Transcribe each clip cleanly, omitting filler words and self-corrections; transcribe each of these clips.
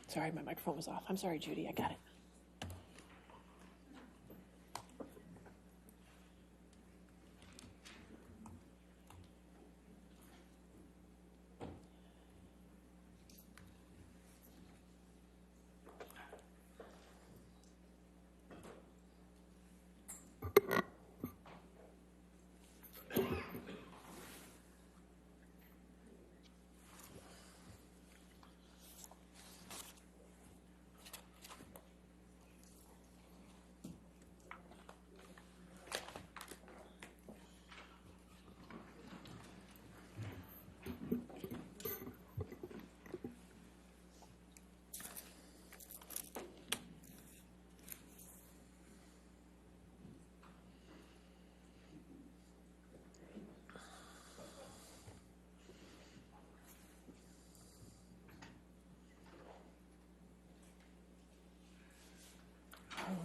Sorry, my microphone was off. I'm sorry, Judy. I got it.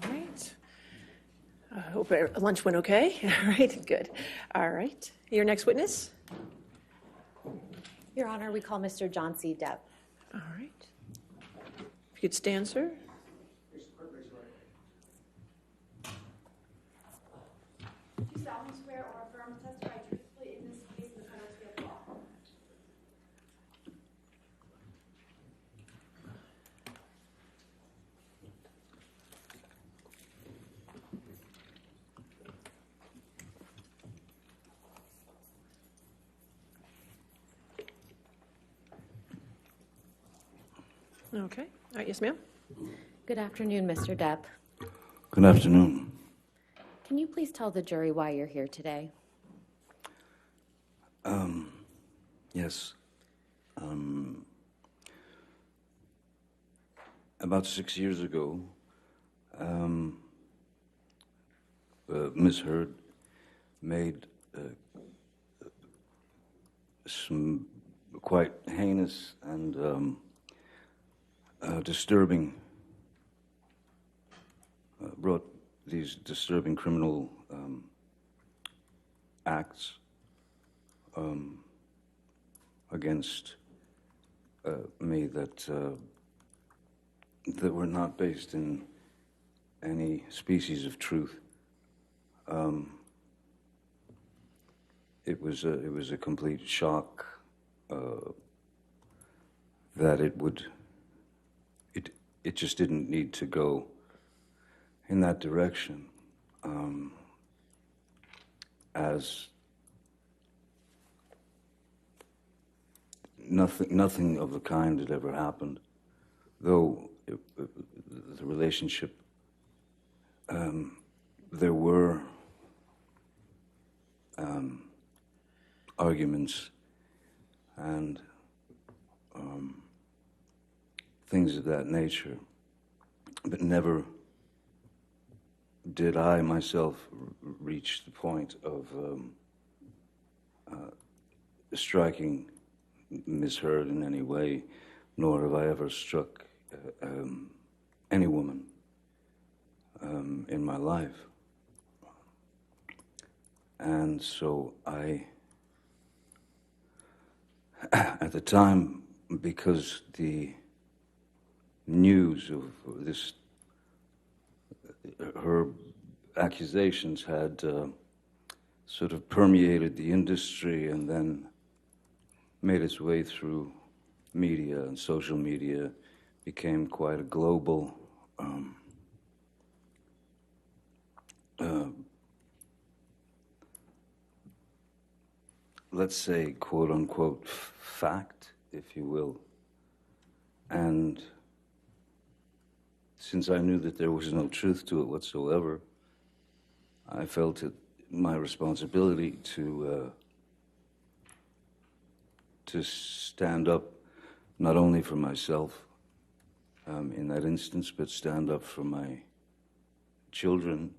All right. I hope lunch went okay. All right, good. All right. Your next witness? Your Honor, we call Mr. John C. Depp. All right. If you could stand, sir. Do you solemnly swear or affirm to testify truthfully in this case in the penalty of law? Okay. All right, yes, ma'am. Good afternoon, Mr. Depp. Good afternoon. Can you please tell the jury why you're here today? Yes. About 6 years ago, Ms. Heard made some quite heinous and disturbing, brought these disturbing criminal acts against me that were not based in any species of truth. It was a complete shock that it just didn't need to go in that direction, as nothing of the kind had ever happened, though the relationship, there were arguments and things of that nature, but never did I myself reach the point of striking Ms. Heard in any way, nor have I ever struck any woman in my life. And so at the time, because the news of this, her accusations had sort of permeated the industry and then made its way through media and social media, became quite a global let's say, quote-unquote, fact, if you will. And since I knew that there was no truth to it whatsoever, I felt it my responsibility to stand up not only for myself in that instance, but stand up for my children,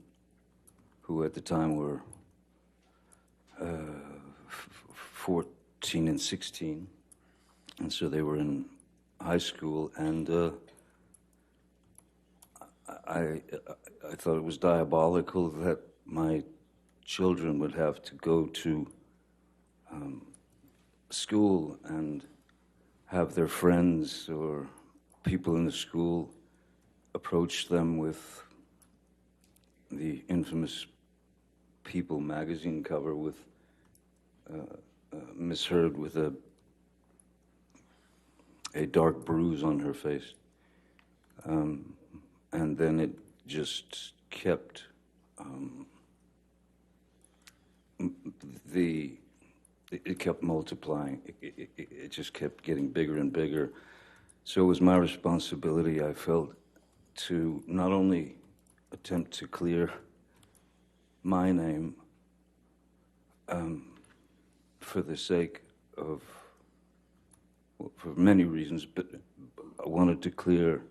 who at the time were 14 and 16, and so they were in high school, and I thought it was diabolical that my children would have to go to school and have their friends or people in the school approach them with the infamous People magazine cover with Miss Heard with a dark bruise on her face. And then it just kept, it kept multiplying. It just kept getting bigger and bigger. So it was my responsibility, I felt, to not only attempt to clear my name for the sake of, well, for many reasons, but I wanted to clear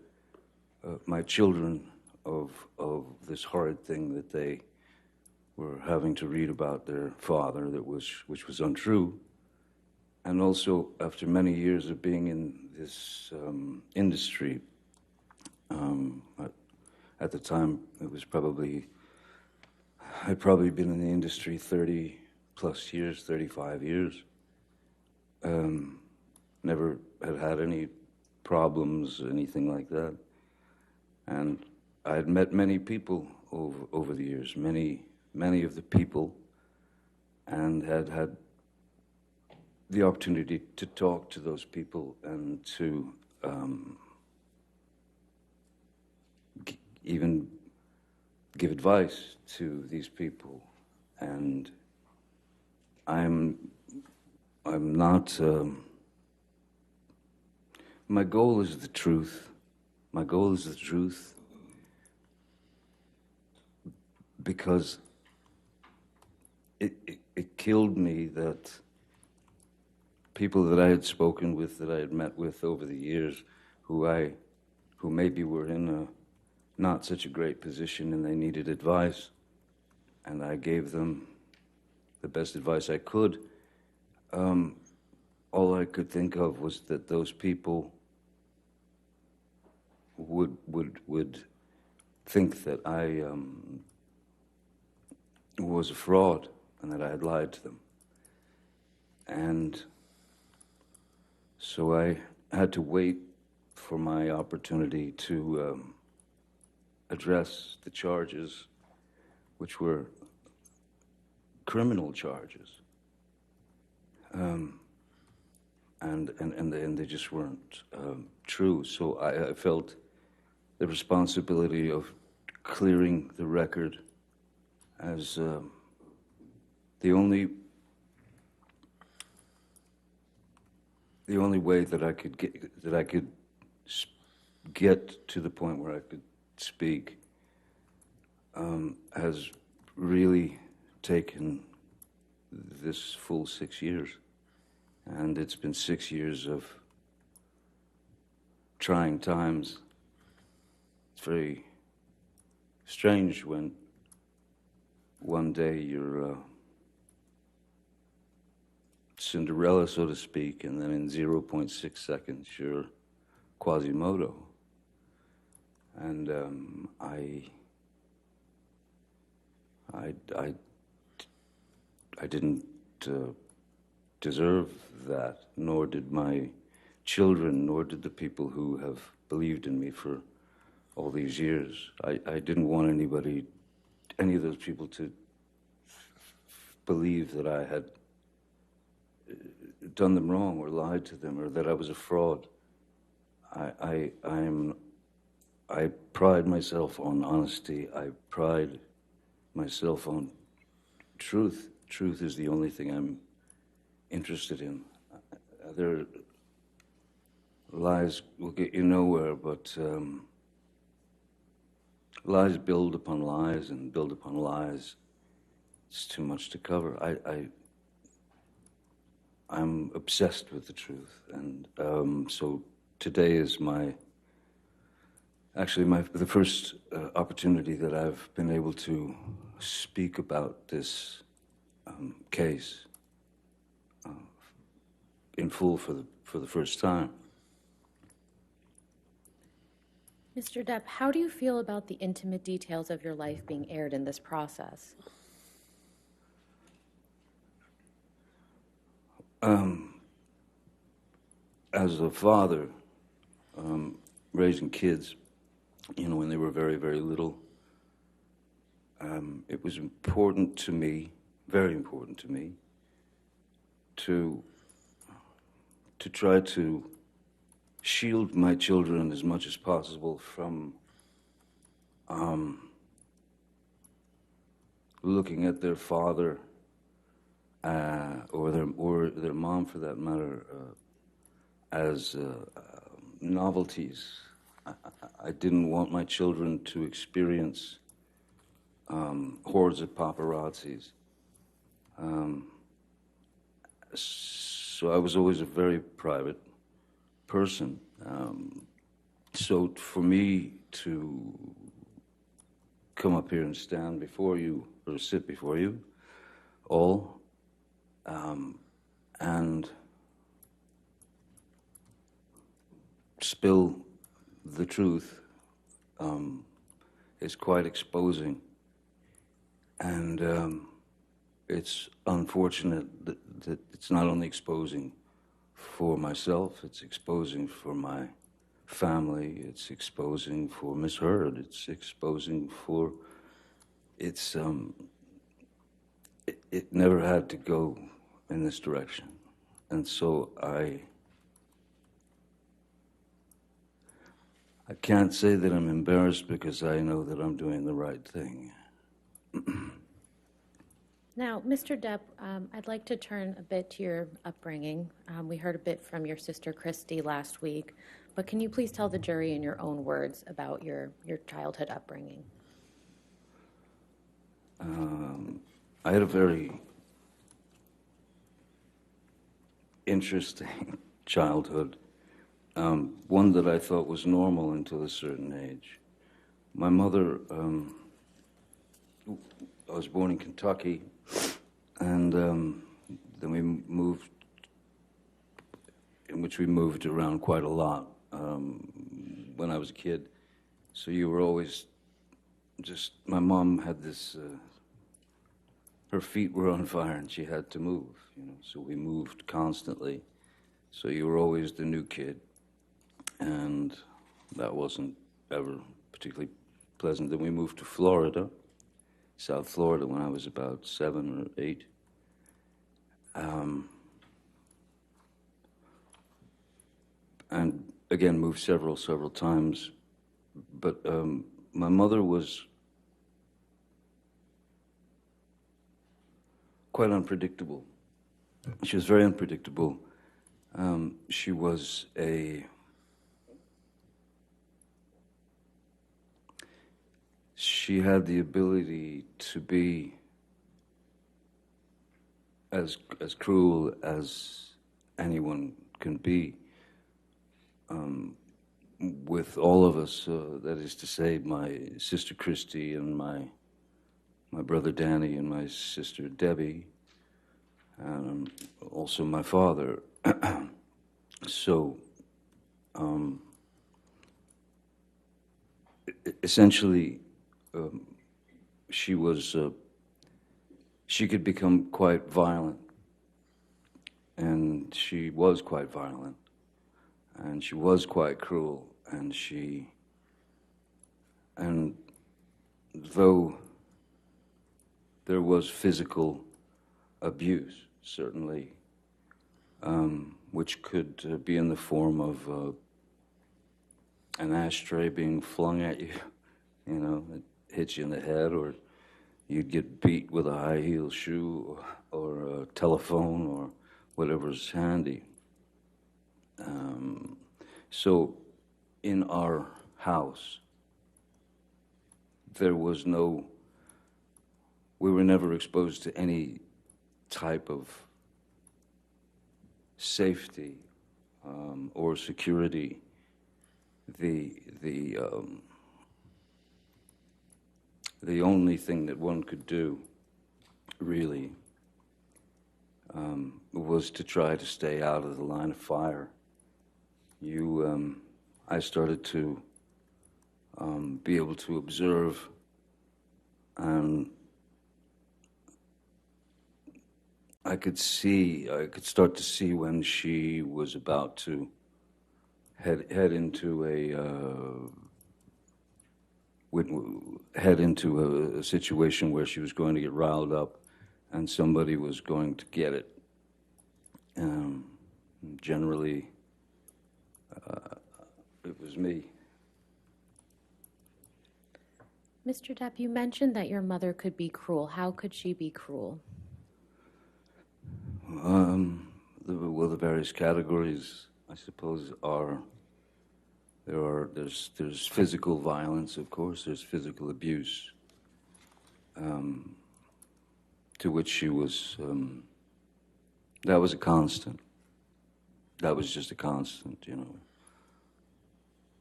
my children of this horrid thing that they were having to read about their father, which was untrue. And also, after many years of being in this industry, at the time it was I'd probably been in the industry 30 plus years, 35 years. Never had any problems, anything like that. And I had met many people over the years, many of the people, and had the opportunity to talk to those people and to even give advice to these people. And I'm not, my goal is the truth. My goal is the truth because it killed me that people that I had spoken with, that I had met with over the years, who maybe were in a not such a great position and they needed advice, and I gave them the best advice I could. All I could think of was that those people would think that I was a fraud and that I had lied to them. And so I had to wait for my opportunity to address the charges, which were criminal charges. And they just weren't true. So I felt the responsibility of clearing the record as the only way that I could get to the point where I could speak has really taken this full 6 years. And it's been 6 years of trying times. It's very strange when one day you're Cinderella, so to speak, and then in 0.6 seconds you're Quasimodo. And I didn't deserve that, nor did my children, nor did the people who have believed in me for all these years. I didn't want any of those people to believe that I had done them wrong or lied to them or that I was a fraud. I pride myself on honesty. I pride myself on truth. Truth is the only thing I'm interested in. Other lies will get you nowhere, but lies build upon lies and build upon lies. It's too much to cover. I'm obsessed with the truth, and so today is the first opportunity that I've been able to speak about this case in full for the first time. Mr. Depp, how do you feel about the intimate details of your life being aired in this process? As a father, raising kids, when they were very, very little, it was important to me, very important to me, to try to shield my children as much as possible from looking at their father or their mom, for that matter, as novelties. I didn't want my children to experience hordes of paparazzis. So I was always a very private person. So for me to come up here and stand before you, or sit before you all, and spill the truth is quite exposing. And it's unfortunate that it's not only exposing for myself, it's exposing for my family, it's exposing for Miss Heard, it's exposing for, it never had to go in this direction. And so I can't say that I'm embarrassed, because I know that I'm doing the right thing. Now, Mr. Depp, I'd like to turn a bit to your upbringing. We heard a bit from your sister Christy last week, but can you please tell the jury in your own words about your childhood upbringing? I had a very interesting childhood, one that I thought was normal until a certain age. My mother, I was born in Kentucky, and then we moved, in which we moved around quite a lot when I was a kid. So you were always just, my mom had this, her feet were on fire and she had to move, so we moved constantly. So you were always the new kid, and that wasn't ever particularly pleasant. Then we moved to Florida, South Florida, when I was about 7 or 8. And again, moved several times. But my mother was quite unpredictable. She was very unpredictable. She was she had the ability to be as cruel as anyone can be with all of us. That is to say, my sister Christy and my brother Danny and my sister Debbie, and also my father. So, essentially, she could become quite violent, and she was quite violent, and she was quite cruel, and though there was physical abuse, certainly, which could be in the form of an ashtray being flung at you, it hit you in the head, or you'd get beat with a high-heel shoe or a telephone or whatever's handy. So in our house, we were never exposed to any type of safety or security. The only thing that one could do, really, was to try to stay out of the line of fire. I started to be able to observe, and I could start to see when she was about to head into a situation where she was going to get riled up, and somebody was going to get it. Generally, it was me. Mr. Depp, you mentioned that your mother could be cruel. How could she be cruel? The various categories, I suppose, there's physical violence, of course, there's physical abuse, to which she was, that was a constant. That was just a constant, you know.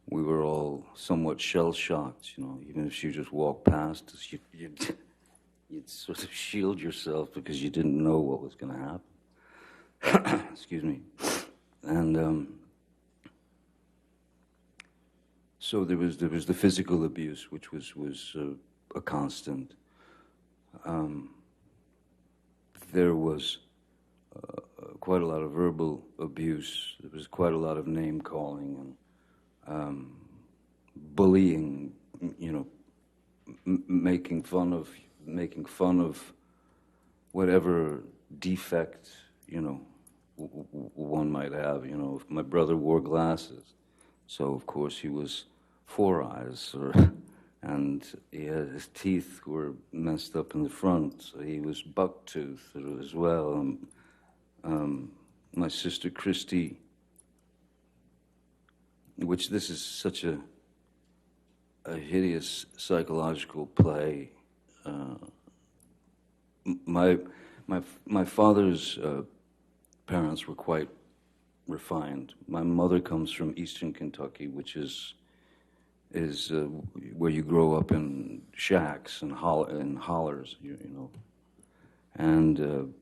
We were all somewhat shell-shocked, you know, even if she just walked past us, you'd sort of shield yourself because you didn't know what was going to happen. Excuse me. And so there was the physical abuse, which was a constant. There was quite a lot of verbal abuse. There was quite a lot of name calling and bullying. You know, making fun of whatever defect, you know, one might have. You know, if my brother wore glasses, so of course he was four eyes, and his teeth were messed up in the front, so he was buck-toothed as well. My sister Christy, which this is such a hideous psychological play. My father's parents were quite refined. My mother comes from Eastern Kentucky, which is where you grow up in shacks and hollers, you know, and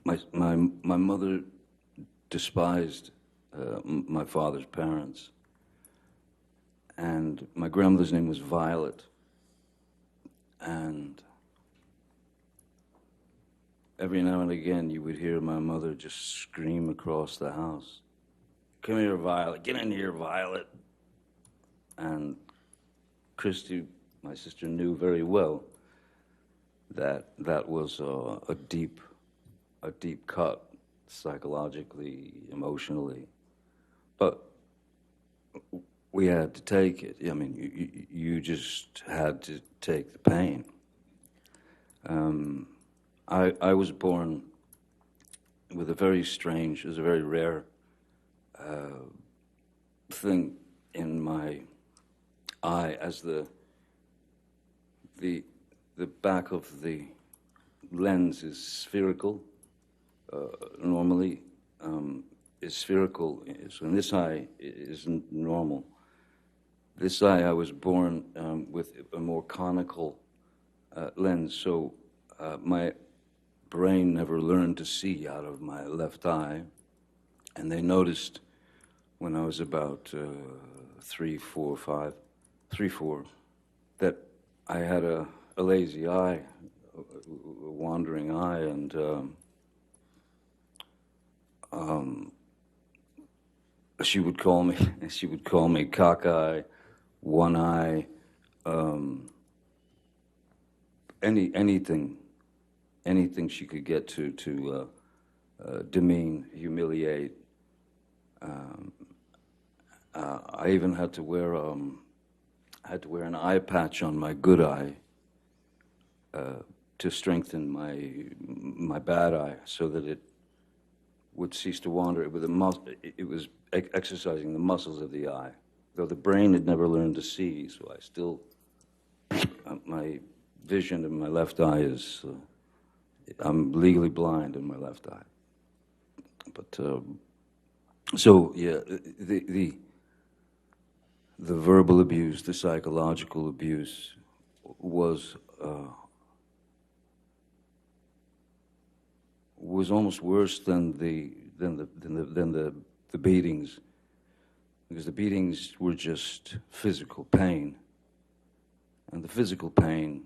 my mother despised my father's parents, and my grandmother's name was Violet, and every now and again you would hear my mother just scream across the house, "Come here, Violet, get in here, Violet." And Christy, my sister, knew very well that that was a deep cut, psychologically, emotionally. But we had to take it. I mean, you just had to take the pain. I was born with a very strange, it was a very rare thing in my eye, as the back of the lens is spherical. Normally is spherical, so in this eye isn't normal. This eye, I was born with a more conical lens, so my brain never learned to see out of my left eye, and they noticed when I was about 3, 4, that I had a lazy eye, a wandering eye, and she would call me cockeye, one eye, anything she could get to demean, humiliate. I even had to wear an eye patch on my good eye to strengthen my bad eye, so that it would cease to wander. It was exercising the muscles of the eye, though the brain had never learned to see. So I still, my vision in my left eye is, I'm legally blind in my left eye. But so yeah, the verbal abuse, the psychological abuse was almost worse than the beatings, because the beatings were just physical pain. And the physical pain,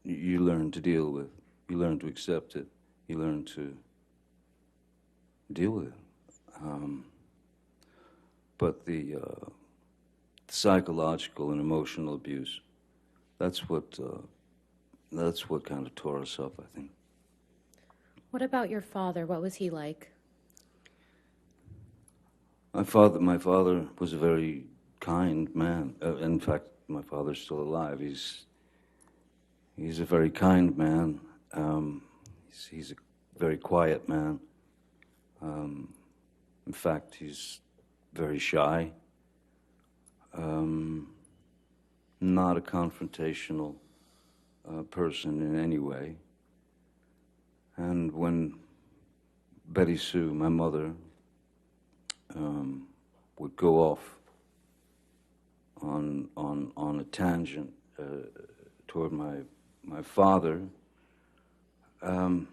you learn to deal with. You learn to accept it. You learn to deal with it. But the psychological and emotional abuse, that's what kind of tore us up, I think. What about your father? What was he like? My father was a very kind man. In fact, my father's still alive. He's a very kind man. He's a very quiet man. In fact, he's very shy. Not a confrontational person in any way. And when Betty Sue, my mother, would go off on a tangent toward my father, and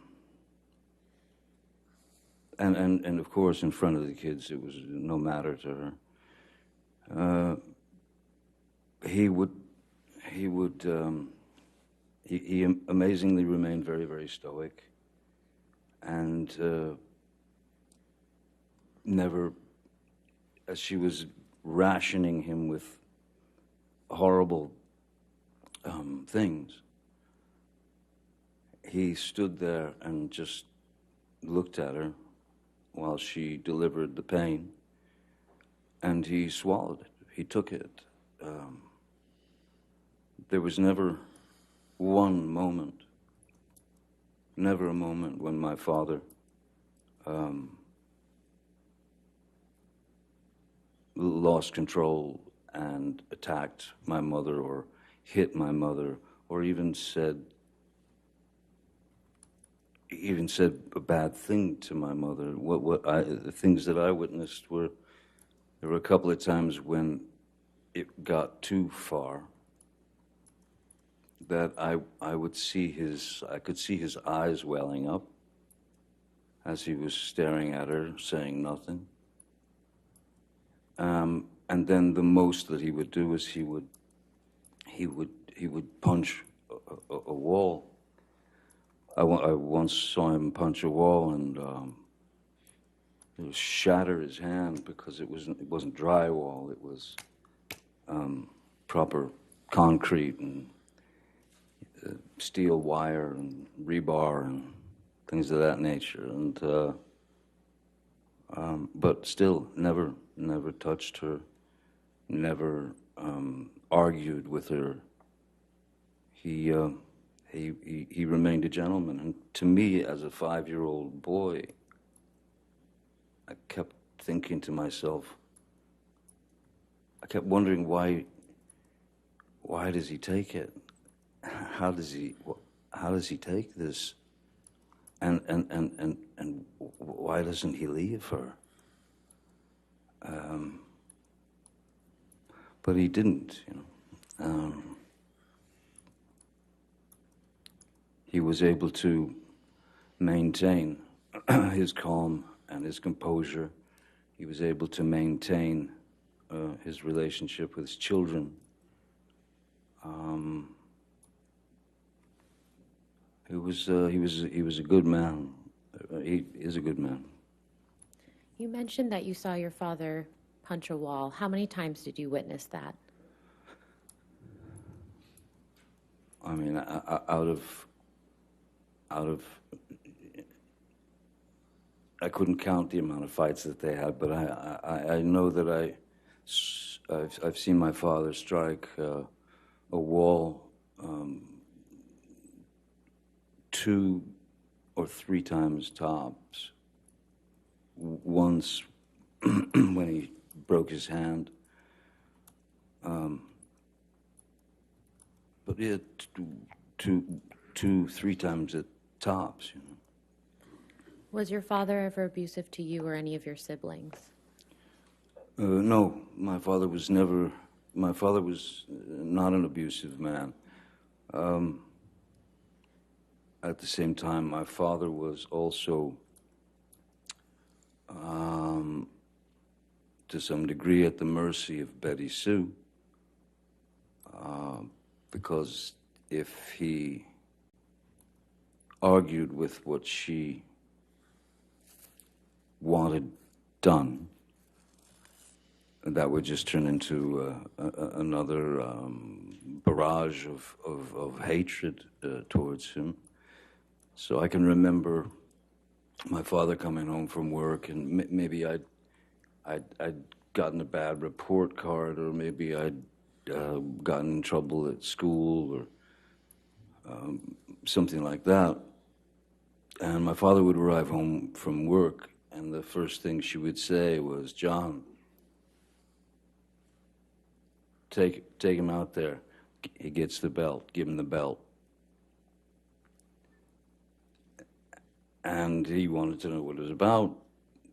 of course in front of the kids it was no matter to her. He amazingly remained very, very stoic, and never, as she was rationing him with horrible things, he stood there and just looked at her while she delivered the pain, and he swallowed it. He took it. There was never one moment, never a moment when my father lost control and attacked my mother or hit my mother or even said a bad thing to my mother. The things that I witnessed were, there were a couple of times when it got too far, that I could see his eyes welling up as he was staring at her, saying nothing. And then the most that he would do is he would punch a wall. I once saw him punch a wall and shatter his hand because it wasn't drywall. It was proper concrete and steel wire and rebar and things of that nature. And but still, never touched her, never argued with her. He remained a gentleman. And to me, as a 5-year-old boy, I kept thinking to myself, I kept wondering why does he take it? How does he take this? And why doesn't he leave her? But he didn't, you know. He was able to maintain his calm and his composure. He was able to maintain his relationship with his children. He was a good man. He is a good man. You mentioned that you saw your father punch a wall. How many times did you witness that? I mean, out of, I couldn't count the amount of fights that they had, but I know that I've seen my father strike a wall 2 or 3 times tops. Once when he broke his hand, but yeah, 2-3 times at tops, you know. Was your father ever abusive to you or any of your siblings? No, my father was not an abusive man. At the same time, my father was also to some degree at the mercy of Betty Sue, because if he argued with what she wanted done, that would just turn into another barrage of hatred towards him. So I can remember my father coming home from work, and maybe I'd gotten a bad report card, or maybe I'd gotten in trouble at school, or something like that. And my father would arrive home from work, and the first thing she would say was, "John, take him out there. He gets the belt. Give him the belt." And he wanted to know what it was about,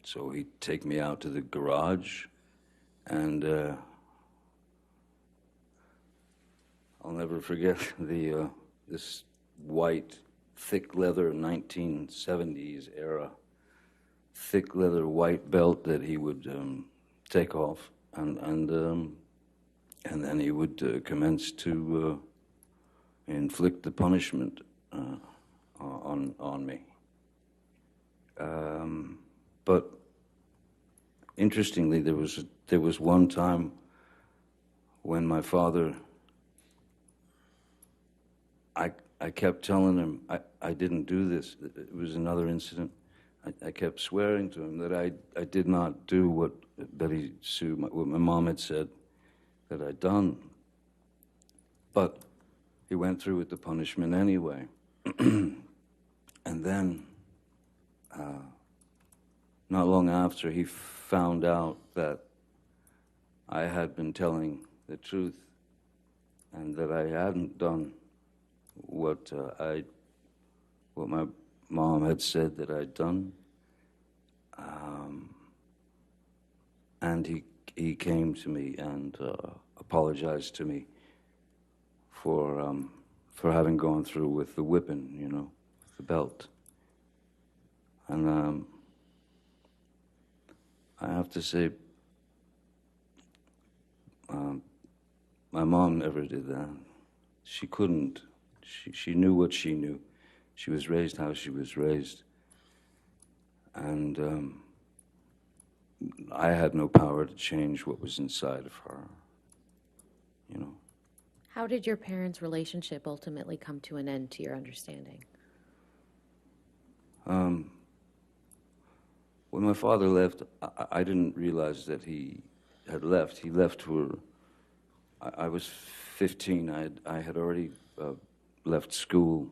so he'd take me out to the garage, and I'll never forget this white, thick leather 1970s era, thick leather white belt that he would take off, and then he would commence to inflict the punishment on me. But interestingly, there was one time when my father, I kept telling him I didn't do this. It was another incident. I kept swearing to him that I did not do what Betty Sue, what my mom had said that I'd done. But he went through with the punishment anyway. And then, not long after, he found out that I had been telling the truth and that I hadn't done what my mom had said that I'd done. And he came to me and apologized to me for having gone through with the whipping, with the belt. And I have to say, my mom never did that. She couldn't. She knew what she knew. She was raised how she was raised. And I had no power to change what was inside of her, How did your parents' relationship ultimately come to an end, to your understanding? When my father left, I didn't realize that he had left. He left for, I was 15. I had already left school,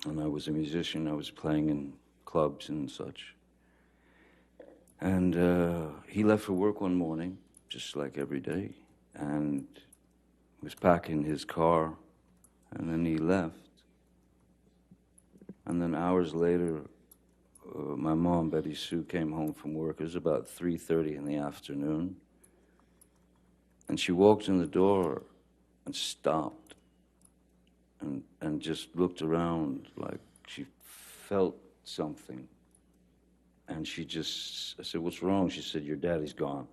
and I was a musician. I was playing in clubs and such. And he left for work one morning, just like every day, and was packing his car, and then he left. And then hours later, my mom, Betty Sue, came home from work. It was about 3:30 in the afternoon. And she walked in the door and stopped and just looked around like she felt something. And I said, "What's wrong?" She said, "Your daddy's gone."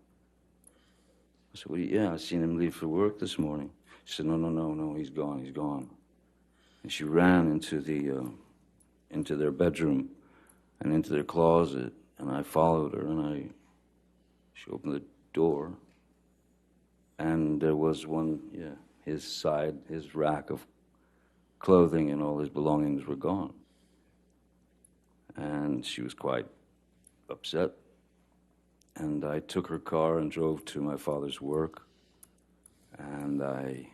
I said, "Well, yeah, I seen him leave for work this morning." She said, No, he's gone. And she ran into their bedroom and into their closet, and I followed her, and she opened the door, and there was his rack of clothing and all his belongings were gone. And she was quite upset, and I took her car and drove to my father's work, and I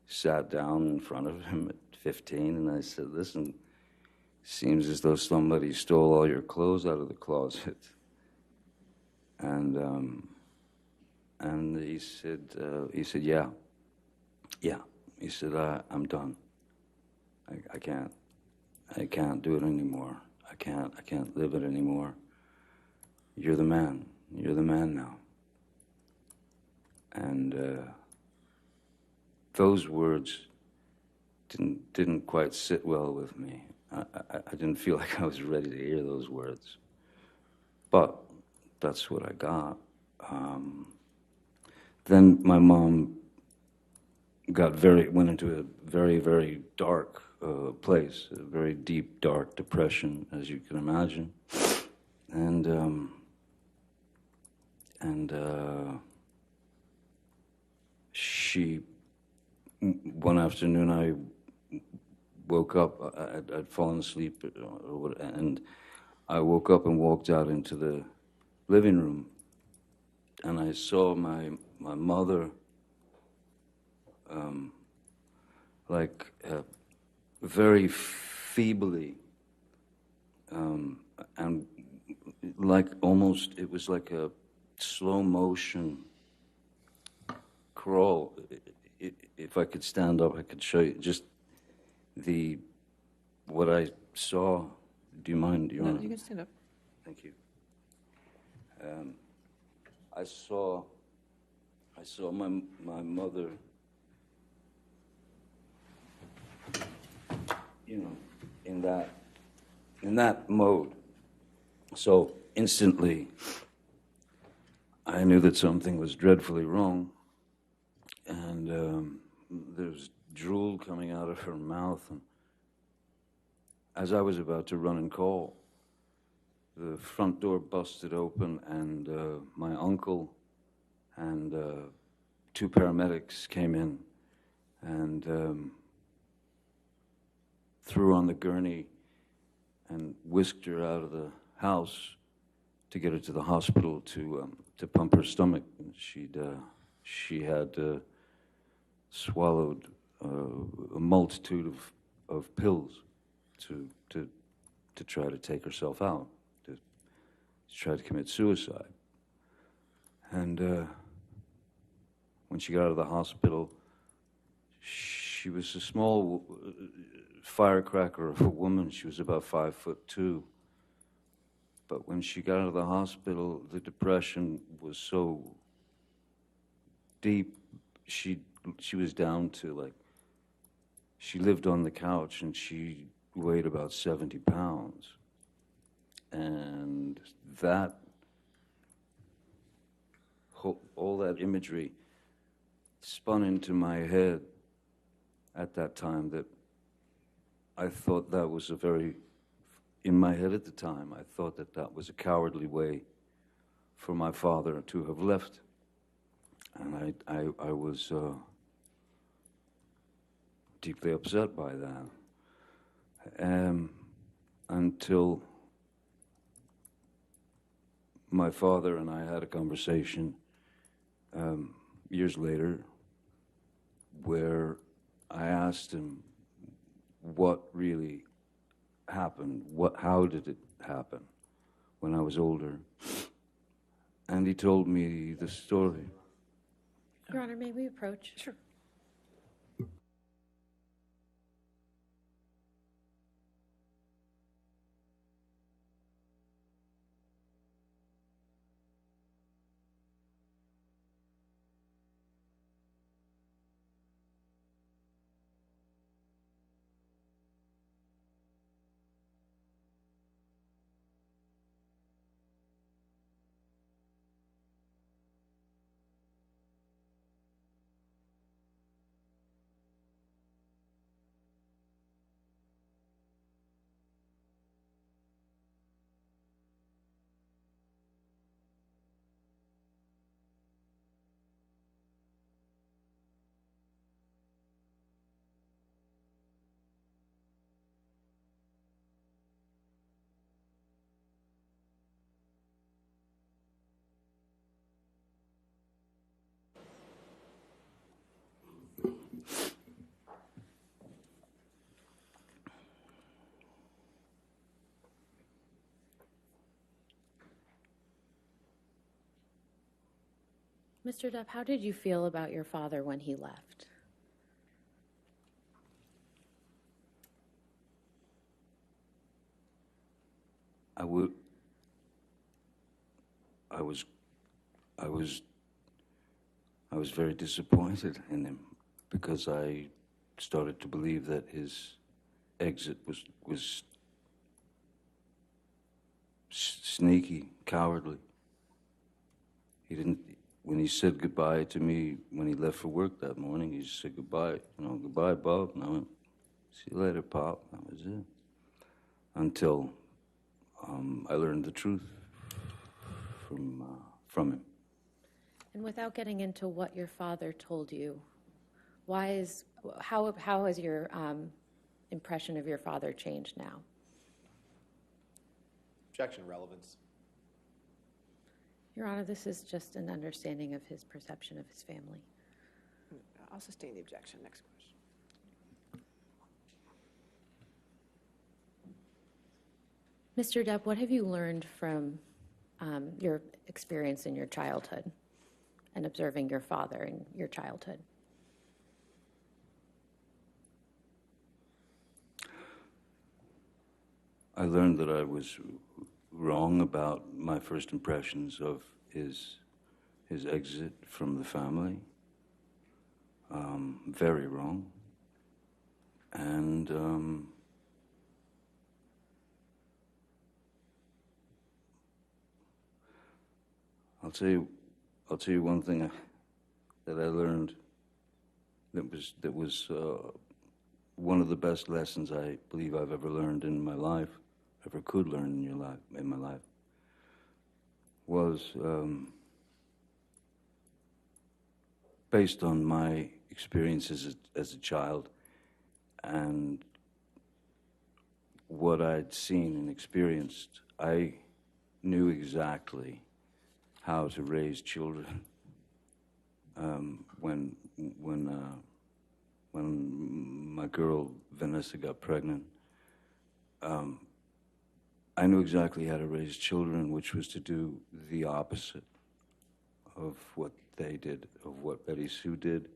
sat down in front of him at 15, and I said, "Listen, seems as though somebody stole all your clothes out of the closet." And he said, "Yeah. He said, "I'm done. I can't do it anymore. I can't live it anymore. You're the man. You're the man now." And those words didn't quite sit well with me. I didn't feel like I was ready to hear those words. But that's what I got. Then my mom went into a very, very dark place, a very deep, dark depression, as you can imagine. And one afternoon I woke up, I'd fallen asleep, and I woke up and walked out into the living room, and I saw my mother, very feebly, and it was like a slow motion crawl. If I could stand up, I could show you just what I saw. Do you mind? No, you can stand up. Thank you. I saw my mother, in that mode. So instantly, I knew that something was dreadfully wrong, and there was drool coming out of her mouth. And as I was about to run and call, the front door busted open, and my uncle and 2 paramedics came in and threw on the gurney and whisked her out of the house to get her to the hospital to pump her stomach. She had swallowed a multitude of pills to try to take herself out, to try to commit suicide. And when she got out of the hospital, she was a small firecracker of a woman. She was about 5'2". But when she got out of the hospital, the depression was so deep, she was down to she lived on the couch, and she weighed about 70 pounds. And that, all that imagery spun into my head at that time, that I thought that was in my head at the time, I thought that was a cowardly way for my father to have left. And I was deeply upset by that. Until my father and I had a conversation years later, where I asked him what really happened, how did it happen when I was older, and he told me the story. Your Honor, may we approach? Sure. Mr. Depp, how did you feel about your father when he left? I was very disappointed in him, because I started to believe that his exit was sneaky, cowardly. He didn't, when he said goodbye to me, when he left for work that morning, he just said goodbye, goodbye, Bob. And I went, see you later, Pop. That was it. Until I learned the truth from him. And without getting into what your father told you, how has your impression of your father changed now? Objection, relevance. Your Honor, this is just an understanding of his perception of his family. I'll sustain the objection. Next question. Mr. Depp, what have you learned from your experience in your childhood and observing your father in your childhood? I learned that I was wrong about my first impressions of his exit from the family. Very wrong. And I'll tell you one thing that I learned that was one of the best lessons I believe I've ever learned in my life, ever could learn in my life, was based on my experiences as a child and what I'd seen and experienced. I knew exactly how to raise children when my girl Vanessa got pregnant. I knew exactly how to raise children, which was to do the opposite of what they did, of what Betty Sue did.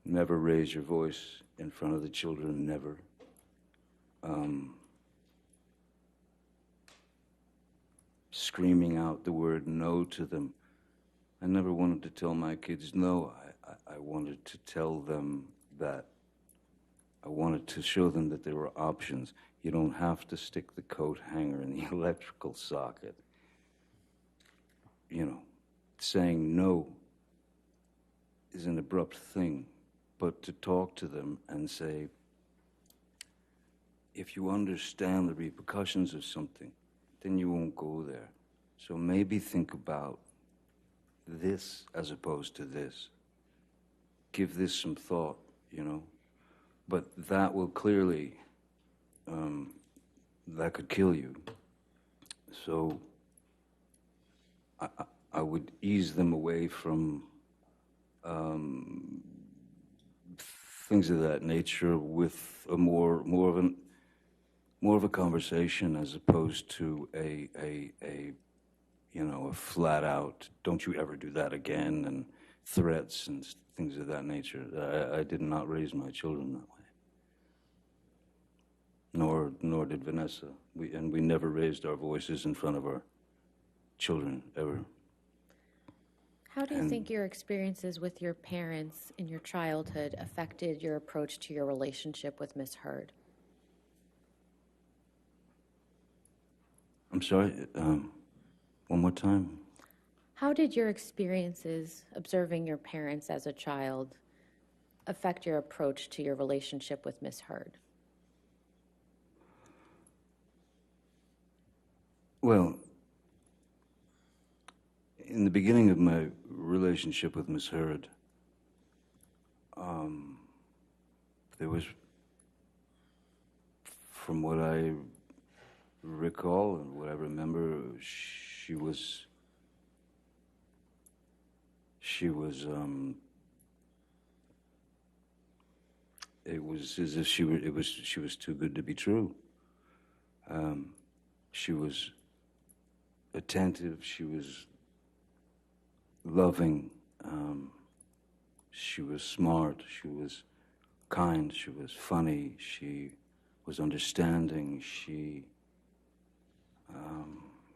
Never raise your voice in front of the children, never. Screaming out the word no to them. I never wanted to tell my kids no. I wanted to tell them that, I wanted to show them that there were options. You don't have to stick the coat hanger in the electrical socket. You know, saying no is an abrupt thing, but to talk to them and say, if you understand the repercussions of something, then you won't go there. So maybe think about this as opposed to this. Give this some thought, you know. But that will clearly, that could kill you. So I would ease them away from things of that nature with a more of a conversation as opposed to a flat out, don't you ever do that again, and threats and things of that nature. I did not raise my children that way. Nor did Vanessa. We never raised our voices in front of our children, ever. How do you think your experiences with your parents in your childhood affected your approach to your relationship with Miss Heard? I'm sorry, one more time. How did your experiences observing your parents as a child affect your approach to your relationship with Miss Heard? Well, in the beginning of my relationship with Miss Heard, there was, from what I recall and what I remember, she was it was as if she was too good to be true. She was attentive, she was loving, she was smart, she was kind, she was funny, she was understanding,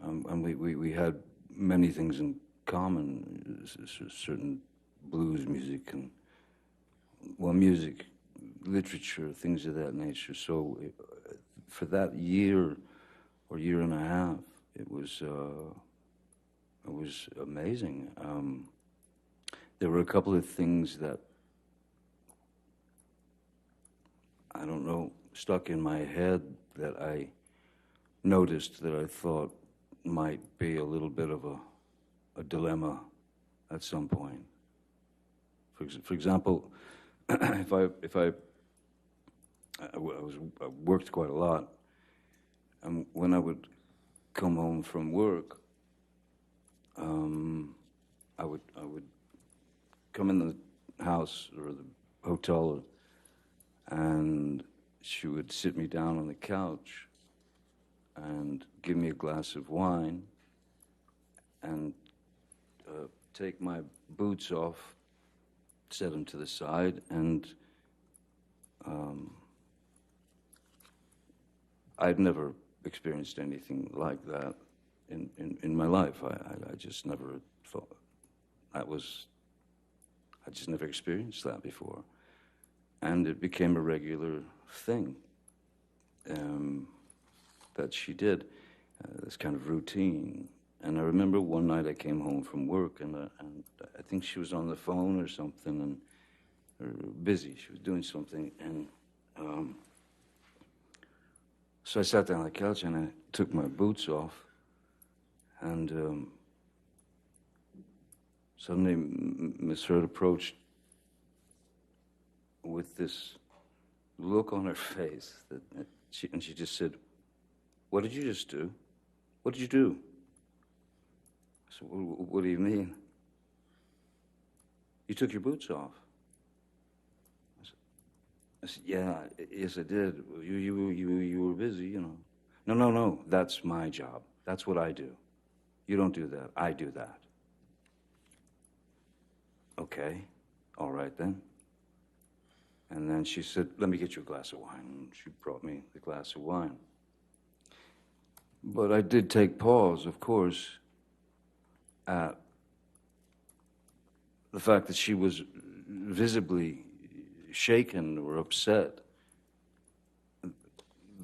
and we had many things in common, certain blues music and, well, music, literature, things of that nature. So for that year or year and a half, it was it was amazing. There were a couple of things that, I don't know, stuck in my head that I noticed that I thought might be a little bit of a dilemma at some point. For example, I worked quite a lot, and when I would come home from work, I would come in the house or the hotel, and she would sit me down on the couch and give me a glass of wine and take my boots off, set them to the side, and I'd never experienced anything like that in my life. I just never thought I just never experienced that before. And it became a regular thing that she did, this kind of routine. And I remember one night I came home from work, and I think she was on the phone or something, or busy. She was doing something, and so I sat down on the couch and I took my boots off, and suddenly Miss Heard approached with this look on her face and she just said, "What did you just do? What did you do?" I said, "What do you mean?" "You took your boots off." I said, "Yeah, yes, I did. You were busy, you know." No, that's my job. That's what I do. You don't do that. I do that." "Okay, all right then." And then she said, "Let me get you a glass of wine." And she brought me the glass of wine. But I did take pause, of course, at the fact that she was visibly shaken or upset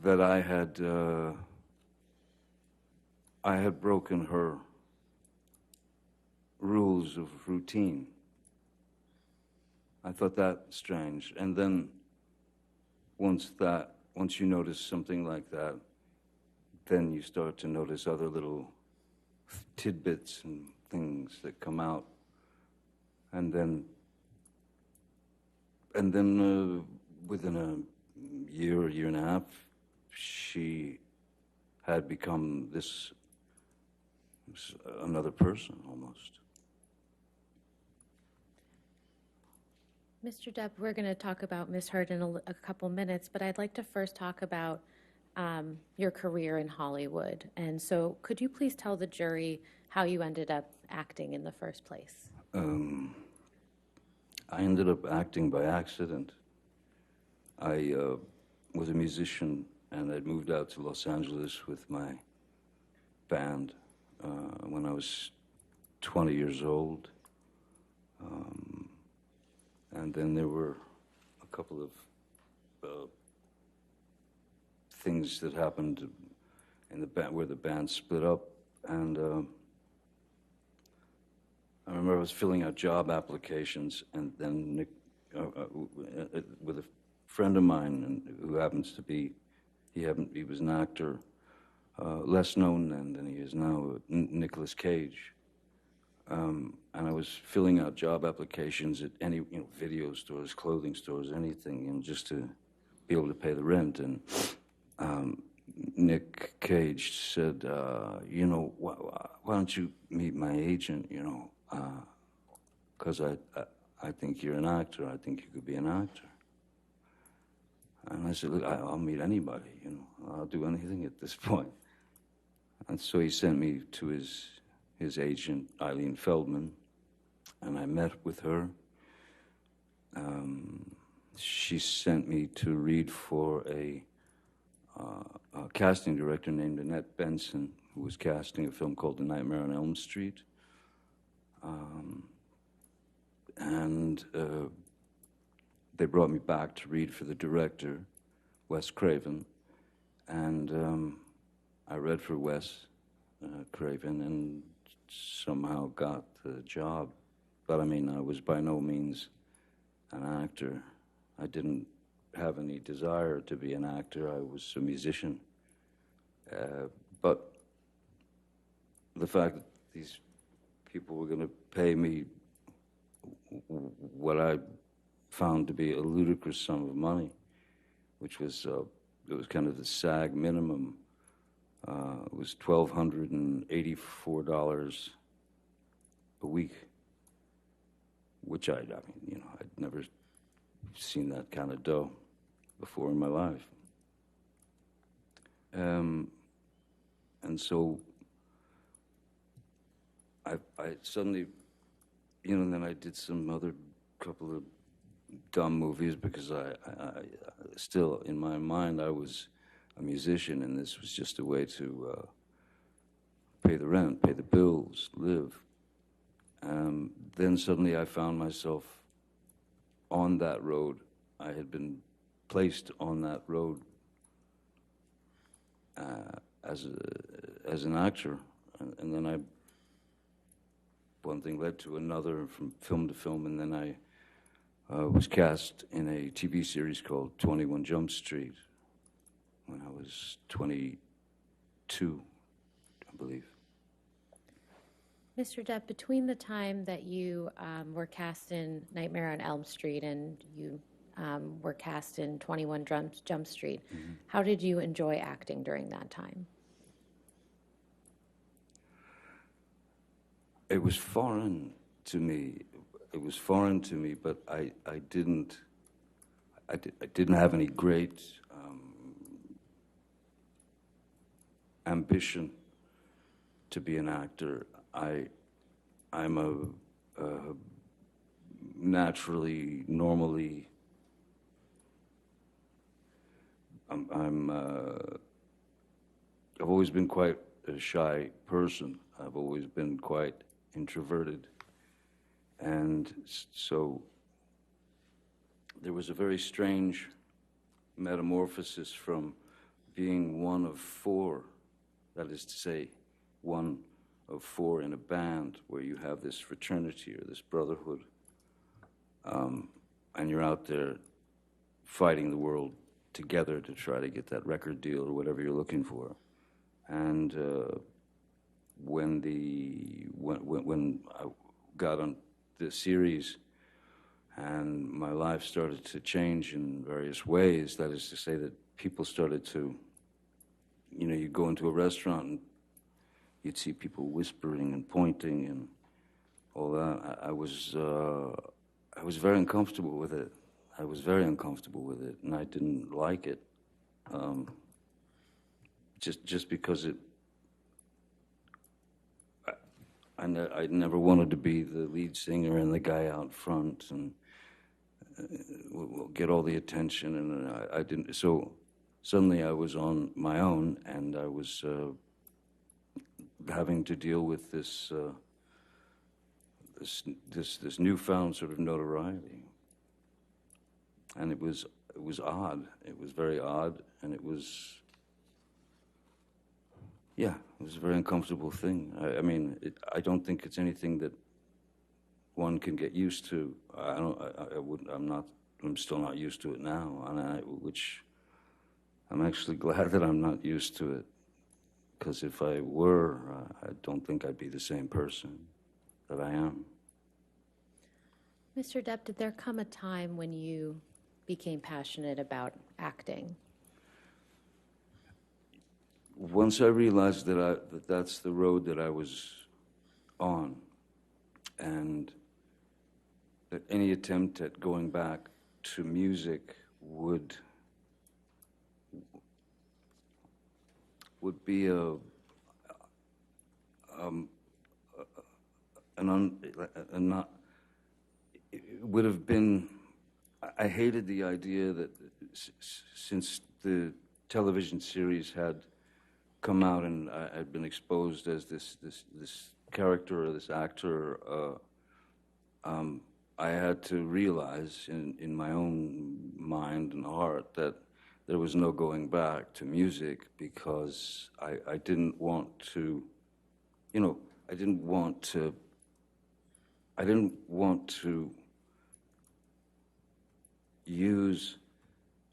that I had broken her rules of routine. I thought that strange. And then once you notice something like that, then you start to notice other little tidbits and things that come out. And then within a year and a half, she had become this another person almost. Mr. Depp, we're going to talk about Ms. Heard in a couple minutes, but I'd like to first talk about your career in Hollywood. And so could you please tell the jury how you ended up acting in the first place? I ended up acting by accident. I was a musician, and I'd moved out to Los Angeles with my band when I was 20 years old. And then there were a couple of things that happened in the band where the band split up, and I remember I was filling out job applications, and then Nick, with a friend of mine who happens to be, he was an actor, less known then than he is now, Nicolas Cage. And I was filling out job applications at any, video stores, clothing stores, anything, just to be able to pay the rent. And Nick Cage said, why don't you meet my agent, because I think you're an actor. I think you could be an actor. And I said, look, I'll meet anybody, I'll do anything at this point. And so he sent me to his agent, Eileen Feldman, and I met with her. She sent me to read for a casting director named Annette Benson, who was casting a film called The Nightmare on Elm Street. And they brought me back to read for the director, Wes Craven. And I read for Wes Craven, and somehow got the job. But I mean, I was by no means an actor. I didn't have any desire to be an actor. I was a musician. But the fact that these people were going to pay me what I found to be a ludicrous sum of money, which was it was kind of the SAG minimum. It was $1,284 a week, which I mean, you know, I'd never seen that kind of dough before in my life. And so I suddenly, you know, and then I did some other couple of dumb movies because I still, in my mind, I was a musician, and this was just a way to pay the rent, pay the bills, live. Then suddenly I found myself on that road. I had been placed on that road as an actor, and then one thing led to another from film to film, and then I was cast in a TV series called 21 Jump Street when I was 22, I believe. Mr. Depp, between the time that you were cast in Nightmare on Elm Street and you were cast in 21 Jump Street, how did you enjoy acting during that time? It was foreign to me. It was foreign to me, but I didn't have any great ambition to be an actor. I'm a naturally, normally, I've always been quite a shy person. I've always been quite introverted. And so there was a very strange metamorphosis from being one of four, that is to say, one of four in a band where you have this fraternity or this brotherhood, and you're out there fighting the world together to try to get that record deal or whatever you're looking for. And when I got on the series and my life started to change in various ways, that is to say that people started to, you know, you go into a restaurant and you'd see people whispering and pointing and all that. I was very uncomfortable with it. I was very uncomfortable with it, and I didn't like it. Just because I never wanted to be the lead singer and the guy out front and get all the attention, and I didn't. So suddenly I was on my own, and I was having to deal with this newfound sort of notoriety, and it was odd. It was very odd, and it was. Yeah, it was a very uncomfortable thing. I mean, I don't think it's anything that one can get used to. I'm still not used to it now, and which I'm actually glad that I'm not used to it, because if I were, I don't think I'd be the same person that I am. Mr. Depp, did there come a time when you became passionate about acting? Once I realized that that's the road that I was on, and that any attempt at going back to music would be it would have been. I hated the idea that since the television series had come out and I had been exposed as this character or this actor, I had to realize in my own mind and heart that there was no going back to music, because I didn't want to, you know, I didn't want to. I didn't want to use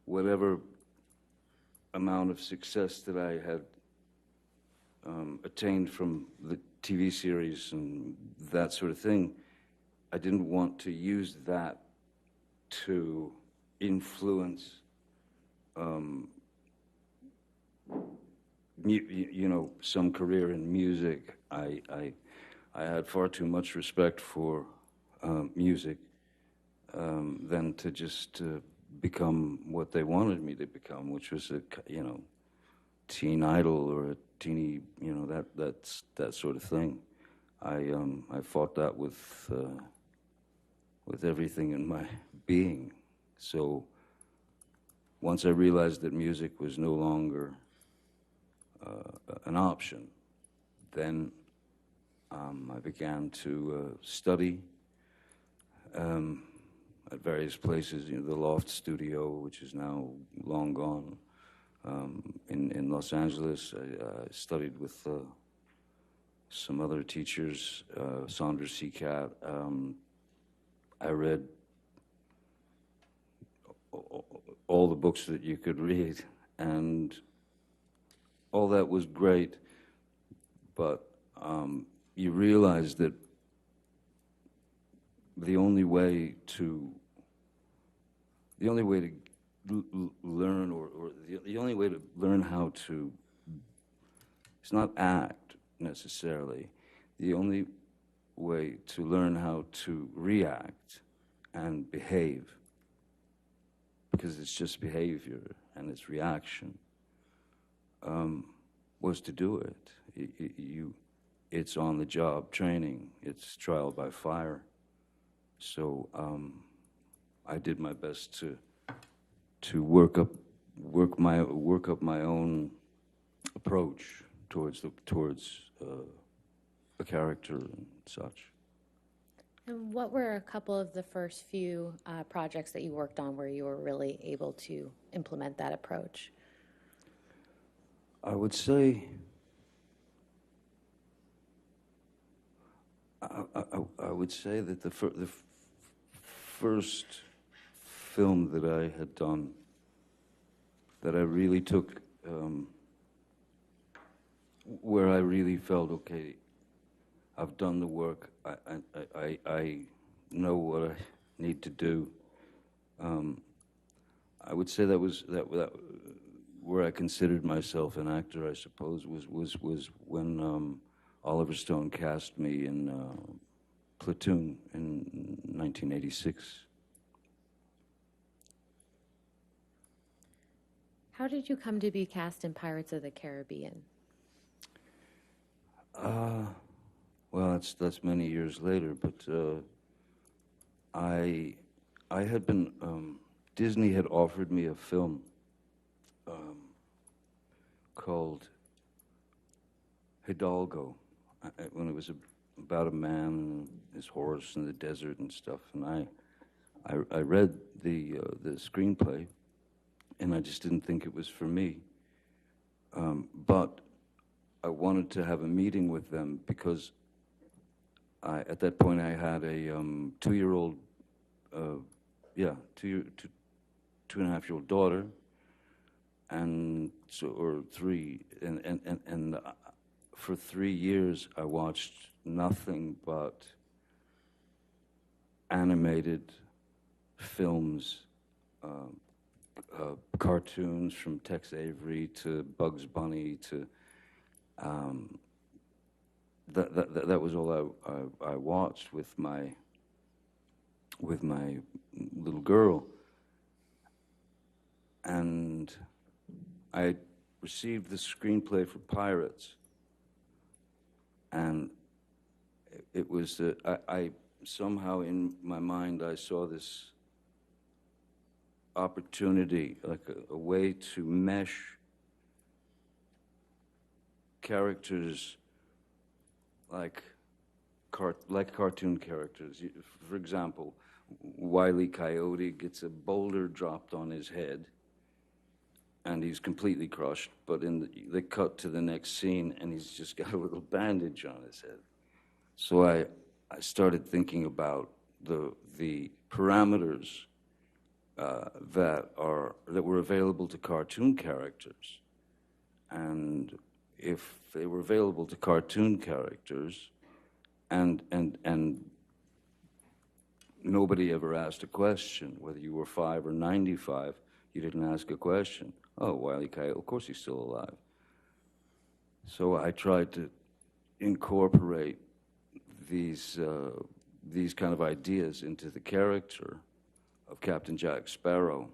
whatever amount of success that I had attained from the TV series and that sort of thing. I didn't want to use that to influence, some career in music. I had far too much respect for music than to just become what they wanted me to become, which was a teen idol or a teeny that sort of thing. I fought that with everything in my being. So once I realized that music was no longer an option, then I began to study at various places. The Loft Studio, which is now long gone, in Los Angeles. I studied with some other teachers, Saunders Seacat. I read all the books that you could read, and all that was great, but you realize that the only way to learn, or the only way to learn how to, it's not act necessarily, the only way to learn how to react and behave, because it's just behavior and it's reaction, was to do it. It's on-the-job training. It's trial by fire. So I did my best to work up my own approach towards a character and such. And what were a couple of the first few projects that you worked on where you were really able to implement that approach? I would say I would say that the first film that I had done that I really took, where I really felt, okay, I've done the work, I know what I need to do. I would say that where I considered myself an actor, I suppose, was when Oliver Stone cast me in Platoon in 1986. How did you come to be cast in Pirates of the Caribbean? Well, that's many years later, but I had been, Disney had offered me a film called Hidalgo, when it was about a man and his horse in the desert and stuff, and I read the screenplay, and I just didn't think it was for me. But I wanted to have a meeting with them because at that point I had a 2-year-old, 2.5-year-old daughter, and so, or 3, and for 3 years I watched nothing but animated films, cartoons from Tex Avery to Bugs Bunny to that was all I watched with my little girl, and I received the screenplay for Pirates, and it was I somehow in my mind I saw this opportunity, like a way to mesh characters like cartoon characters. For example, Wile E. Coyote gets a boulder dropped on his head, and he's completely crushed. But they cut to the next scene, and he's just got a little bandage on his head. So I started thinking about the parameters that were available to cartoon characters, and if they were available to cartoon characters, and nobody ever asked a question, whether you were 5 or 95, you didn't ask a question. Oh, Wile E. Coyote, of course he's still alive. So I tried to incorporate these kind of ideas into the character of Captain Jack Sparrow,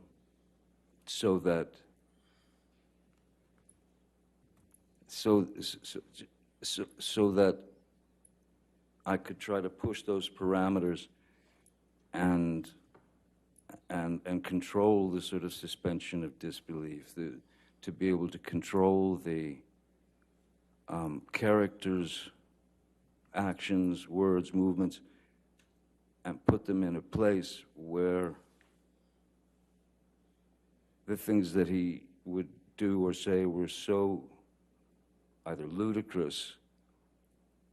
so that I could try to push those parameters and control the sort of suspension of disbelief, to be able to control the characters' actions, words, movements, and put them in a place where the things that he would do or say were so either ludicrous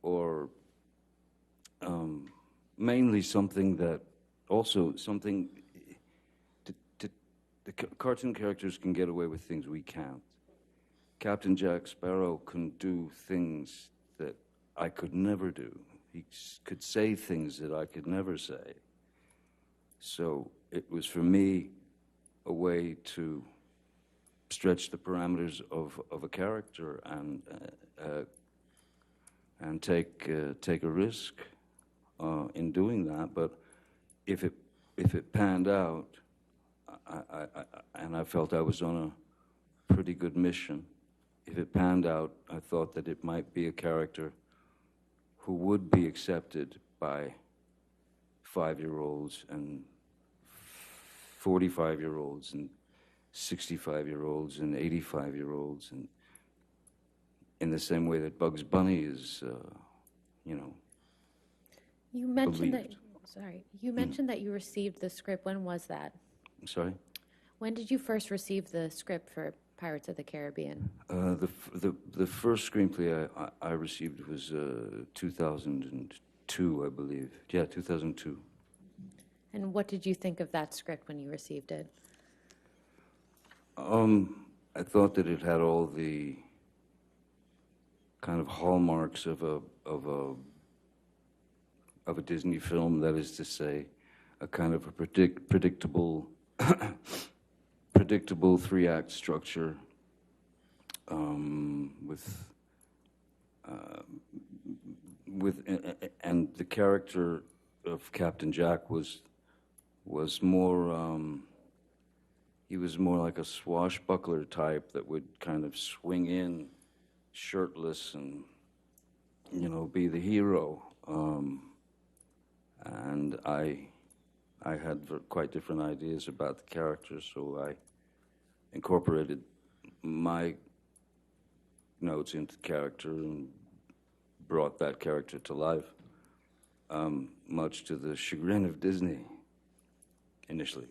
or mainly something that also something the cartoon characters can get away with things we can't. Captain Jack Sparrow can do things that I could never do. He could say things that I could never say. So it was, for me, a way to stretch the parameters of a character and take a risk in doing that. But if it panned out, and I felt I was on a pretty good mission. If it panned out, I thought that it might be a character who would be accepted by 5-year-olds and 45-year-olds and 65-year-olds and 85-year-olds, and in the same way that Bugs Bunny is, You mentioned believed. You mentioned that you received the script. When was that? I'm sorry? When did you first receive the script for Pirates of the Caribbean? The first screenplay I received was 2002, I believe. Yeah, 2002. And what did you think of that script when you received it? I thought that it had all the kind of hallmarks of a Disney film. That is to say, a kind of a predictable 3-act structure, and the character of Captain Jack was more. He was more like a swashbuckler type that would kind of swing in shirtless and, be the hero. And I had quite different ideas about the character, so I incorporated my notes into the character and brought that character to life, much to the chagrin of Disney initially.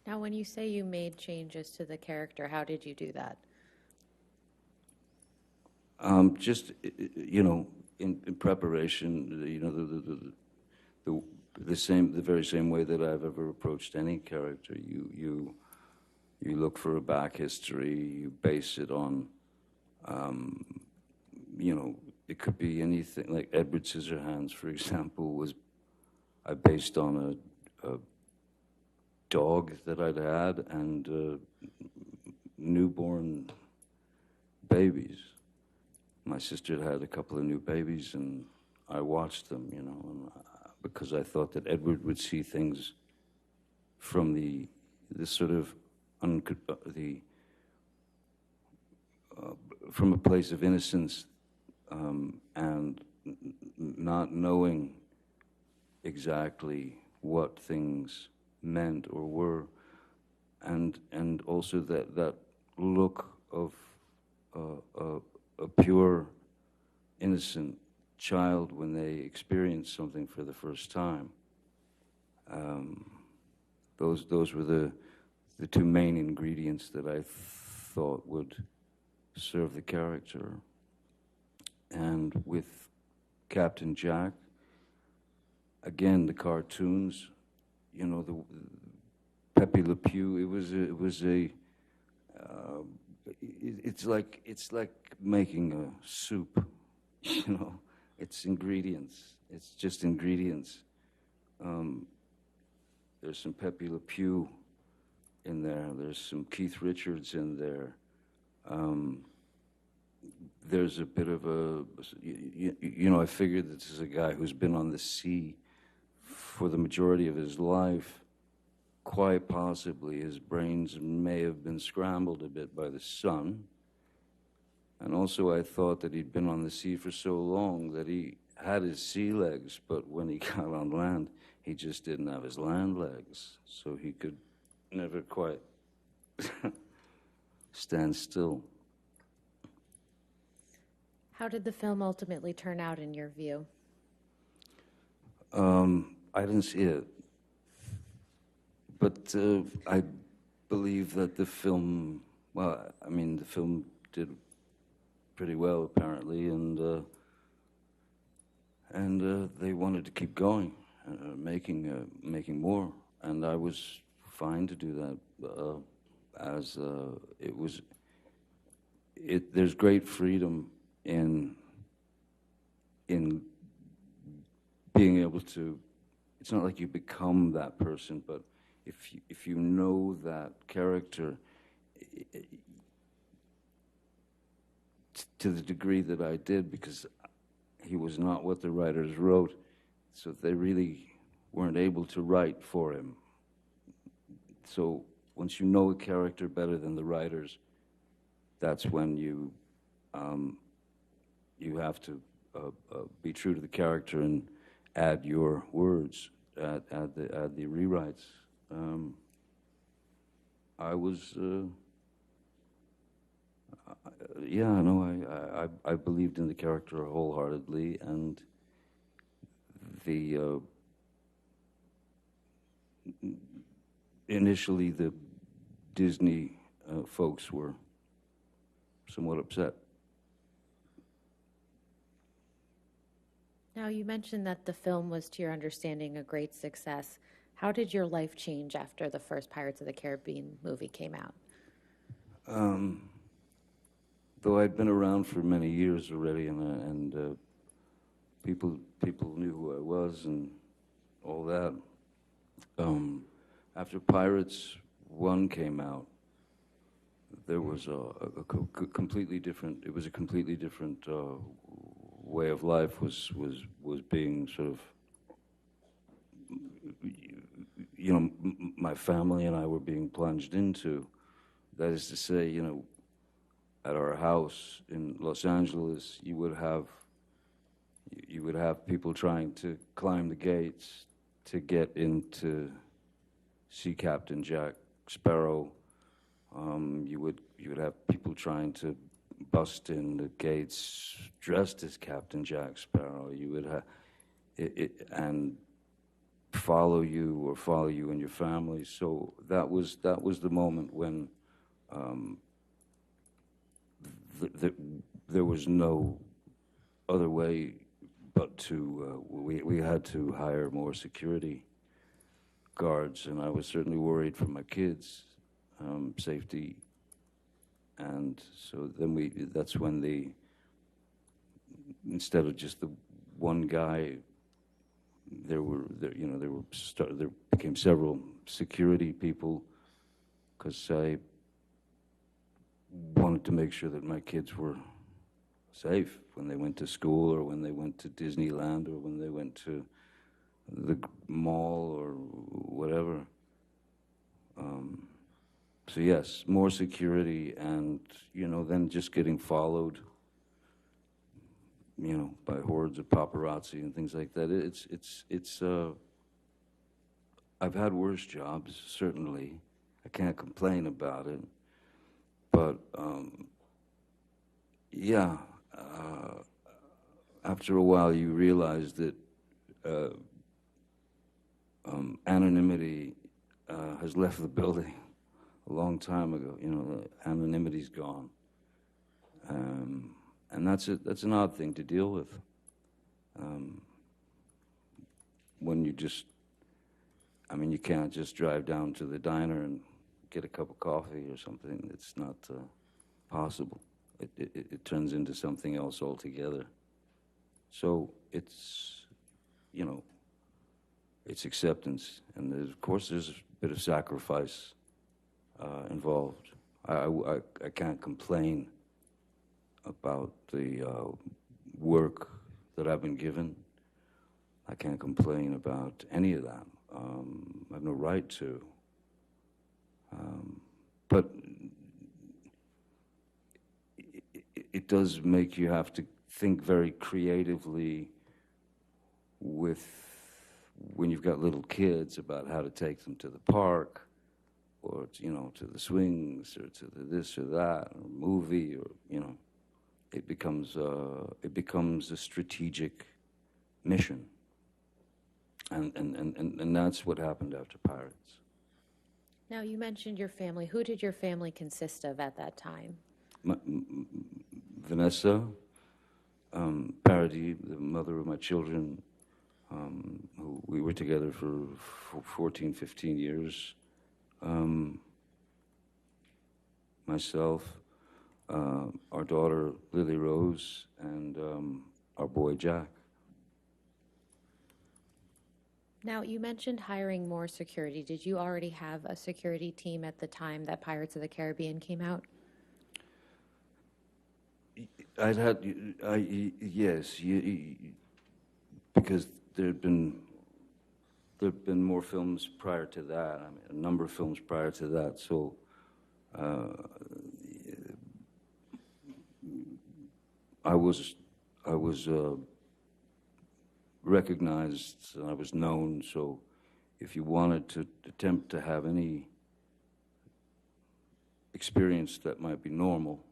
Now, when you say you made changes to the character, how did you do that? Just, in preparation, the very same way that I've ever approached any character. You look for a back history. You base it on, it could be anything. Like Edward Scissorhands, for example, I based on a dog that I'd had and newborn babies. My sister had a couple of new babies, and I watched them, because I thought that Edward would see things from the sort of from a place of innocence, and not knowing exactly what things meant or were, and also that look of a pure, innocent child when they experience something for the first time. Those were the two main ingredients that I thought would serve the character. And with Captain Jack. Again, the cartoons, you know, the Pepe Le Pew. It's like making a soup, you know. It's ingredients. It's just ingredients. There's some Pepe Le Pew in there. There's some Keith Richards in there. There's a bit of a, you know, I figured this is a guy who's been on the sea for the majority of his life. Quite possibly his brains may have been scrambled a bit by the sun. And also I thought that he'd been on the sea for so long that he had his sea legs, but when he got on land, he just didn't have his land legs. So he could never quite stand still. How did the film ultimately turn out in your view? I didn't see it. But I believe that the film, well, I mean, the film did pretty well, apparently, and they wanted to keep going, making more, and I was fine to do that, there's great freedom in being able to, it's not like you become that person, but if you know that character, to the degree that I did, because he was not what the writers wrote, so they really weren't able to write for him. So once you know a character better than the writers, that's when you have to be true to the character and add your words, add the rewrites. I was, yeah, no, I believed in the character wholeheartedly, and initially the Disney folks were somewhat upset. Now, you mentioned that the film was, to your understanding, a great success. How did your life change after the first Pirates of the Caribbean movie came out? Though I'd been around for many years already, and people knew who I was and all that. After Pirates 1 came out, there was a completely different. It was a completely different way of life was being sort of, you know, my family and I were being plunged into. That is to say, you know, at our house in Los Angeles, you would have people trying to climb the gates to get in to see Captain Jack Sparrow. You would have people trying to bust in the gates dressed as Captain Jack Sparrow. You would have and follow you and your family. So that was the moment when there was no other way but to we had to hire more security guards, and I was certainly worried for my kids' safety. And so then that's when instead of just the one guy, there became several security people, because I wanted to make sure that my kids were safe when they went to school, or when they went to Disneyland, or when they went to the mall, or whatever. So yes, more security, and then just getting followed, by hordes of paparazzi and things like that. It's I've had worse jobs, certainly. I can't complain about it, but after a while you realize that anonymity has left the building a long time ago. Anonymity's gone, and that's an odd thing to deal with. when you just, I mean, you can't just drive down to the diner and get a cup of coffee or something. It's not possible. It turns into something else altogether. So it's, you know, it's acceptance, and of course there's a bit of sacrifice involved. I can't complain about the work that I've been given. I can't complain about any of that. I have no right to. But it does make you have to think very creatively when you've got little kids about how to take them to the park, or you know, to the swings, or to the this or that, or movie, or you know, it becomes a strategic mission, and that's what happened after Pirates. Now, you mentioned your family. Who did your family consist of at that time? Vanessa, Parody, the mother of my children, who we were together for 14, 15 years. Myself, our daughter Lily Rose, and our boy Jack. Now, you mentioned hiring more security. Did you already have a security team at the time that Pirates of the Caribbean came out? Yes, because there'd been more films prior to that. I mean, a number of films prior to that. So, I was recognized, and I was known. So, if you wanted to attempt to have any experience that might be normal,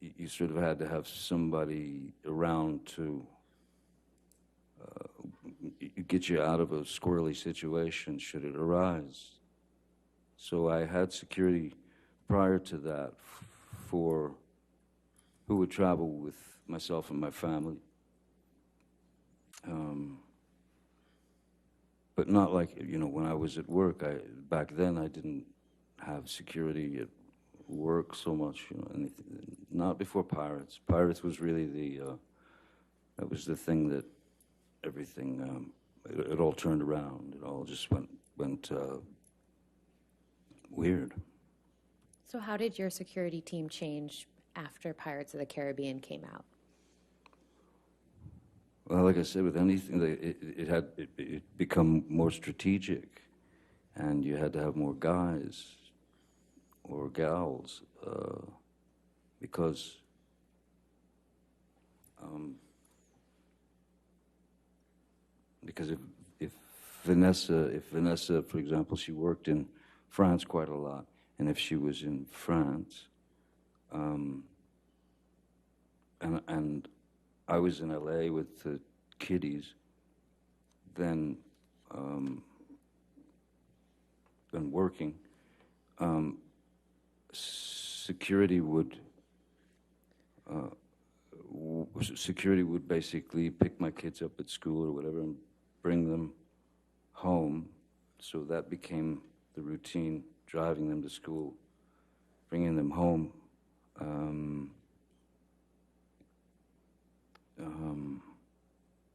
you sort of had to have somebody around to get you out of a squirrely situation should it arise. So I had security prior to that for who would travel with myself and my family. But not like, you know, when I was at work. Back then I didn't have security at work so much, you know, anything, not before Pirates. Pirates was really that was the thing that everything, it all turned around. It all just went weird. So how did your security team change after Pirates of the Caribbean came out? Well, like I said, with anything, it become more strategic, and you had to have more guys or gals, because if Vanessa, for example, she worked in France quite a lot, and if she was in France, and I was in LA with the kiddies, then working, security would basically pick my kids up at school or whatever and bring them home. So that became the routine, driving them to school, bringing them home.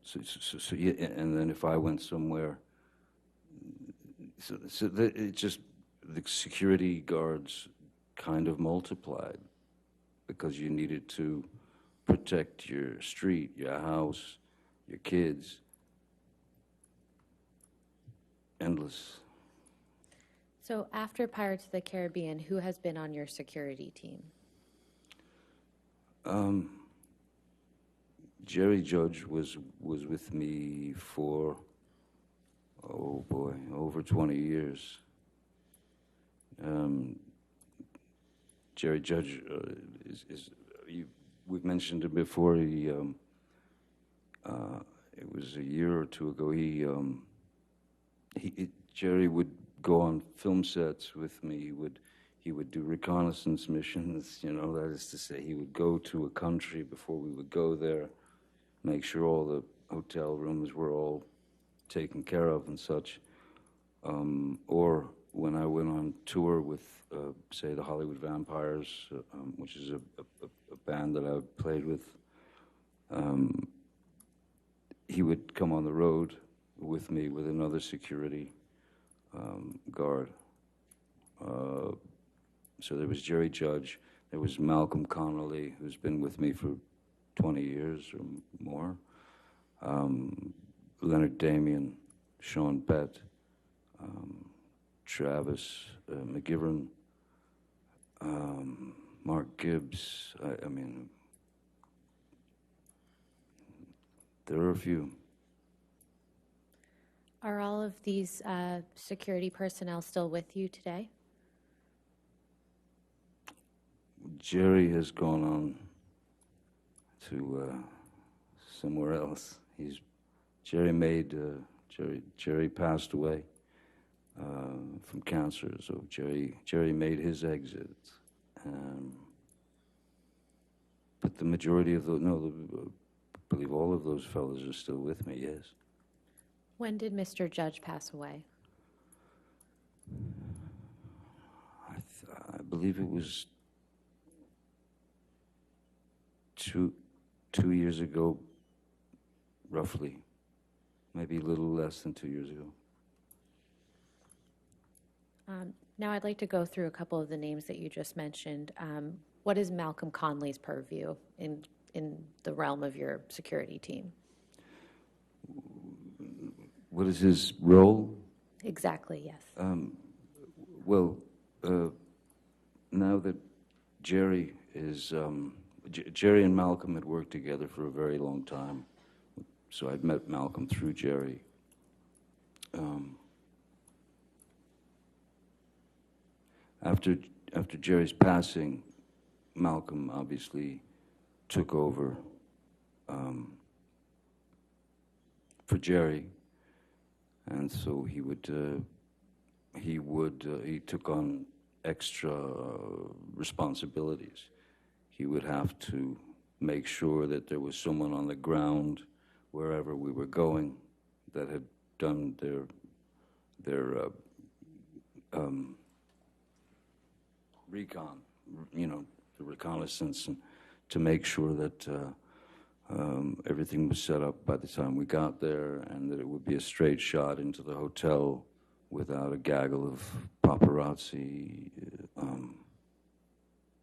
So yeah, and then if I went somewhere, it just, the security guards kind of multiplied because you needed to protect your street, your house, your kids. Endless. So after Pirates of the Caribbean, who has been on your security team? Jerry Judge was with me for, oh boy, over 20 years. Jerry Judge we've mentioned it before. It was a year or two ago. Jerry would go on film sets with me. He would do reconnaissance missions. You know, that is to say, he would go to a country before we would go there. make sure all the hotel rooms were all taken care of and such. Or when I went on tour with, say, the Hollywood Vampires, which is a band that I played with, he would come on the road with me with another security guard. So there was Jerry Judge, there was Malcolm Connolly, who's been with me for 20 years or more, Leonard Damian, Sean Bett, Travis McGivern, Mark Gibbs. I mean, there are a few. Are all of these security personnel still with you today? Jerry has gone on to somewhere else. Jerry passed away from cancer, so Jerry made his exit. But the majority of I believe all of those fellows are still with me, yes. When did Mr. Judge pass away? I believe it was two years ago, roughly. Maybe a little less than 2 years ago. Now I'd like to go through a couple of the names that you just mentioned. What is Malcolm Conley's purview in the realm of your security team? What is his role? Exactly, yes. Well, now that Jerry is... Jerry and Malcolm had worked together for a very long time, so I'd met Malcolm through Jerry. After Jerry's passing, Malcolm obviously took over for Jerry, and so he took on extra responsibilities. He would have to make sure that there was someone on the ground wherever we were going that had done their recon, the reconnaissance, and to make sure that everything was set up by the time we got there, and that it would be a straight shot into the hotel without a gaggle of paparazzi.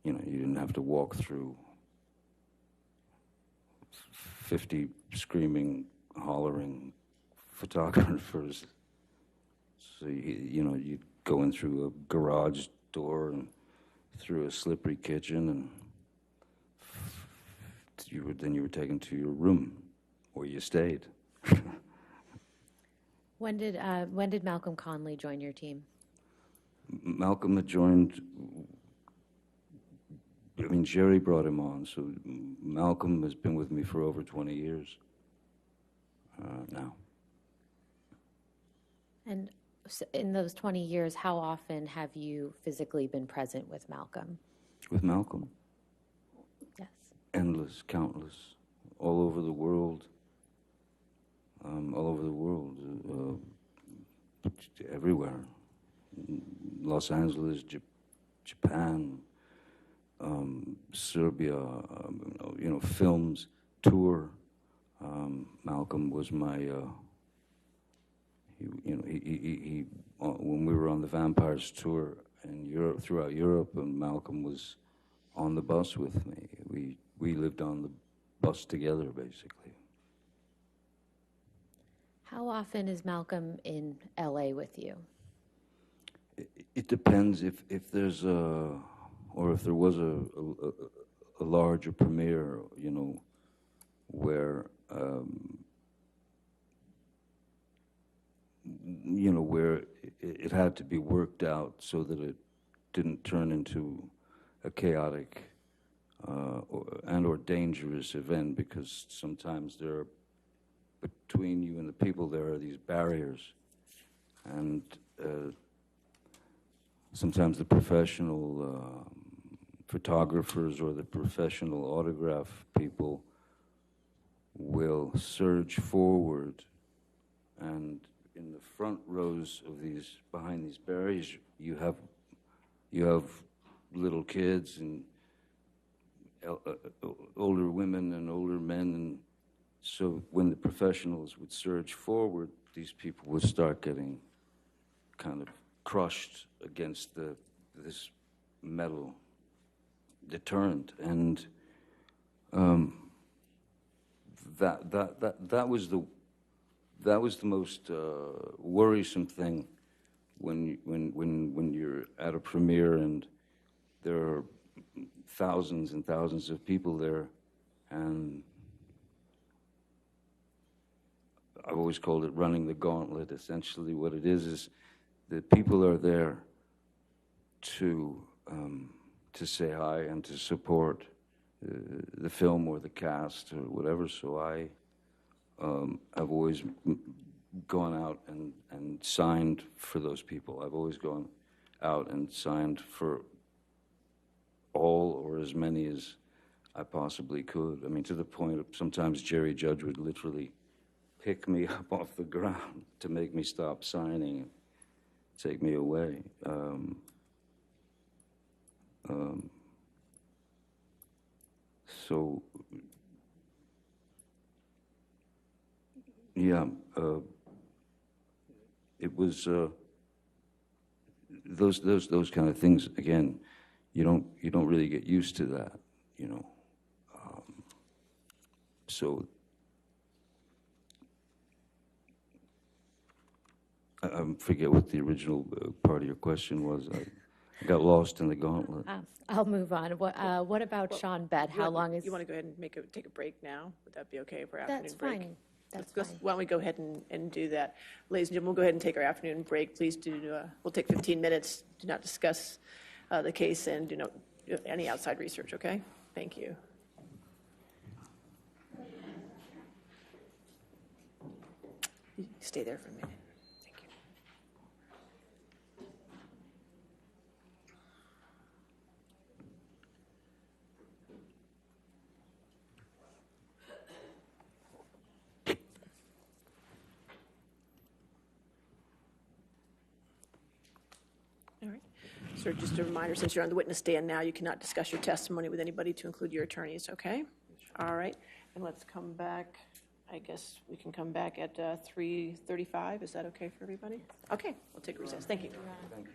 You didn't have to walk through 50 screaming, hollering photographers. So, you'd go in through a garage door and through a slippery kitchen, and then you were taken to your room, where you stayed. When did Malcolm Conley join your team? Malcolm had joined... Jerry brought him on, so Malcolm has been with me for over 20 years now. And in those 20 years, how often have you physically been present with Malcolm? With Malcolm? Yes. Endless, countless, all over the world. Everywhere. Los Angeles, Japan, Serbia, films, tour. Malcolm was my, when we were on the Vampires tour in Europe, throughout Europe, and Malcolm was on the bus with me. We lived on the bus together, basically. How often is Malcolm in LA with you? It depends if there's or if there was a larger premiere, where where it had to be worked out so that it didn't turn into a chaotic or dangerous event, because sometimes between you and the people there are these barriers, and sometimes the professional photographers or the professional autograph people will surge forward, and in the front rows of these, behind these barriers, you have little kids and older women and older men, and so when the professionals would surge forward, these people would start getting kind of crushed against this metal deterrent, and that was the most worrisome thing when you're at a premiere and there are thousands and thousands of people there, and I've always called it running the gauntlet. Essentially what it is that people are there to say hi and to support the film or the cast or whatever. So I've always gone out and signed for those people. I've always gone out and signed for all or as many as I possibly could. I mean, to the point of sometimes Jerry Judge would literally pick me up off the ground to make me stop signing and take me away. So, yeah, it was those kind of things. Again, you don't really get used to that, you know. So I forget what the original part of your question was. I got lost in the gauntlet. I'll move on. What about Sean Bett? How long is... You want to go ahead and take a break now? Would that be okay for afternoon That's break? fine. That's Let's- fine. Why don't we go ahead and do that? Ladies and gentlemen, we'll go ahead and take our afternoon break. Please we'll take 15 minutes. Do not discuss the case and do not do any outside research, okay? Thank you. You stay there for a minute. Thank you. All right. So just a reminder, since you're on the witness stand now, you cannot discuss your testimony with anybody, to include your attorneys, okay? All right. And let's come back. I guess we can come back at 3:35. Is that okay for everybody? Okay, we'll take a recess. Thank you. Thank you.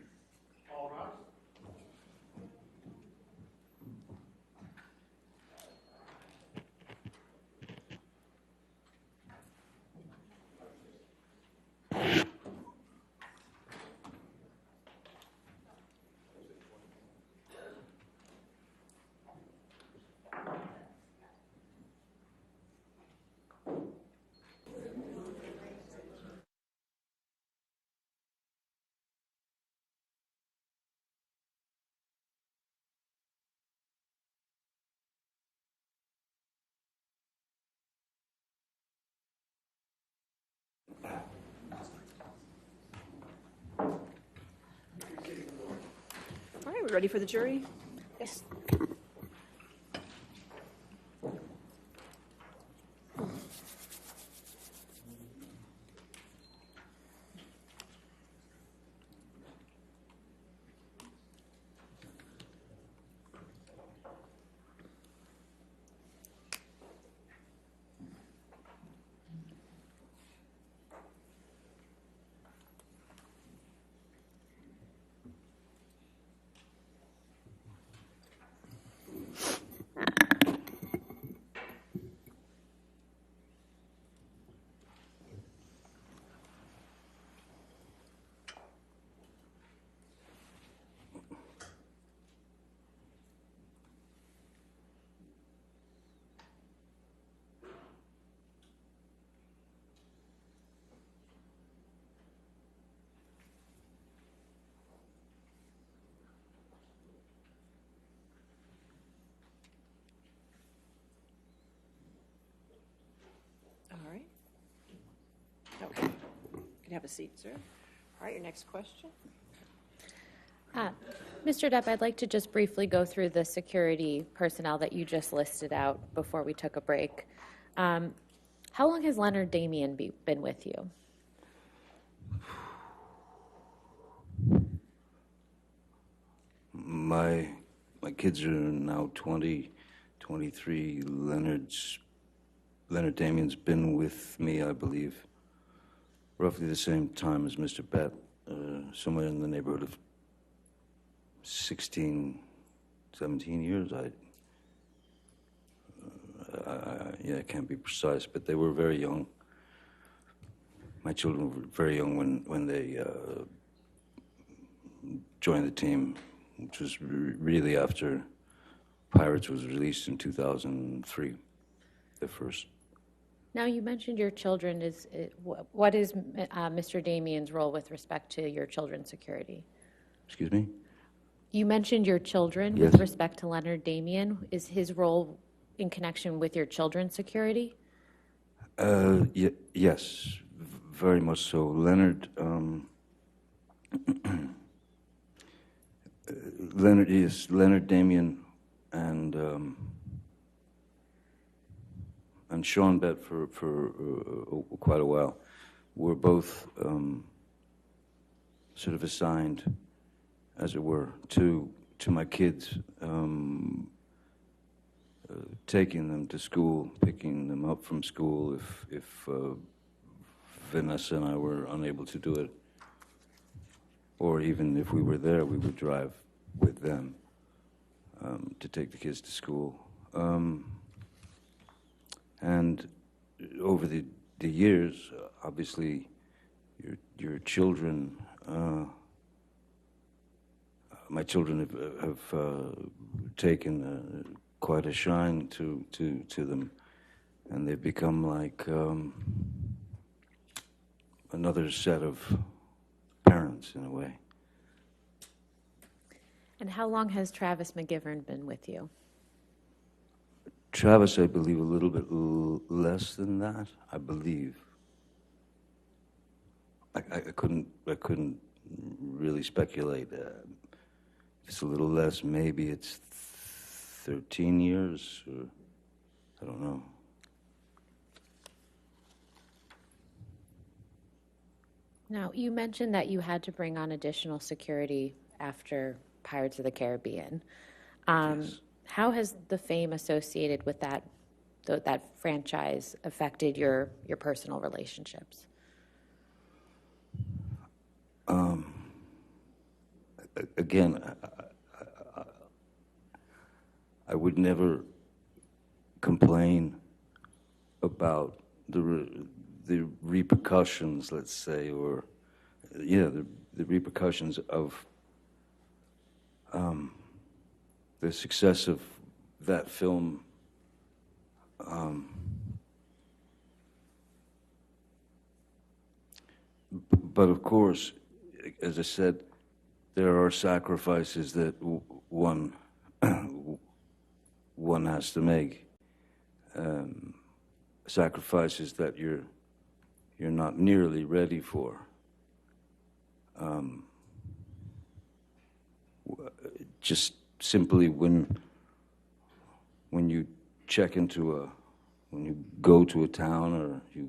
All right, we ready for the jury? Yes. All right. Okay. You can have a seat, sir. All right, your next question. Mr. Depp, I'd like to just briefly go through the security personnel that you just listed out before we took a break. How long has Leonard Damien been with you? My kids are now 20, 23. Leonard Damien's been with me, I believe, roughly the same time as Mr. Bett, somewhere in the neighborhood of 16, 17 years. I can't be precise, but they were very young. My children were very young when they joined the team, which was really after Pirates was released in 2003, the first. Now, you mentioned your children. What is Mr. Damien's role with respect to your children's security? Excuse me? You mentioned your children Yes. with respect to Leonard Damien. Is his role in connection with your children's security? Yes, very much so. Leonard Damien and Sean Bett for quite a while were both sort of assigned, as it were, to my kids, taking them to school, picking them up from school if Vanessa and I were unable to do it, or even if we were there, we would drive with them to take the kids to school. And over the years, obviously, your children, my children have taken quite a shine to them, and they've become like another set of parents in a way. And how long has Travis McGivern been with you? Travis, I believe, a little bit less than that. I believe. I couldn't really speculate. If it's a little less, maybe it's 13 years, or I don't know. Now, you mentioned that you had to bring on additional security after Pirates of the Caribbean. Yes. How has the fame associated with that franchise affected your personal relationships? Again, I would never complain about the repercussions, let's say, or the repercussions of the success of that film. But of course, as I said, there are sacrifices that one has to make. Sacrifices that you're not nearly ready for. Just simply when you when you go to a town, or you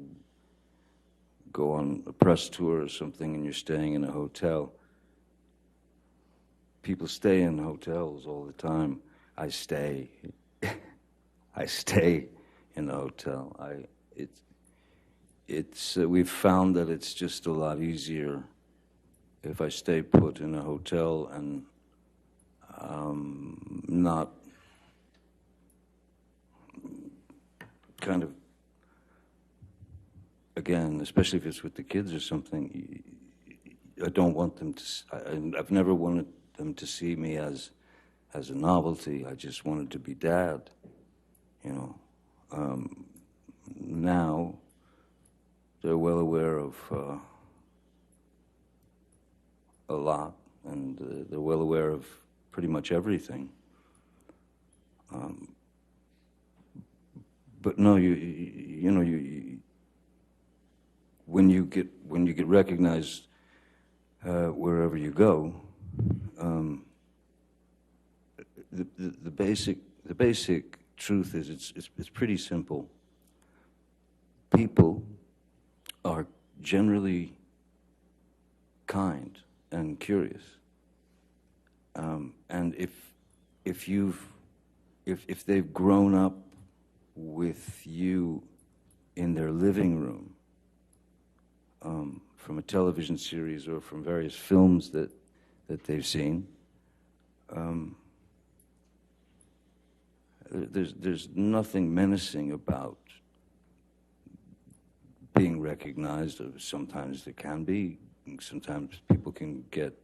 go on a press tour or something, and you're staying in a hotel. People stay in hotels all the time. I stay in a hotel. We've found that it's just a lot easier if I stay put in a hotel and not kind of, again, especially if it's with the kids or something, I don't want them to, I've never wanted them to see me as a novelty. I just wanted to be dad, Now, they're well aware of a lot, and they're well aware of pretty much everything. But no, when you get recognized wherever you go, the basic truth is it's pretty simple. people are generally kind and curious. And if they've grown up with you in their living room, from a television series or from various films that they've seen, there's nothing menacing about being recognized. Sometimes there can be. Sometimes people can get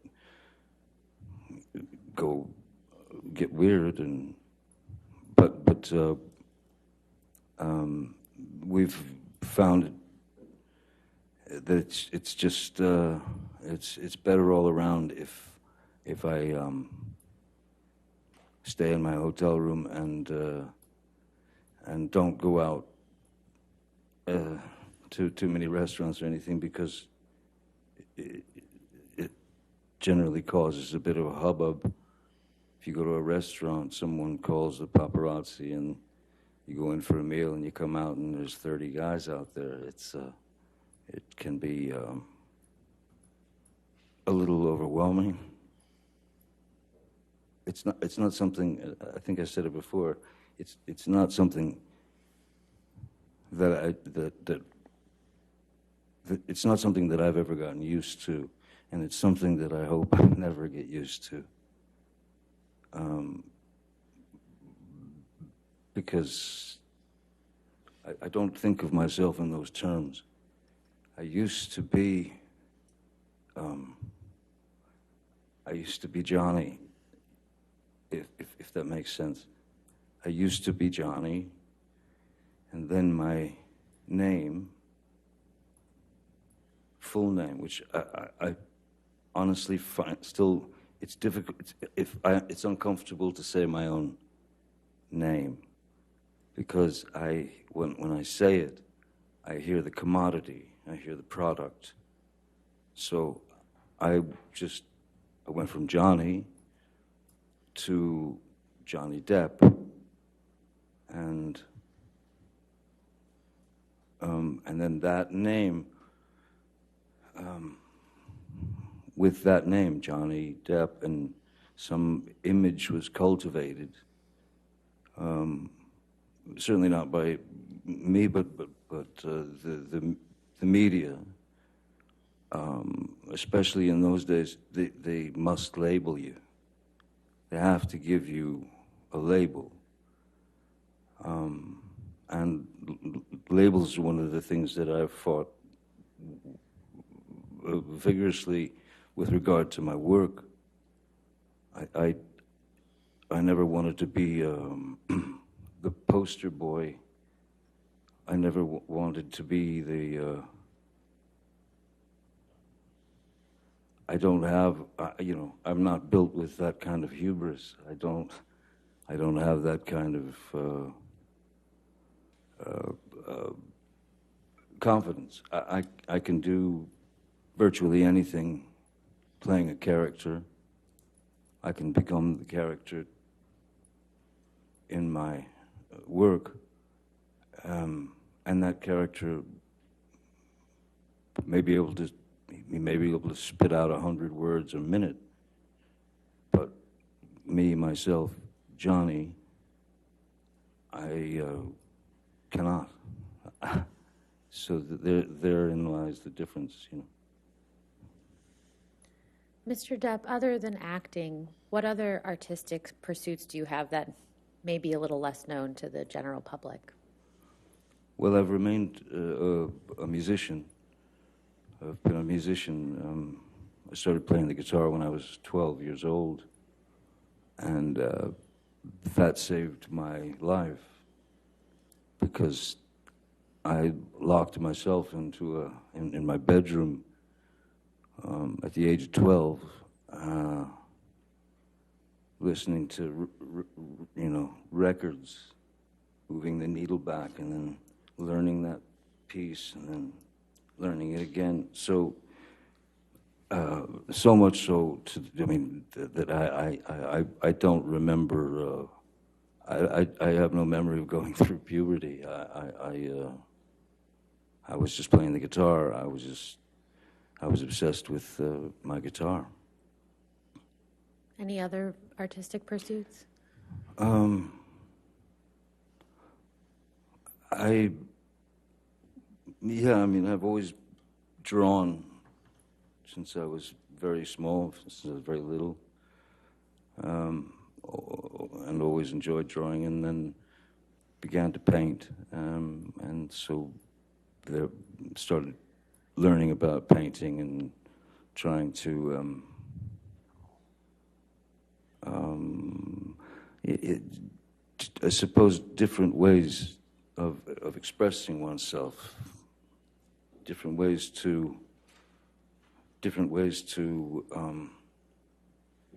weird, but we've found that it's just it's better all around if I stay in my hotel room and don't go out to too many restaurants or anything, because it generally causes a bit of a hubbub. If you go to a restaurant, someone calls the paparazzi, and you go in for a meal, and you come out, and there's 30 guys out there. It can be a little overwhelming. It's not something. I think I said it before. It's not something that it's not something that I've ever gotten used to, and it's something that I hope I never get used to. Because I don't think of myself in those terms. I used to be Johnny, if that makes sense. I used to be Johnny, and then my name, full name, which I honestly find still, it's difficult, it's uncomfortable to say my own name, because when I say it, I hear the commodity, I hear the product. So I went from Johnny to Johnny Depp, and then that name, with that name, Johnny Depp, and some image was cultivated. Certainly not by me, but the media, especially in those days, they must label you. They have to give you a label. And labels are one of the things that I've fought vigorously with regard to my work. I never wanted to be the poster boy. I never wanted to be the. I don't have, I'm not built with that kind of hubris. I don't have that kind of confidence. I can do virtually anything playing a character. I can become the character in my work, and that character may be able to spit out 100 words a minute, but me, myself, Johnny, I cannot. So therein lies the difference, Mr. Depp, other than acting, what other artistic pursuits do you have that may be a little less known to the general public? Well, I've remained a musician. I've been a musician. I started playing the guitar when I was 12 years old, and that saved my life, because I locked myself into in my bedroom at the age of 12, listening to records, moving the needle back, and then learning that piece, and then learning it again. So so much so that I don't remember. I have no memory of going through puberty. I was just playing the guitar. I was obsessed with my guitar. Any other artistic pursuits? Yeah, I mean, I've always drawn since I was very small, since I was very little, and always enjoyed drawing, and then began to paint, and so there started learning about painting and trying to I suppose different ways of expressing oneself, different ways to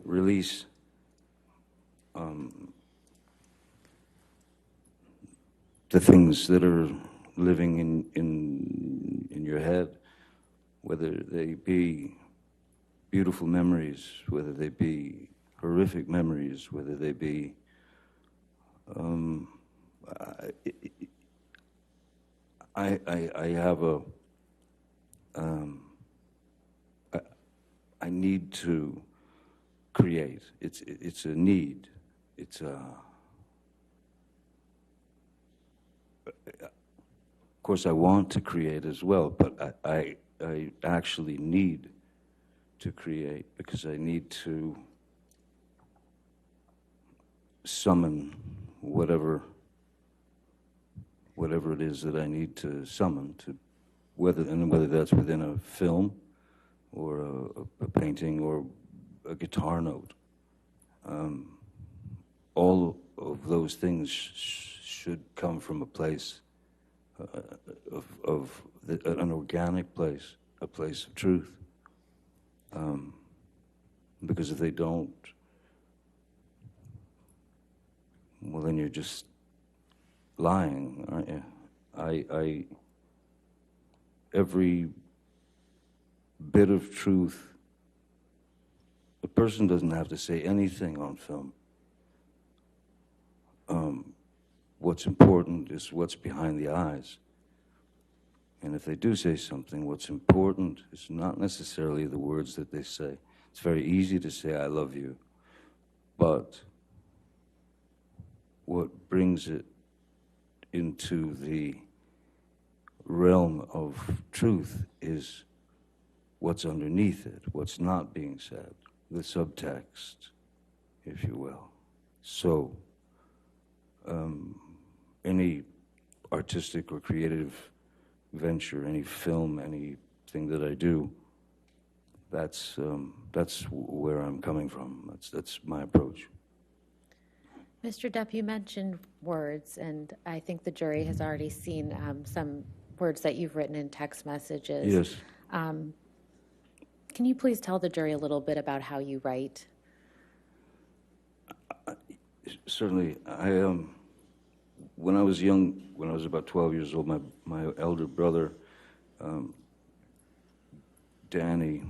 release the things that are living in your head, whether they be beautiful memories, whether they be horrific memories, whether they be I have I need to create. It's a need. It's a. Of course, I want to create as well, but I actually need to create because I need to summon whatever it is that I need to summon, to whether that's within a film or a painting or a guitar note. All of those things should come from a place of an organic place, a place of truth. Because if they don't, well, then you're just lying, aren't you? Every bit of truth, a person doesn't have to say anything on film. What's important is what's behind the eyes. And if they do say something, what's important is not necessarily the words that they say. It's very easy to say, I love you, but what brings it into the realm of truth is what's underneath it, what's not being said, the subtext, if you will. So, any artistic or creative venture, any film, anything that I do, that's where I'm coming from. That's my approach. Mr. Depp, you mentioned words, and I think the jury has already seen some words that you've written in text messages. Yes. Can you please tell the jury a little bit about how you write? Certainly. When I was young, when I was about 12 years old, my elder brother, Danny,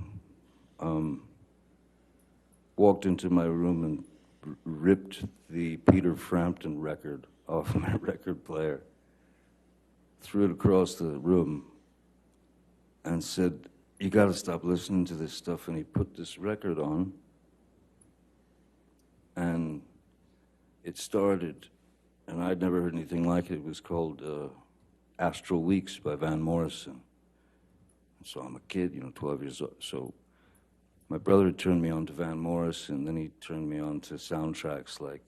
walked into my room and ripped the Peter Frampton record off my record player, threw it across the room, and said, "You got to stop listening to this stuff." And he put this record on, and it started, and I'd never heard anything like it. It was called Astral Weeks by Van Morrison. So I'm a kid, 12 years old. So my brother had turned me on to Van Morrison, then he turned me on to soundtracks like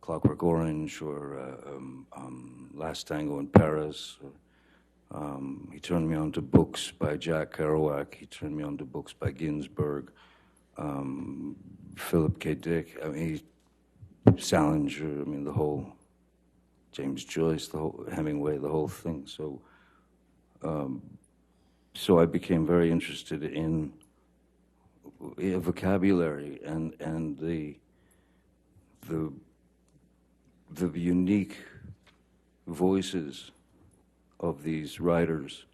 Clockwork Orange or Last Tango in Paris. He turned me on to books by Jack Kerouac. He turned me on to books by Ginsberg, Philip K. Dick. I mean, Salinger. I mean, the whole James Joyce, the whole Hemingway, the whole thing. So, so I became very interested in vocabulary and the unique voices of these writers.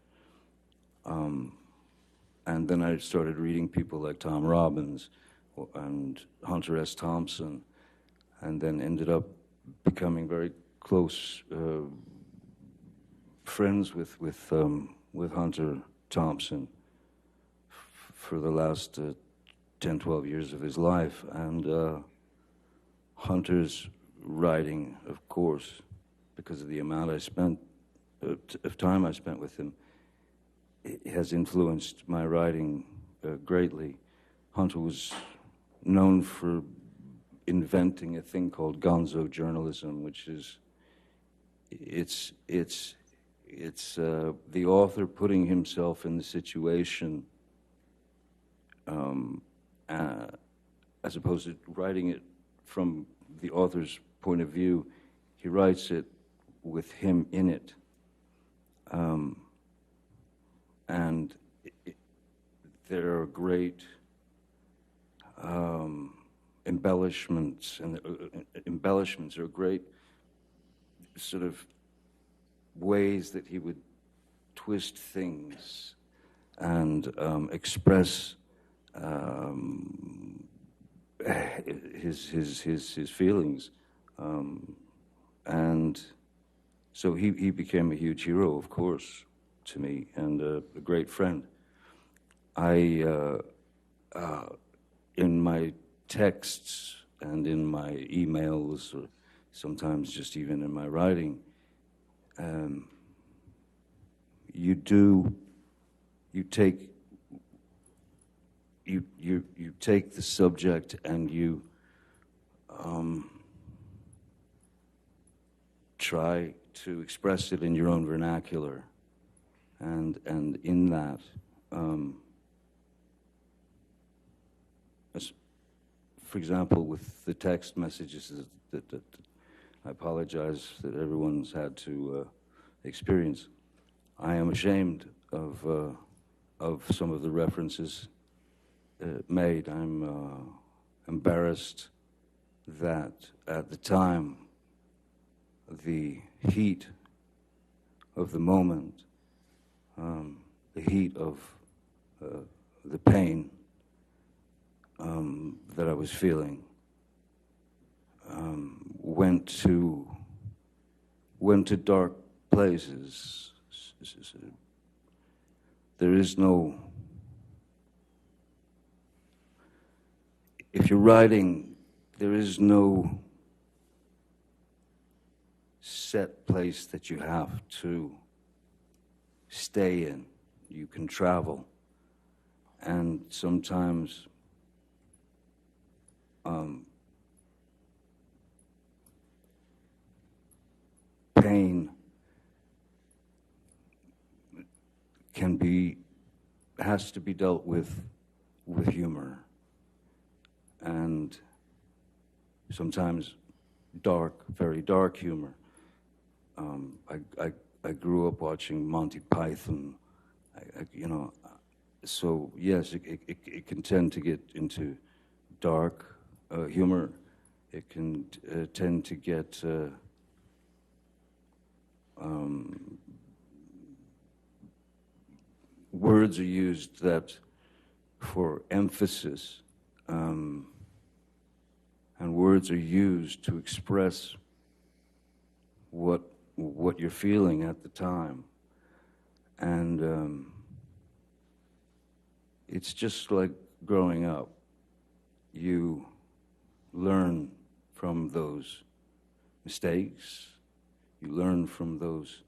And then I started reading people like Tom Robbins and Hunter S. Thompson, and then ended up becoming very close friends with with Hunter Thompson for the last 10, 12 years of his life. And Hunter's writing, of course, because of the amount of time I spent with him, it has influenced my writing greatly. Hunter was known for inventing a thing called gonzo journalism, which is it's the author putting himself in the situation as opposed to writing it from the author's point of view. He writes it with him in it. And there are great embellishments, and embellishments are great sort of ways that he would twist things and express his feelings, and so he became a huge hero, of course, to me, and a great friend. In my texts and in my emails, or sometimes just even in my writing, you take the subject and you try to express it in your own vernacular, and in that, for example, with the text messages that I apologize that everyone's had to experience, I am ashamed of some of the references made. I'm embarrassed that at the time, the heat of the moment, the heat of the pain that I was feeling, went to dark places. There is no, if you're writing, there is no set place that you have to stay in. You can travel, and sometimes pain has to be dealt with humor, and sometimes dark, very dark humor. I grew up watching Monty Python, so yes, it can tend to get into dark humor. It can tend to get words are used that for emphasis, and words are used to express what you're feeling at the time, and it's just like growing up. You learn from those mistakes, you learn from those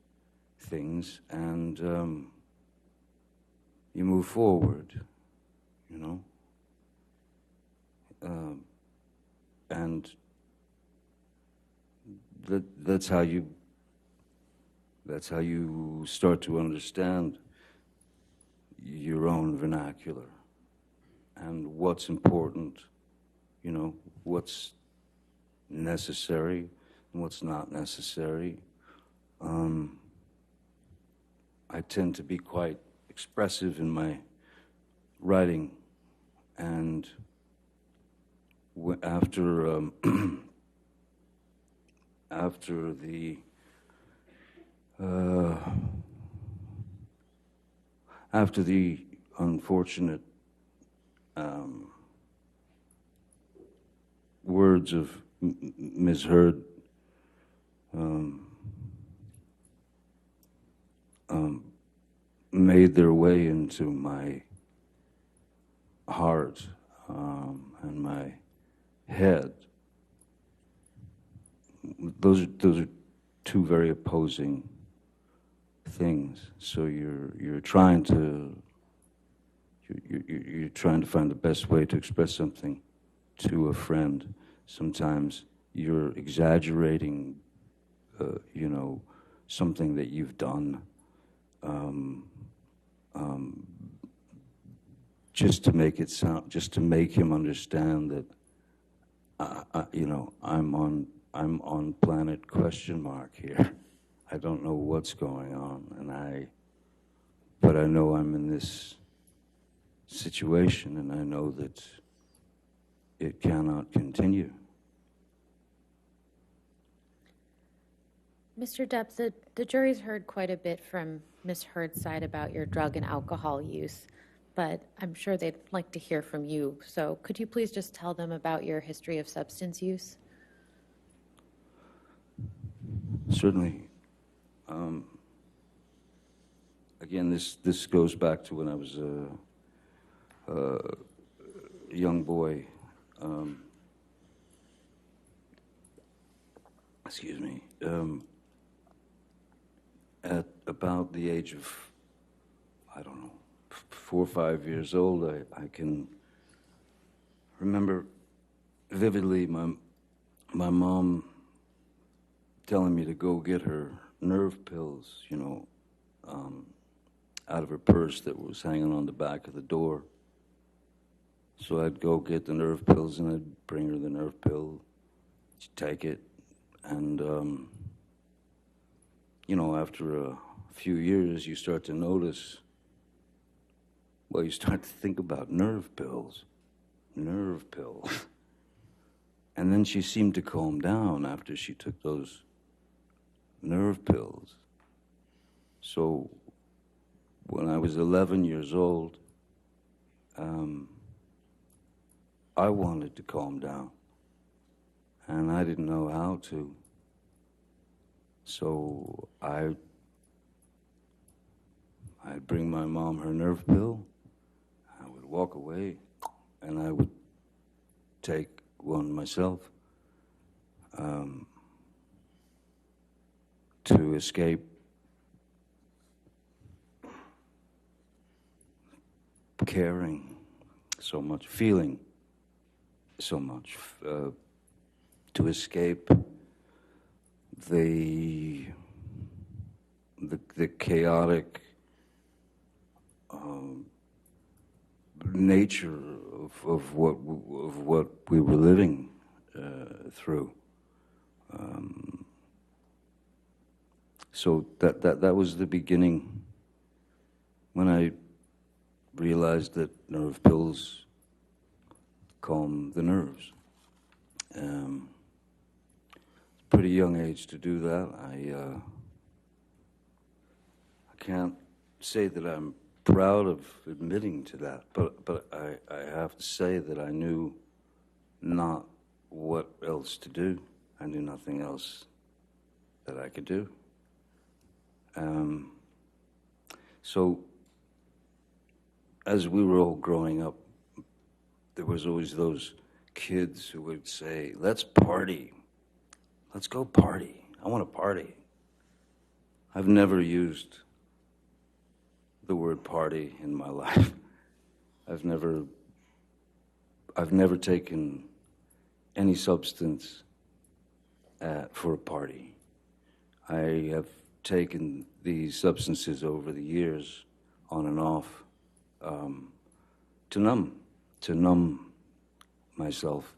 things, and you move forward, and that's how you start to understand your own vernacular and what's important, what's necessary and what's not necessary. I tend to be quite expressive in my writing, and after the unfortunate words of Ms. Heard, made their way into my heart and my head. Those are two very opposing things. So you're trying to find the best way to express something to a friend. Sometimes you're exaggerating, something that you've done, just to make him understand that, I'm on planet question mark here. I don't know what's going on, but I know I'm in this situation, and I know that it cannot continue. Mr. Depp, the jury's heard quite a bit from Ms. Heard's side about your drug and alcohol use, but I'm sure they'd like to hear from you. So could you please just tell them about your history of substance use? Certainly. Again, this goes back to when I was a young boy. Excuse me. At about the age of, 4 or 5 years old, I can remember vividly my mom telling me to go get her nerve pills, out of her purse that was hanging on the back of the door. So I'd go get the nerve pills, and I'd bring her the nerve pill. She'd take it, and, after a few years, you start to notice, you start to think about nerve pills. And then she seemed to calm down after she took those nerve pills. So when I was 11 years old, I wanted to calm down, and I didn't know how to. So I'd bring my mom her nerve pill, I would walk away, and I would take one myself to escape caring so much, feeling so much, to escape the chaotic nature of what we were living through. So that was the beginning when I realized that nerve pills calm the nerves. Pretty young age to do that. I can't say that I'm proud of admitting to that, but I have to say that I knew not what else to do. I knew nothing else that I could do. So as we were all growing up, there was always those kids who would say, "Let's party. Let's go party. I want to party." I've never used the word party in my life. I've never taken any substance for a party. I have taken these substances over the years, on and off, to numb myself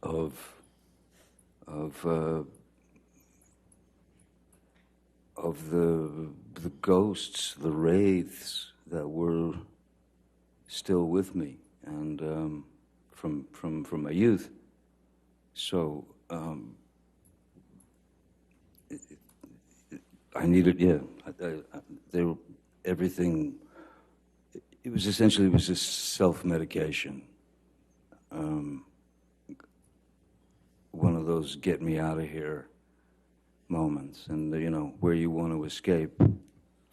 of the ghosts, the wraiths that were still with me, and from my youth. So I needed, they were everything. It was just self-medication. One of those get me out of here moments, and where you want to escape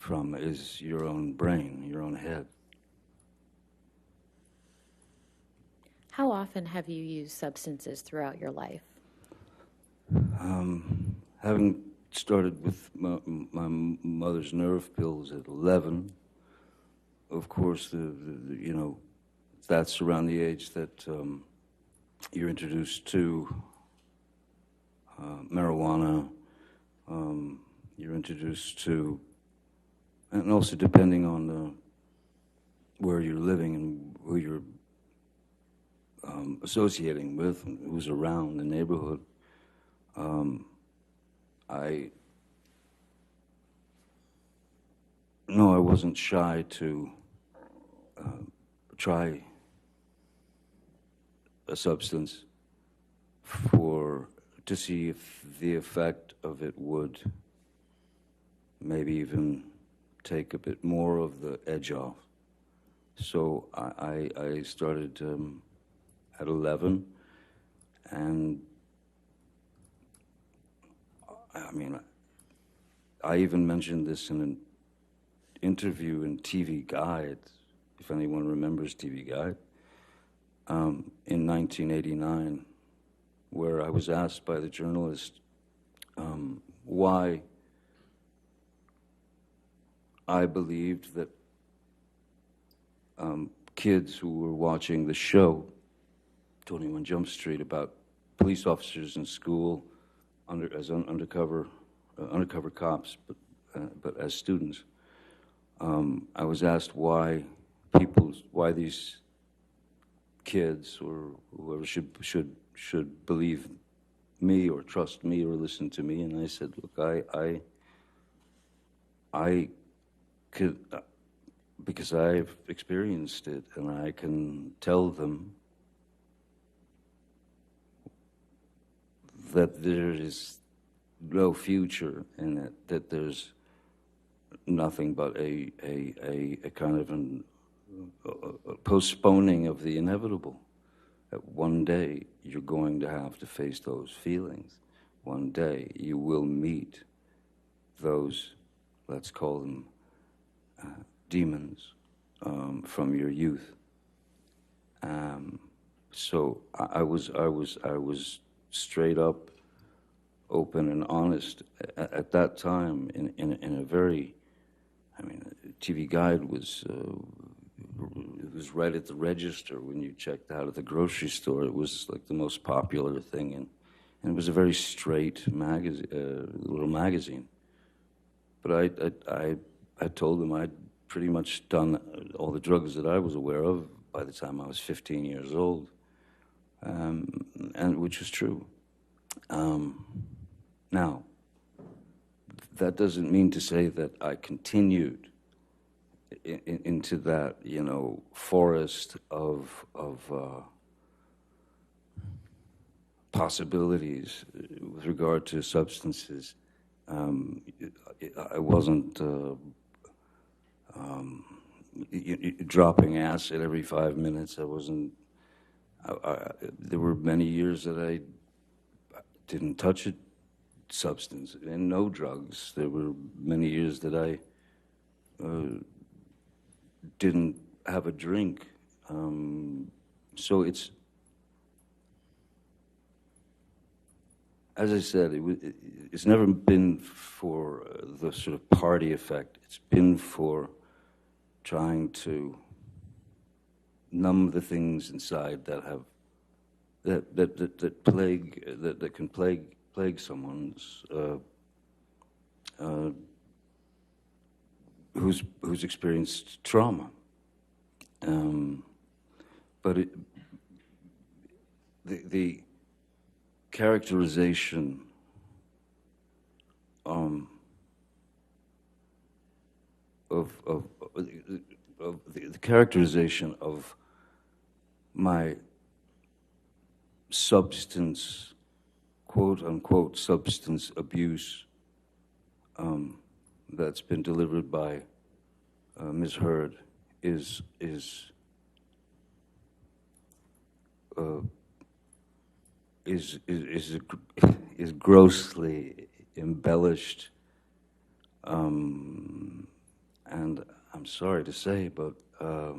from is your own brain, your own head. How often have you used substances throughout your life? Having started with my mother's nerve pills at 11, of course, you know, that's around the age that you're introduced to marijuana, you're introduced to, and also depending on where you're living and who you're associating with, and who's around the neighborhood. I wasn't shy to try a substance to see if the effect of it would maybe even take a bit more of the edge off. So I started at 11, and I mean, I even mentioned this in an interview in TV Guide, if anyone remembers TV Guide, in 1989, where I was asked by the journalist why I believed that kids who were watching the show, 21 Jump Street, about police officers in school as undercover cops, but as students, I was asked why these kids or whoever should believe me or trust me or listen to me, and I said, look, I could, because I've experienced it, and I can tell them that there is no future in it, that there's nothing but a kind of a postponing of the inevitable. That one day you're going to have to face those feelings. One day you will meet those, let's call them demons from your youth. So I was straight up, open and honest at that time in a very, I mean, TV Guide was it was right at the register when you checked out at the grocery store. It was like the most popular thing, and it was a very straight little magazine. But I told them I'd pretty much done all the drugs that I was aware of by the time I was 15 years old, and which was true. Now, that doesn't mean to say that I continued into that, you know, forest of possibilities with regard to substances. I wasn't dropping acid every 5 minutes. I wasn't. There were many years that I didn't touch a substance and no drugs. There were many years that I didn't have a drink. So it's, as I said, it's never been for the sort of party effect. It's been for trying to numb the things inside that have that can plague someone's who's experienced trauma. But the characterization of the characterization of my substance, quote unquote, substance abuse that's been delivered by Ms. Heard is grossly embellished, And I'm sorry to say, but a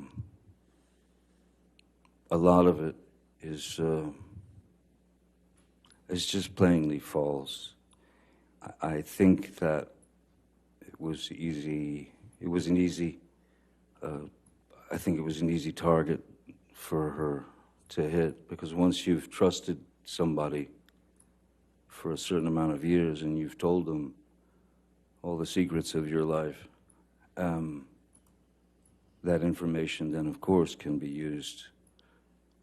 lot of it is just plainly false. I think that it was easy. It was an easy. I think it was an easy target for her to hit, because once you've trusted somebody for a certain amount of years and you've told them all the secrets of your life, that information then, of course, can be used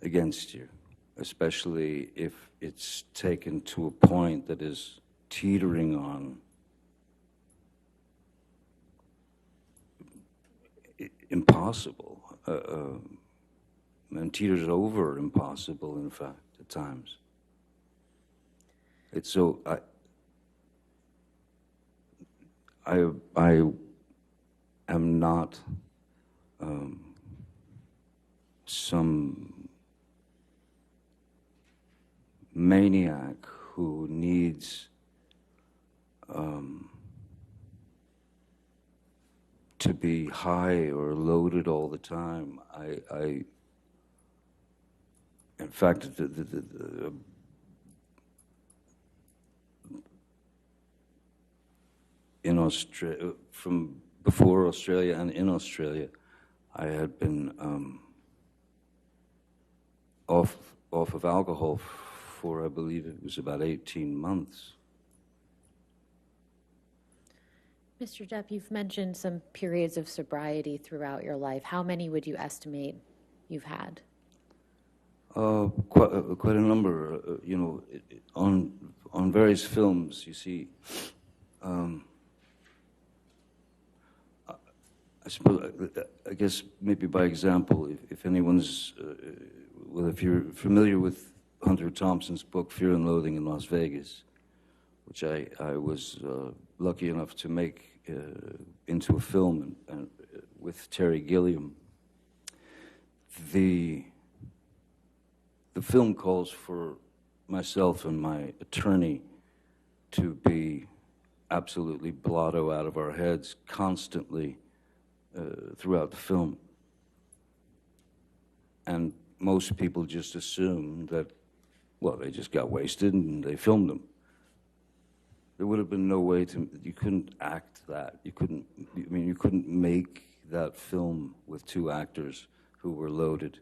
against you, especially if it's taken to a point that is teetering on impossible, and teeters over impossible, in fact, at times. It's so, I am not some maniac who needs to be high or loaded all the time. In fact, in Australia, from before Australia and in Australia, I had been off of alcohol for, I believe it was about 18 months. Mr. Depp, you've mentioned some periods of sobriety throughout your life. How many would you estimate you've had? Quite a number. You know, on various films, you see. I guess maybe by example, if anyone's, well, if you're familiar with Hunter Thompson's book Fear and Loathing in Las Vegas, which I was lucky enough to make into a film and with Terry Gilliam. The film calls for myself and my attorney to be absolutely blotto out of our heads constantly throughout the film. And most people just assume that, well, they just got wasted and they filmed them. There would have been no way you couldn't act that. You couldn't make that film with two actors who were loaded.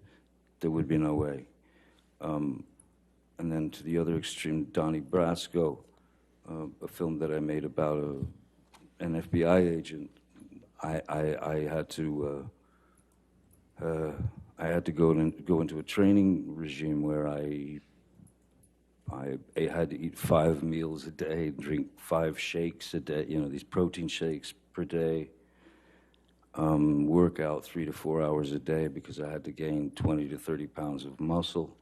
There would be no way. And then to the other extreme, Donnie Brasco, a film that I made about an FBI agent. I had to go into a training regime where I had to eat 5 meals a day, drink 5 shakes a day, you know, these protein shakes per day, work out 3 to 4 hours a day because I had to gain 20 to 30 pounds of muscle.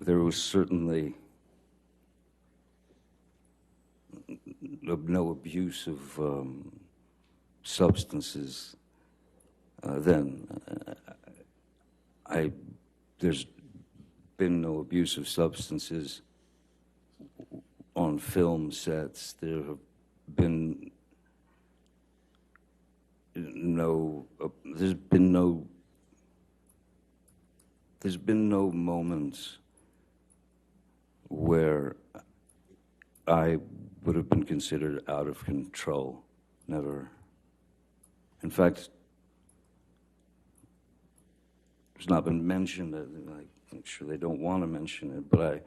There was certainly no abuse of substances then. There's been no abuse of substances on film sets. There have been no moments where I would have been considered out of control. Never. In fact, it's not been mentioned. I'm sure they don't want to mention it, but I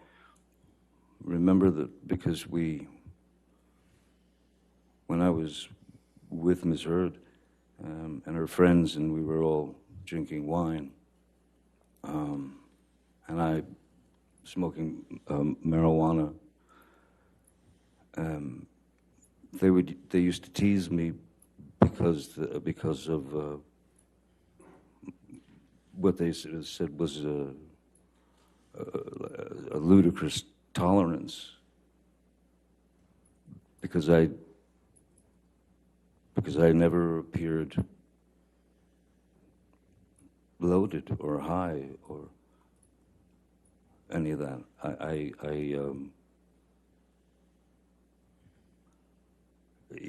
remember that because when I was with Ms. Heard and her friends, and we were all drinking wine, and I smoking marijuana, they used to tease me because of what they said was a ludicrous tolerance, because I never appeared loaded or high or any of that.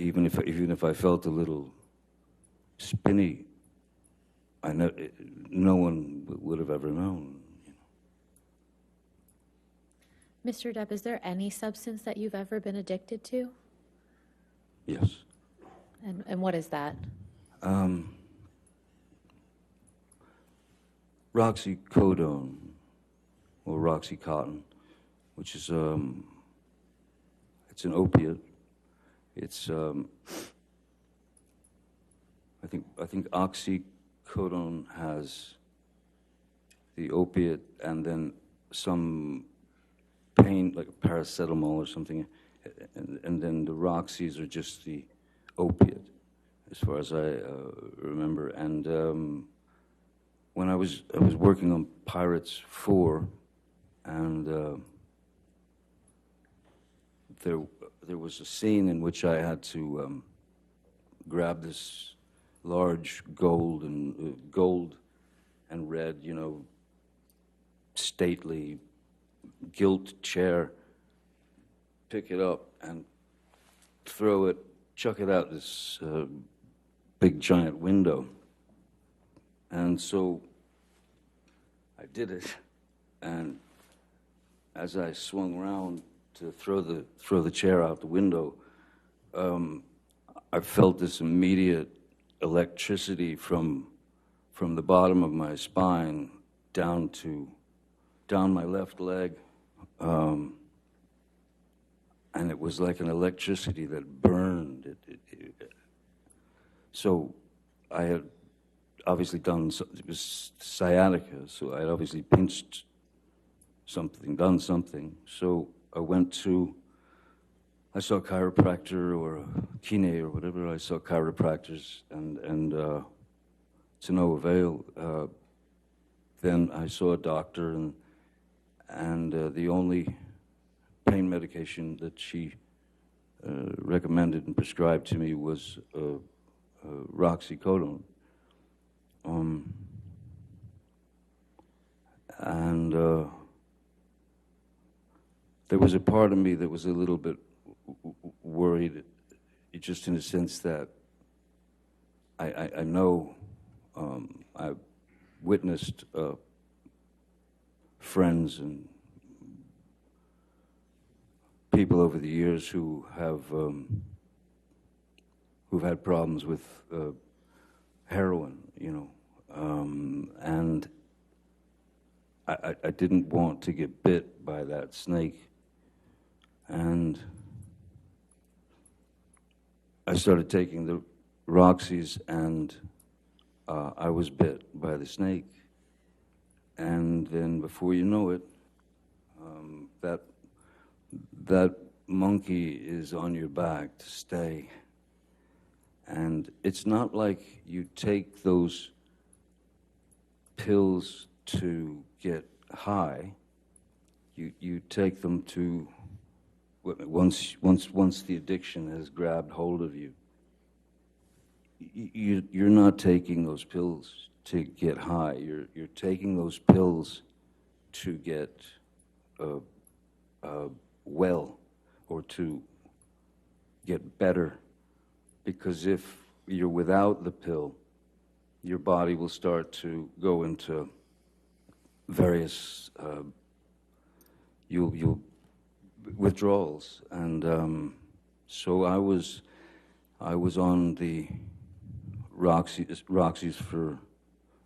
even if I felt a little spinny, no one would have ever known. Mr. Depp, is there any substance that you've ever been addicted to? Yes. And what is that? Roxicodone, or Roxicodone, which is it's an opiate. It's I think oxycodone has the opiate and then some pain, like paracetamol or something, and then the Roxys are just the opiate, as far as I remember. And when I was working on Pirates 4, and there was a scene in which I had to grab this large gold and red, stately gilt chair, pick it up and throw it, chuck it out this big giant window. And so I did it, and as I swung around to throw the chair out the window, I felt this immediate electricity from the bottom of my spine down my left leg, and it was like an electricity that burned. So I had obviously done, it was sciatica, so I had obviously pinched something, done something. So I saw a chiropractor or a kine or whatever. I saw chiropractors, and to no avail. Then I saw a doctor, and the only pain medication that she recommended and prescribed to me was Roxicodone. And there was a part of me that was a little bit worried, just in the sense that I know I've witnessed friends and people over the years who've had problems with heroin, and I didn't want to get bit by that snake. And I started taking the Roxys, and I was bit by the snake. And then before you know it, that monkey is on your back to stay. And it's not like you take those pills to get high. You take them to, once the addiction has grabbed hold of you, you're not taking those pills to get high. You're taking those pills to get well, or to get better. Because if you're without the pill, your body will start to go into various you'll withdrawals. And so I was on the Roxys for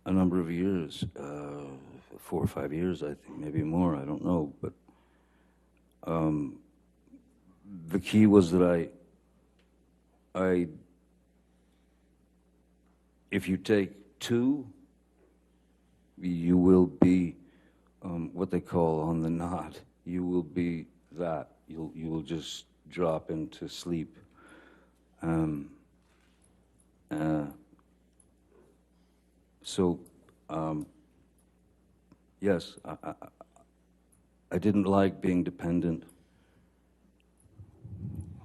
a number of years, 4 or 5 years, I think, maybe more, I don't know. But the key was that if you take 2, you will be what they call on the knot. You will be that. You will just drop into sleep. So yes, I didn't like being dependent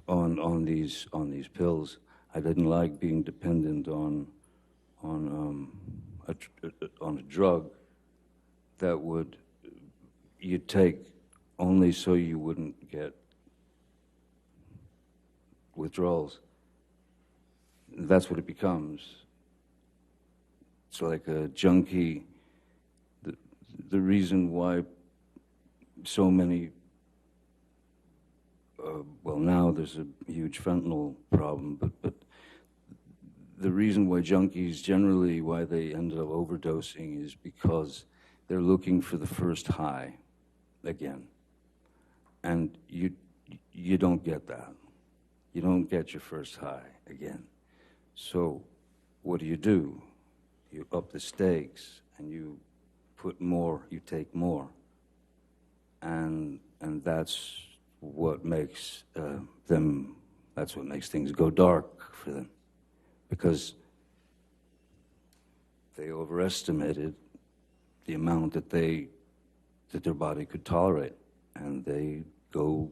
on these pills. I didn't like being dependent on a drug that you'd take only so you wouldn't get withdrawals. that's what it becomes. It's like a junkie. The reason why so many, well, now there's a huge fentanyl problem, but the reason why junkies generally, why they end up overdosing is because they're looking for the first high again. And you don't get that. You don't get your first high again. So what do? You up the stakes and you put more, you take more. And that's what makes that's what makes things go dark for them. Because they overestimated the amount that their body could tolerate, and they go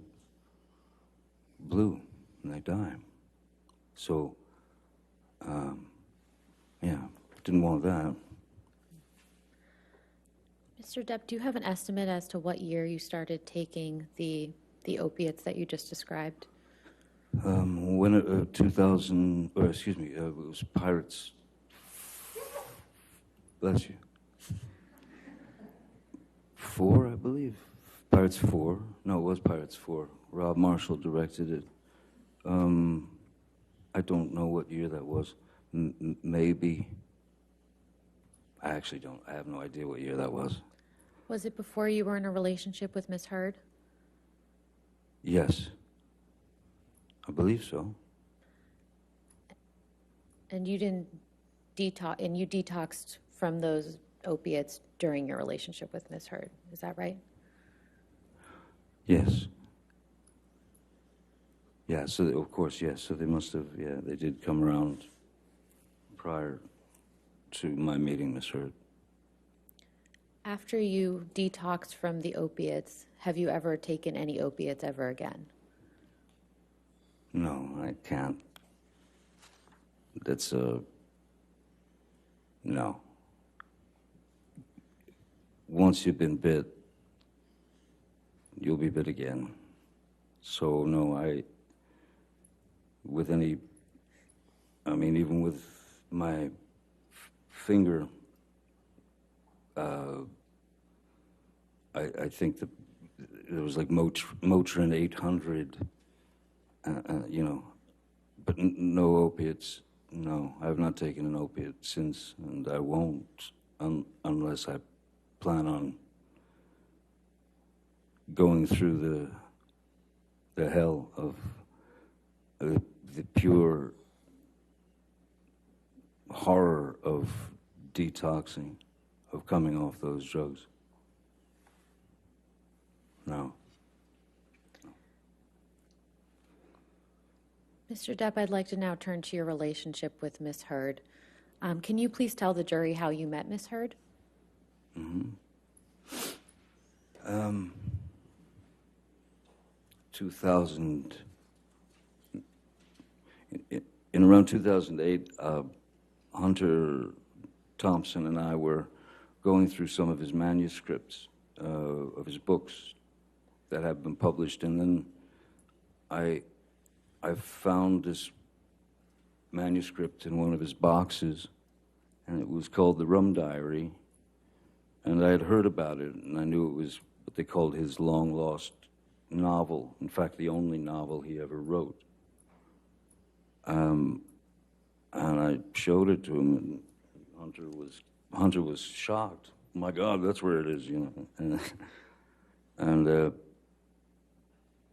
blue and they die. So, yeah, didn't want that. Mr. Depp, do you have an estimate as to what year you started taking the opiates that you just described? When 2000, or excuse me, it was Pirates. Bless you. 4, I believe. Pirates 4. No, it was Pirates 4. Rob Marshall directed it. I don't know what year that was. Maybe. I actually don't. I have no idea what year that was. Was it before you were in a relationship with Miss Heard? Yes. I believe so. And you didn't detox, and you detoxed from those opiates during your relationship with Miss Heard. Is that right? Yes. Yeah, so of course, yes. So they must have, yeah, they did come around prior to my meeting Miss Heard. After you detoxed from the opiates, have you ever taken any opiates ever again? No, I can't. That's no. Once you've been bit, you'll be bit again. So no, even with my finger, I think that it was like Motrin 800, but no opiates. No, I have not taken an opiate since, and I won't unless I plan on going through the hell of the pure horror of detoxing, of coming off those drugs. No. Mr. Depp, I'd like to now turn to your relationship with Miss Heard. Can you please tell the jury how you met Miss Heard? 2000, in around 2008, Hunter Thompson and I were going through some of his manuscripts of his books that have been published, and then I found this manuscript in one of his boxes, and it was called The Rum Diary, and I had heard about it, and I knew it was what they called his long-lost novel, in fact, the only novel he ever wrote. And I showed it to him, and Hunter was shocked. Oh my God, that's where it is, And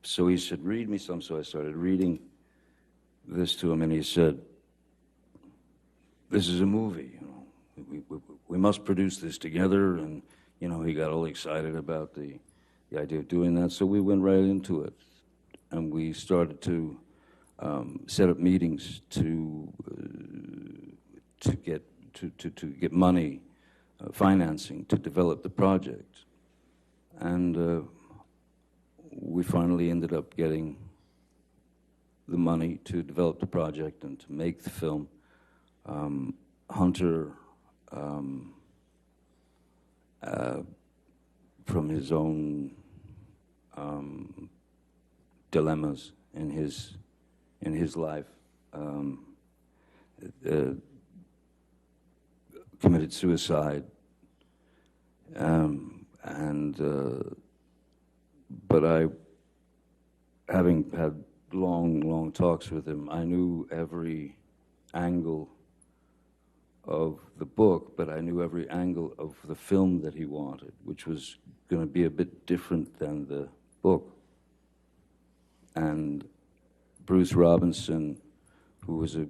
so he said, read me some. So I started reading this to him, and he said, this is a movie, we must produce this together. And, he got all excited about the idea of doing that. So we went right into it, and we started to set up meetings to get money, financing to develop the project. And we finally ended up getting the money to develop the project and to make the film. Hunter, from his own dilemmas in his life, committed suicide, but having had long talks with him, I knew every angle of the book, but I knew every angle of the film that he wanted, which was going to be a bit different than the book. And Bruce Robinson, who was a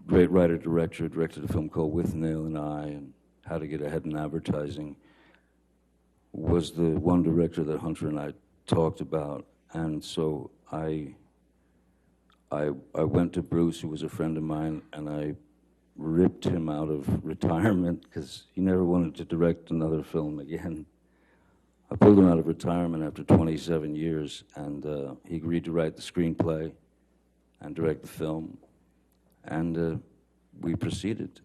great writer-director, directed a film called With Nail and I and How to Get Ahead in Advertising, was the one director that Hunter and I talked about. And so I went to Bruce, who was a friend of mine, and I ripped him out of retirement because he never wanted to direct another film again. I pulled him out of retirement after 27 years, and he agreed to write the screenplay and direct the film. And we proceeded.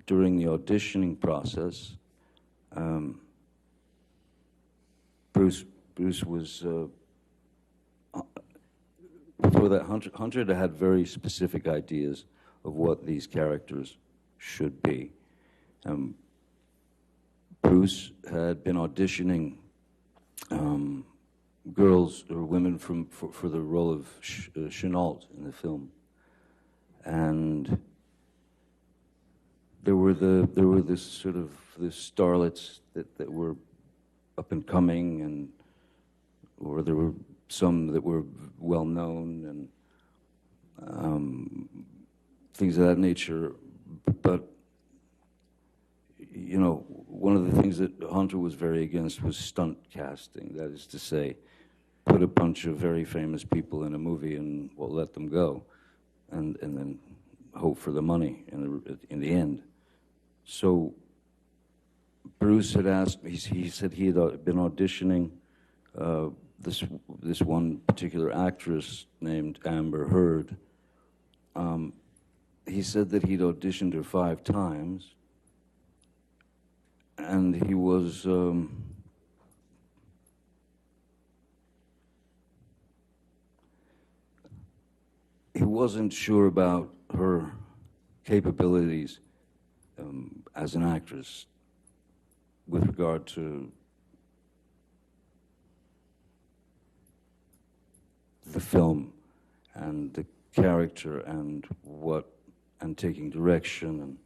During the auditioning process, Bruce was, before that, Hunter had very specific ideas of what these characters should be. Bruce had been auditioning girls or women for the role of Chenault in the film, and there were the starlets that were up and coming, or there were some that were well known and things of that nature. But you know, one of the things that Hunter was very against was stunt casting. That is to say, put a bunch of very famous people in a movie and we'll let them go, and then hope for the money in the end. So Bruce had asked me. He said he had been auditioning this one particular actress named Amber Heard. He said that he'd auditioned her 5 times, and he was he wasn't sure about her capabilities as an actress with regard to the film and the character and taking direction and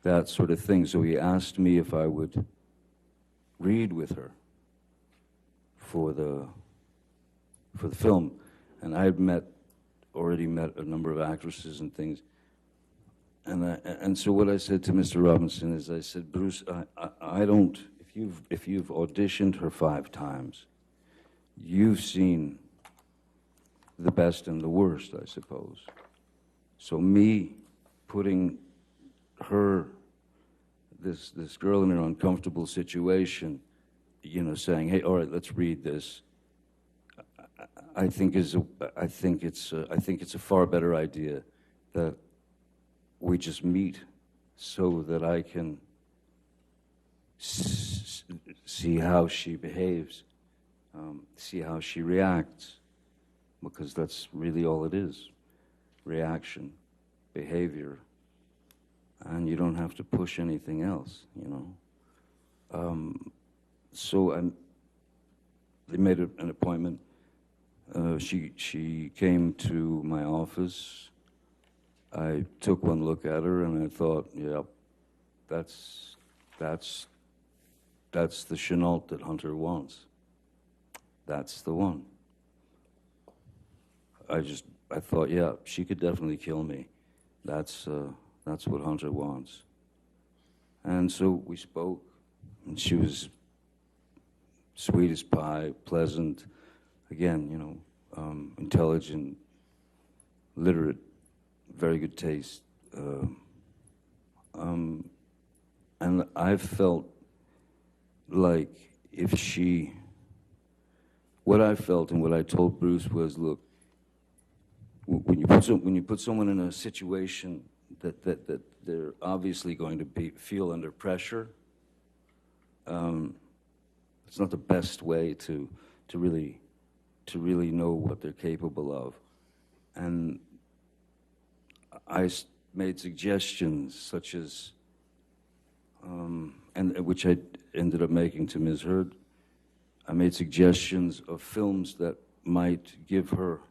that sort of thing. So he asked me if I would read with her for the film, and I had already met a number of actresses and things. And so what I said to Mr. Robinson is, I said, Bruce, I don't. If you've auditioned her 5 times, you've seen the best and the worst, I suppose. So me putting her, this girl, in an uncomfortable situation, you know, saying, hey, all right, let's read this, I think it's a far better idea that we just meet so that I can see how she behaves, see how she reacts, because that's really all it is, reaction, behavior, and you don't have to push anything else, you know. So they made an appointment. She came to my office. I took one look at her and I thought, yeah, that's the Chenault that Hunter wants. That's the one. I thought, yeah, she could definitely kill me. That's what Hunter wants. And so we spoke, and she was sweet as pie, pleasant, again, you know, intelligent, literate, very good taste. And I felt like what I felt and what I told Bruce was, look, when you put someone in a situation that they're obviously going to feel under pressure, it's not the best way to really know what they're capable of. And I made suggestions such as, and which I ended up making to Ms. Heard. I made suggestions of films that might give her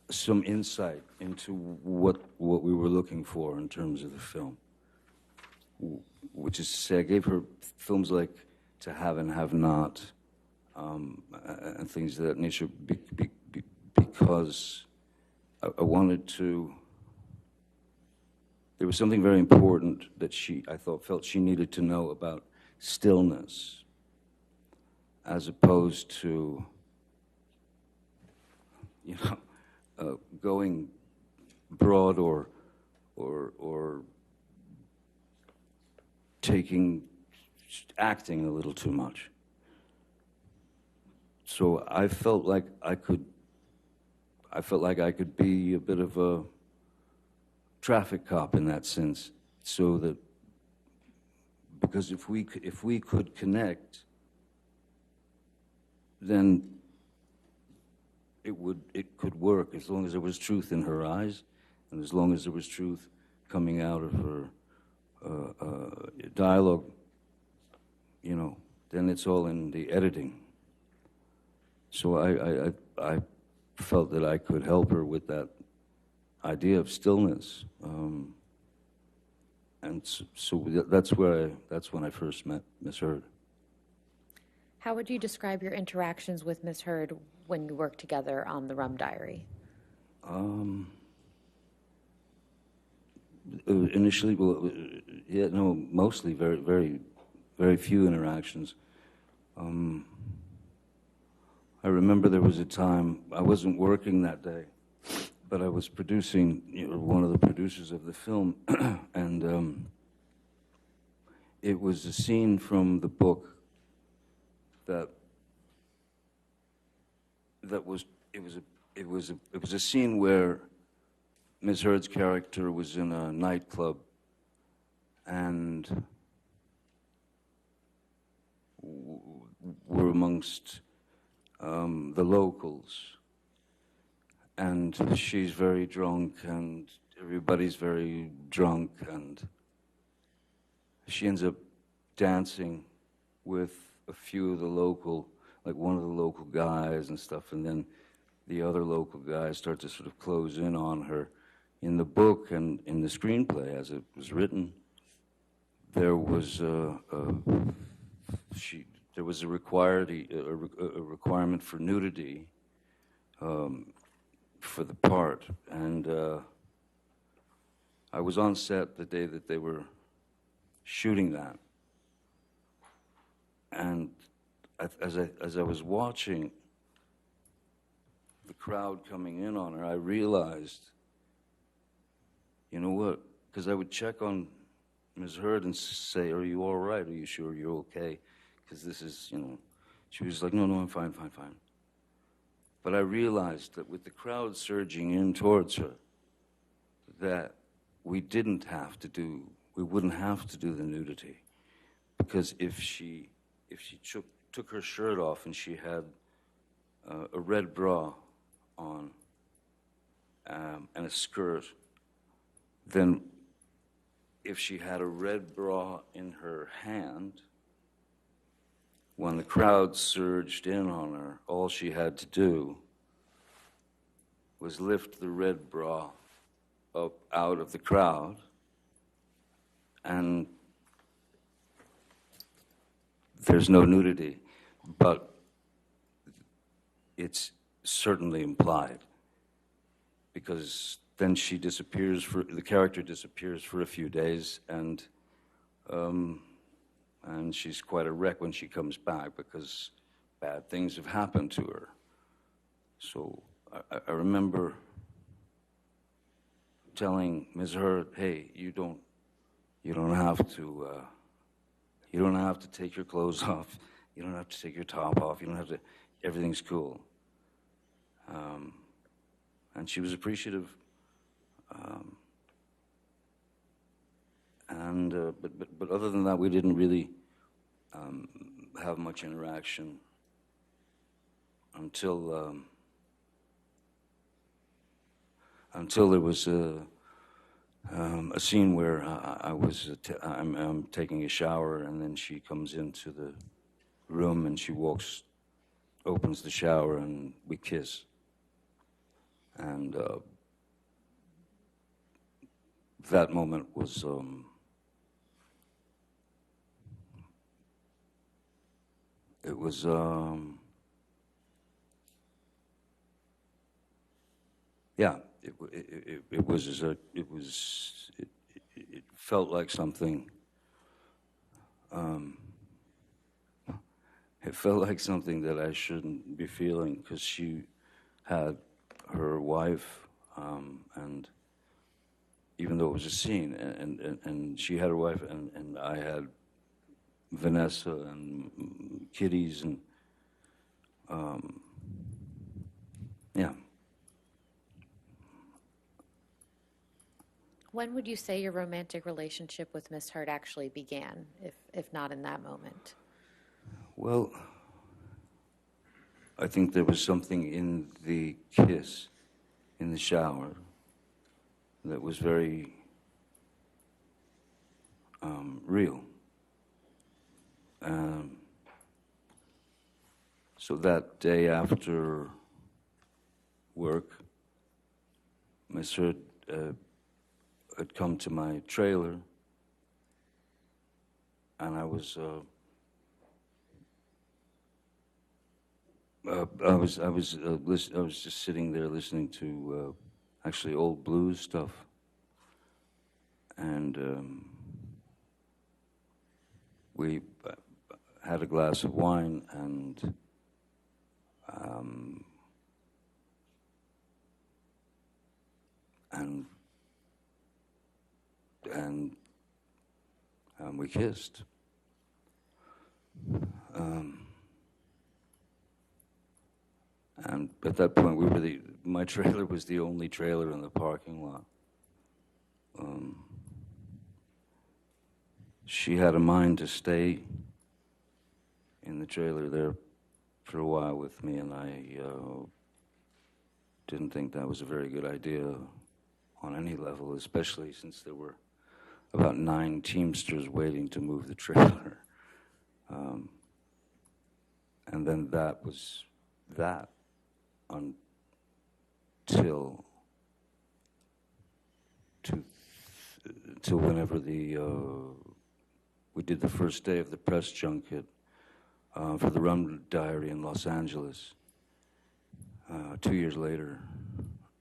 some insight into what we were looking for in terms of the film. Which is to say, I gave her films like To Have and Have Not, and things of that nature, because I wanted to. There was something very important that felt she needed to know about stillness, as opposed to, going broad or acting a little too much. So I felt like I could be a bit of a traffic cop in that sense, so that, because if we could connect, then it could work, as long as there was truth in her eyes, and as long as there was truth coming out of her dialogue, then it's all in the editing. So I felt that I could help her with that idea of stillness, and so that's when I first met Ms. Heard. How would you describe your interactions with Ms. Heard when you worked together on the Rum Diary? Initially, mostly very, very, very few interactions. I remember there was a time, I wasn't working that day, but I was producing, one of the producers of the film, and it was a scene from the book that was a scene where Ms. Heard's character was in a nightclub, and we're amongst the locals, and she's very drunk, and everybody's very drunk, and she ends up dancing with a few of the local, like one of the local guys and stuff, and then the other local guys start to sort of close in on her. In the book and in the screenplay, as it was written, there was a requirement for nudity for the part, and I was on set the day that they were shooting that, and as I was watching the crowd coming in on her, I realized, you know what? Because I would check on Ms. Heard and say, "Are you all right? Are you sure you're okay? Because this is, She was like, "No, I'm fine, fine, fine." But I realized that with the crowd surging in towards her, that we wouldn't have to do the nudity, because if she took her shirt off and she had a red bra on and a skirt, then if she had a red bra in her hand, when the crowd surged in on her, all she had to do was lift the red bra up out of the crowd, and there's no nudity, but it's certainly implied, because then the character disappears for a few days, and she's quite a wreck when she comes back, because bad things have happened to her. So I remember telling Ms. Heard, "Hey, you don't have to take your clothes off. You don't have to take your top off. You don't have to. Everything's cool." And she was appreciative. But other than that, we didn't really have much interaction until until there was a scene where I'm taking a shower, and then she comes into the room and she opens the shower, and we kiss. And that moment was it felt like something. It felt like something that I shouldn't be feeling, because she had her wife, and even though it was a scene, and she had her wife, and I had Vanessa and kitties, and yeah. When would you say your romantic relationship with Miss Heard actually began, if not in that moment? Well, I think there was something in the kiss in the shower that was very real. So that day after work, Miss Heard had come to my trailer, and I was just sitting there listening to actually old blues stuff, and we had a glass of wine, and we kissed. And at that point, my trailer was the only trailer in the parking lot. She had a mind to stay in the trailer there for a while with me, and I didn't think that was a very good idea on any level, especially since there were about 9 Teamsters waiting to move the trailer. And then that was that until whenever we did the first day of the press junket for the Rum Diary in Los Angeles 2 years later,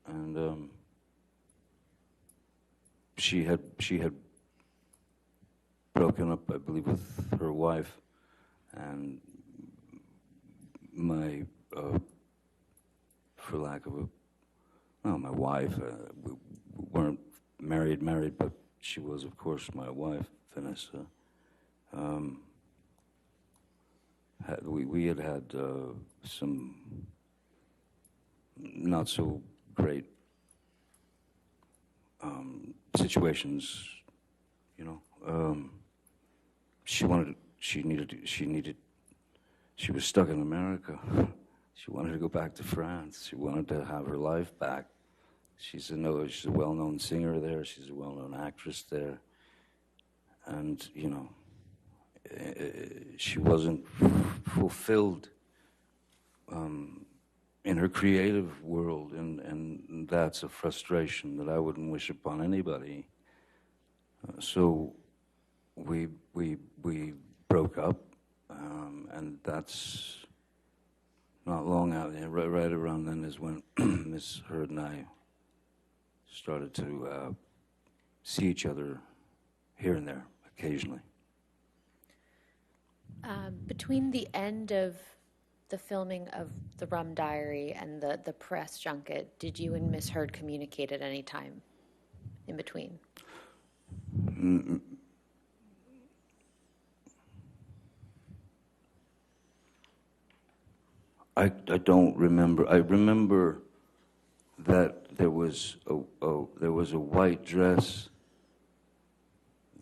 and she had broken up, I believe, with her wife, and my for lack of my wife, we weren't married, but she was, of course, my wife, Vanessa. We had some not so great situations, you know. She was stuck in America. She wanted to go back to France. She wanted to have her life back. She's a well-known singer there. She's a well-known actress there. And, you know, she wasn't fulfilled in her creative world, and that's a frustration that I wouldn't wish upon anybody. So we broke up, and that's not long out. Right around then is when Miss Heard and I started to see each other here and there occasionally. Between the end of the filming of the Rum Diary and the press junket, did you and Miss Heard communicate at any time in between? I don't remember. I remember that there was a white dress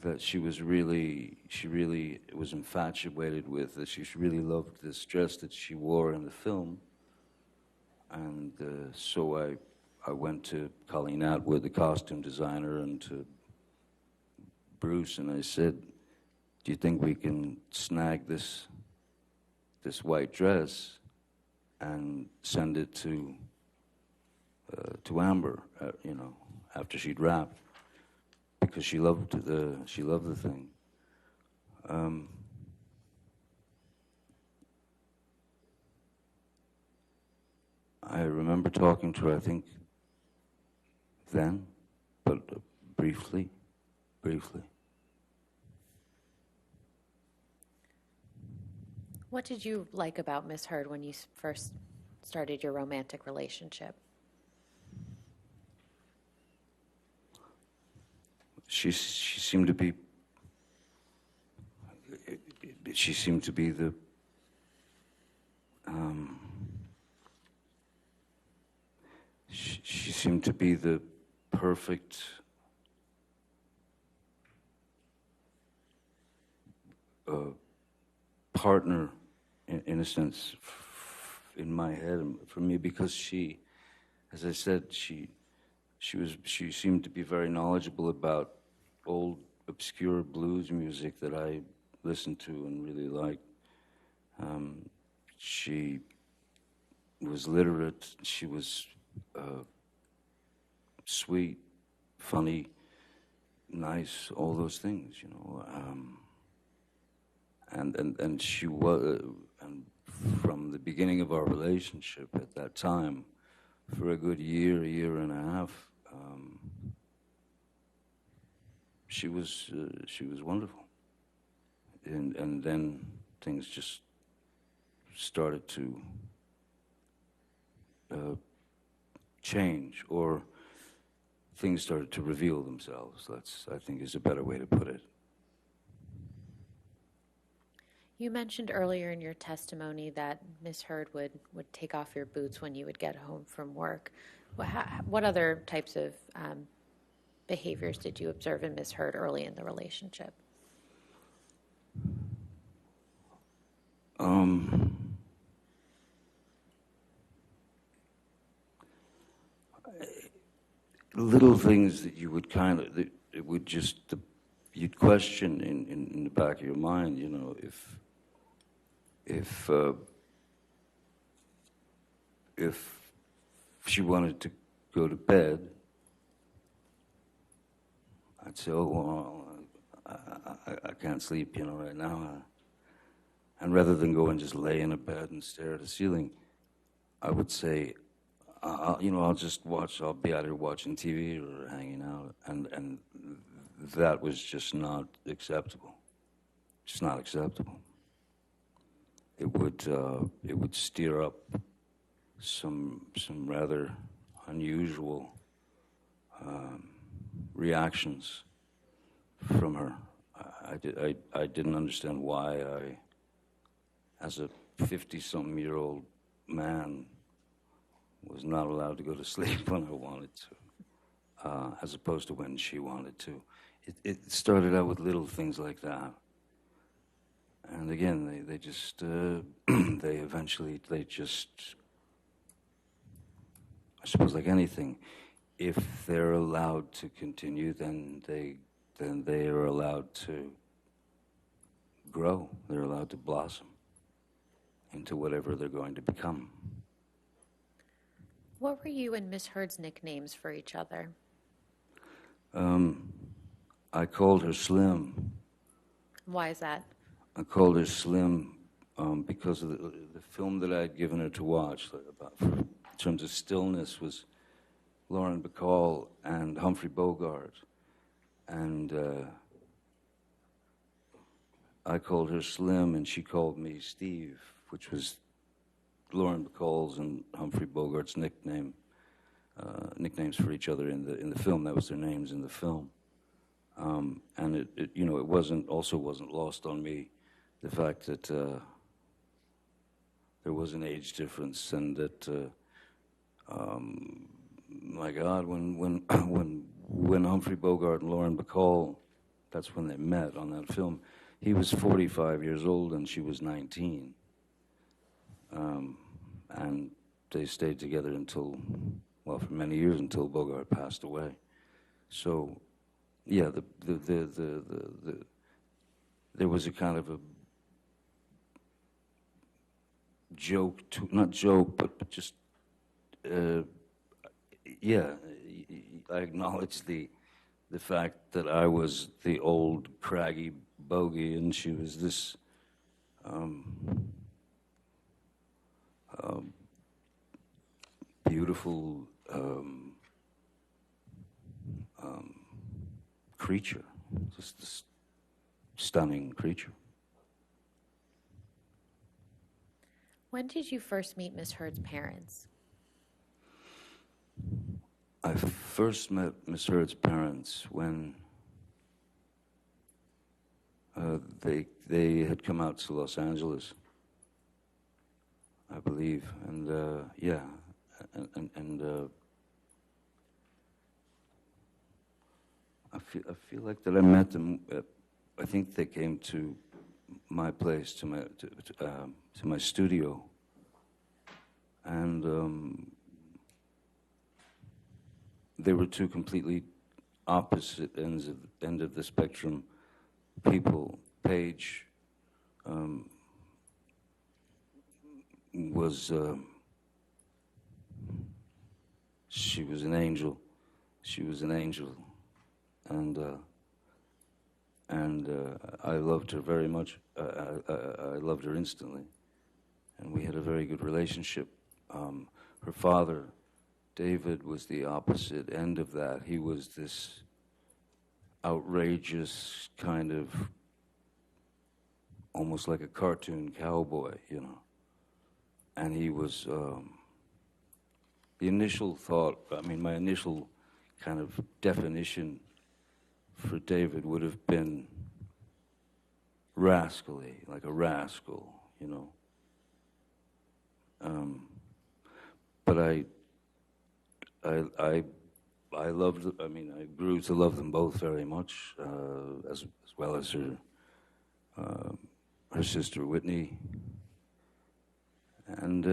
that she really was infatuated with, that she really loved this dress that she wore in the film. And so I went to Colleen Atwood, the costume designer, and to Bruce, and I said, do you think we can snag this white dress and send it to Amber, you know, after she'd wrapped, because she loved the thing. I remember talking to her, I think, then, but briefly. What did you like about Miss Heard when you first started your romantic relationship? She seemed to be the she seemed to be the perfect partner, in a sense, in my head, for me, because she, as I said, she seemed to be very knowledgeable about old obscure blues music that I listened to and really liked. She was literate. She was sweet, funny, nice, all those things, you know. And she was, and from the beginning of our relationship at that time, for a good year and a half, she was wonderful. And then things just started to change, or things started to reveal themselves. That's, I think, is a better way to put it. You mentioned earlier in your testimony that Miss Heard would take off your boots when you would get home from work. What other types of behaviors did you observe in Miss Heard early in the relationship? Little things that you would kind of, that it would just, you'd question in the back of your mind, you know, if she wanted to go to bed, I'd say, oh, well, I can't sleep, you know, right now. And rather than go and just lay in a bed and stare at the ceiling, I would say, I'll just watch, I'll be out here watching TV or hanging out. And that was just not acceptable. Just not acceptable. It would stir up some rather unusual reactions from her. I didn't understand why I, as a 50-something-year-old man, was not allowed to go to sleep when I wanted to, as opposed to when she wanted to. It started out with little things like that. And again, they just, they eventually, I suppose like anything, if they're allowed to continue, then they are allowed to grow. They're allowed to blossom into whatever they're going to become. What were you and Miss Heard's nicknames for each other? I called her Slim. Why is that? I called her Slim because of the film that I had given her to watch, in terms of stillness, was Lauren Bacall and Humphrey Bogart. And I called her Slim, and she called me Steve, which was Lauren Bacall's and Humphrey Bogart's nicknames for each other in the film. That was their names in the film. And it wasn't lost on me, the fact that there was an age difference, and that my God, when Humphrey Bogart and Lauren Bacall, that's when they met on that film, he was 45 years old and she was 19. And they stayed together until, well, for many years until Bogart passed away. So, yeah, there was a kind of a joke, not joke, but just, yeah, I acknowledge the fact that I was the old craggy bogey and she was this beautiful creature, just this stunning creature. When did you first meet Miss Heard's parents? I first met Miss Heard's parents when they had come out to Los Angeles, I believe, and yeah, and I feel like that I met them. I think they came to my place, to my studio, and they were two completely opposite end of the spectrum people. Paige was she was an angel. She was an angel, and I loved her very much. I loved her instantly, and we had a very good relationship. Her father, David, was the opposite end of that. He was this outrageous kind of, almost like a cartoon cowboy, you know. And he was, the initial thought, I mean, my initial kind of definition for David would have been rascally, like a rascal, you know. But I loved, I mean, I grew to love them both very much, as well as her sister Whitney. And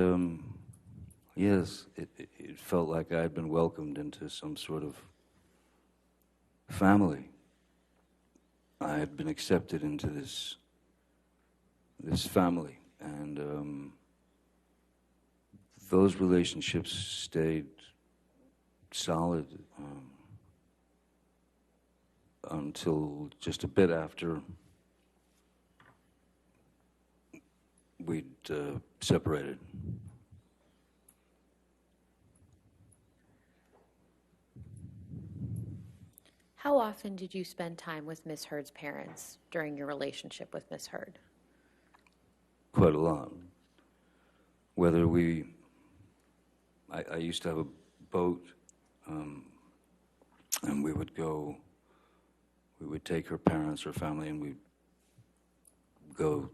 yes, it felt like I had been welcomed into some sort of family. I had been accepted into this family, and those relationships stayed solid until just a bit after we'd separated. How often did you spend time with Miss Heard's parents during your relationship with Miss Heard? Quite a lot. Whether I used to have a boat, and we would take her parents, her family, and we'd go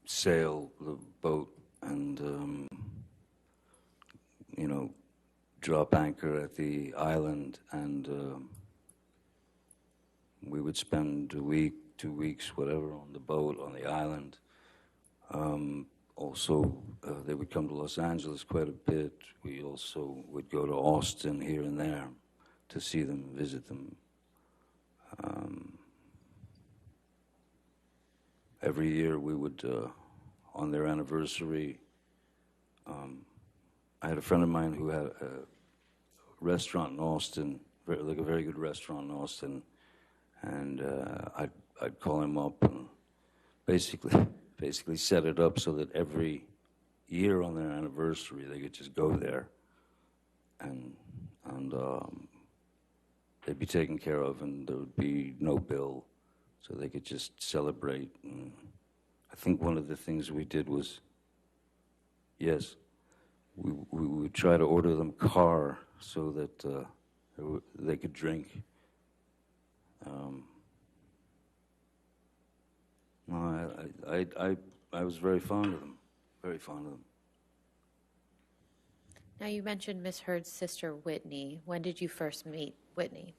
sail the boat and, you know, drop anchor at the island, and we would spend a week, 2 weeks, whatever, on the boat, on the island. Also, they would come to Los Angeles quite a bit. We also would go to Austin here and there to see them, visit them. Every year we would, on their anniversary, I had a friend of mine who had a restaurant in Austin, like a very good restaurant in Austin, and I'd call him up and basically set it up so that every year on their anniversary they could just go there, and they'd be taken care of, and there would be no bill, so they could just celebrate. And I think one of the things we did was, yes, we would try to order them car so that they could drink. No, I was very fond of them, very fond of them. Now, you mentioned Miss Heard's sister, Whitney. When did you first meet Whitney?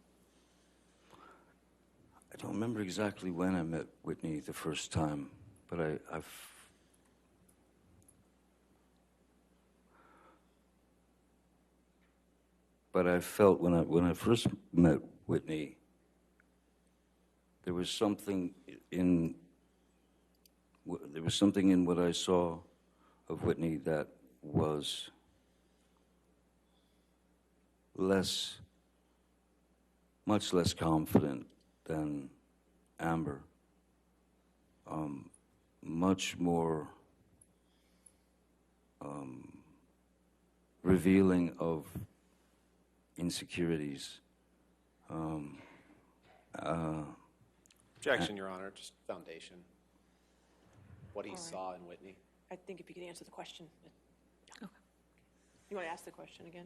I don't remember exactly when I met Whitney the first time, but but I felt when I first met Whitney, there was something in what I saw of Whitney that was much less confident than Amber, much more revealing of insecurities. Objection, Your Honor, just foundation. What he All right. saw in Whitney. I think if you could answer the question. Okay. You want to ask the question again?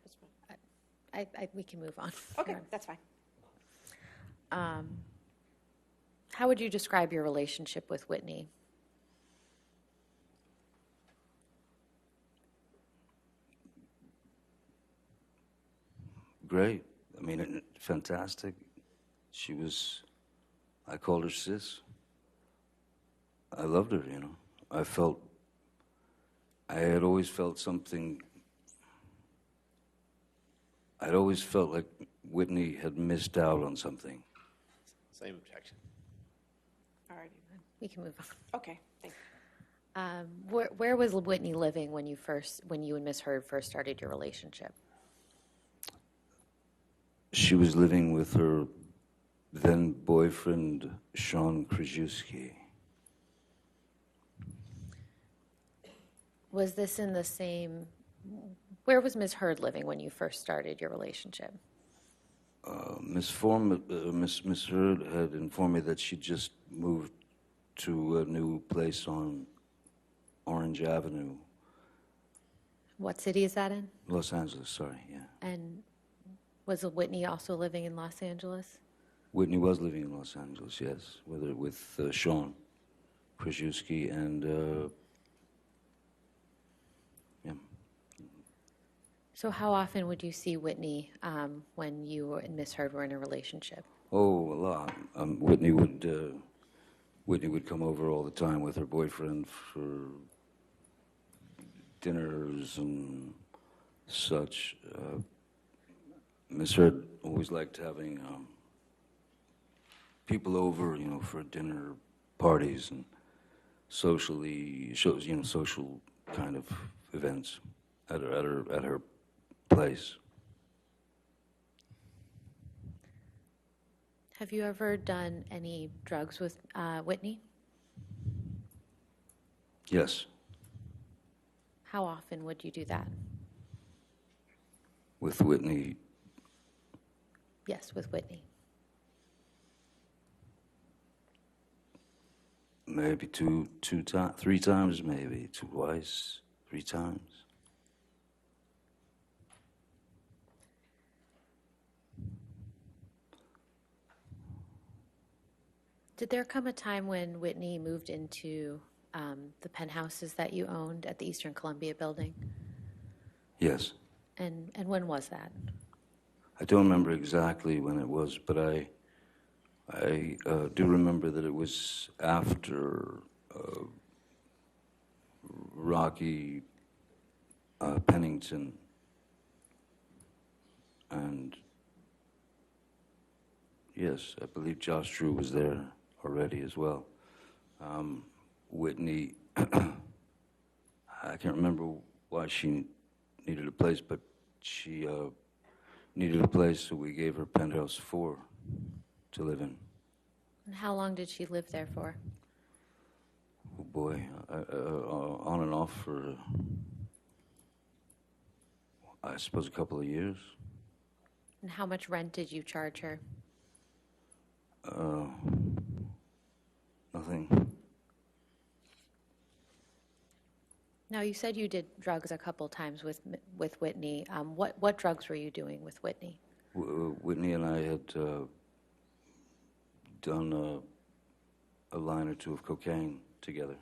That's fine. We can move on. Okay, that's fine. How would you describe your relationship with Whitney? Great. I mean, fantastic. I called her sis. I loved her, you know. I had always felt something, I'd always felt like Whitney had missed out on something. Same objection. All right. We can move on. Okay, thank you. Where was Whitney living when you and Miss Heard first started your relationship? She was living with her then boyfriend, Sean Krajewski. Was this in the same? Where was Miss Heard living when you first started your relationship? Miss Heard had informed me that she just moved to a new place on Orange Avenue. What city is that in? Los Angeles, sorry, yeah. And was Whitney also living in Los Angeles? Whitney was living in Los Angeles, yes, with Sean Krajewski and, yeah. So how often would you see Whitney when you and Miss Heard were in a relationship? Oh, a lot. Whitney would come over all the time with her boyfriend for dinners and such. Miss Heard always liked having people over, you know, for dinner parties and social kind of events at her place. Have you ever done any drugs with Whitney? Yes, How often would you do that? with Whitney. Yes, with Whitney. Maybe three times, maybe twice, 3 times. Did there come a time when Whitney moved into the penthouses that you owned at the Eastern Columbia building? Yes. And when was that? I don't remember exactly when it was, but I do remember that it was after Rocky Pennington and yes, I believe Josh Drew was there already as well. Whitney, I can't remember why she needed a place, but she needed a place, so we gave her penthouse 4 to live in. And how long did she live there for? Oh boy, on and off for, I suppose, a couple of years. And how much rent did you charge her? Nothing. Now, you said you did drugs a couple times with Whitney. What drugs were you doing with Whitney? Whitney and I had done a line or 2 of cocaine together.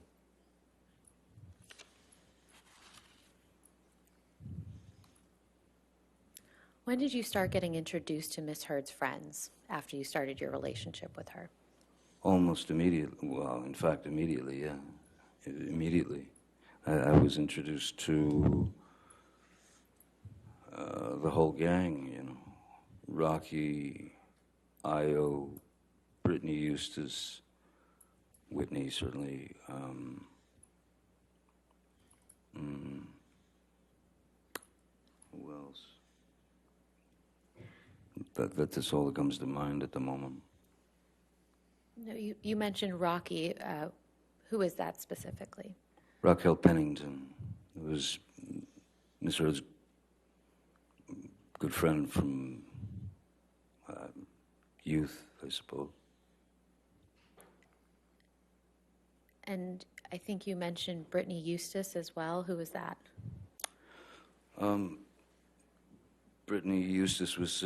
When did you start getting introduced to Miss Heard's friends after you started your relationship with her? Almost immediately. Well, in fact, immediately, yeah. Immediately. I was introduced to the whole gang, you know, Rocky, Io, Brittany Eustace, Whitney certainly. Who else? That's all that comes to mind at the moment. No, you mentioned Rocky. Who is that specifically? Raquel Pennington, who was Miss Heard's good friend from youth, I suppose. And I think you mentioned Brittany Eustace as well. Who was that? Brittany Eustace was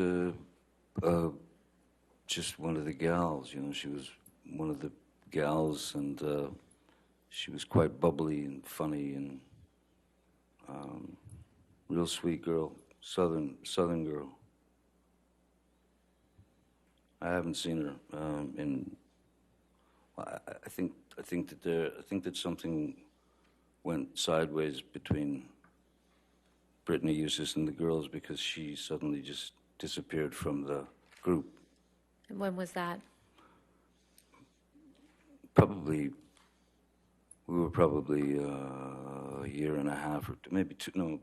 just one of the gals, you know. She was one of the gals, and she was quite bubbly and funny and real sweet girl, southern girl. I haven't seen her in. I think that something went sideways between Brittany Eustace and the girls because she suddenly just disappeared from the group. And when was that? We were probably a year and a half, or maybe 2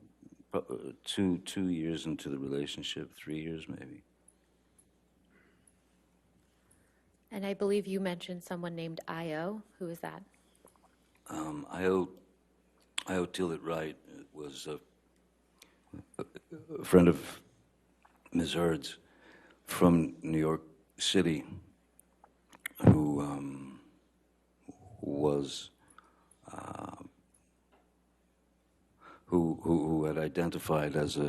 years into the relationship, 3 years maybe. And I believe you mentioned someone named Io. Who is that? Io Tillett Wright was a friend of Ms. Heard's from New York City, who was who had identified as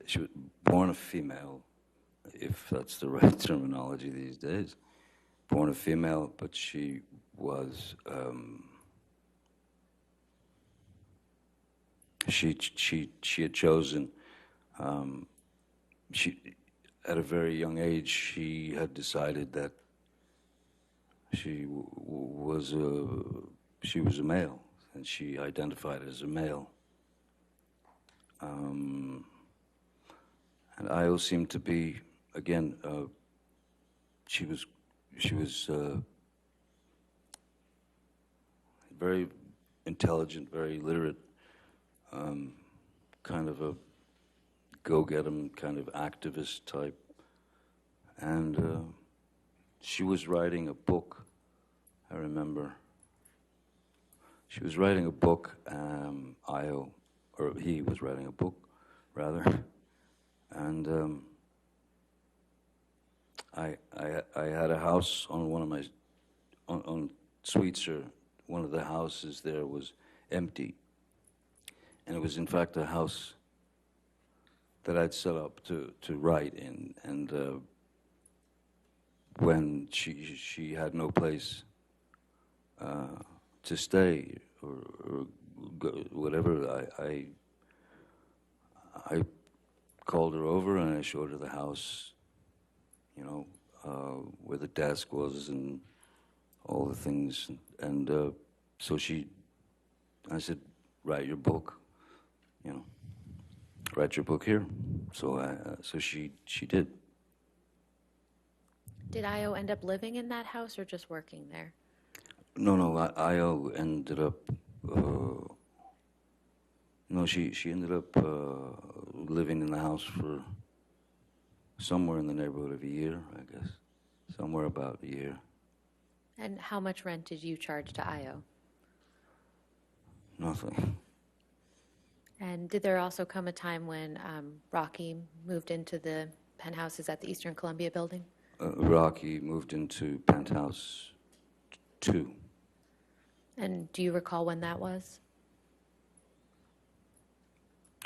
she was born a female, if that's the right terminology these days, born a female, but she was she had chosen she at a very young age she had decided that she was a male, and she identified as a male. And Io seemed to be, again, she was very intelligent, very literate, kind of a go-get-em kind of activist type. And she was writing a book, I remember. She was writing a book, Io, or he was writing a book, rather. And I had a house on one of my, on Sweetser, one of the houses there was empty. And it was in fact a house that I'd set up to write in. And when she had no place to stay or go, whatever, I called her over and I showed her the house, you know, where the desk was and all the things. And so I said, write your book, you know, write your book here. So she did. Did Io end up living in that house or just working there? No, Io ended up, no, she ended up living in the house for somewhere in the neighborhood of a year, I guess. Somewhere about a year. And how much rent did you charge to Io? Nothing. And did there also come a time when Rocky moved into the penthouses at the Eastern Columbia building? Rocky moved into penthouse 2. And do you recall when that was?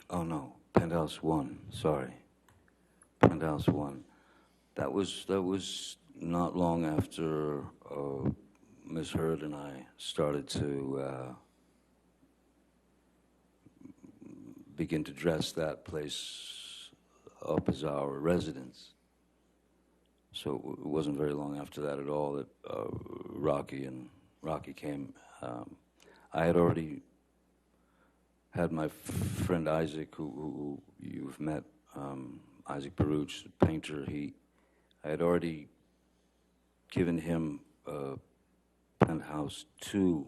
Oh no, penthouse 1. Sorry, penthouse 1. That was not long after Ms. Heard and I started to begin to dress that place up as our residence. So it wasn't very long after that at all that Rocky came. I had already had my friend Isaac, who you've met, Isaac Baruch, painter. I had already given him a penthouse to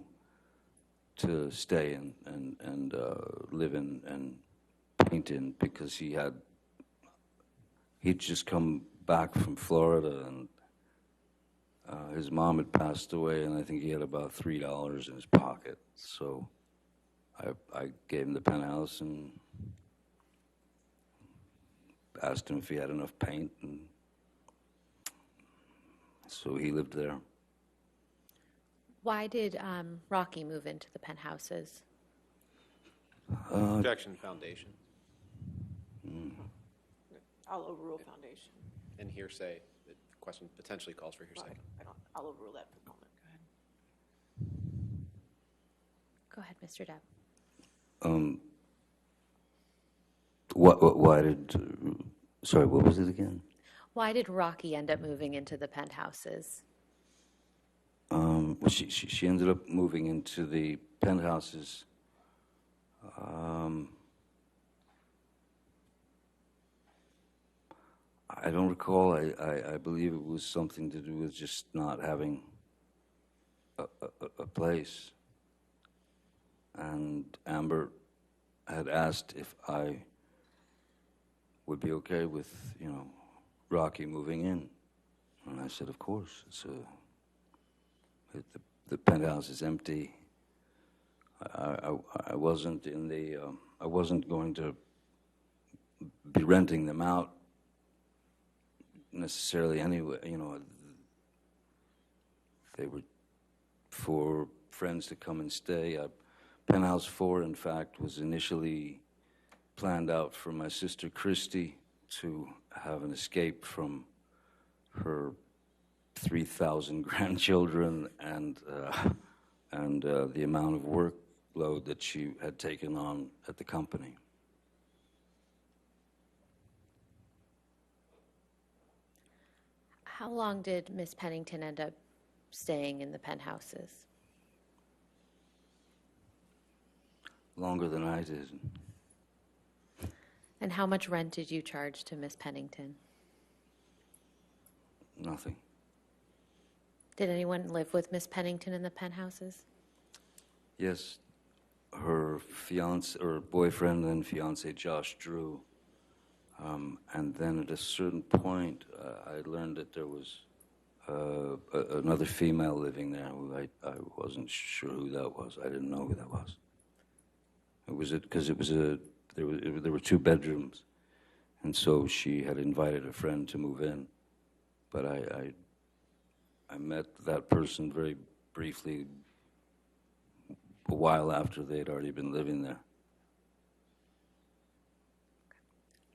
stay in and live in and paint in, because he'd just come back from Florida, and his mom had passed away, and I think he had about $3 in his pocket. So I gave him the penthouse and asked him if he had enough paint, and so he lived there. Why did Rocky move into the penthouses? Objection, foundation, I'll overrule foundation. and hearsay. The question potentially calls for hearsay. I'll overrule that for the moment. Go ahead. Go ahead, Mr. Depp. Why did, sorry, what was it again? Why did Rocky end up moving into the penthouses? Well, she ended up moving into the penthouses. I don't recall. I believe it was something to do with just not having a place. And Amber had asked if I would be okay with, Rocky moving in. And I said, of course. The penthouse is empty. I wasn't in the, I wasn't going to be renting them out necessarily anyway. They were for friends to come and stay. Penthouse 4, in fact, was initially planned out for my sister Christy to have an escape from her 3,000 grandchildren and the amount of workload that she had taken on at the company. How long did Miss Pennington end up staying in the penthouses? Longer than I did. And how much rent did you charge to Miss Pennington? Nothing. Did anyone live with Miss Pennington in the penthouses? Yes, her fiance or boyfriend and fiance Josh Drew. And then at a certain point, I learned that there was another female living there who I wasn't sure who that was. I didn't know who that was. It was because there were 2 bedrooms, and so she had invited a friend to move in. But I met that person very briefly a while after they'd already been living there.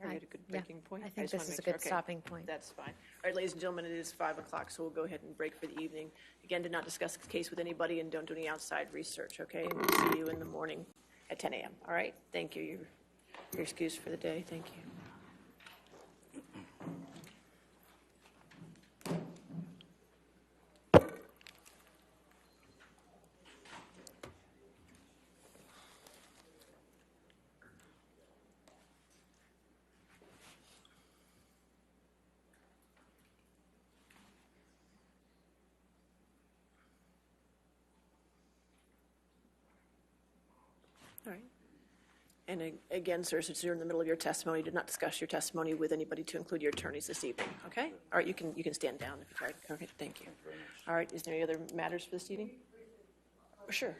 All right, a good breaking point. I think just wanna this is a make sure. good Okay, stopping point. That's fine. All right, ladies and gentlemen, it is 5 o'clock, so we'll go ahead and break for the evening. Again, do not discuss the case with anybody and don't do any outside research, okay? And we'll see you in the morning at 10 a.m., all right? Thank you. You're excused for the day. Thank you. All right. And again, sir, since you're in the middle of your testimony, do not discuss your testimony with anybody to include your attorneys this evening, okay? All right, you can stand down if you'd like. Okay, thank you. All right, is there any other matters for this evening? Sure.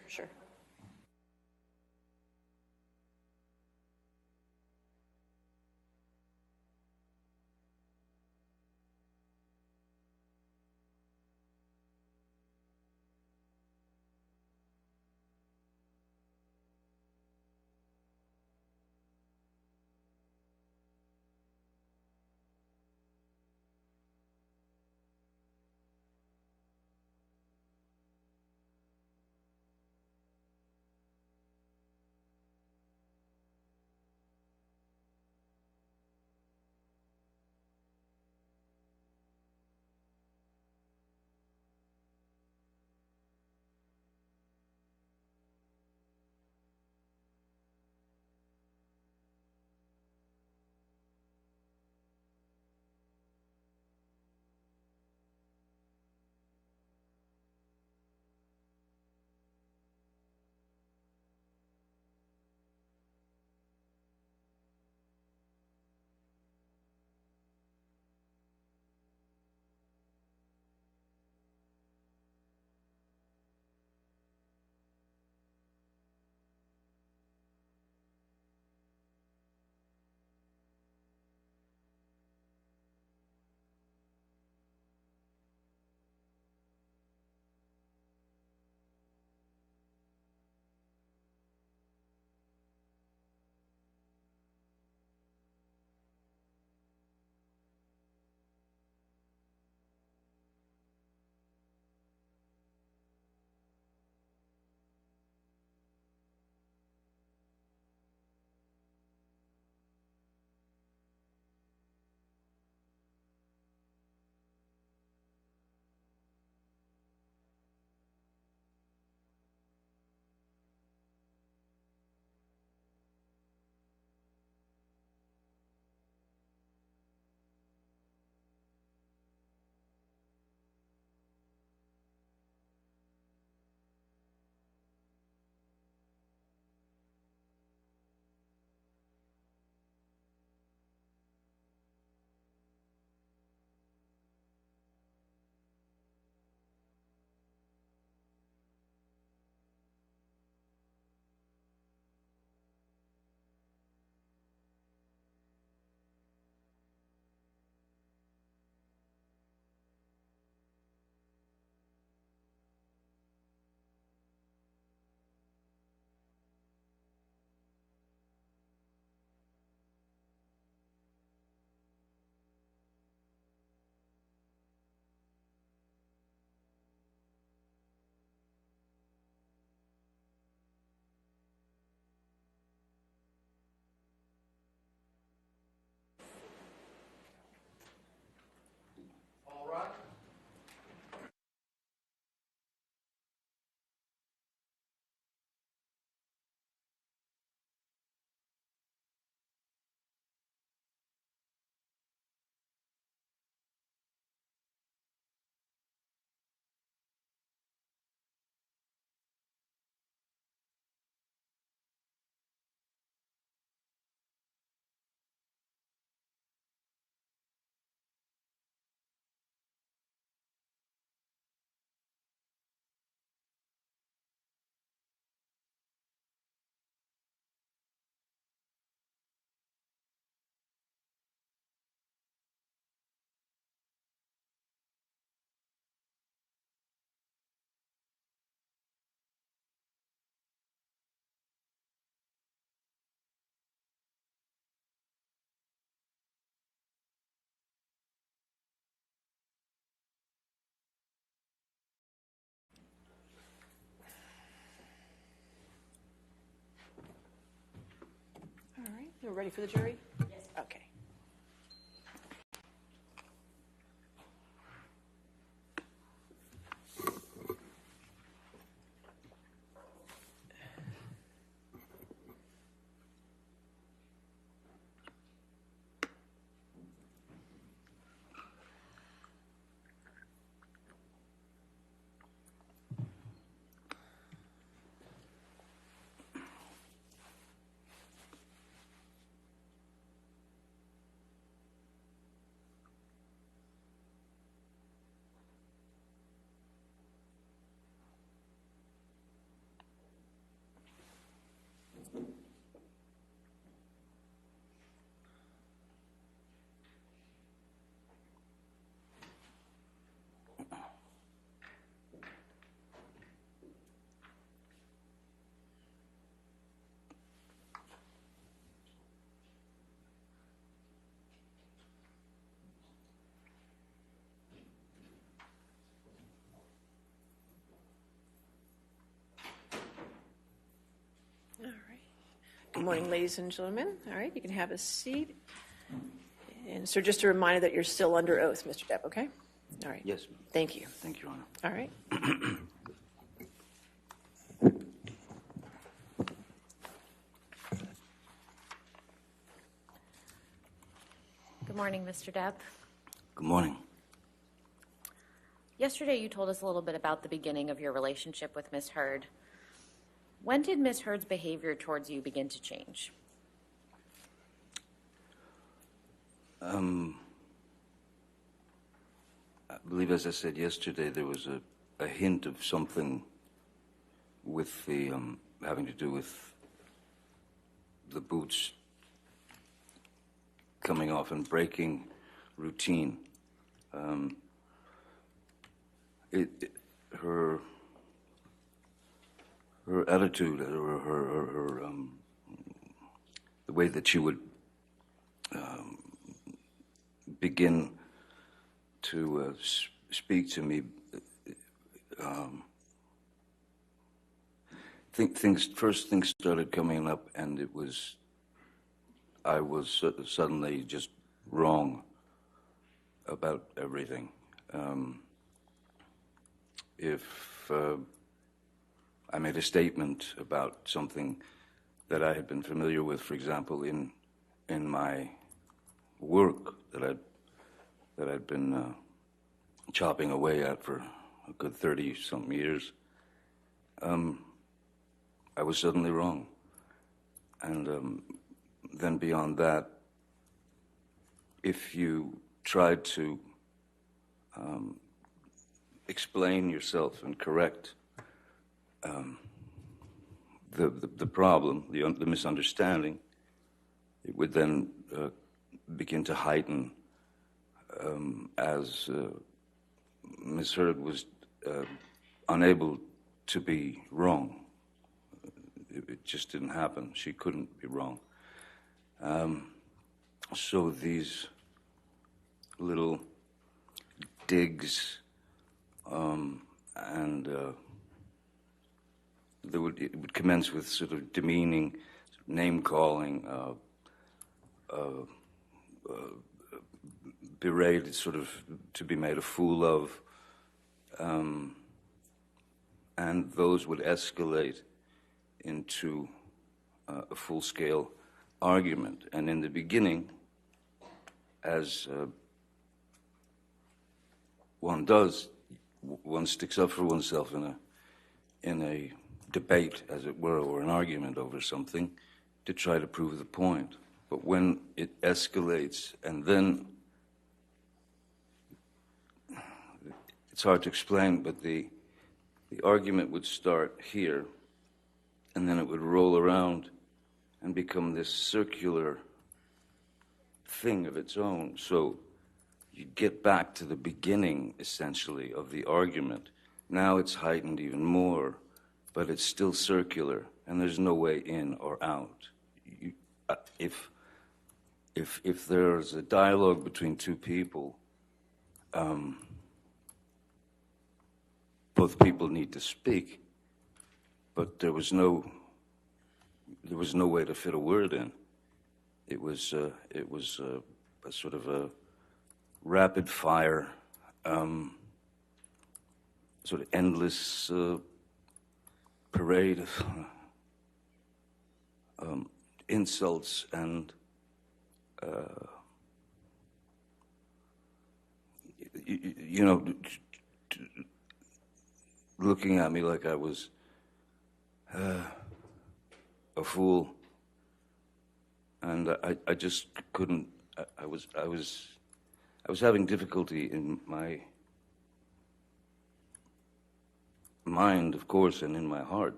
we're ready for the jury? Yes. Okay. All right. Good morning, ladies and gentlemen. All right, you can have a seat. And so just a reminder that you're still under oath, Mr. Depp, okay? All right. Yes, ma'am. Thank you. Thank you, Your Honor. All right. Good morning, Mr. Depp. Good morning. Yesterday, you told us a little bit about the beginning of your relationship with Ms. Heard. When did Ms. Heard's behavior towards you begin to change? I believe, as I said yesterday, there was a hint of something with the having to do with the boots coming off and breaking routine. Her attitude, or the way that she would begin to speak to me, first things started coming up, and I was suddenly just wrong about everything. If I made a statement about something that I had been familiar with, for example, in my work that I'd been chopping away at for a good 30-something years, I was suddenly wrong. And then beyond that, if you tried to explain yourself and correct the problem, the misunderstanding, it would then begin to heighten as Ms. Heard was unable to be wrong. It just didn't happen. She couldn't be wrong. So these little digs and it would commence with sort of demeaning, name-calling, berated, sort of to be made a fool of, and those would escalate into a full-scale argument. And in the beginning, as one does, one sticks up for oneself in a debate, as it were, or an argument over something to try to prove the point. But when it escalates, and then it's hard to explain, but the argument would start here, and then it would roll around and become this circular thing of its own. So you get back to the beginning, essentially, of the argument. Now it's heightened even more, but it's still circular, and there's no way in or out. If there's a dialogue between two people, both people need to speak, but there was no way to fit a word in. It was a sort of a rapid fire, sort of endless parade of insults and you know, looking at me like I was a fool, and I just couldn't. I was having difficulty in my mind, of course, and in my heart,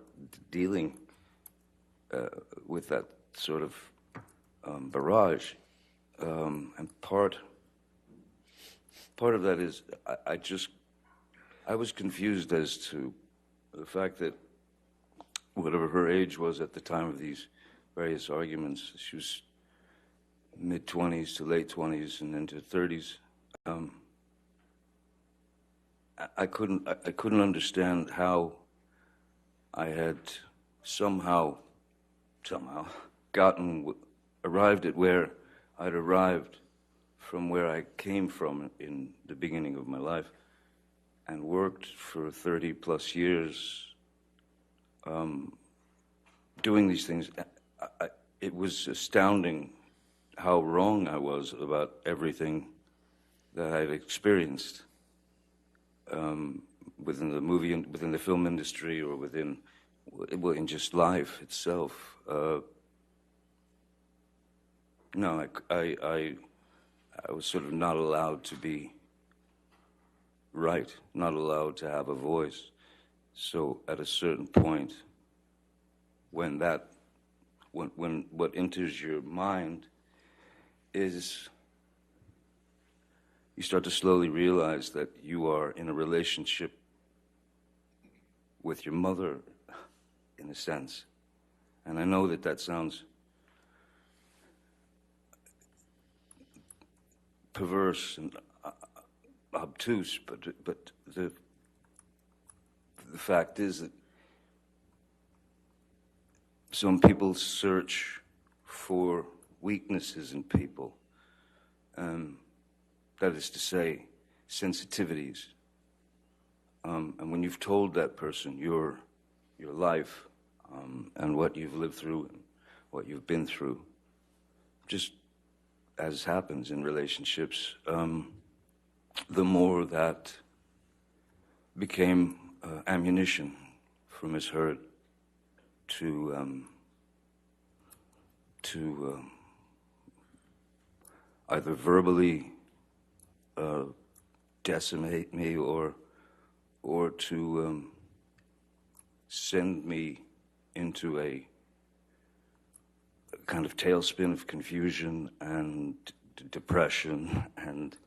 dealing with that sort of barrage, and part of that is I was confused as to the fact that whatever her age was at the time of these various arguments, she was mid-20s to late 20s and into 30s. I couldn't understand how I had somehow arrived at where I'd arrived from where I came from in the beginning of my life, and worked for 30 plus years doing these things. It was astounding how wrong I was about everything that I'd experienced within the movie, within the film industry, or within, well, in just life itself. No, I was sort of not allowed to be right, not allowed to have a voice. So at a certain point, when what enters your mind is, you start to slowly realize that you are in a relationship with your mother, in a sense. And I know that sounds perverse and obtuse, but the fact is that some people search for weaknesses in people. That is to say, sensitivities. And when you've told that person your life and what you've lived through, and what you've been through, just as happens in relationships, the more that became ammunition for Ms. Heard to either verbally decimate me or to send me into a kind of tailspin of confusion and depression and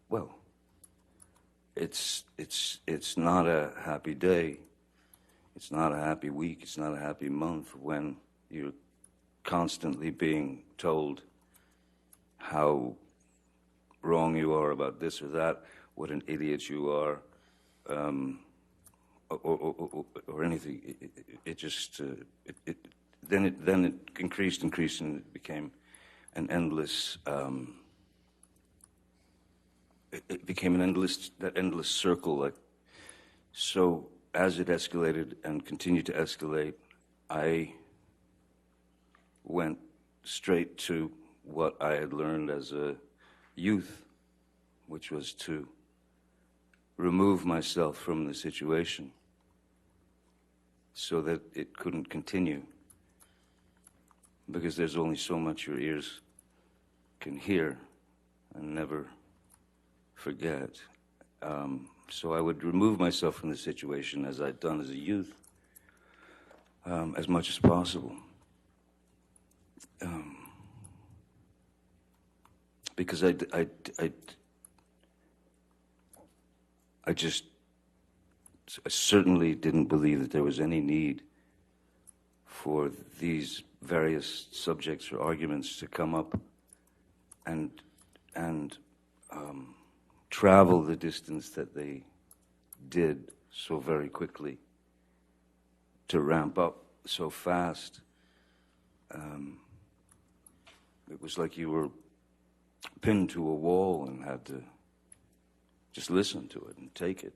well, it's not a happy day. It's not a happy week. It's not a happy month when you're constantly being told how wrong you are about this or that, what an idiot you are, or anything. It just then it increased, and it became an endless. It became that endless circle. Like, so as it escalated and continued to escalate, I went straight to what I had learned as a youth, which was to remove myself from the situation so that it couldn't continue, because there's only so much your ears can hear and never forget. So I would remove myself from the situation, as I'd done as a youth, as much as possible. Because I certainly didn't believe that there was any need for these various subjects or arguments to come up and travel the distance that they did so very quickly. to ramp up so fast. It was like you were pinned to a wall and had to just listen to it and take it.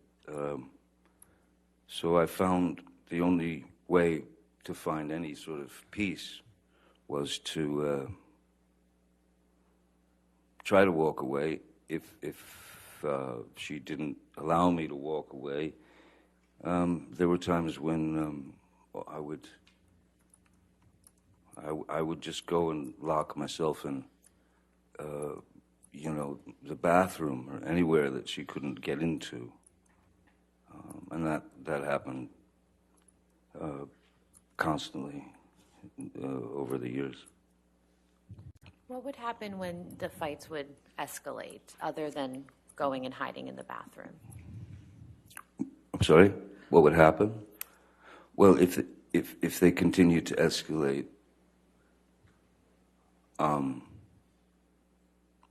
So I found the only way to find any sort of peace was to try to walk away. If she didn't allow me to walk away, there were times when I would just go and lock myself in, the bathroom or anywhere that she couldn't get into, and that happened constantly over the years. What would happen when the fights would escalate, other than going and hiding in the bathroom? I'm sorry? What would happen? Well, if they continued to escalate,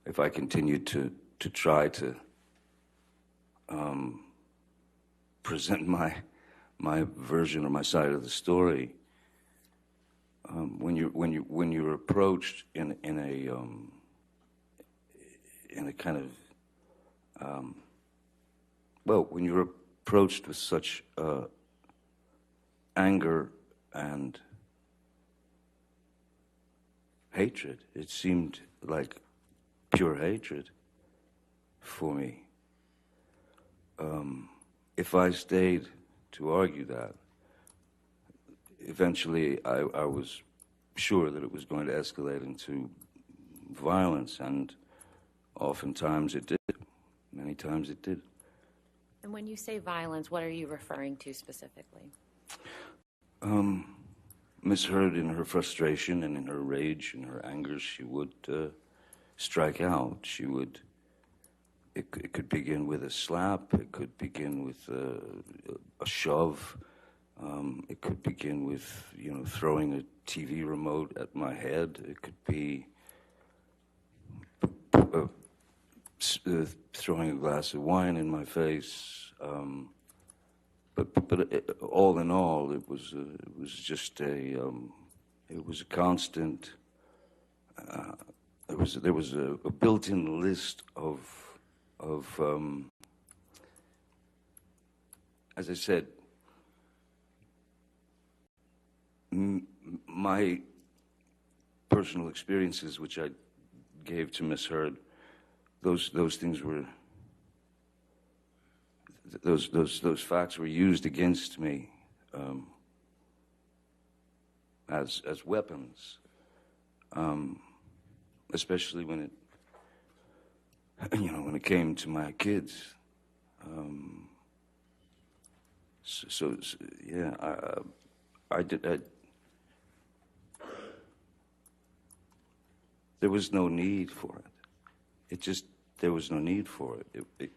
if I continued to try to present my version or my side of the story, when you're approached in a kind of when you're approached with such anger and hatred, it seemed like pure hatred for me. If I stayed to argue that, eventually I was sure that it was going to escalate into violence, and oftentimes it did. Many times it did. And when you say violence, what are you referring to specifically? Miss Heard, in her frustration and in her rage and her anger, she would strike out. She would. It could begin with a slap. It could begin with a shove. It could begin with throwing a TV remote at my head. It could be throwing a glass of wine in my face. But all in all, it was just it was a constant. There was a built-in list of as I said, my personal experiences, which I gave to Miss Heard, those things were. Those facts were used against me as weapons, especially when it came to my kids. I did. There was no need for it. There was no need for it.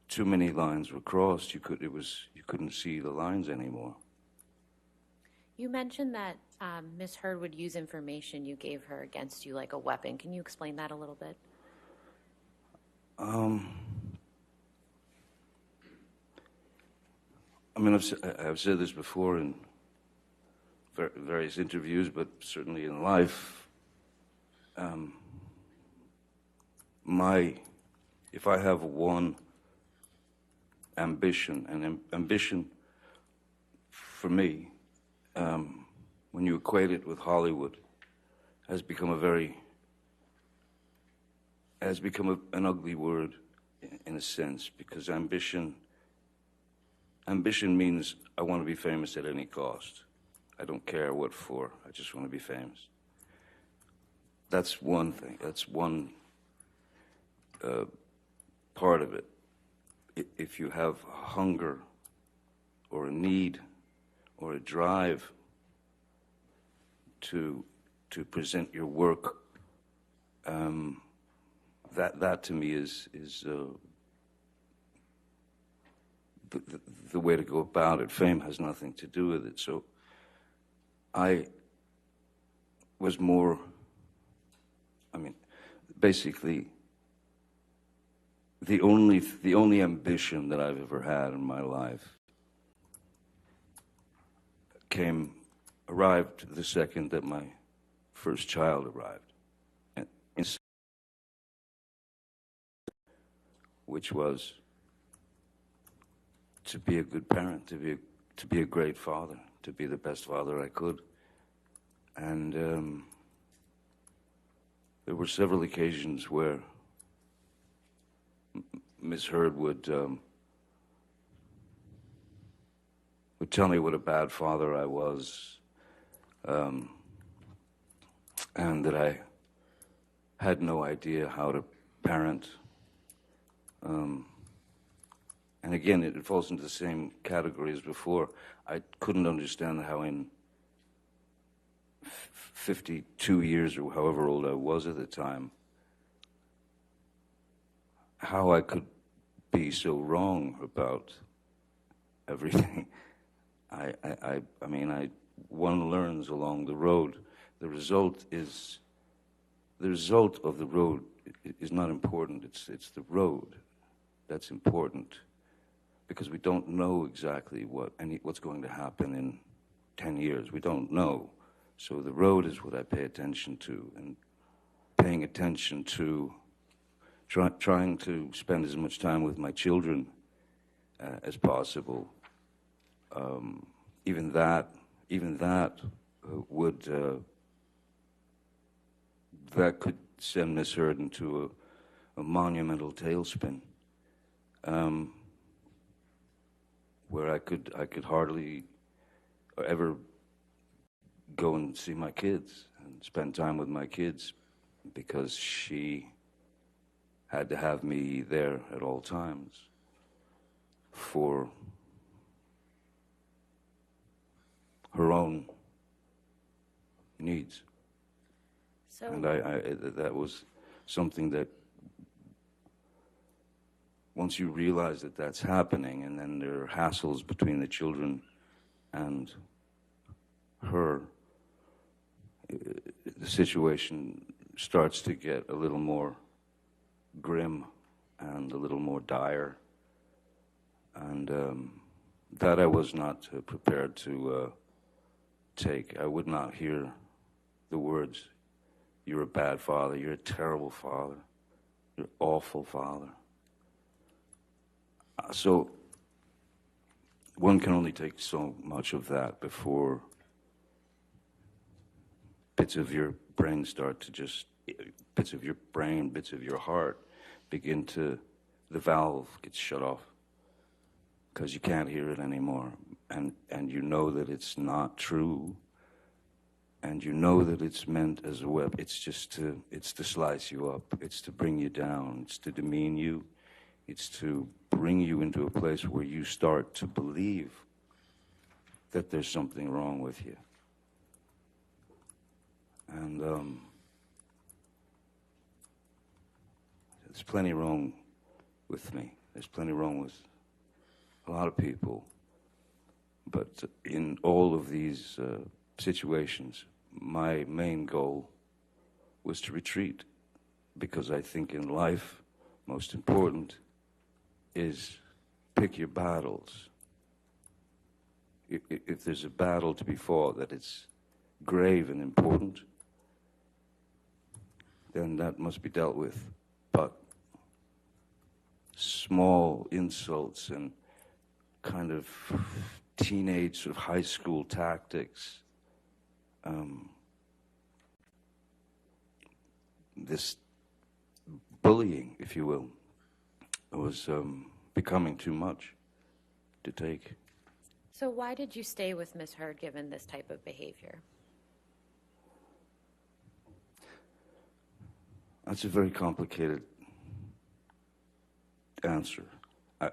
Too many lines were crossed. You couldn't see the lines anymore. You mentioned that Ms. Heard would use information you gave her against you like a weapon. Can you explain that a little bit? I mean, I've said this before in various interviews, but certainly in life. If I have one ambition, and ambition for me, when you equate it with Hollywood, has become an ugly word in a sense, because ambition means I want to be famous at any cost. I don't care what for. I just want to be famous. That's one thing. That's one part of it. If you have hunger or a need or a drive to present your work, that to me is the way to go about it. Fame has nothing to do with it. So I was more, basically, the only ambition that I've ever had in my life arrived the second that my first child arrived, which was to be a good parent, to be a great father, to be the best father I could. And there were several occasions where Miss Heard would tell me what a bad father I was, and that I had no idea how to parent. And again, it falls into the same category as before. I couldn't understand how in 52 years, or however old I was at the time, how I could be so wrong about everything. I mean, one learns along the road. The result of the road is not important. It's the road that's important, because we don't know exactly what's going to happen in 10 years. We don't know. So the road is what I pay attention to, and paying attention to trying to spend as much time with my children as possible. Even that would that could send Miss Heard into a monumental tailspin, where I could hardly ever go and see my kids and spend time with my kids, because she had to have me there at all times for her own needs. So, And that was something that, once you realize that that's happening, and then there are hassles between the children and her, the situation starts to get a little more grim and a little more dire. And that I was not prepared to take. I would not hear the words, "You're a bad father, you're a terrible father, you're an awful father." So one can only take so much of that before bits of your brain start to just, bits of your brain, bits of your heart begin to, the valve gets shut off, because you can't hear it anymore. And you know that it's not true, and you know that it's meant as a web. It's to slice you up. It's to bring you down. It's to demean you. It's to bring you into a place where you start to believe that there's something wrong with you. And there's plenty wrong with me. There's plenty wrong with a lot of people. But in all of these situations, my main goal was to retreat, because I think in life, most important is pick your battles. If there's a battle to be fought that is grave and important, then that must be dealt with. But small insults and kind of teenage sort of high school tactics, this bullying, if you will, was becoming too much to take. so why did you stay with Miss Heard given this type of behavior? That's a very complicated answer. I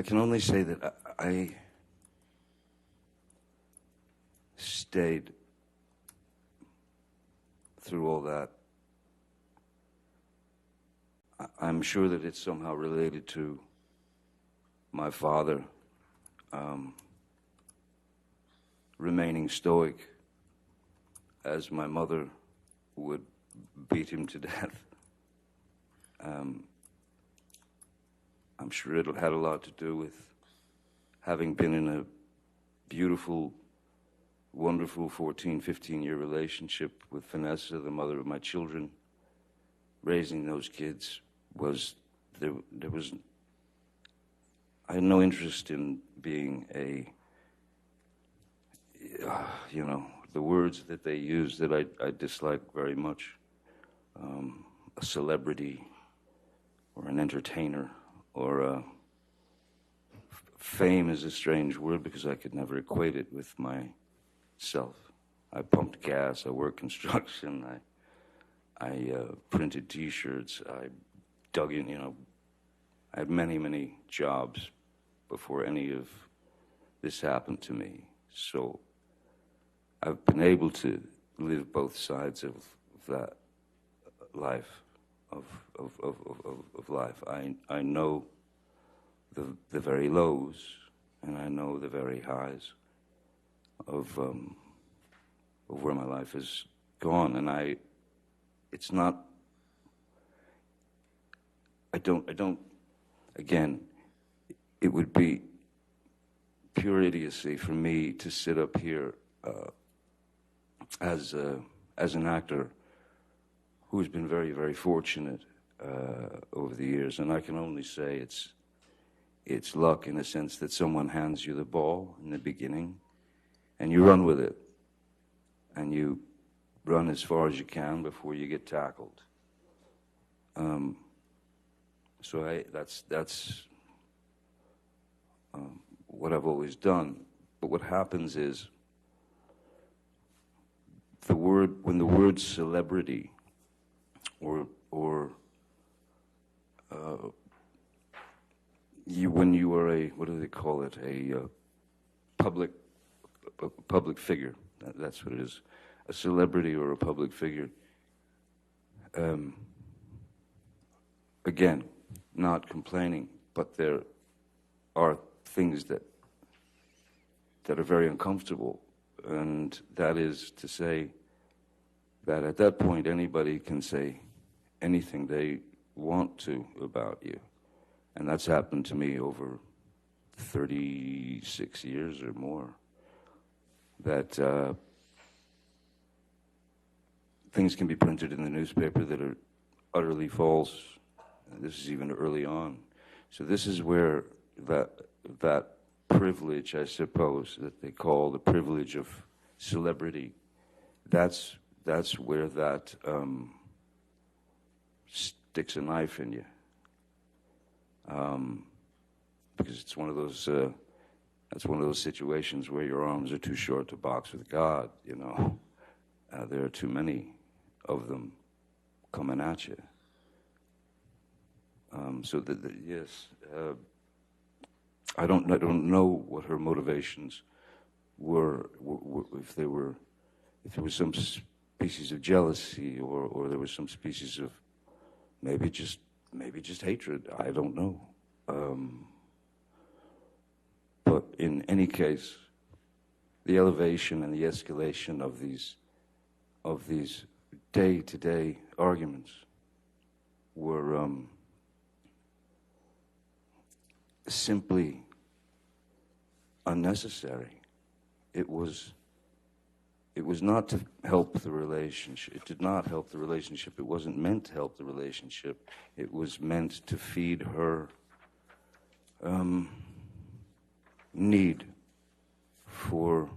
can only say that I stayed through all that. I'm sure that it's somehow related to my father remaining stoic as my mother would beat him to death. I'm sure it had a lot to do with having been in a beautiful, wonderful 14, 15-year relationship with Vanessa, the mother of my children, raising those kids I had no interest in being the words that they use that I dislike very much, a celebrity or an entertainer, or fame is a strange word because I could never equate it with myself. I pumped gas, I worked construction, I printed T-shirts, I dug in, I had many, many jobs before any of this happened to me. So I've been able to live both sides of that life, of life. I know the very lows, and I know the very highs of where my life has gone, and I don't, again, it would be pure idiocy for me to sit up here as an actor who's been very, very fortunate over the years, and I can only say it's luck in the sense that someone hands you the ball in the beginning, and you run with it, and you run as far as you can before you get tackled. So that's what I've always done. But what happens is when the word celebrity or when you are a, what do they call it, a public figure, that's what it is, a celebrity or a public figure, again, not complaining, but there are things that are very uncomfortable, and that is to say that at that point anybody can say anything they want to about you, and that's happened to me over 36 years or more, that things can be printed in the newspaper that are utterly false. This is even early on. So this is where that privilege, I suppose, that they call the privilege of celebrity, that's where that sticks a knife in you. Because it's one of those, that's one of those situations where your arms are too short to box with God, there are too many of them coming at you. So yes, I don't know what her motivations were, if there was some species of jealousy, or there was some species of maybe just hatred. I don't know. But in any case, the elevation and the escalation of these day-to-day arguments were simply unnecessary. It was not to help the relationship. It did not help the relationship. It wasn't meant to help the relationship. It was meant to feed her need for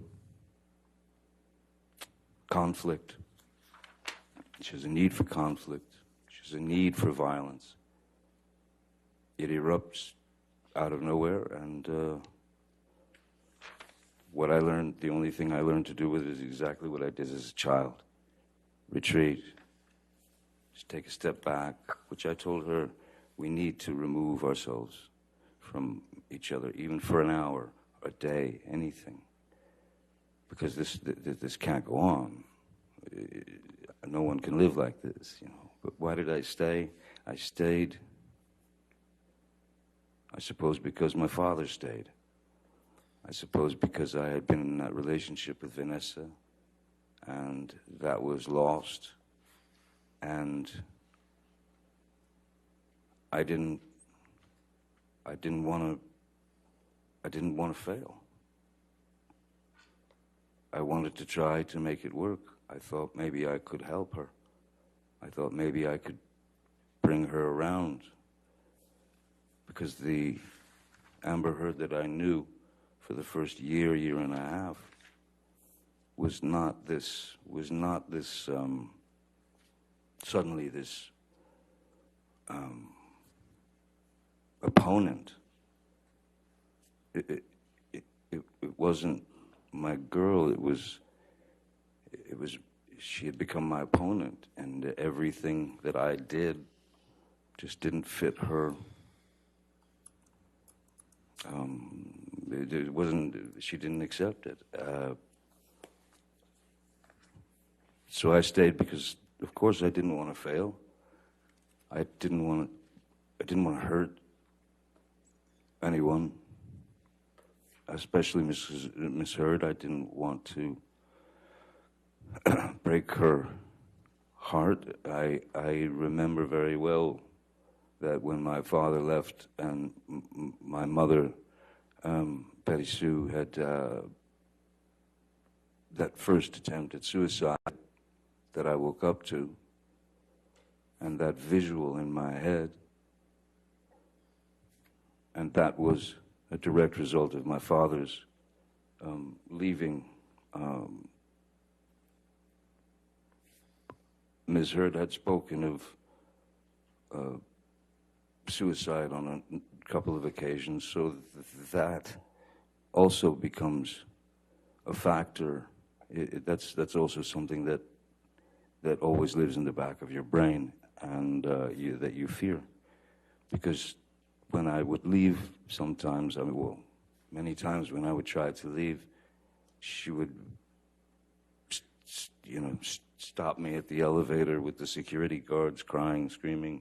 conflict. She has a need for conflict. She has a need for violence. It erupts out of nowhere, and what I learned, the only thing I learned to do with it is exactly what I did as a child. Retreat. Just take a step back, which I told her, we need to remove ourselves from each other, even for an hour, a day, anything. Because this can't go on. No one can live like this, But why did I stay? I stayed, I suppose, because my father stayed. I suppose because I had been in that relationship with Vanessa, and that was lost, and I didn't want to I didn't want to fail. I wanted to try to make it work. I thought maybe I could help her. I thought maybe I could bring her around, because the Amber Heard that I knew for the first year, year and a half, was not this suddenly this opponent. It wasn't my girl. It was she had become my opponent, and everything that I did just didn't fit her. It wasn't. She didn't accept it. So I stayed because, of course, I didn't want to fail. I didn't want to hurt anyone, especially Miss Heard. I didn't want to break her heart. I remember very well that when my father left and my mother, Betty Sue, had that first attempt at suicide that I woke up to, and that visual in my head, and that was a direct result of my father's leaving. Ms. Heard had spoken of suicide on a couple of occasions, so that also becomes a factor. That's also something that always lives in the back of your brain, and that you fear. Because when I would leave sometimes, many times when I would try to leave, she would, stop me at the elevator with the security guards, crying, screaming,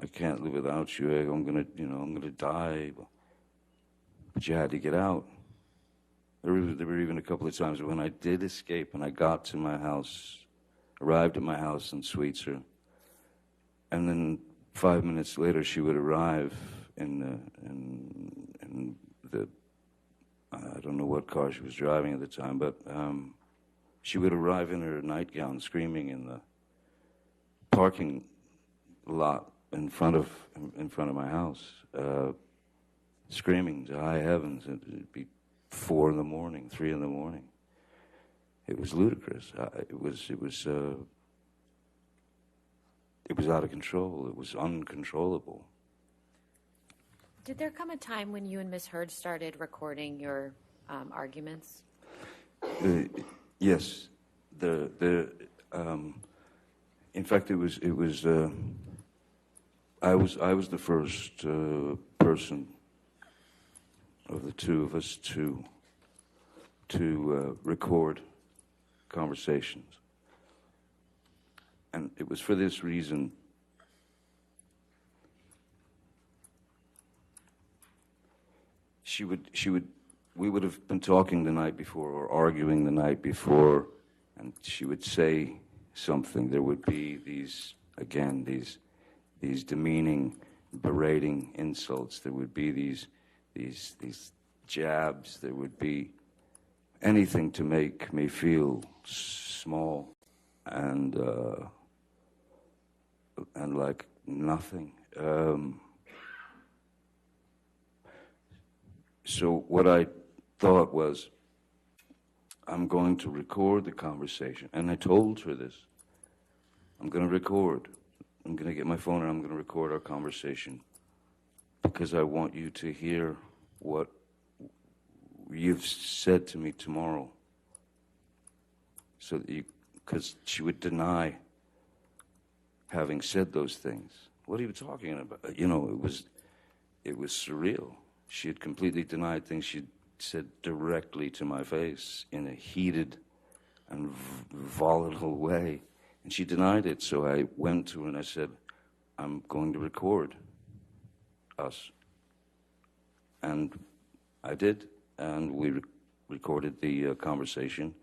I can't live without you. I'm gonna die. But you had to get out. There were even a couple of times when I did escape and I got to my house, arrived at my house in Sweetser, and then 5 minutes later she would arrive in the I don't know what car she was driving at the time, but she would arrive in her nightgown, screaming in the parking lot in front of my house, screaming to high heavens. It'd be 4 in the morning, 3 in the morning. It was ludicrous. It was out of control. It was uncontrollable. Did there come a time when you and Miss Heard started recording your arguments? Yes. In fact, I was the first person of the two of us to record conversations, and it was for this reason. We would have been talking the night before or arguing the night before, and she would say something. There would be these demeaning, berating insults. There would be these jabs. There would be anything to make me feel small and like nothing. So what I thought was, I'm going to record the conversation. And I told her this. I'm going to record. I'm going to get my phone and I'm going to record our conversation, because I want you to hear what you've said to me tomorrow. So that because she would deny having said those things. What are you talking about? It was surreal. She had completely denied things she'd said directly to my face in a heated and volatile way. And she denied it, so I went to her and I said, I'm going to record us. And I did, and we recorded the conversation,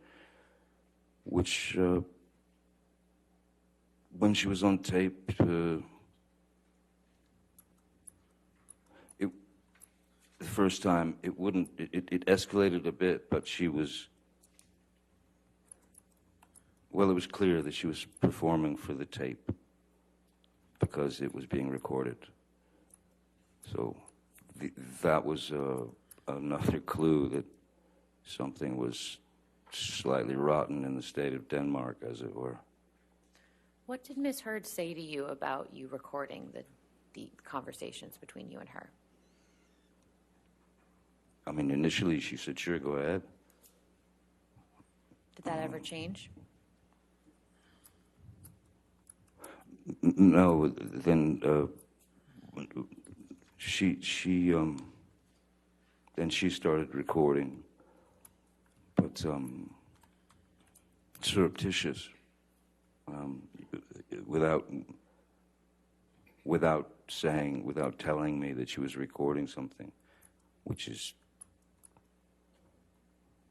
which, when she was on tape, the first time, it escalated a bit, but she was, well, it was clear that she was performing for the tape because it was being recorded. So that was another clue that something was slightly rotten in the state of Denmark, as it were. What did Ms. Heard say to you about you recording the conversations between you and her? I mean, initially she said, sure, go ahead. Did that ever change? No, then then she started recording, but surreptitious, without telling me that she was recording something, which is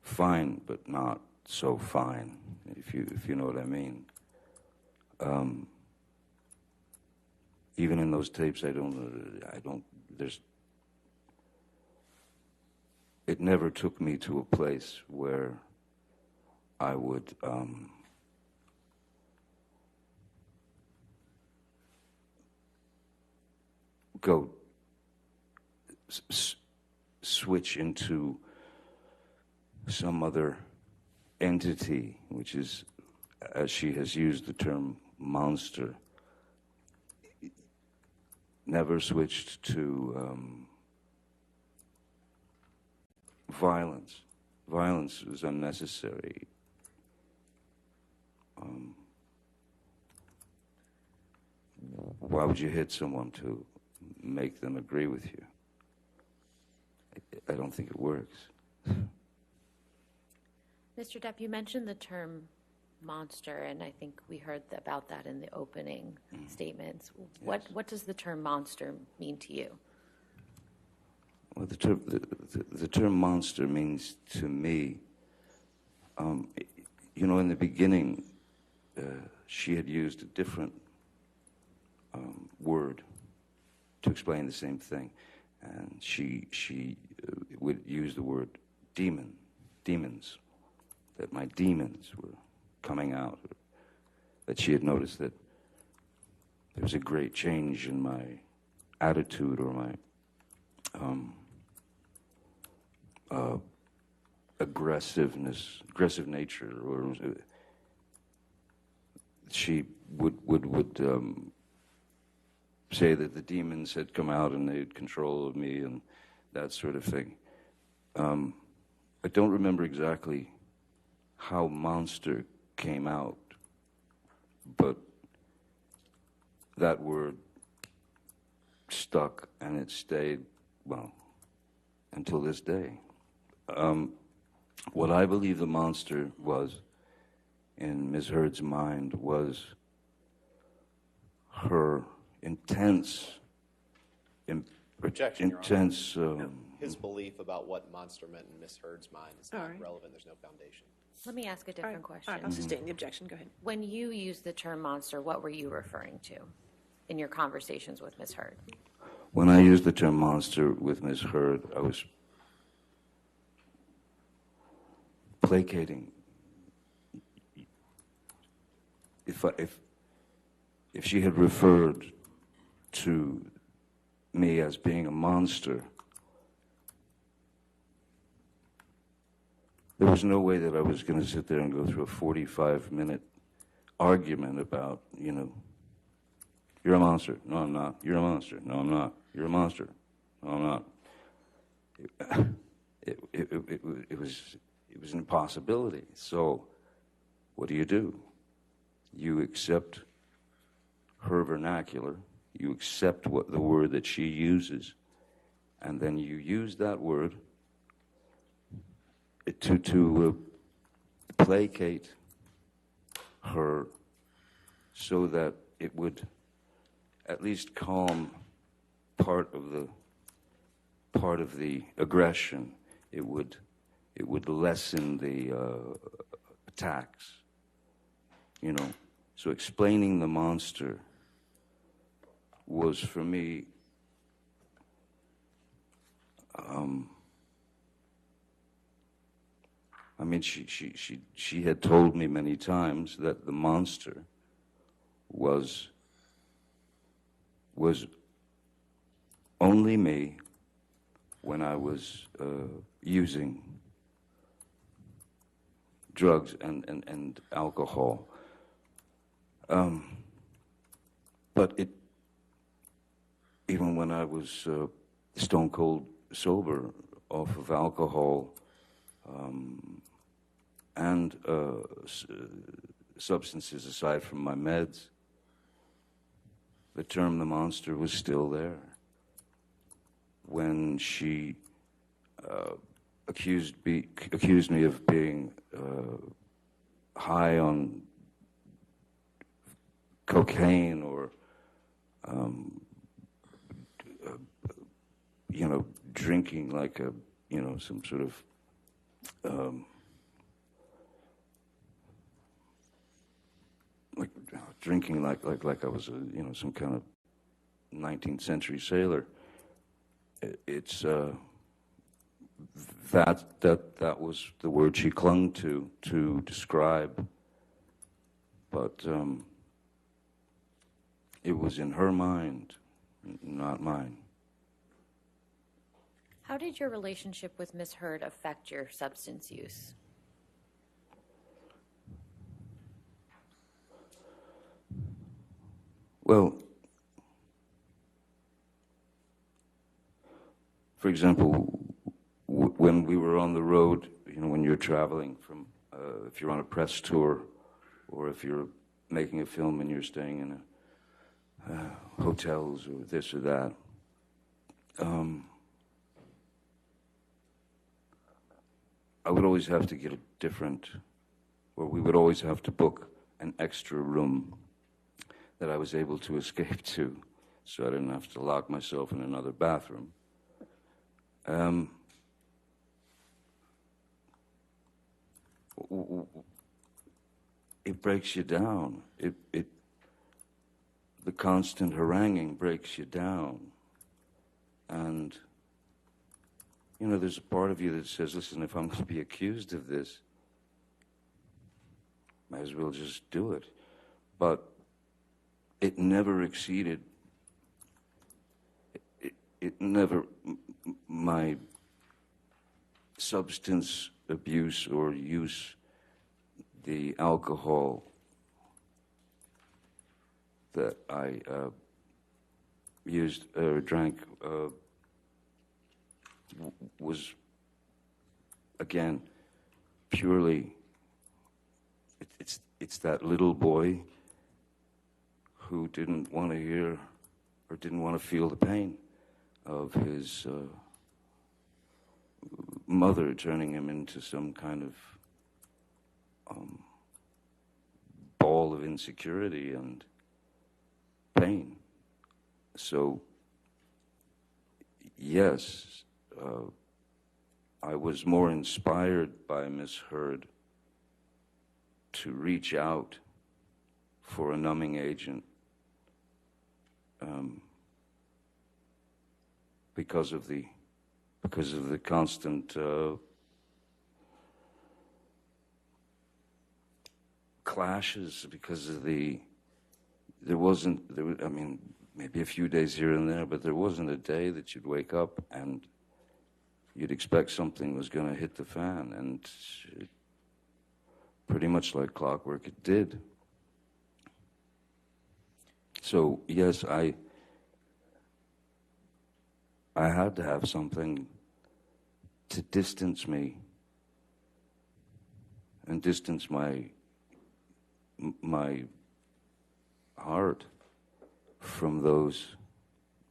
fine, but not so fine, if you know what I mean. Even in those tapes, it never took me to a place where I would go switch into some other entity, which is, as she has used the term, monster. Never switched to violence. Violence was unnecessary. Why would you hit someone to make them agree with you? I don't think it works. Mr. Depp, you mentioned the term monster, and I think we heard about that in the opening statements. What does the term monster mean to you? Well, the term monster means to me, in the beginning, she had used a different word to explain the same thing, and she would use the word demons, that my demons were coming out, that she had noticed that there was a great change in my attitude or my aggressive nature, or she would say that the demons had come out and they had control of me and that sort of thing. I don't remember exactly how monster came out, but that word stuck and it stayed, well, until this day. What I believe the monster was in Ms. Heard's mind was her intense, Objection, Your Honor. intense. His belief about what monster meant in Miss Heard's mind is All not right. relevant. There's no foundation. Let me ask a All right, different question. All right, I'll sustain the objection. Go ahead. When you used the term monster, what were you referring to in your conversations with Ms. Heard? When I used the term monster with Ms. Heard, I was placating. If she had referred to me as being a monster, there was no way that I was going to sit there and go through a 45-minute argument about, you're a monster. No, I'm not. You're a monster. No, I'm not. You're a monster. No, I'm not. It was an impossibility. So what do? You accept her vernacular. You accept the word that she uses, and then you use that word to placate her so that it would at least calm part of the aggression. It would lessen the attacks. So explaining the monster was for me I mean, she had told me many times that the monster was only me when I was using drugs and alcohol. But even when I was stone cold sober off of alcohol and substances aside from my meds, the term the monster was still there. When she accused me of being high on cocaine or drinking like some sort of drinking like I was some kind of 19th century sailor. It's that was the word she clung to describe, but it was in her mind, not mine. How did your relationship with Miss Heard affect your substance use? Well, for example, when we were on the road, when you're traveling from, if you're on a press tour, or if you're making a film and you're staying in hotels or this or that, I would always have to get a different, or we would always have to book an extra room that I was able to escape to, so I didn't have to lock myself in another bathroom. It breaks you down. The constant haranguing breaks you down. And, there's a part of you that says, listen, if I'm going to be accused of this, might as well just do it. But it never exceeded, it never, my substance abuse or use, the alcohol that I used or drank was, again, purely, it's that little boy who didn't want to hear or didn't want to feel the pain of his mother turning him into some kind of ball of insecurity and pain. So, yes, I was more inspired by Miss Heard to reach out for a numbing agent because of the constant clashes, because of I mean, maybe a few days here and there, but there wasn't a day that you'd wake up and you'd expect something was going to hit the fan, and pretty much like clockwork, it did. So, yes, I had to have something to distance me and distance my heart from those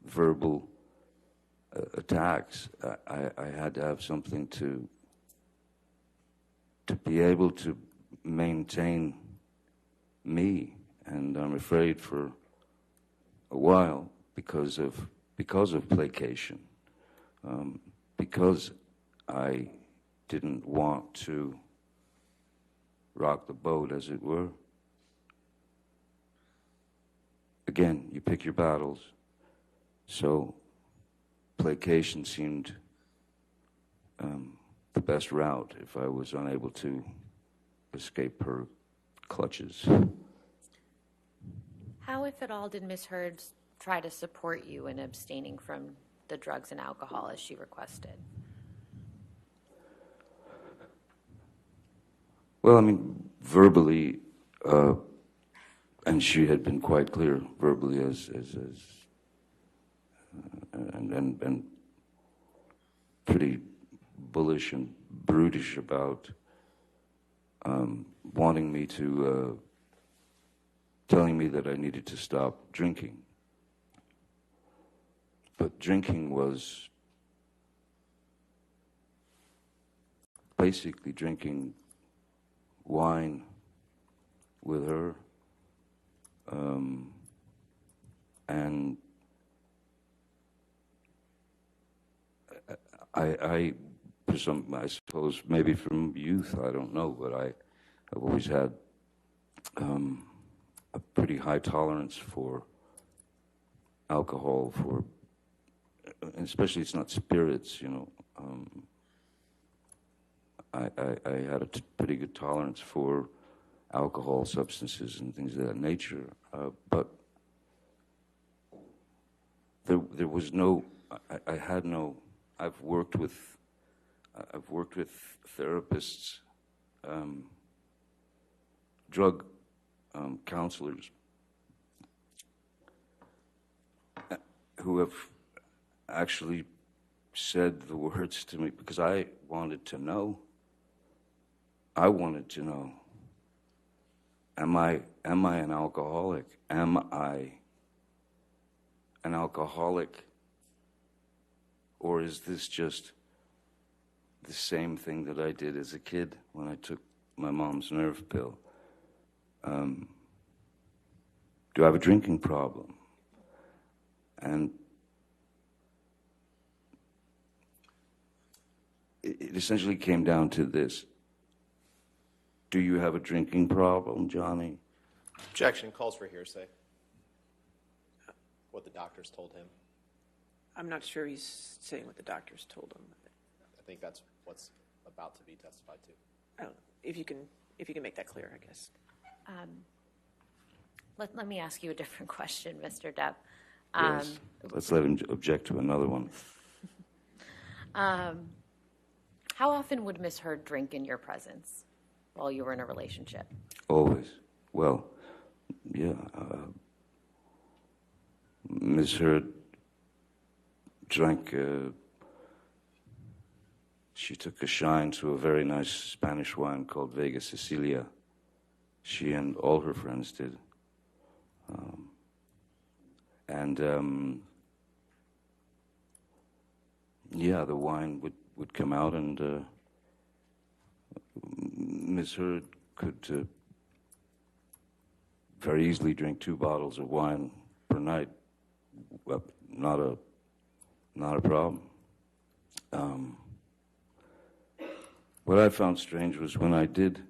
verbal attacks. I had to have something to be able to maintain me, and I'm afraid for a while, because of placation, because I didn't want to rock the boat, as it were. Again, you pick your battles. So placation seemed the best route if I was unable to escape her clutches. How, if at all, did Ms. Heard try to support you in abstaining from the drugs and alcohol as she requested? Well, I mean, verbally, and she had been quite clear verbally and pretty bullish and brutish about wanting me to, telling me that I needed to stop drinking. But drinking was basically drinking wine with her, and I suppose maybe from youth, I don't know, but I've always had a pretty high tolerance for alcohol, and especially it's not spirits, you know. I had a pretty good tolerance for alcohol, substances, and things of that nature, but there was no. I had no. I've worked with therapists, drug counselors, who have actually said the words to me because I wanted to know. I wanted to know, am I an alcoholic? Am I an alcoholic? Or is this just the same thing that I did as a kid when I took my mom's nerve pill? Do I have a drinking problem? And it essentially came down to this. Do you have a drinking problem, Johnny? Objection. Calls for hearsay. What the doctors told him. I'm not sure he's saying what the doctors told him. I think that's what's about to be testified to. I don't know. If you can make that clear, I guess. Let me ask you a different question, Mr. Depp. Yes. Let's let him object to another one. How often would Ms. Heard drink in your presence while you were in a relationship? Always. Well, yeah. Ms. Heard drank, she took a shine to a very nice Spanish wine called Vega Sicilia. She and all her friends did. Yeah, the wine would come out, and Ms. Heard could very easily drink 2 bottles of wine per night. Well, not a problem. What I found strange was when I did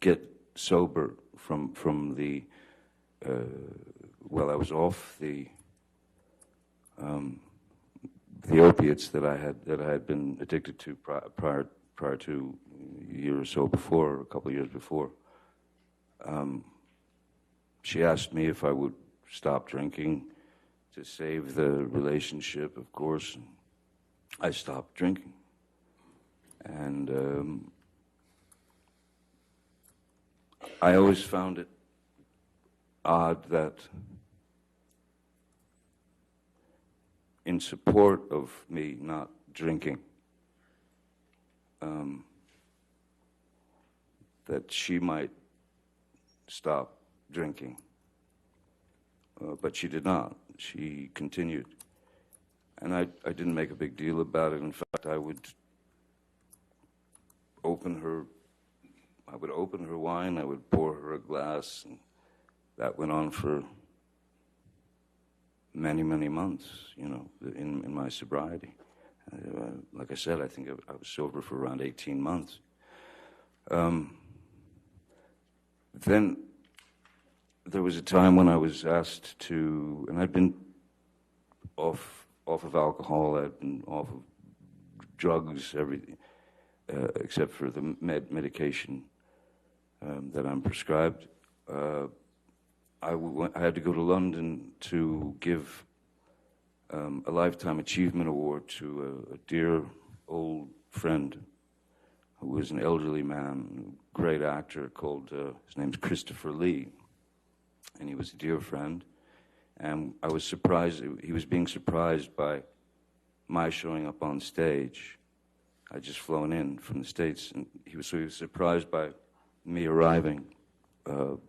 get sober from the I was off the opiates that I had been addicted to prior to a year or so before, a couple of years before. She asked me if I would stop drinking to save the relationship, of course. And I stopped drinking. And I always found it odd that in support of me not drinking, that she might stop drinking. But she did not. She continued. And I didn't make a big deal about it. In fact, I would open her wine, I would pour her a glass, and that went on for many, many months, you know, in my sobriety. Like I said, I think I was sober for around 18 months. Then there was a time when I was asked to, and I'd been off of alcohol, I'd been off of drugs, everything, except for the medication that I'm prescribed. I had to go to London to give a Lifetime Achievement Award to a dear old friend who was an elderly man, great actor called, his name's Christopher Lee, and he was a dear friend. And I was surprised, he was being surprised by my showing up on stage. I'd just flown in from the States, and he was surprised by me arriving to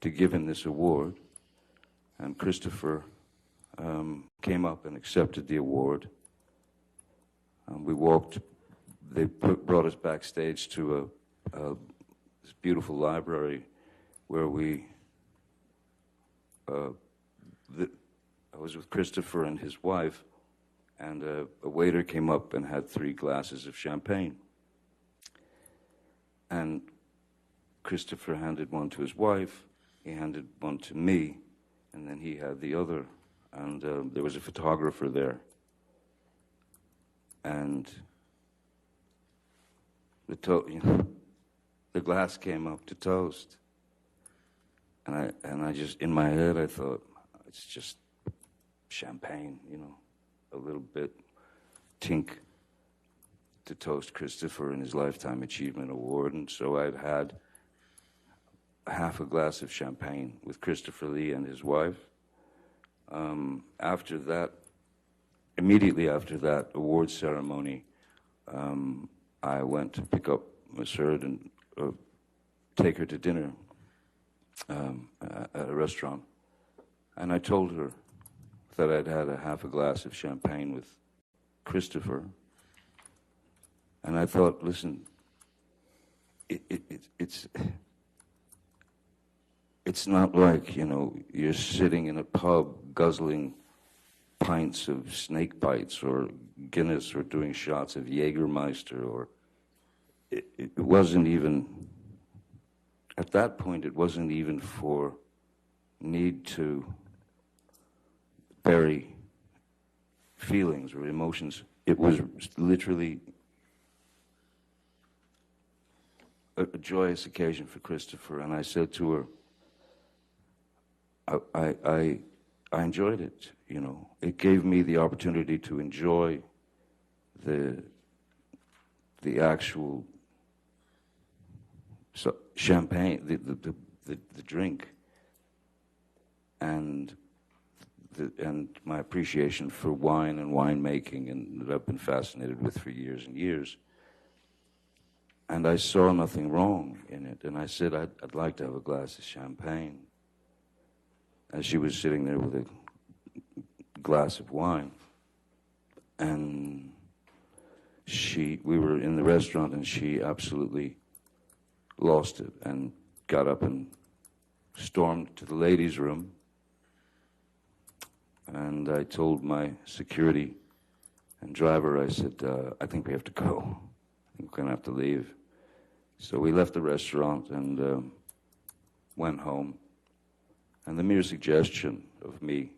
give him this award. And Christopher came up and accepted the award. We walked, they brought us backstage to this beautiful library where I was with Christopher and his wife, and a waiter came up and had 3 glasses of champagne. And Christopher handed one to his wife, he handed one to me, and then he had the other. And there was a photographer there. And the glass came up to toast. And I just, in my head, I thought, it's just champagne, you know, a little bit tink to toast Christopher and his Lifetime Achievement Award. And so I'd had half a glass of champagne with Christopher Lee and his wife. After that, immediately after that award ceremony, I went to pick up Miss Heard and take her to dinner at a restaurant. And I told her that I'd had a half a glass of champagne with Christopher. And I thought, listen, it's not like, you know, you're sitting in a pub guzzling pints of snake bites or Guinness or doing shots of Jägermeister, or it wasn't even, at that point, it wasn't even for need to bury feelings or emotions. It was literally a joyous occasion for Christopher, and I said to her, I enjoyed it, you know. It gave me the opportunity to enjoy the actual champagne, the drink, and my appreciation for wine and winemaking, and that I've been fascinated with for years and years. And I saw nothing wrong in it, and I said I'd like to have a glass of champagne. As she was sitting there with a glass of wine, and we were in the restaurant, and she absolutely lost it and got up and stormed to the ladies' room. And I told my security and driver, I said, I think we have to go. I think we're going to have to leave. So we left the restaurant and went home. And the mere suggestion of me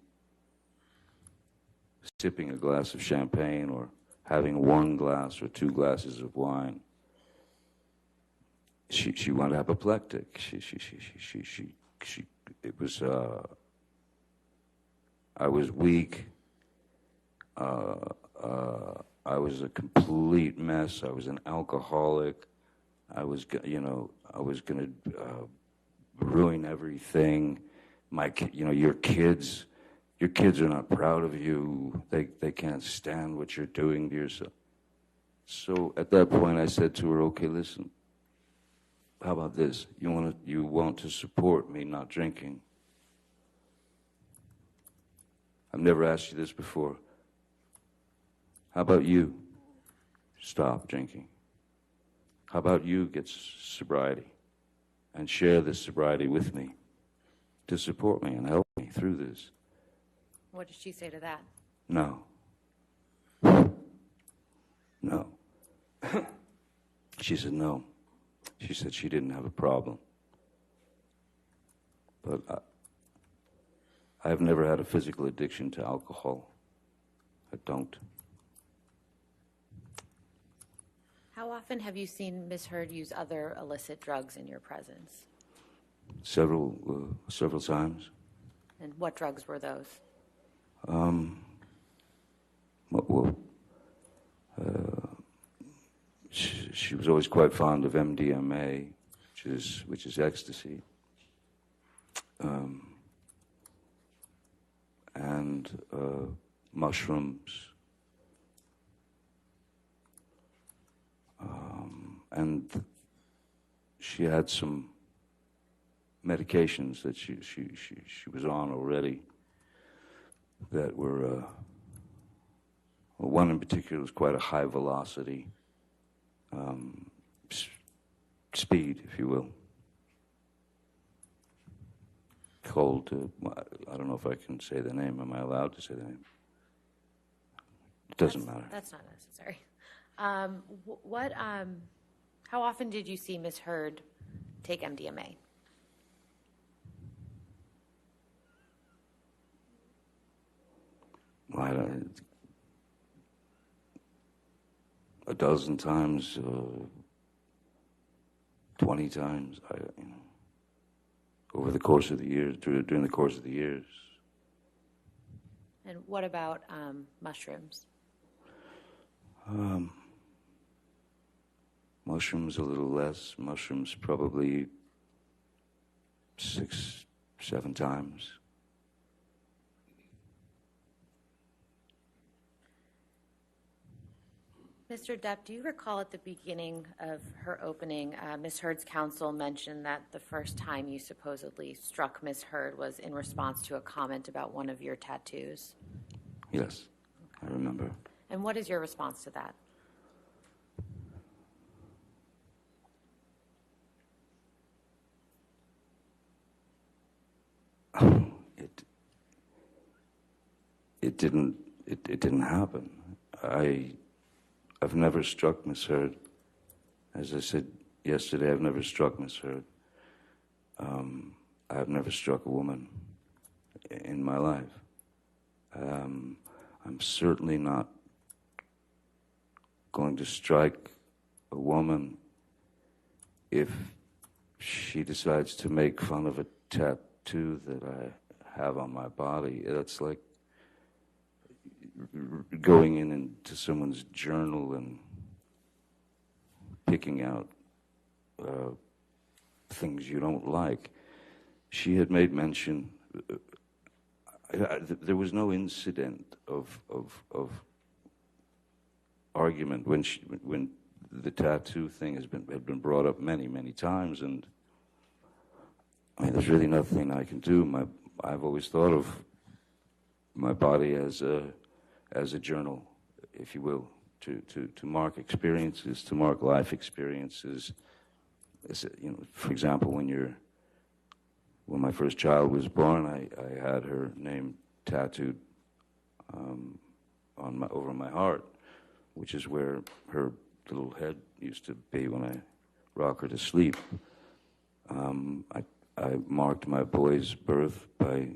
sipping a glass of champagne or having 1 glass or 2 glasses of wine, she went apoplectic. It was, I was weak. I was a complete mess. I was an alcoholic. I was, you know, I was going to ruin everything. Your kids are not proud of you. They can't stand what you're doing to yourself. So at that point, I said to her, okay, listen, how about this? You want to support me not drinking? I've never asked you this before. How about you stop drinking? How about you get sobriety and share this sobriety with me to support me and help me through this? What did she say to that? No. No. She said no. She said she didn't have a problem. But I've never had a physical addiction to alcohol. I don't. How often have you seen Ms. Heard use other illicit drugs in your presence? Several times. And what drugs were those? Well, she was always quite fond of MDMA, which is ecstasy, and mushrooms, and she had some medications that she was on already that were, well, one in particular was quite a high velocity speed, if you will, called, I don't know if I can say the name. Am I allowed to say the name? It doesn't matter. That's not necessary. How often did you see Ms. Heard take MDMA? A dozen times, 20 times, over the course of the years, during the course of the years. And what about mushrooms? Mushrooms a little less. Mushrooms probably 6, 7 times. Mr. Depp, do you recall at the beginning of her opening, Ms. Heard's counsel mentioned that the first time you supposedly struck Ms. Heard was in response to a comment about one of your tattoos? Yes, I remember. And what is your response to that? It didn't happen. I've never struck Miss Heard. As I said yesterday, I've never struck Miss Heard. I've never struck a woman in my life. I'm certainly not going to strike a woman if she decides to make fun of a tattoo that I have on my body. That's like going into someone's journal and picking out things you don't like. She had made mention. There was no incident of argument when the tattoo thing had been brought up many times, and I mean, there's really nothing I can do. I've always thought of my body as a journal, if you will, to mark experiences, to mark life experiences. For example, when my first child was born, I had her name tattooed over my heart, which is where her little head used to be when I rock her to sleep. I marked my boy's birth by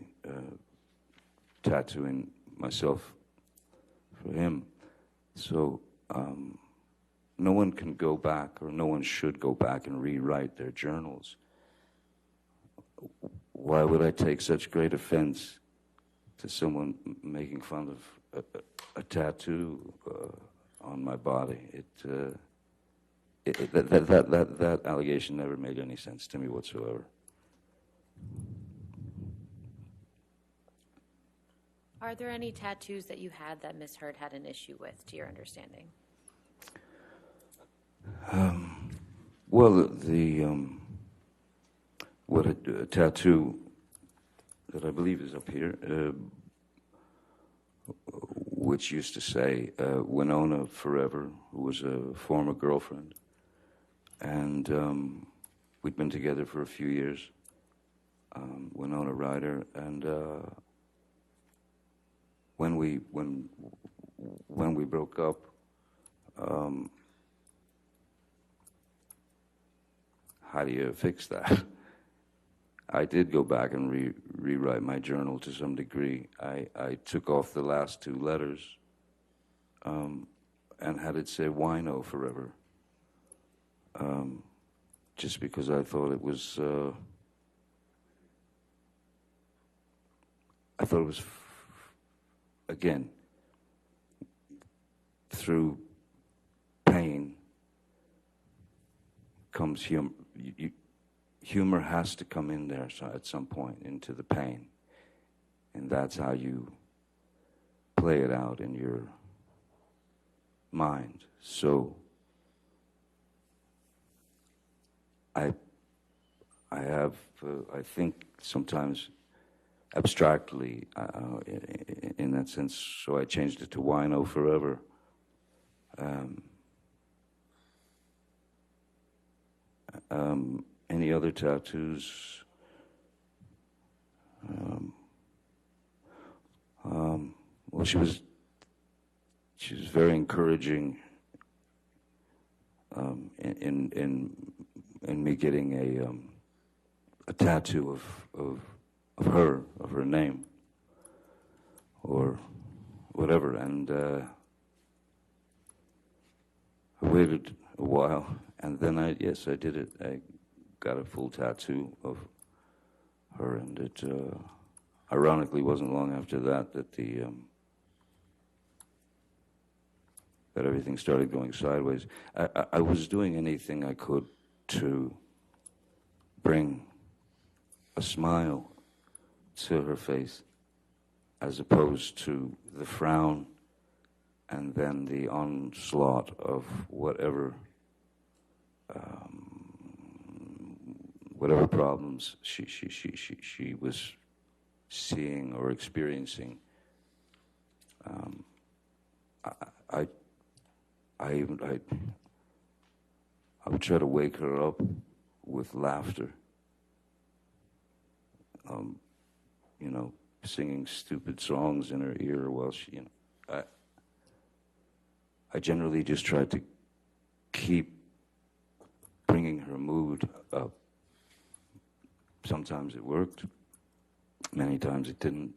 tattooing myself for him. So no one can go back, or no one should go back and rewrite their journals. Why would I take such great offense to someone making fun of a tattoo on my body? That allegation never made any sense to me whatsoever. Are there any tattoos that you had that Ms. Heard had an issue with, to your understanding? Well, a tattoo that I believe is up here, which used to say Winona Forever, who was a former girlfriend, and we'd been together for a few years. Winona Ryder, and when we broke up, how do you fix that? I did go back and rewrite my journal to some degree. I took off the last two letters and had it say wino forever, just because I thought it was, again, through pain comes humor. Humor has to come in there at some point into the pain, and that's how you play it out in your mind. So I have, I think sometimes abstractly, in that sense, so I changed it to wino forever. Any other tattoos? Well, she was very encouraging in me getting a tattoo of her name, or whatever, and I waited a while, and then I did it. I got a full tattoo of her, and it ironically wasn't long after that that everything started going sideways. I was doing anything I could to bring a smile to her face, as opposed to the frown and then the onslaught of whatever problems she was seeing or experiencing. I would try to wake her up with laughter. You know, singing stupid songs in her ear while she, you know, I generally just tried to keep bringing her mood up. Sometimes it worked, many times it didn't.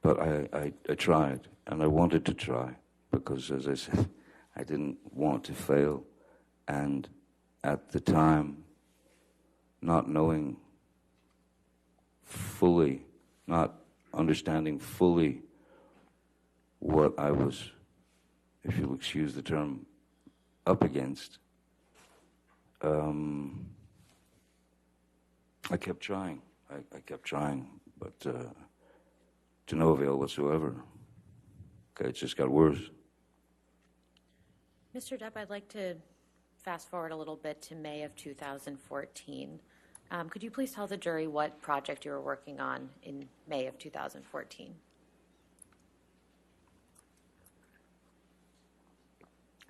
But I tried, and I wanted to try, because, as I said, I didn't want to fail. And at the time, not knowing fully, not understanding fully what I was, if you'll excuse the term, up against, I kept trying. I kept trying, but to no avail whatsoever. Okay, it just got worse. Mr. Depp, I'd like to fast forward a little bit to May of 2014. Could you please tell the jury what project you were working on in May of 2014?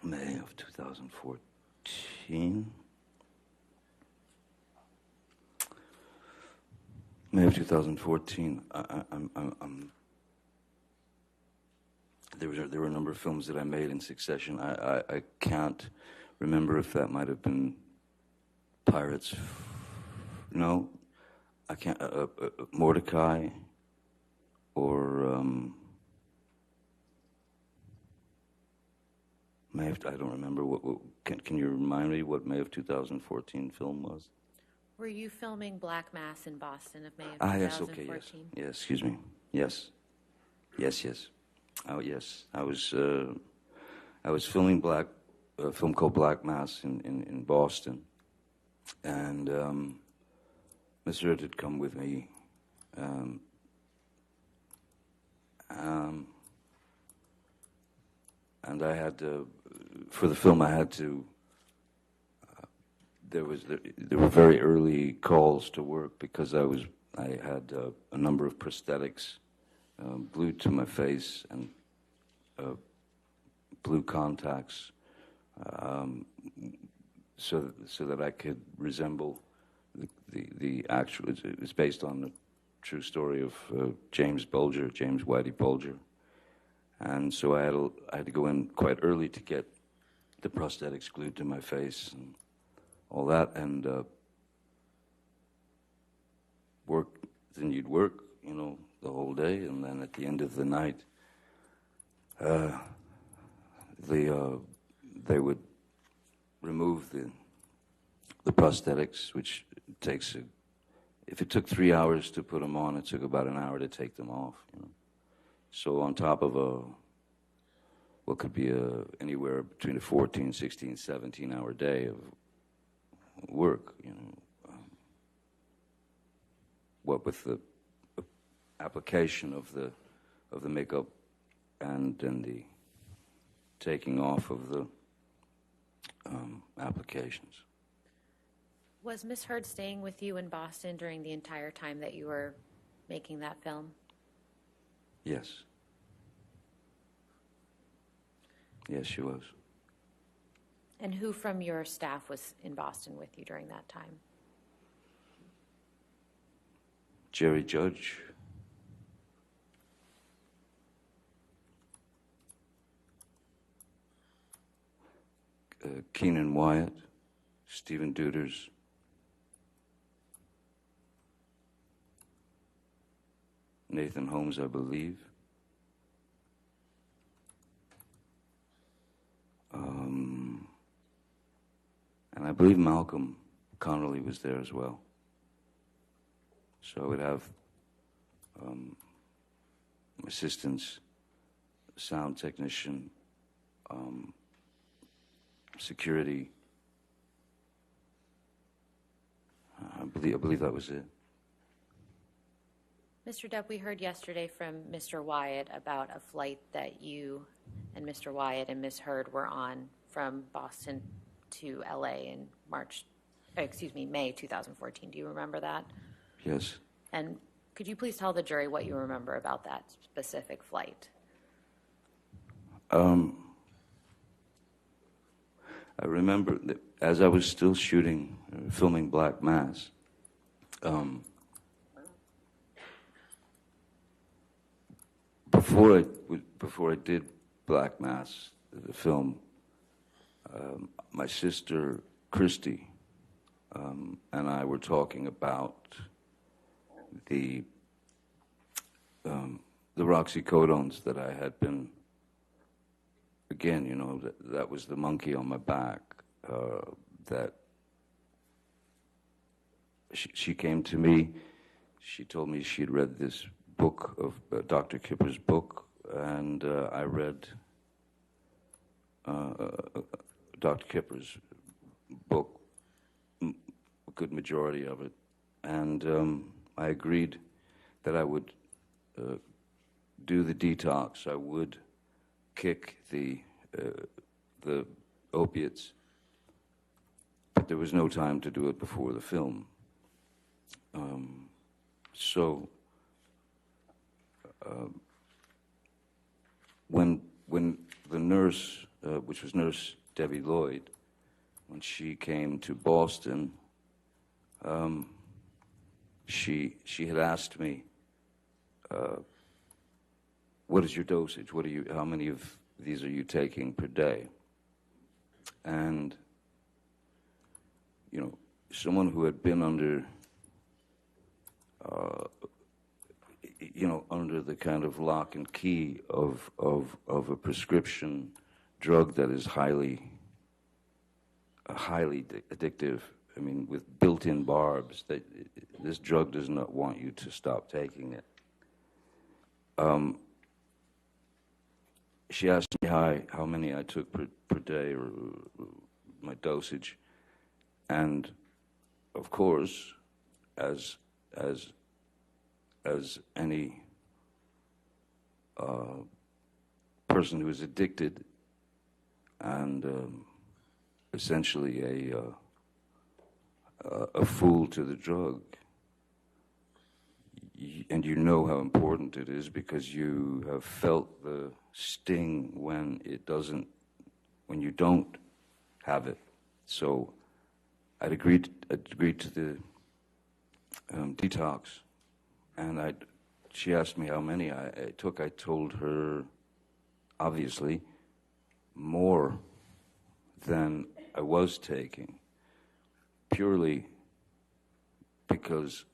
May of 2014. May of 2014. There were a number of films that I made in succession. I can't remember if that might have been Pirates. No, I can't. Mordecai, or May of, I don't remember. Can you remind me what May of 2014 film was? Were you filming Black Mass in Boston of May of 2014? Yes, okay, yes. Yes, excuse me. Yes. Yes. Oh, yes. I was filming a film called Black Mass in Boston. And Mr. Heard had come with me. And I had to, for the film, I had to, there were very early calls to work, because I had a number of prosthetics glued to my face, and blue contacts, so that I could resemble the actual. It's based on the true story of James Whitey Bulger, and so I had to go in quite early to get the prosthetics glued to my face. And all that, and work. Then you'd work, you know, the whole day, and then at the end of the night, they would remove the prosthetics, which takes if it took 3 hours to put them on, it took about an hour to take them off. You know? So on top of what could be anywhere between a 14, 16, 17-hour day of work, you know, what with the application of the makeup and then the taking off of the applications. Was Miss Heard staying with you in Boston during the entire time that you were making that film? Yes. Yes, she was. And who from your staff was in Boston with you during that time? Jerry Judge. Keenan Wyatt, Stephen Duders, Nathan Holmes, I believe. And I believe Malcolm Connolly was there as well. So I would have assistants, sound technician, security. I believe that was it. Mr. Depp, we heard yesterday from Mr. Wyatt about a flight that you and Mr. Wyatt and Miss Heard were on from Boston to LA in May 2014. Do you remember that? Yes. And could you please tell the jury what you remember about that specific flight? I remember that as I was still filming Black Mass, before I did Black Mass, the film, my sister Christy and I were talking about the Roxycodones that I had been. Again, you know, that was the monkey on my back. That she came to me. She told me she'd read this book of Dr. Kipper's book, and I read Dr. Kipper's book, a good majority of it, and I agreed that I would do the detox. I would kick the opiates, but there was no time to do it before the film. So when the nurse, which was Nurse Debbie Lloyd, when she came to Boston, she had asked me, what is your dosage? How many of these are you taking per day? And, you know, someone who had been under, under the kind of lock and key of a prescription drug that is highly addictive. I mean, with built-in barbs, this drug does not want you to stop taking it. She asked me how many I took per day, or my dosage, and of course, as any person who is addicted and essentially a fool to the drug, and you know how important it is because you have felt the sting when you don't have it. So I'd agreed to the detox, and she asked me how many I took. I told her, obviously, more than I was taking. purely because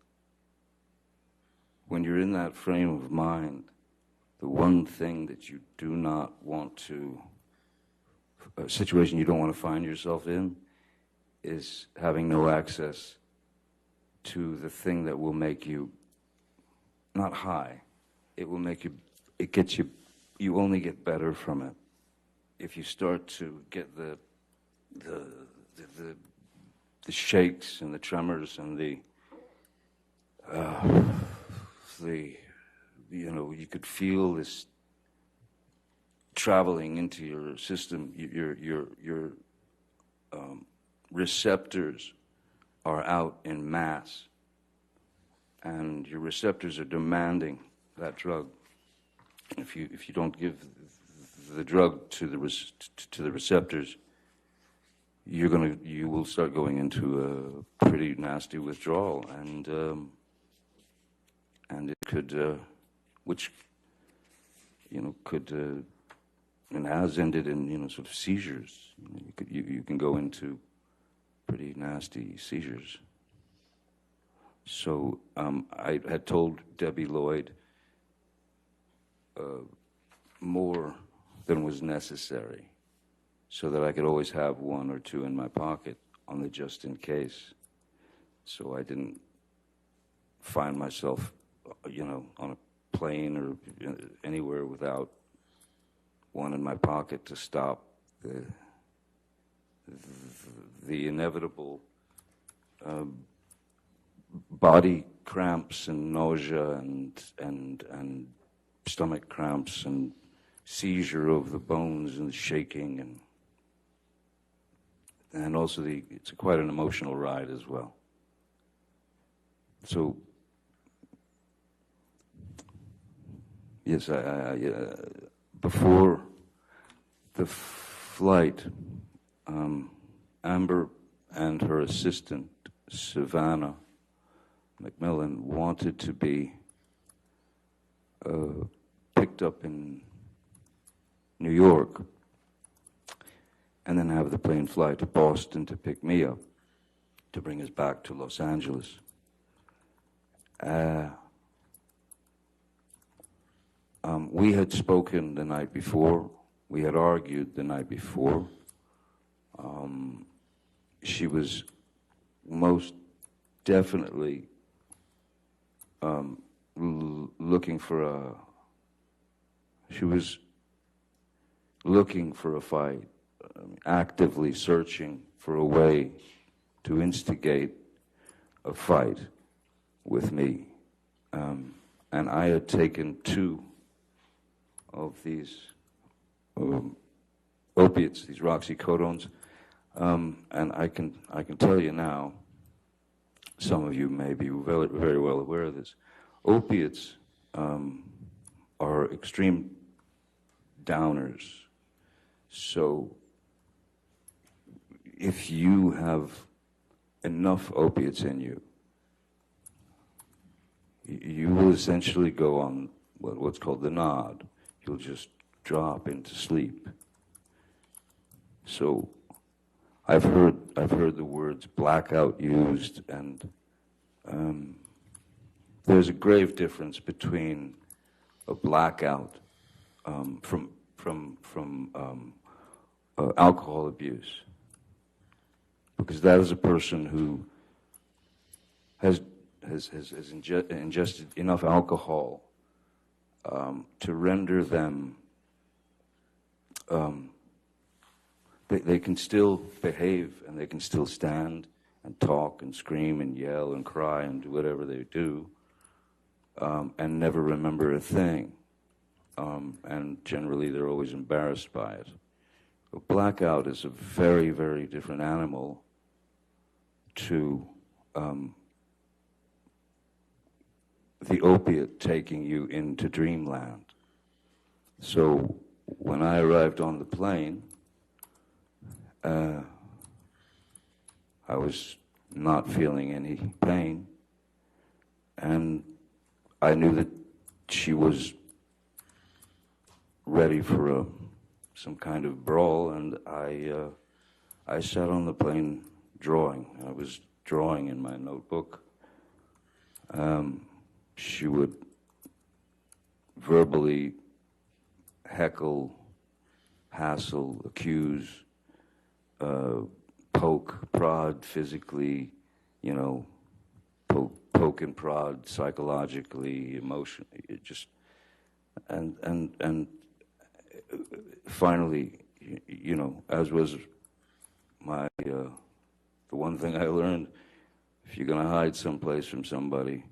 when you're in that frame of mind, the one thing that you do not want to, a situation you don't want to find yourself in, is having no access to the thing that will make you not high. It will make you, it gets you, you only get better from it. If you start to get the shakes and the tremors and the you know, you could feel this traveling into your system. Your receptors are out in mass, and your receptors are demanding that drug. If you don't give the drug to the receptors, you will start going into a pretty nasty withdrawal, and it could, which could and has ended in sort of seizures. You can go into pretty nasty seizures. So I had told Debbie Lloyd more than was necessary, so that I could always have one or two in my pocket on the just in case, so I didn't find myself, on a plane or anywhere without one in my pocket to stop the inevitable body cramps and nausea and stomach cramps and seizure of the bones and shaking and also it's quite an emotional ride as well. So yes, before the flight, Amber and her assistant, Savannah McMillan, wanted to be picked up in New York and then have the plane fly to Boston to pick me up, to bring us back to Los Angeles. We had spoken the night before. We had argued the night before. She was most definitely looking for a fight, actively searching for a way to instigate a fight with me. And I had taken 2 of these opiates, these Roxicodones, and I can tell you now, some of you may be very, very well aware of this, opiates are extreme downers. So if you have enough opiates in you, you will essentially go on what's called the nod. You'll just drop into sleep. So I've heard the words blackout used, and there's a grave difference between a blackout from alcohol abuse, because that is a person who has ingested enough alcohol to render them, they can still behave and they can still stand and talk and scream and yell and cry and do whatever they do, and never remember a thing. And generally they're always embarrassed by it. A blackout is a very, very different animal to the opiate taking you into dreamland. So when I arrived on the plane, I was not feeling any pain, and I knew that she was ready for some kind of brawl, and I sat on the plane drawing. I was drawing in my notebook, she would verbally heckle, hassle, accuse, poke, prod physically, you know, poke and prod psychologically, emotionally, and finally, you know, as was my, the one thing I learned, if you're gonna hide someplace from somebody,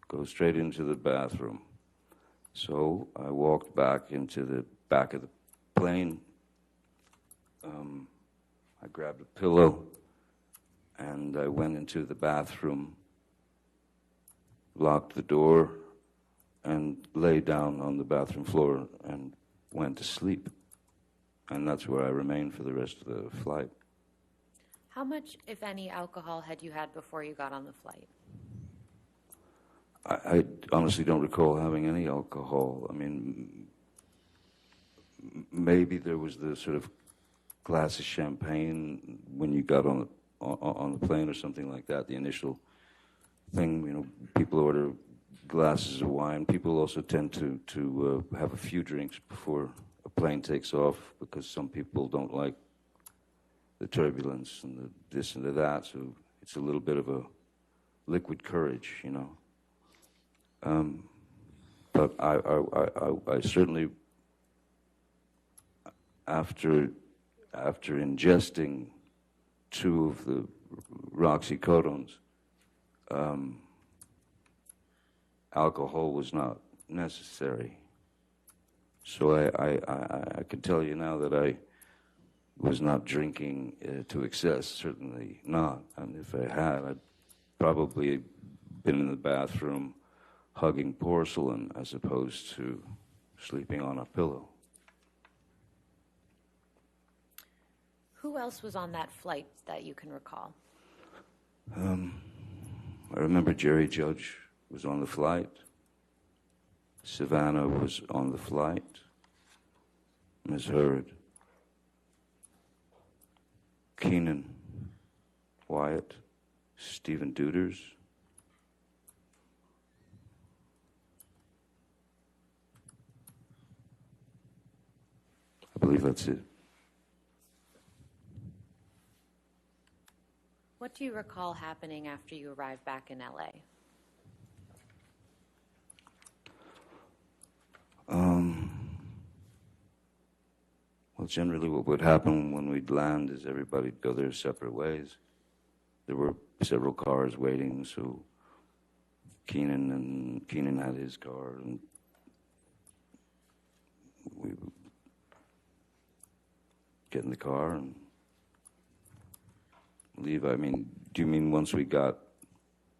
go straight into the bathroom. So I walked back into the back of the plane. I grabbed a pillow and I went into the bathroom, locked the door, and lay down on the bathroom floor and went to sleep. And that's where I remained for the rest of the flight. How much, if any, alcohol had you had before you got on the flight? I honestly don't recall having any alcohol. I mean, maybe there was the sort of glass of champagne when you got on the plane or something like that, the initial thing. You know, people order glasses of wine. People also tend to have a few drinks before a plane takes off because some people don't like the turbulence and the this and the that, so it's a little bit of a liquid courage, you know. But I certainly, after ingesting 2 of the Roxicodones, alcohol was not necessary. So I can tell you now that I was not drinking to excess, certainly not. And if I had, I'd probably been in the bathroom hugging porcelain as opposed to sleeping on a pillow. Who else was on that flight that you can recall? I remember Jerry Judge was on the flight. Savannah was on the flight. Ms. Heard. Keenan, Wyatt, Stephen Duders. I believe that's it. What do you recall happening after you arrived back in LA? Well, generally what would happen when we'd land is everybody'd go their separate ways. There were several cars waiting, so Keenan had his car, and we would get in the car and leave. I mean, do you mean once we got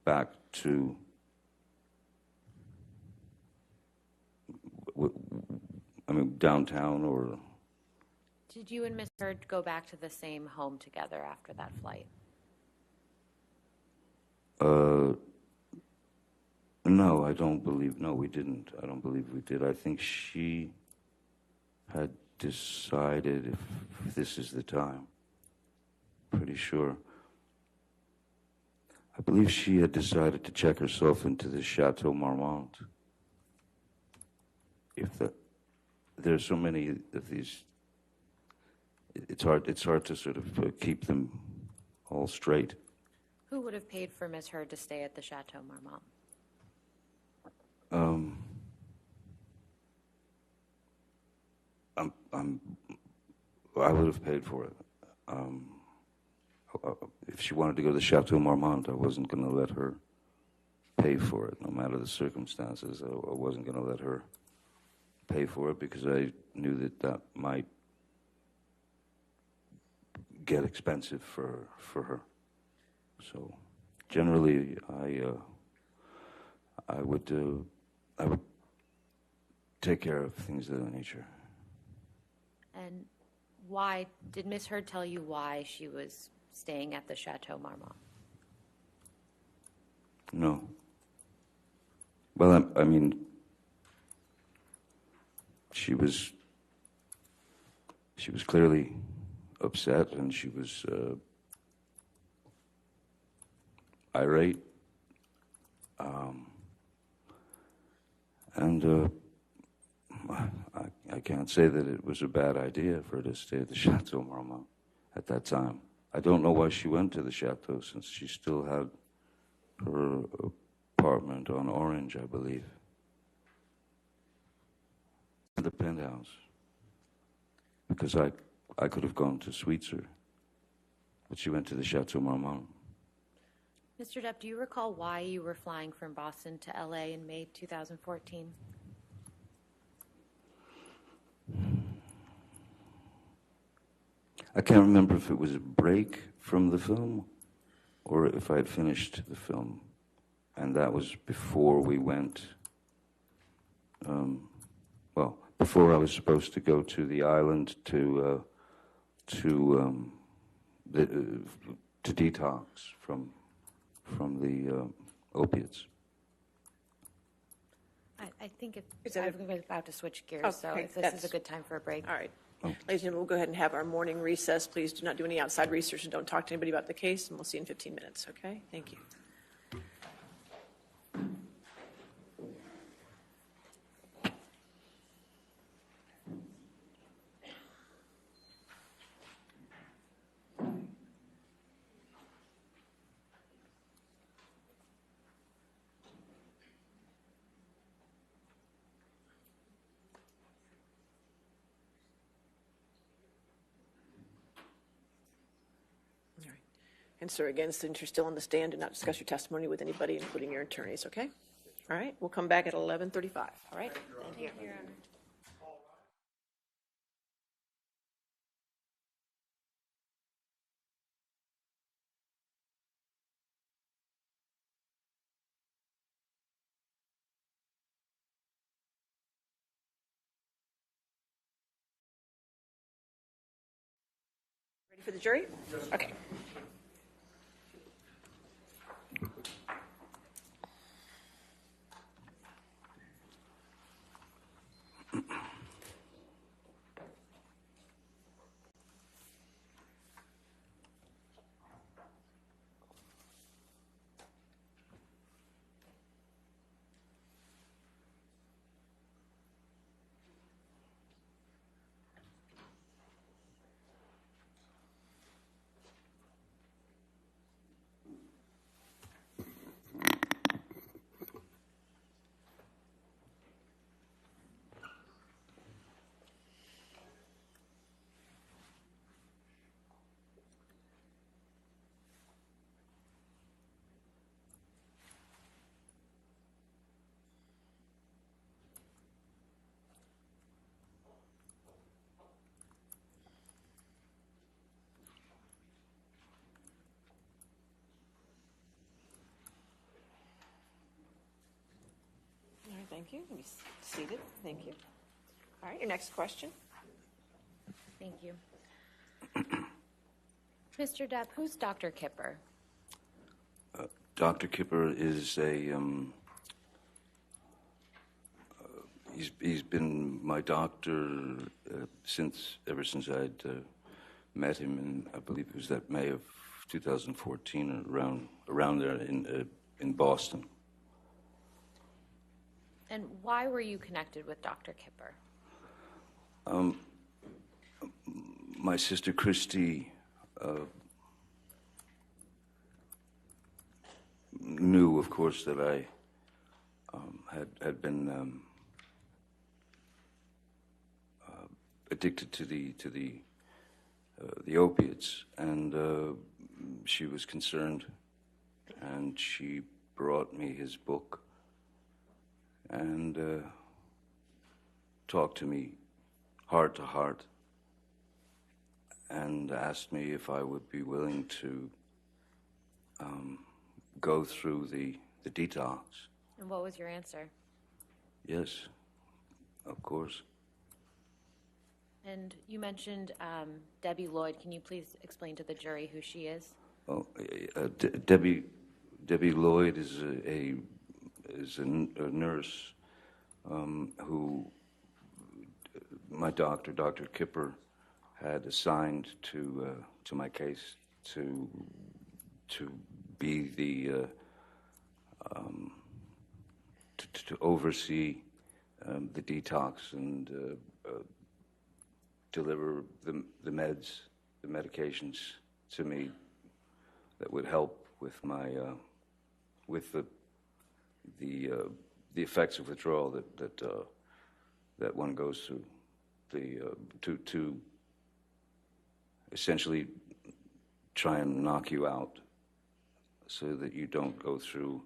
back to, downtown, or? Did you and Miss Heard go back to the same home together after that flight? No, I don't believe, no, we didn't. I don't believe we did. I think she had decided if this is the time. Pretty sure. I believe she had decided to check herself into the Chateau Marmont. There's so many of these, it's hard to sort of keep them all straight. Who would have paid for Miss Heard to stay at the Chateau Marmont? I would have paid for it. If she wanted to go to the Chateau Marmont, I wasn't going to let her pay for it, no matter the circumstances. I wasn't going to let her pay for it because I knew that might get expensive for her. So generally, I would take care of things of that nature. And why did Miss Heard tell you why she was staying at the Chateau Marmont? No. Well, I mean, she was clearly upset, and she was irate. And I can't say that it was a bad idea for her to stay at the Chateau Marmont at that time. I don't know why she went to the Chateau, since she still had her apartment on Orange, I believe. The penthouse. Because I could have gone to Sweetser, but she went to the Chateau Marmont. Mr. Depp, do you recall why you were flying from Boston to LA in May 2014? I can't remember if it was a break from the film or if I had finished the film. And that was before we went, before I was supposed to go to the island to detox from the opiates. I think Is that I'm about to switch gears, so Okay, if this is a good time for a break. All right. Ladies and gentlemen, we'll go ahead and have our morning recess. Please do not do any outside research and don't talk to anybody about the case, and we'll see you in 15 minutes, okay? Thank you. And sir, again, since you're still on the stand, do not discuss your testimony with anybody, including your attorneys, okay? All right, we'll come back at 11:35, all right? Thank you. Ready for the jury? Okay. All right, thank you. You can be seated. Thank you. All right, your next question. Thank you. Mr. Depp, who's Dr. Kipper? Dr. Kipper is he's been my doctor ever since I'd met him in, I believe it was that May of 2014, or around there in Boston. And why were you connected with Dr. Kipper? My sister Christy knew, of course, that I had been addicted to the opiates, and she was concerned, and she brought me his book and talked to me heart to heart and asked me if I would be willing to go through the detox. And what was your answer? Yes, of course. And you mentioned Debbie Lloyd. Can you please explain to the jury who she is? Oh, Debbie Lloyd is a nurse who my doctor, Dr. Kipper, had assigned to my case to be the to oversee the detox and deliver the meds, the medications to me that would help with my with the effects of withdrawal that one goes through. To essentially try and knock you out, so that you don't go through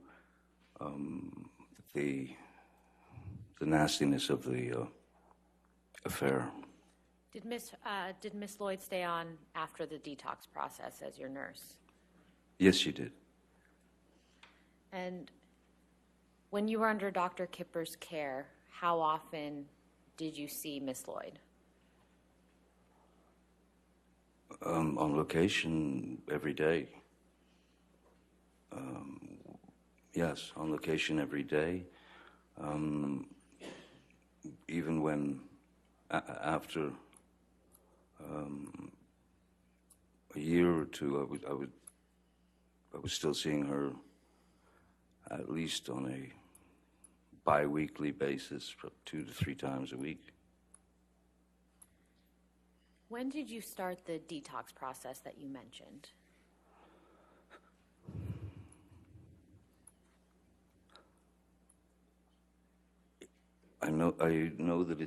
the nastiness of the affair. Did Miss Lloyd stay on after the detox process as your nurse? Yes, she did. And when you were under Dr. Kipper's care, how often did you see Miss Lloyd? On location every day. Yes, on location every day. Even when, after a year or two, I was still seeing her at least on a bi-weekly basis, 2 to 3 times a week. When did you start the detox process that you mentioned? I know that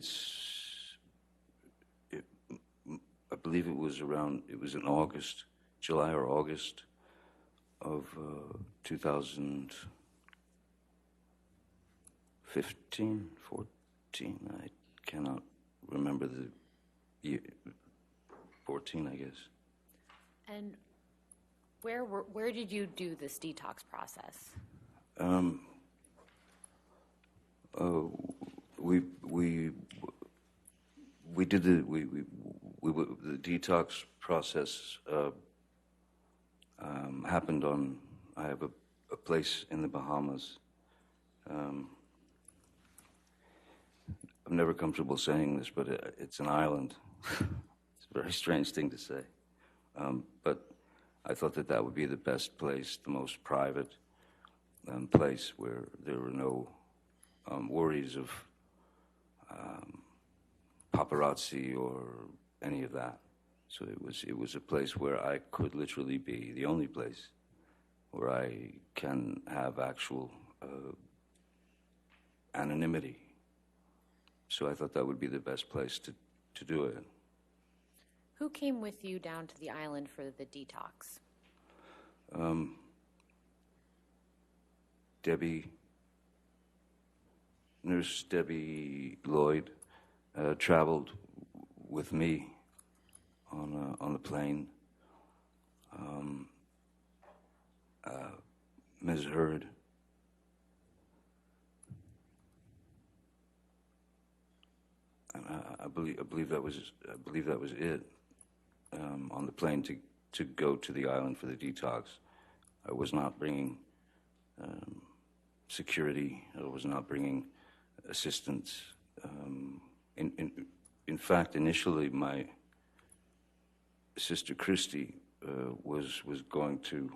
I believe it was in August, July or August of 2015, 14, I cannot remember the year. 14, I guess. And where did you do this detox process? We did the detox process happened on. I have a place in the Bahamas. I'm never comfortable saying this, but it's an island. It's a very strange thing to say, but I thought that would be the best place, the most private place where there were no worries of paparazzi or any of that. So it was a place where I could literally be, the only place where I can have actual anonymity. So I thought that would be the best place to do it. Who came with you down to the island for the detox? Nurse Debbie Lloyd traveled with me on the plane. Ms. Heard. I believe that was it. On the plane to go to the island for the detox. I was not bringing security. I was not bringing assistance. In fact, initially, my sister Christy was going to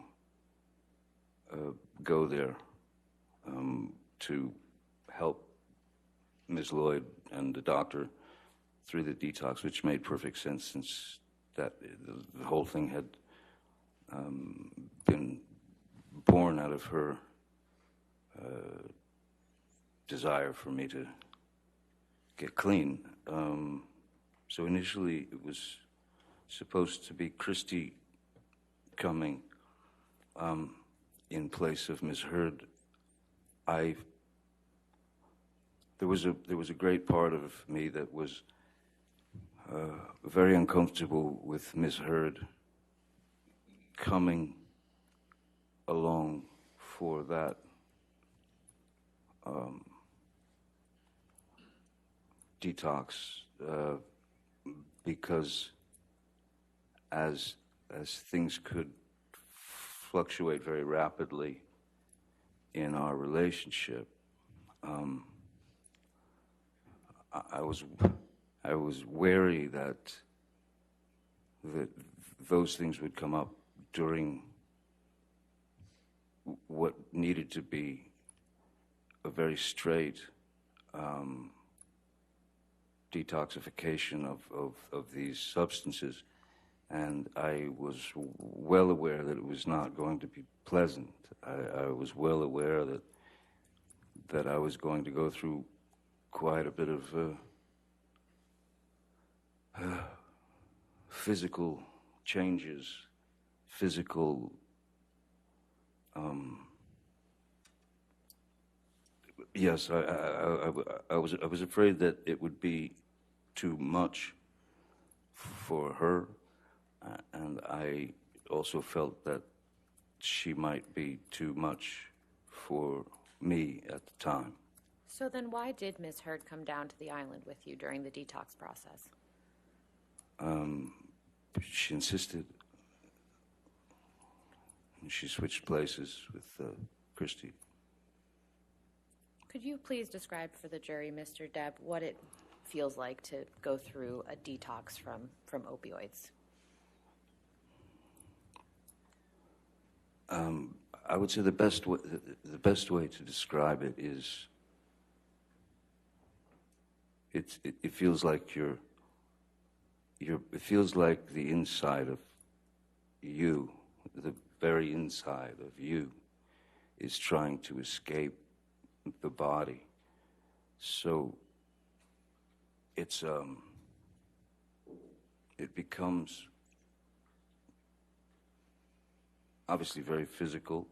go there to help Ms. Lloyd and the doctor through the detox, which made perfect sense since that the whole thing had been born out of her desire for me to get clean. So initially it was supposed to be Christy coming in place of Ms. Heard. There was a great part of me that was very uncomfortable with Ms. Heard coming along for that detox, because as things could fluctuate very rapidly in our relationship, I was wary that those things would come up during what needed to be a very straight detoxification of these substances. And I was well aware that it was not going to be pleasant. I was well aware that I was going to go through quite a bit of physical changes, physical yes, I was afraid that it would be too much for her, and I also felt that she might be too much for me at the time. So then why did Ms. Heard come down to the island with you during the detox process? She insisted. She switched places with Christy. Could you please describe for the jury, Mr. Depp, what it feels like to go through a detox from opioids? I would say the best way to describe it is it feels like it feels like the inside of you, the very inside of you, is trying to escape the body. So it's it becomes obviously very physical,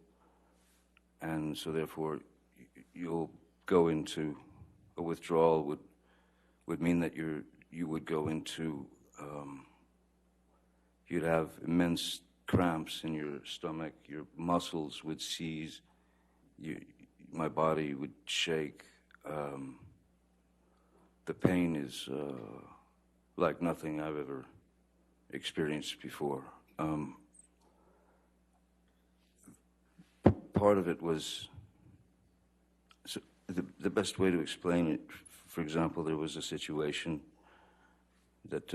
and so therefore you'll go into a withdrawal would mean that you would go into you'd have immense cramps in your stomach, your muscles would seize, my body would shake. The pain is like nothing I've ever experienced before. Part of it was, so the best way to explain it, for example, there was a situation that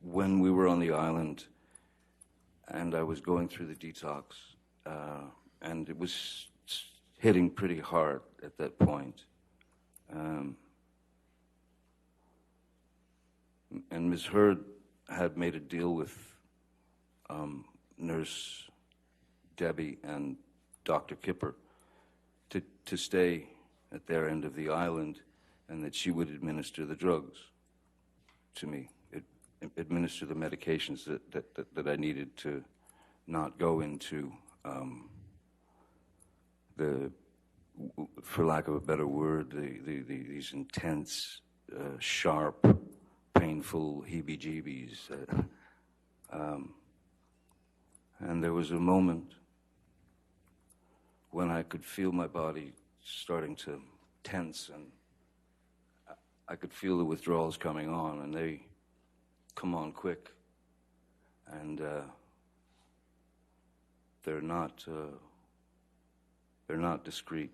when we were on the island and I was going through the detox, and it was hitting pretty hard at that point. And Ms. Heard had made a deal with Nurse Debbie and Dr. Kipper to stay at their end of the island, and that she would administer the drugs to me, administer the medications that I needed to not go into for lack of a better word, these intense, sharp, painful heebie-jeebies. And there was a moment when I could feel my body starting to tense, and I could feel the withdrawals coming on, and they come on quick, and they're not discreet.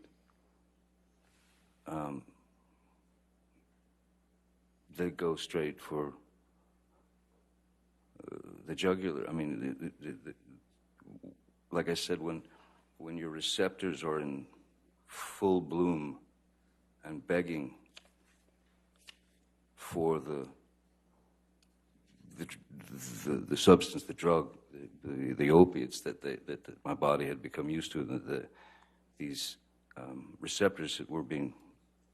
They go straight for the jugular. I mean, like I said, when your receptors are in full bloom and begging for the substance, the drug, the opiates that my body had become used to, these receptors that were being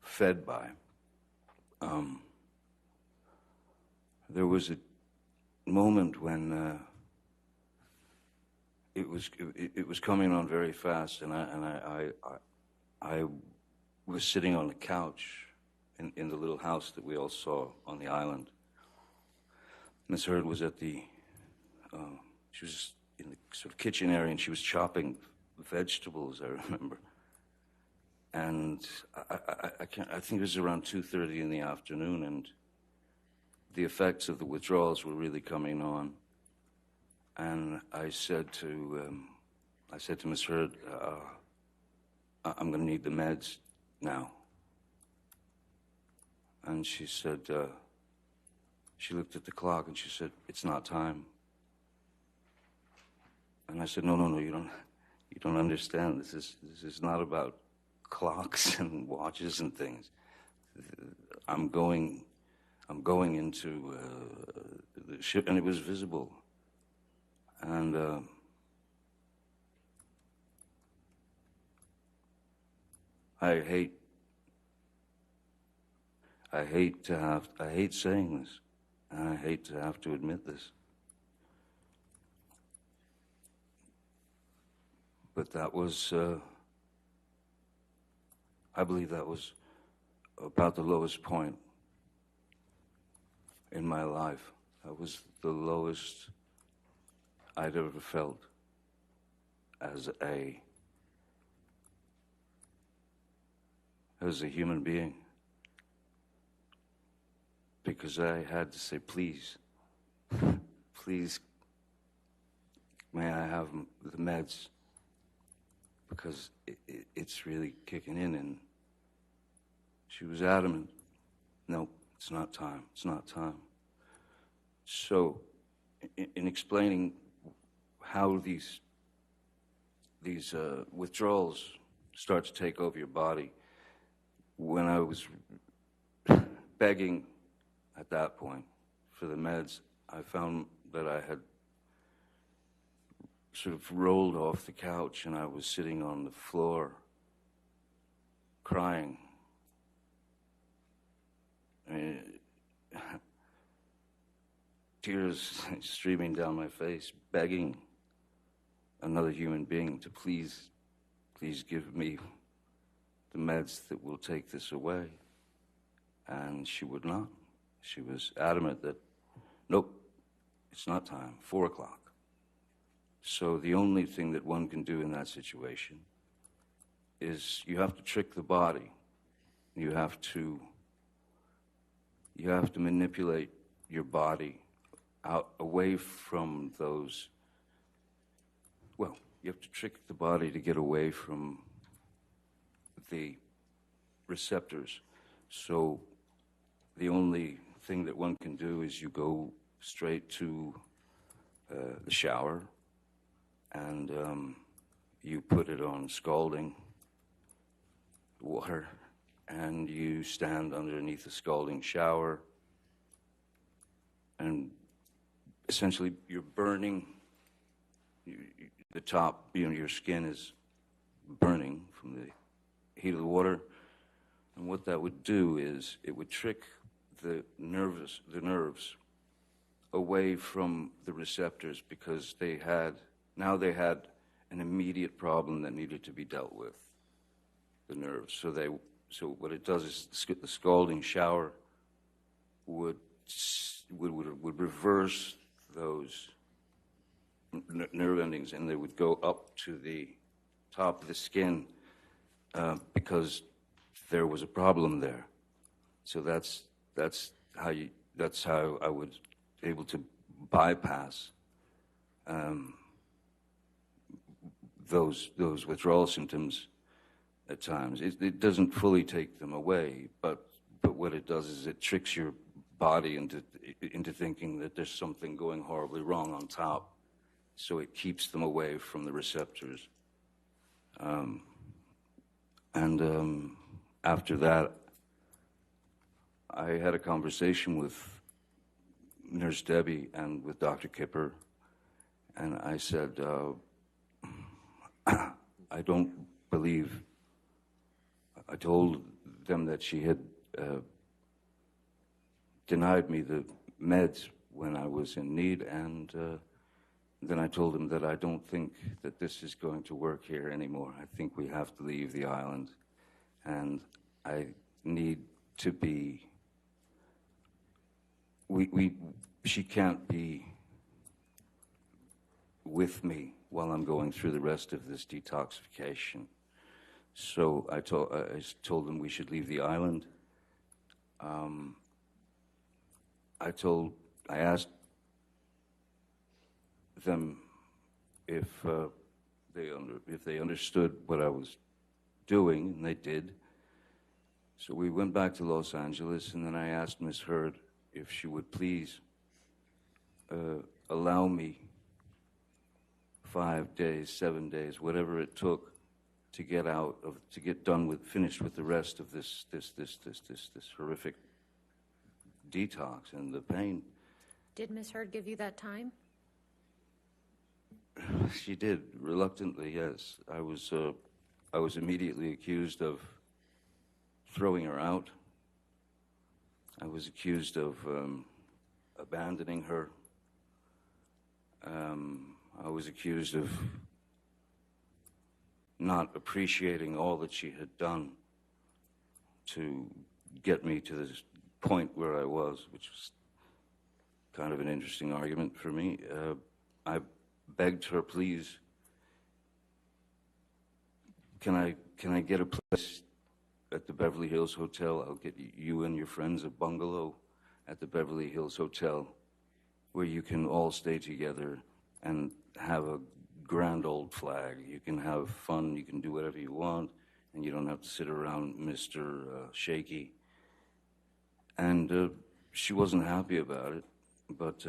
fed by. There was a moment when it was coming on very fast, and I was sitting on the couch in the little house that we all saw on the island. Miss Heard was at she was in the sort of kitchen area, and she was chopping vegetables, I remember. And I think it was around 2:30 in the afternoon, and the effects of the withdrawals were really coming on. And I said to Miss Heard, I'm going to need the meds now. And she said, she looked at the clock and she said, it's not time. said, no, you don't understand. This is not about clocks and watches and things. I'm going into the ship, and it was visible. And I hate saying this, and I hate to have to admit this. But that was, I believe that was about the lowest point in my life. That was the lowest I'd ever felt as a human being. Because I had to say, please, may I have the meds? Because it's really kicking in. And she was adamant, no, it's not time, it's not time. So in explaining how these withdrawals start to take over your body, when I was begging at that point for the meds, I found that I had sort of rolled off the couch and I was sitting on the floor crying. Tears streaming down my face, begging another human being to please give me the meds that will take this away. And she would not. She was adamant that, nope, it's not time, 4 o'clock. So the only thing that one can do in that situation is you have to trick the body. You have to manipulate your body out away from those. Well, you have to trick the body to get away from the receptors. So the only thing that one can do is you go straight to the shower, and you put it on scalding water, and you stand underneath the scalding shower, and essentially you're burning the top, your skin is burning from the heat of the water. And what that would do is it would trick the nerves away from the receptors, because they had an immediate problem that needed to be dealt with, the nerves. So what it does is the scalding shower would reverse those nerve endings, and they would go up to the top of the skin because there was a problem there. So that's how I was able to bypass those withdrawal symptoms at times. It doesn't fully take them away, but what it does is it tricks your body into thinking that there's something going horribly wrong on top. So it keeps them away from the receptors. After that, I had a conversation with Nurse Debbie and with Dr. Kipper, and I said, I don't believe, I told them that she had denied me the meds when I was in need, and then I told them that I don't think that this is going to work here anymore. I think we have to leave the island, and I need to be, she can't be with me while I'm going through the rest of this detoxification. So I told them we should leave the island. I asked them if they understood what I was doing, and they did. So we went back to Los Angeles, and then I asked Miss Heard if she would please allow me 5 days, 7 days, whatever it took to get finished with the rest of this horrific detox and the pain. Did Ms. Heard give you that time? She did, reluctantly, yes. I was immediately accused of throwing her out. I was accused of abandoning her. I was accused of not appreciating all that she had done to get me to this point where I was, which was kind of an interesting argument for me. I begged her, please, can I get a place at the Beverly Hills Hotel? I'll get you and your friends a bungalow at the Beverly Hills Hotel where you can all stay together and have a grand old flag. You can have fun, you can do whatever you want, and you don't have to sit around Mr. Shaky. And she wasn't happy about it, but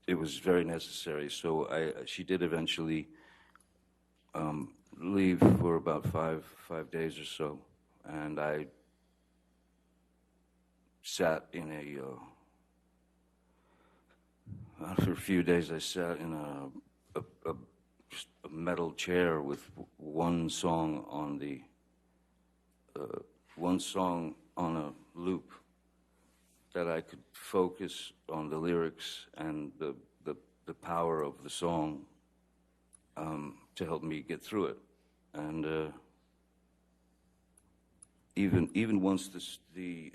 it was very necessary. So she did eventually leave for about five days or so, and I sat in for a few days I sat in just a metal chair with one song on a loop that I could focus on the lyrics and the power of the song to help me get through it. And even once the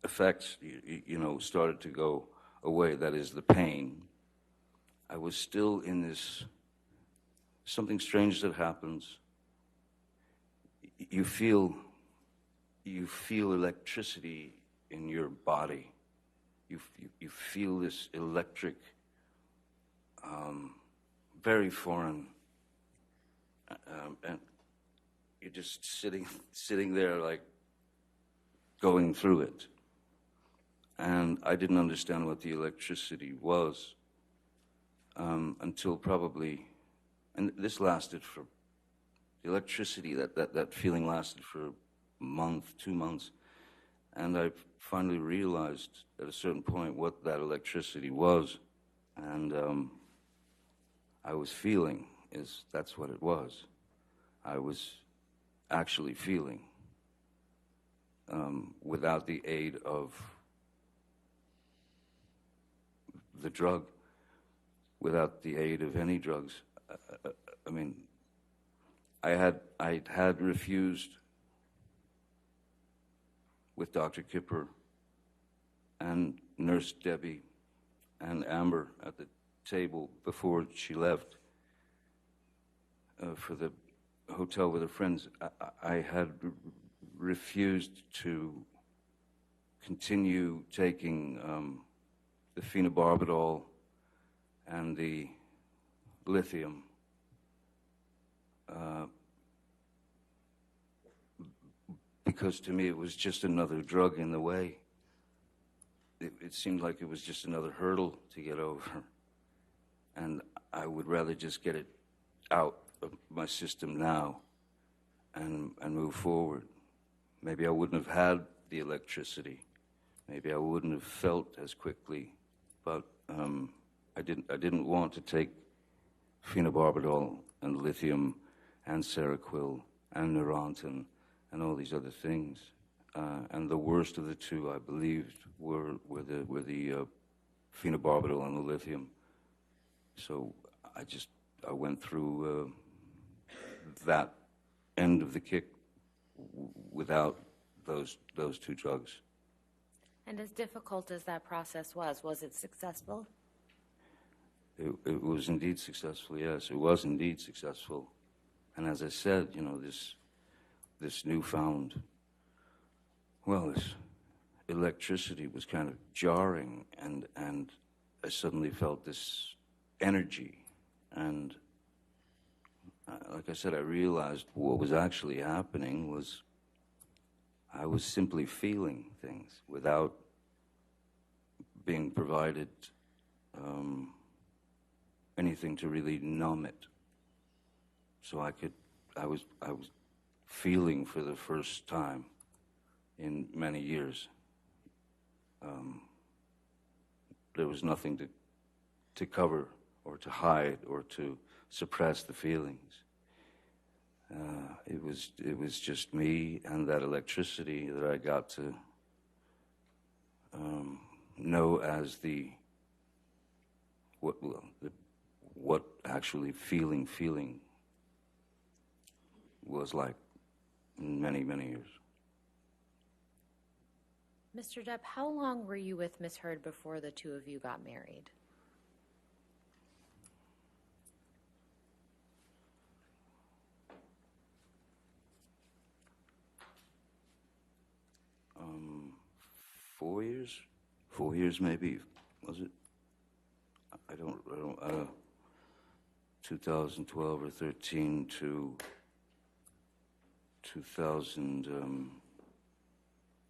effects, started to go away, that is the pain, I was still in this, something strange that happens. You feel electricity in your body. You feel this electric, very foreign, and you're just sitting there like going through it. And I didn't understand what the electricity was until probably, and this lasted for, the electricity, that feeling lasted for a month, 2 months. And I finally realized at a certain point what that electricity was. And I was feeling, that's what it was. I was actually feeling without the aid of the drug, without the aid of any drugs. I mean, I had refused with Dr. Kipper and Nurse Debbie and Amber at the table before she left for the hotel with her friends. I had refused to continue taking the phenobarbital and the lithium because to me it was just another drug in the way. It seemed like it was just another hurdle to get over, and I would rather just get it out of my system now and move forward. Maybe I wouldn't have had the electricity. Maybe I wouldn't have felt as quickly, but I didn't want to take phenobarbital and lithium and Seroquel and Neurontin and all these other things. And the worst of the two, I believed, were the phenobarbital and the lithium. So I went through that end of the kick without those two drugs. And as difficult as that process was it successful? It was indeed successful, yes. It was indeed successful. And as I said, this newfound, this electricity was kind of jarring, and I suddenly felt this energy. And like I said, I realized what was actually happening was I was simply feeling things without being provided anything to really numb it. So I was feeling for the first time in many years. There was nothing to cover or to hide or to suppress the feelings. It was just me and that electricity that I got to know as what actually feeling was like in many, many years. Mr. Depp, how long were you with Miss Heard before the two of you got married? Um, 4 years? 4 years maybe, was it? I don't 2012 or 13 to 2000,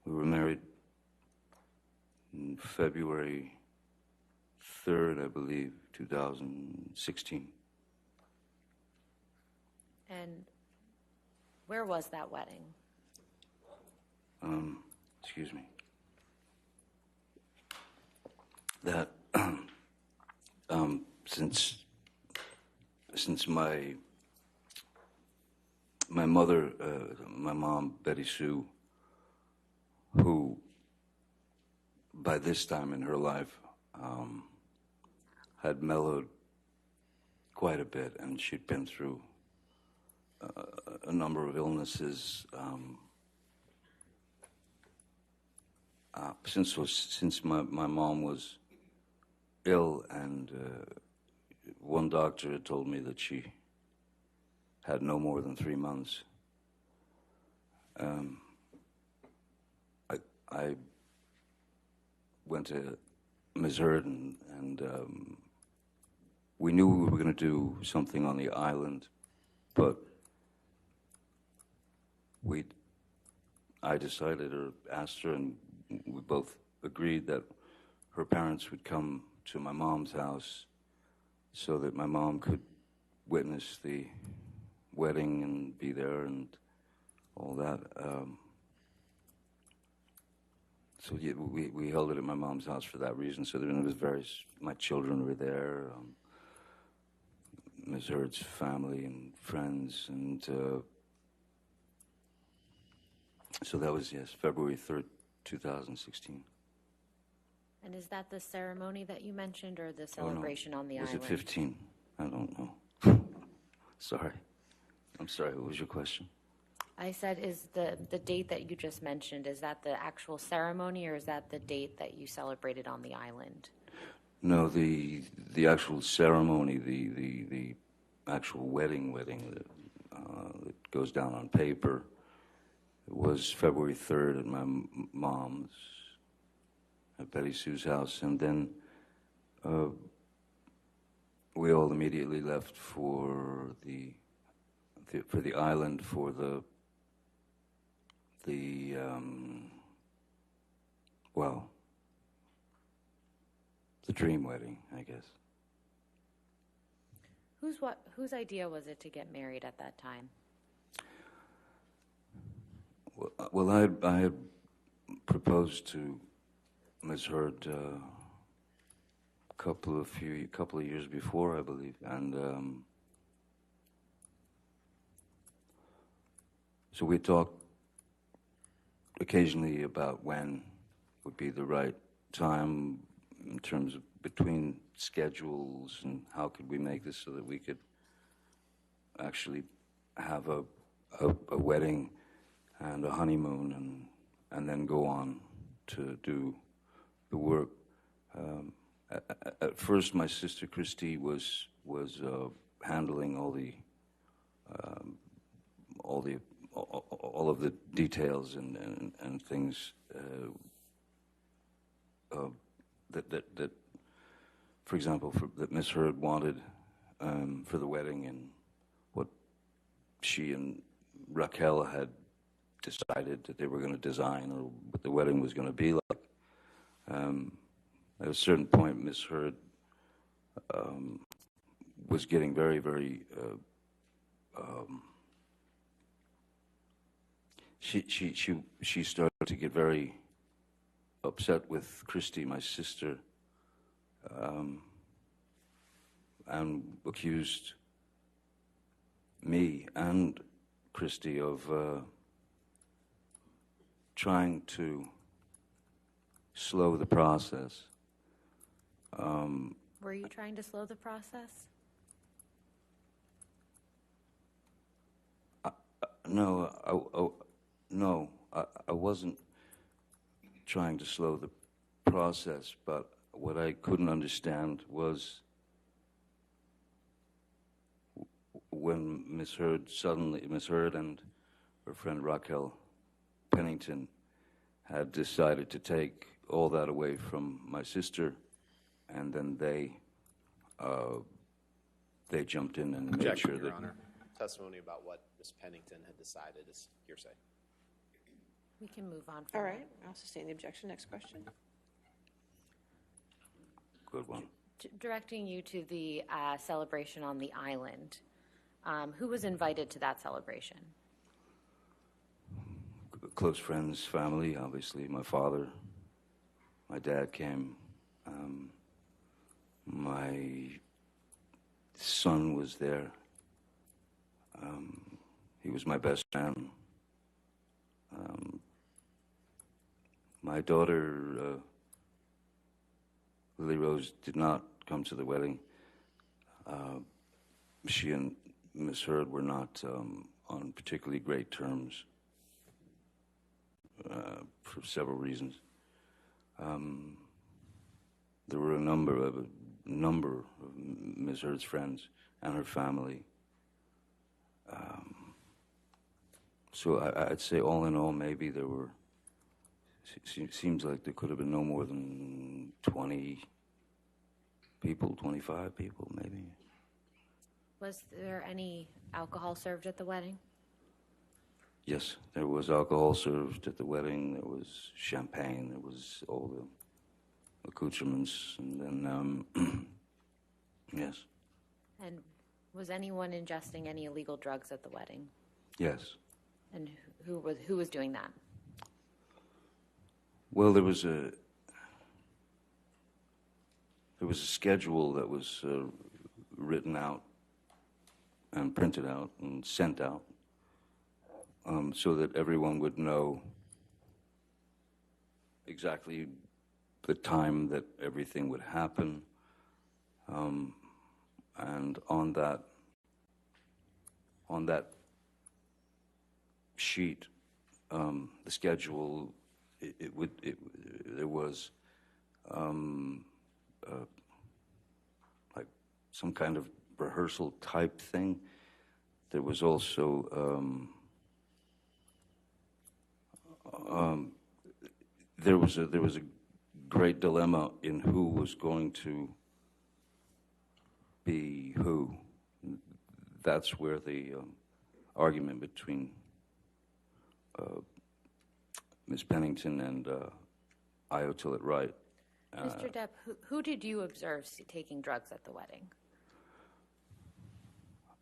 we were married in February 3rd, I believe, 2016. And where was that wedding? Excuse me. That, since my mother, my mom, Betty Sue, who by this time in her life had mellowed quite a bit, and she'd been through a number of illnesses. Since my mom was ill, and one doctor had told me that she had no more than 3 months. I went to Ms. Heard, and we knew we were going to do something on the island, but I decided, or asked her, and we both agreed that her parents would come to my mom's house so that my mom could witness the wedding and be there and all that. So yeah, we held it at my mom's house for that reason. So there was my children were there, Ms. Heard's family and friends, and so that was, yes, February 3rd, 2016. And is that the ceremony that you mentioned, or the celebration on the island? Was it 15? I don't know. Sorry. I'm sorry, what was your question? I said, is the date that you just mentioned, is that the actual ceremony, or is that the date that you celebrated on the island? No, the actual ceremony, the actual wedding that goes down on paper, it was February 3rd at my mom's, at Betty Sue's house, and then we all immediately left for the island for the dream wedding, I guess. Whose idea was it to get married at that time? Well, I had proposed to Ms. Heard a couple of years before, I believe, and so we talked occasionally about when would be the right time in terms of between schedules, and how could we make this so that we could actually have a wedding and a honeymoon, and then go on to do the work. At first, my sister Christy was handling all of the details and things that, for example, that Miss Heard wanted for the wedding, and what she and Raquel had decided that they were going to design, or what the wedding was going to be like. at a certain point, Miss Heard was getting very, very. She started to get very upset with Christy, my sister, and accused me and Christy of trying to slow the process. Were you trying to slow the process? No, I wasn't trying to slow the process, but what I couldn't understand was when Miss Heard and her friend Raquel Pennington had decided to take all that away from my sister, and then they jumped in and made Objection, sure Your that. Honor. Testimony about what Ms. Pennington had decided is hearsay. We can move on from All that. right, I'll sustain the objection. Next question. Good one. Directing you to the celebration on the island. Who was invited to that celebration? Close friends, family, obviously. My father, my dad came. My son was there. He was my best friend. My daughter, Lily Rose, did not come to the wedding. She and Miss Heard were not on particularly great terms for several reasons. There were a number of Miss Heard's friends and her family. So I'd say all in all, maybe there were, seems like there could have been no more than 20 people, 25 people, maybe. Was there any alcohol served at the wedding? Yes, there was alcohol served at the wedding. There was champagne. There was all the accoutrements, and then yes. And was anyone ingesting any illegal drugs at the wedding? Yes. And who was doing that? Well, there was a schedule that was written out and printed out and sent out, so that everyone would know exactly the time that everything would happen, and on that sheet, the schedule, there was like some kind of rehearsal type thing. There was also there was a great dilemma in who was going to be who. That's where the argument between Ms. Pennington and Wowcelebrities Wright. Mr. Depp, who did you observe taking drugs at the wedding?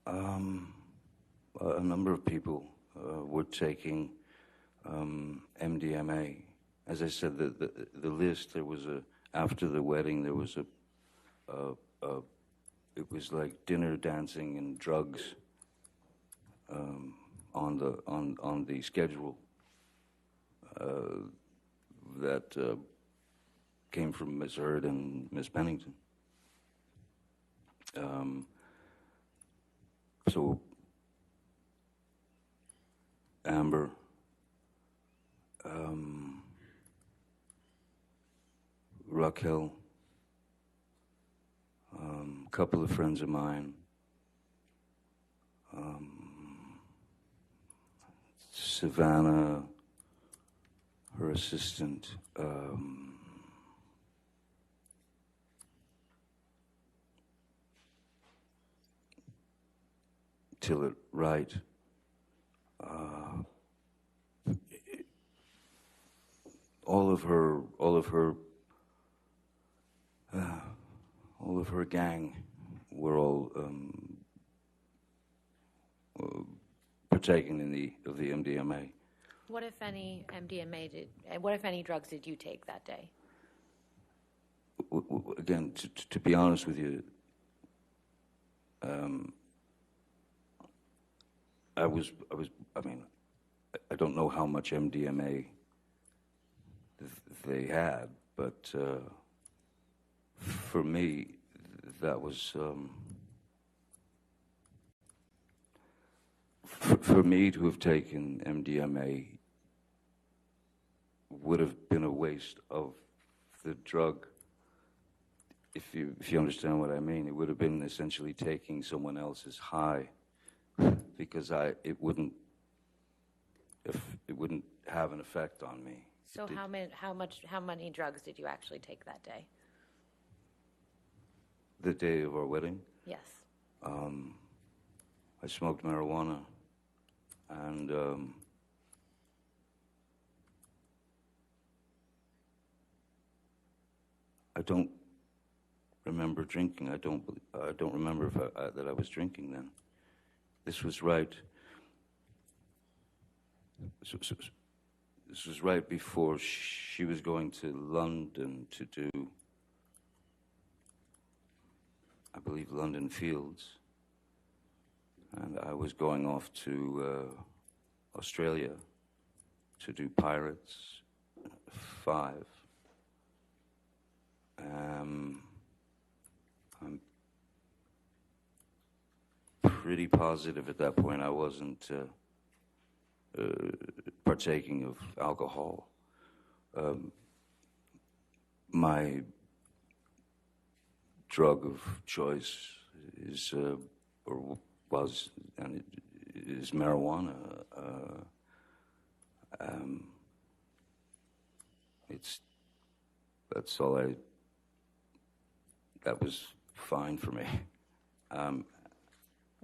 A number of people were taking MDMA. As I said, the list, there was after the wedding, there was it was like dinner, dancing, and drugs on the schedule that came from Ms. Heard and Ms. Pennington. So Amber, Raquel, a couple of friends of mine, Savannah, her assistant, Tillett Wright, all of her all of her gang were all partaking of the MDMA. What if any what if any drugs did you take that day? Again, to be honest with you, I mean, I don't know how much MDMA they had, but for me, that was, for me to have taken MDMA would have been a waste of the drug. If you understand what I mean, it would have been essentially taking someone else's high, because it wouldn't have an effect on me. So how many drugs did you actually take that day? The day of our wedding, Yes. I smoked marijuana, and I don't remember drinking. I don't remember that I was drinking then. This was right. This was right before she was going to London to do, I believe, London Fields, and I was going off to Australia to do Pirates 5. I'm pretty positive at that point I wasn't partaking of alcohol. My drug of choice is, or was, and it is marijuana. That's all that was fine for me.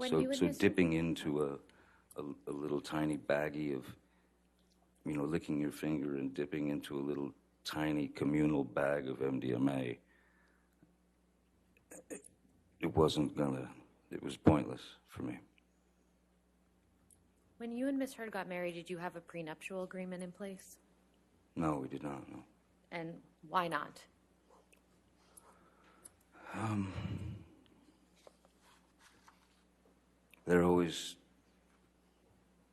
So dipping into a little tiny baggie of, licking your finger and dipping into a little tiny communal bag of MDMA, it was pointless for me. When you and Miss Heard got married, did you have a prenuptial agreement in place? No, we did not, no. And why not? There always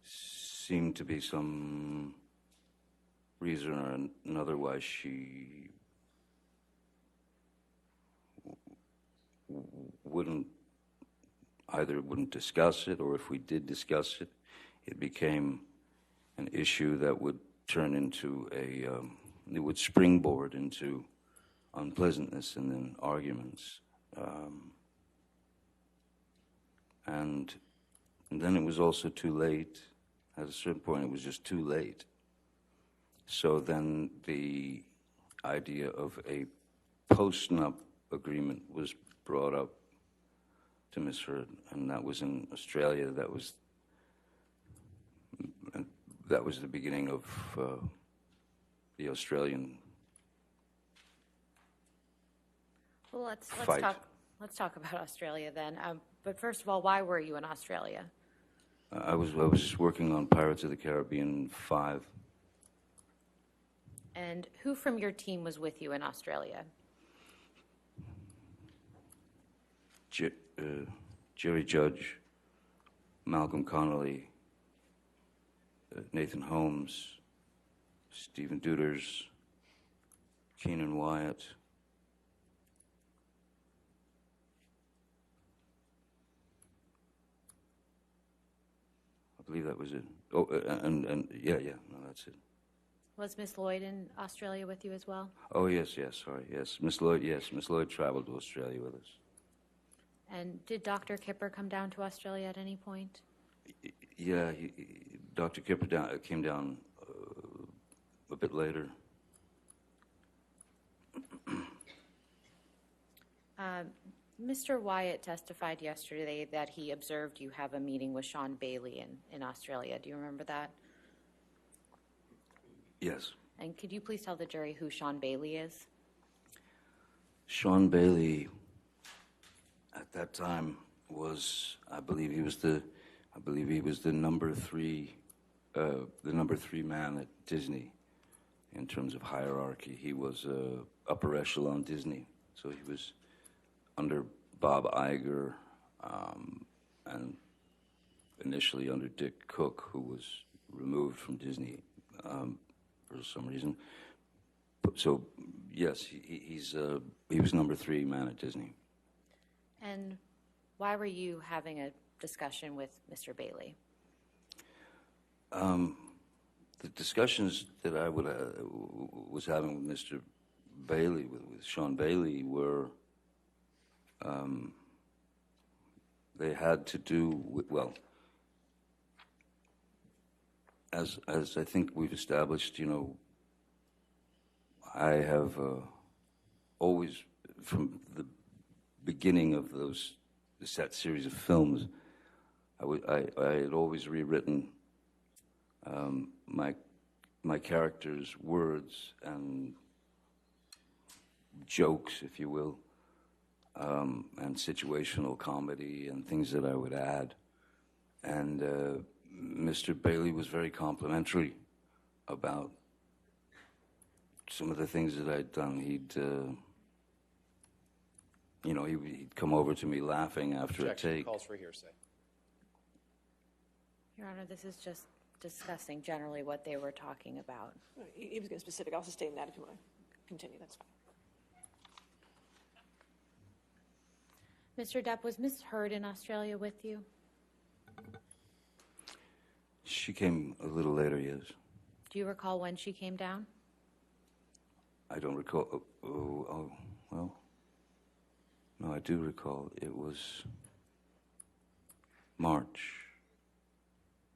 seemed to be some reason or another why she wouldn't discuss it, or if we did discuss it, it became an issue that would turn into it would springboard into unpleasantness and then arguments. And then it was also too late. At a certain point, it was just too late. So then the idea of a post-nup agreement was brought up to Miss Heard, and that was in Australia. That was the beginning of the Australian Well, let's fight. talk about Australia then. But first of all, why were you in Australia? I was working on Pirates of the Caribbean 5. And who from your team was with you in Australia? Jerry Judge, Malcolm Connolly, Nathan Holmes, Stephen Duders, Keenan Wyatt. I believe that was it. Oh, and yeah, no, that's it. Was Miss Lloyd in Australia with you as well? Oh, yes, sorry, yes. Miss Lloyd traveled to Australia with us. And did Dr. Kipper come down to Australia at any point? Yeah, Dr. Kipper came down a bit later. Mr. Wyatt testified yesterday that he observed you have a meeting with Sean Bailey in Australia. Do you remember that? Yes. And could you please tell the jury who Sean Bailey is? Sean Bailey at that time was, I believe he was the number three man at Disney in terms of hierarchy. He was upper echelon Disney, so he was under Bob Iger, and initially under Dick Cook, who was removed from Disney for some reason. So yes, he was number three man at Disney. And why were you having a discussion with Mr. Bailey? The discussions that I was having with Mr. Bailey, with Sean Bailey, were they had to do with, well, as I think we've established, I have always, from the beginning of that series of films, I had always rewritten my characters' words and jokes, if you will, and situational comedy and things that I would add. And Mr. Bailey was very complimentary about some of the things that I'd done. He'd come over to me laughing after Objection. a take. Calls for hearsay. Your Honor, this is just discussing generally what they were talking about. He was getting specific. I'll sustain that if you want to continue. That's fine. Mr. Depp, was Ms. Heard in Australia with you? She came a little later, yes. Do you recall when she came down? I don't recall. Oh, well. No, I do recall. It was March.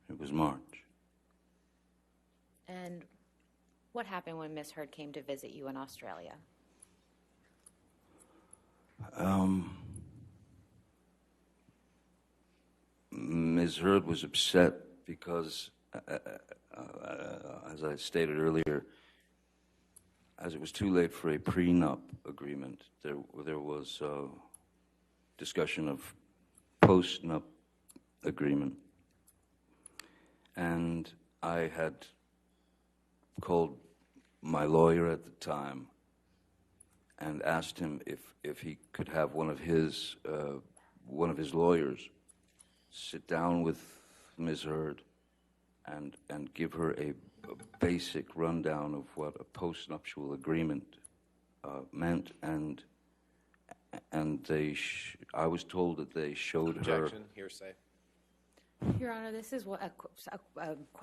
It was March. And what happened when Ms. Heard came to visit you in Australia? Ms. Heard was upset because, as I stated earlier, as it was too late for a prenup agreement, there was discussion of post-nup agreement. And I had called my lawyer at the time and asked him if he could have one of his lawyers sit down with Ms. Heard and give her a basic rundown of what a postnuptial agreement meant, and I was told that they showed her. Objection. Hearsay. Your Honor, this is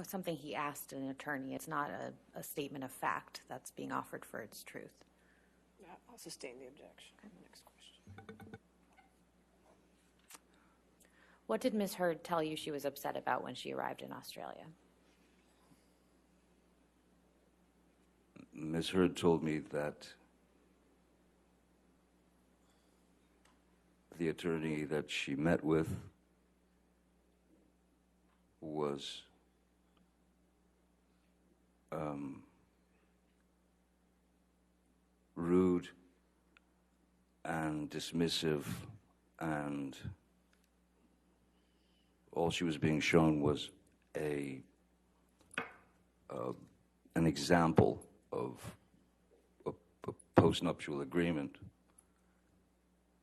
something he asked an attorney. It's not a statement of fact that's being offered for its truth. Yeah, I'll sustain the objection. Next question. What did Ms. Heard tell you she was upset about when she arrived in Australia? Ms. Heard told me that the attorney that she met with was rude and dismissive, and all she was being shown was an example of a postnuptial agreement.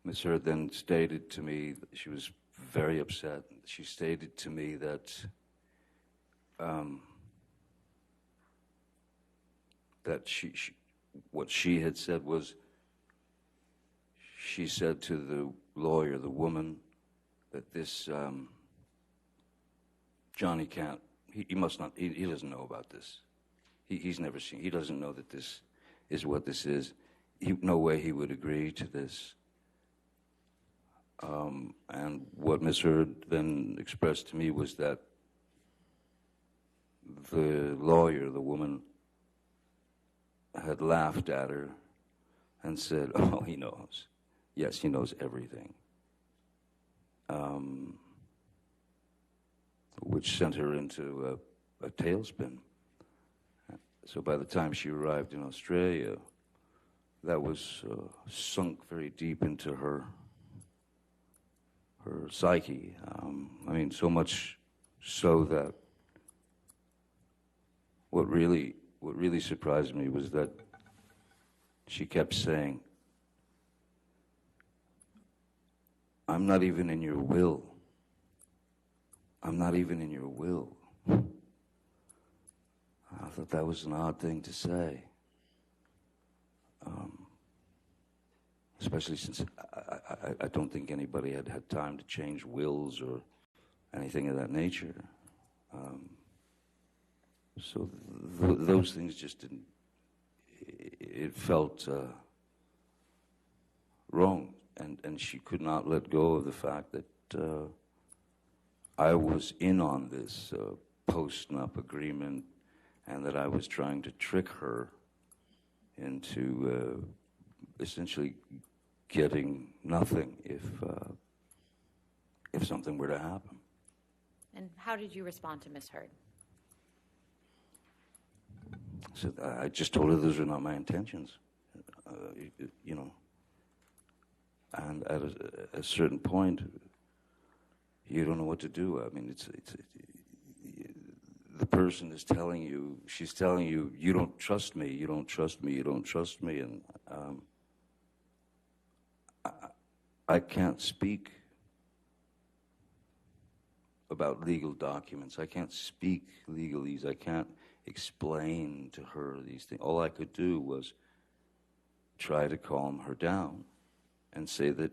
Ms. Heard then stated to me that she was very upset. She stated to me that what she had said was, she said to the lawyer, the woman, that this Johnny can't. He must not. He doesn't know about this. He's never seen. He doesn't know that this is what this is. No way he would agree to this. And what Ms. Heard then expressed to me was that the lawyer, the woman, had laughed at her and said, "Oh, he knows. Yes, he knows everything." Which sent her into a tailspin. So by the time she arrived in Australia, that was sunk very deep into her her psyche. I mean, so much so that what really surprised me was that she kept saying, "I'm not even in your will. I'm not even in your will." I thought that was an odd thing to say. Especially since I don't think anybody had had time to change wills or anything of that nature. So those things just didn't, it felt wrong. And she could not let go of the fact that I was in on this post-nup agreement and that I was trying to trick her into essentially getting nothing if something were to happen. And how did you respond to Ms. Heard? So I just told her those were not my intentions, you know. And at a certain point, you don't know what to do. I mean, the person is telling you, she's telling you, you don't trust me, you don't trust me, you don't trust me, and I can't speak about legal documents. I can't speak legalese. I can't explain to her these things. All I could do was try to calm her down and say that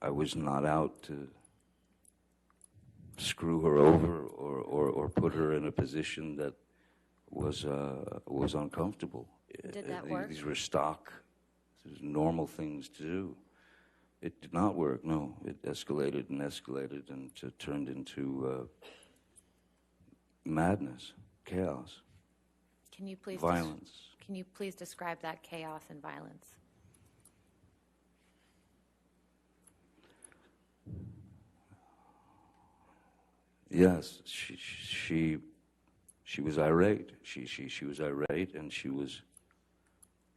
I was not out to screw her over or put her in a position that was uncomfortable. Did that work? These were stock, normal things to do. It did not work, no. It escalated and escalated and turned into madness, chaos, Can you please violence. Can you please describe that chaos and violence? Yes, she was irate. She was irate and she was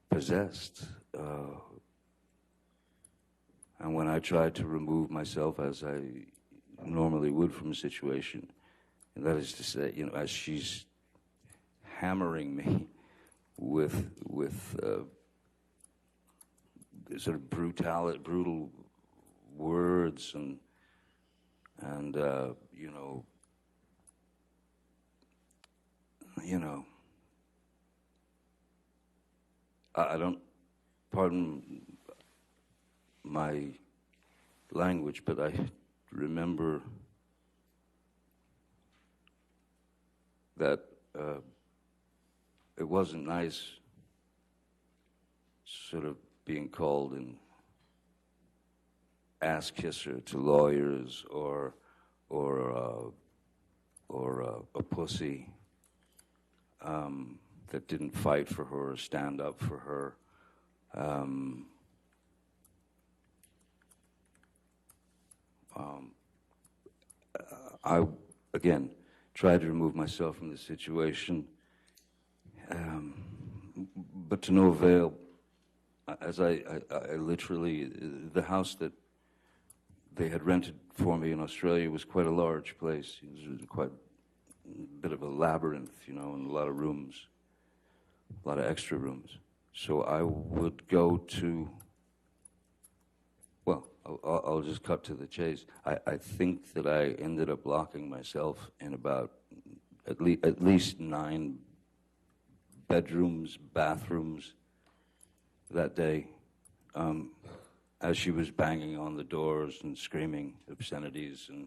possessed. And when I tried to remove myself, as I normally would from a situation, and that is to say, you know, as she's hammering me with sort of brutal words and you know, I don't, pardon my language, but I remember that it wasn't nice sort of being called an ass kisser to lawyers or a pussy that didn't fight for her or stand up for her. I, again, tried to remove myself from the situation, but to no avail. As I literally, the house that they had rented for me in Australia was quite a large place. It was quite a bit of a labyrinth, you know, and a lot of rooms, a lot of extra rooms. So I would go to, well, I'll just cut to the chase. I think that I ended up locking myself in about at least 9 bedrooms, bathrooms that day, as she was banging on the doors and screaming obscenities and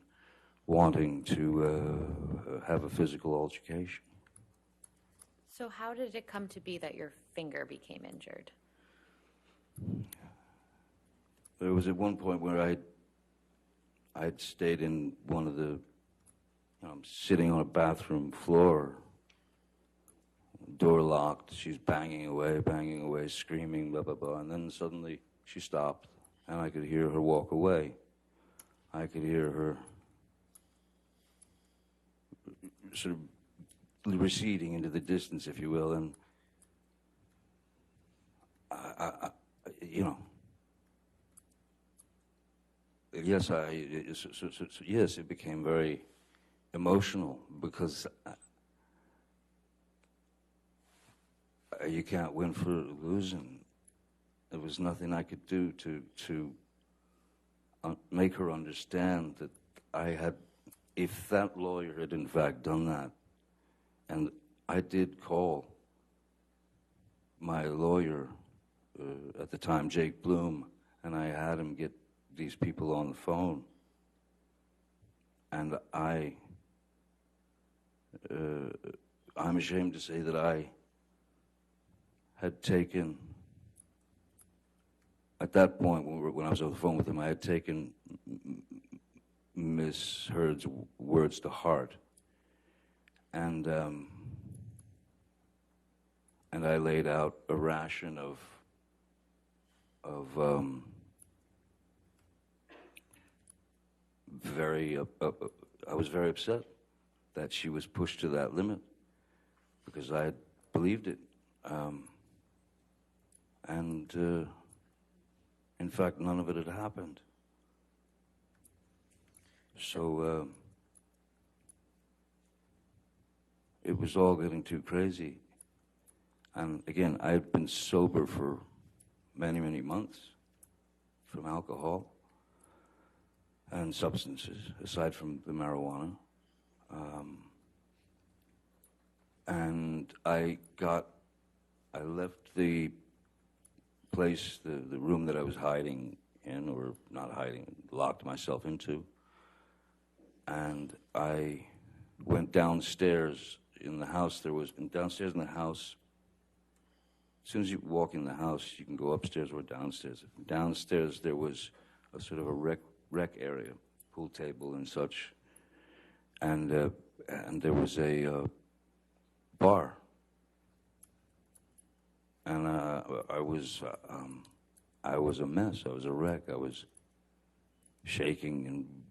wanting to have a physical altercation. So how did it come to be that your finger became injured? There was at one point where I'd stayed in one of the, sitting on a bathroom floor, door locked, she's banging away, screaming, blah, blah, blah, and then suddenly she stopped, and I could hear her walk away. I could hear her sort of receding into the distance, if you will, and yes, yes, it became very emotional because you can't win for losing. There was nothing I could do to make her understand that I had, if that lawyer had in fact done that, and I did call my lawyer at the time, Jake Bloom, and I had him get these people on the phone, and I'm ashamed to say that I had taken, at that point when I was on the phone with him, I had taken Miss Heard's words to heart, and I laid out a ration of I was very upset that she was pushed to that limit because I had believed it. In fact, none of it had happened. So it was all getting too crazy. And again, I had been sober for many, many months from alcohol and substances, aside from the marijuana. And I left the place, the room that I was hiding in, or not hiding, locked myself into, and I went downstairs in the house. Downstairs in the house, as soon as you walk in the house, you can go upstairs or downstairs. Downstairs there was a sort of a rec area, pool table and such, and there was a bar. And I was a mess. I was a wreck. I was shaking, and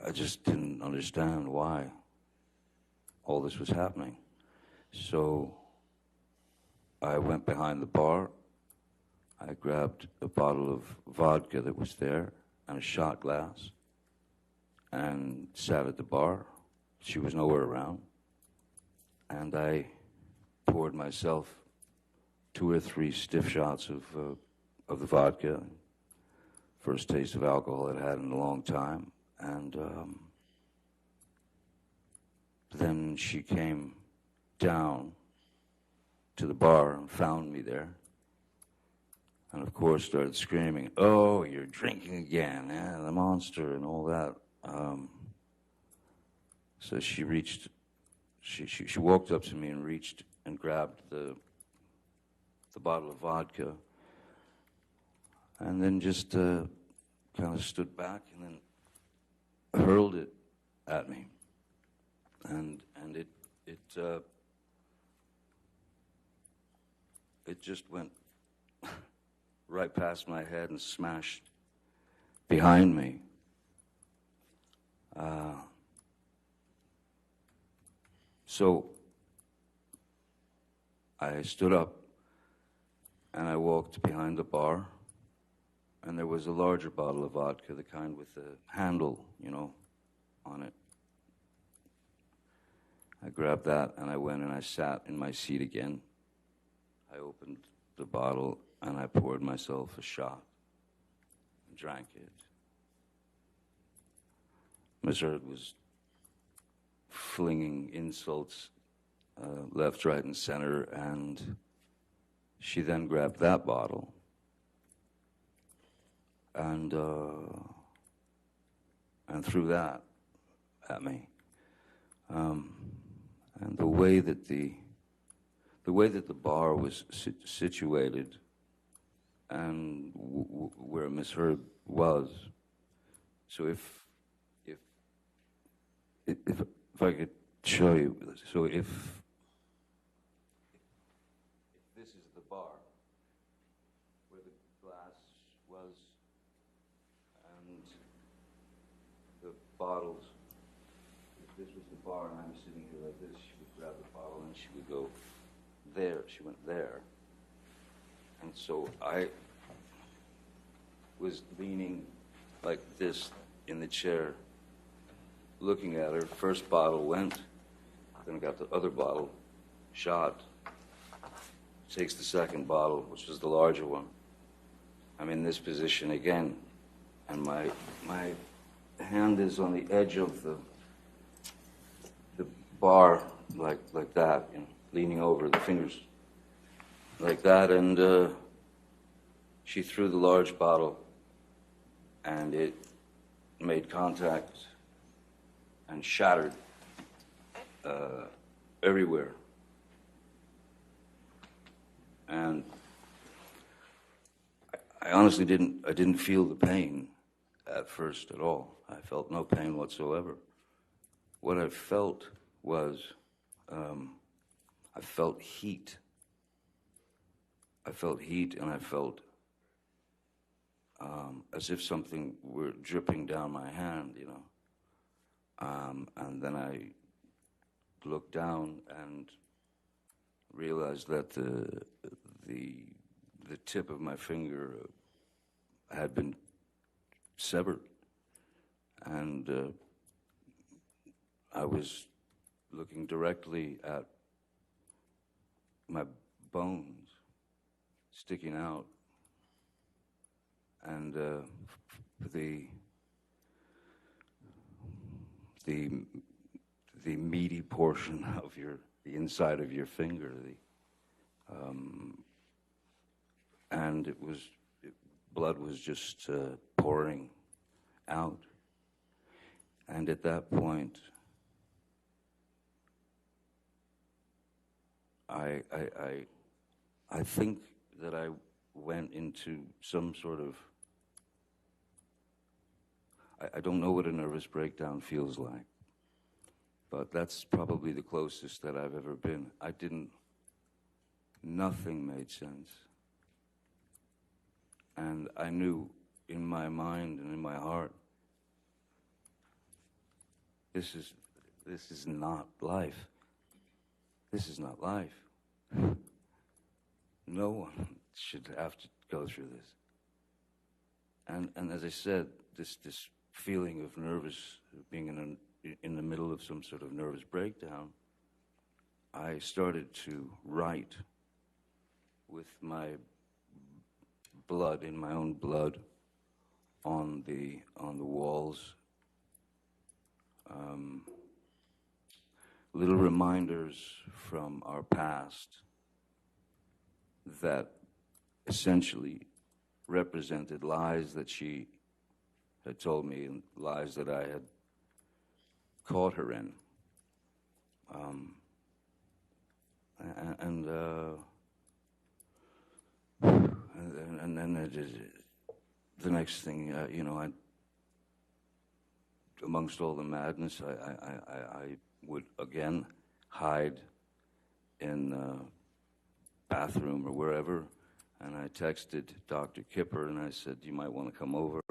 I just didn't understand why all this was happening. So I went behind the bar. I grabbed a bottle of vodka that was there and a shot glass and sat at the bar. She was nowhere around. And I poured myself 2 or 3 stiff shots of the vodka. First taste of alcohol I'd had in a long time. And then she came down to the bar and found me there. And of course started screaming, "Oh, you're drinking again, the monster," and all that. So she walked up to me and reached and grabbed the bottle of vodka, and then just kind of stood back and then hurled it at me, and it just went right past my head and smashed behind me. So I stood up and I walked behind the bar, and there was a larger bottle of vodka, the kind with the handle, on it. I grabbed that and I went and I sat in my seat again. I opened the bottle and I poured myself a shot and drank it. Miss Heard was flinging insults left, right, and center, and she then grabbed that bottle and threw that at me. And the way that the bar was situated and where Miss Heard was, so if I could show you, so if this is the bar where the glass was and the bottles, if this was the bar and I'm sitting here like this, she would grab the bottle and she would go there. She went there. And so I was leaning like this in the chair, looking at her. First bottle went, then got the other bottle, shot, takes the second bottle, which was the larger one. I'm in this position again, and my hand is on the edge of the bar, like that, you know, leaning over, the fingers like that, and she threw the large bottle, and it made contact and shattered everywhere. And I honestly didn't feel the pain at first at all. I felt no pain whatsoever. What I felt was, I felt heat. I felt heat, and I felt as if something were dripping down my hand, you know. And then I looked down and realized that the tip of my finger had been severed, and I was looking directly at my bones sticking out, and the meaty portion of the inside of your finger, and blood was just pouring out. And at that point, I think that I went into some sort of, I don't know what a nervous breakdown feels like, but that's probably the closest that I've ever been. Nothing made sense. And I knew in my mind and in my heart, this is not life. This is not life. No one should have to go through this. And as I said, this feeling of nervous, being in the middle of some sort of nervous breakdown, I started to write with my blood, in my own blood, on the walls, little reminders from our past that essentially represented lies that she had told me and lies that I had caught her in. And then the next thing, you know, amongst all the madness, I would again hide in bathroom or wherever, and I texted Dr. Kipper and I said, you might want to come over.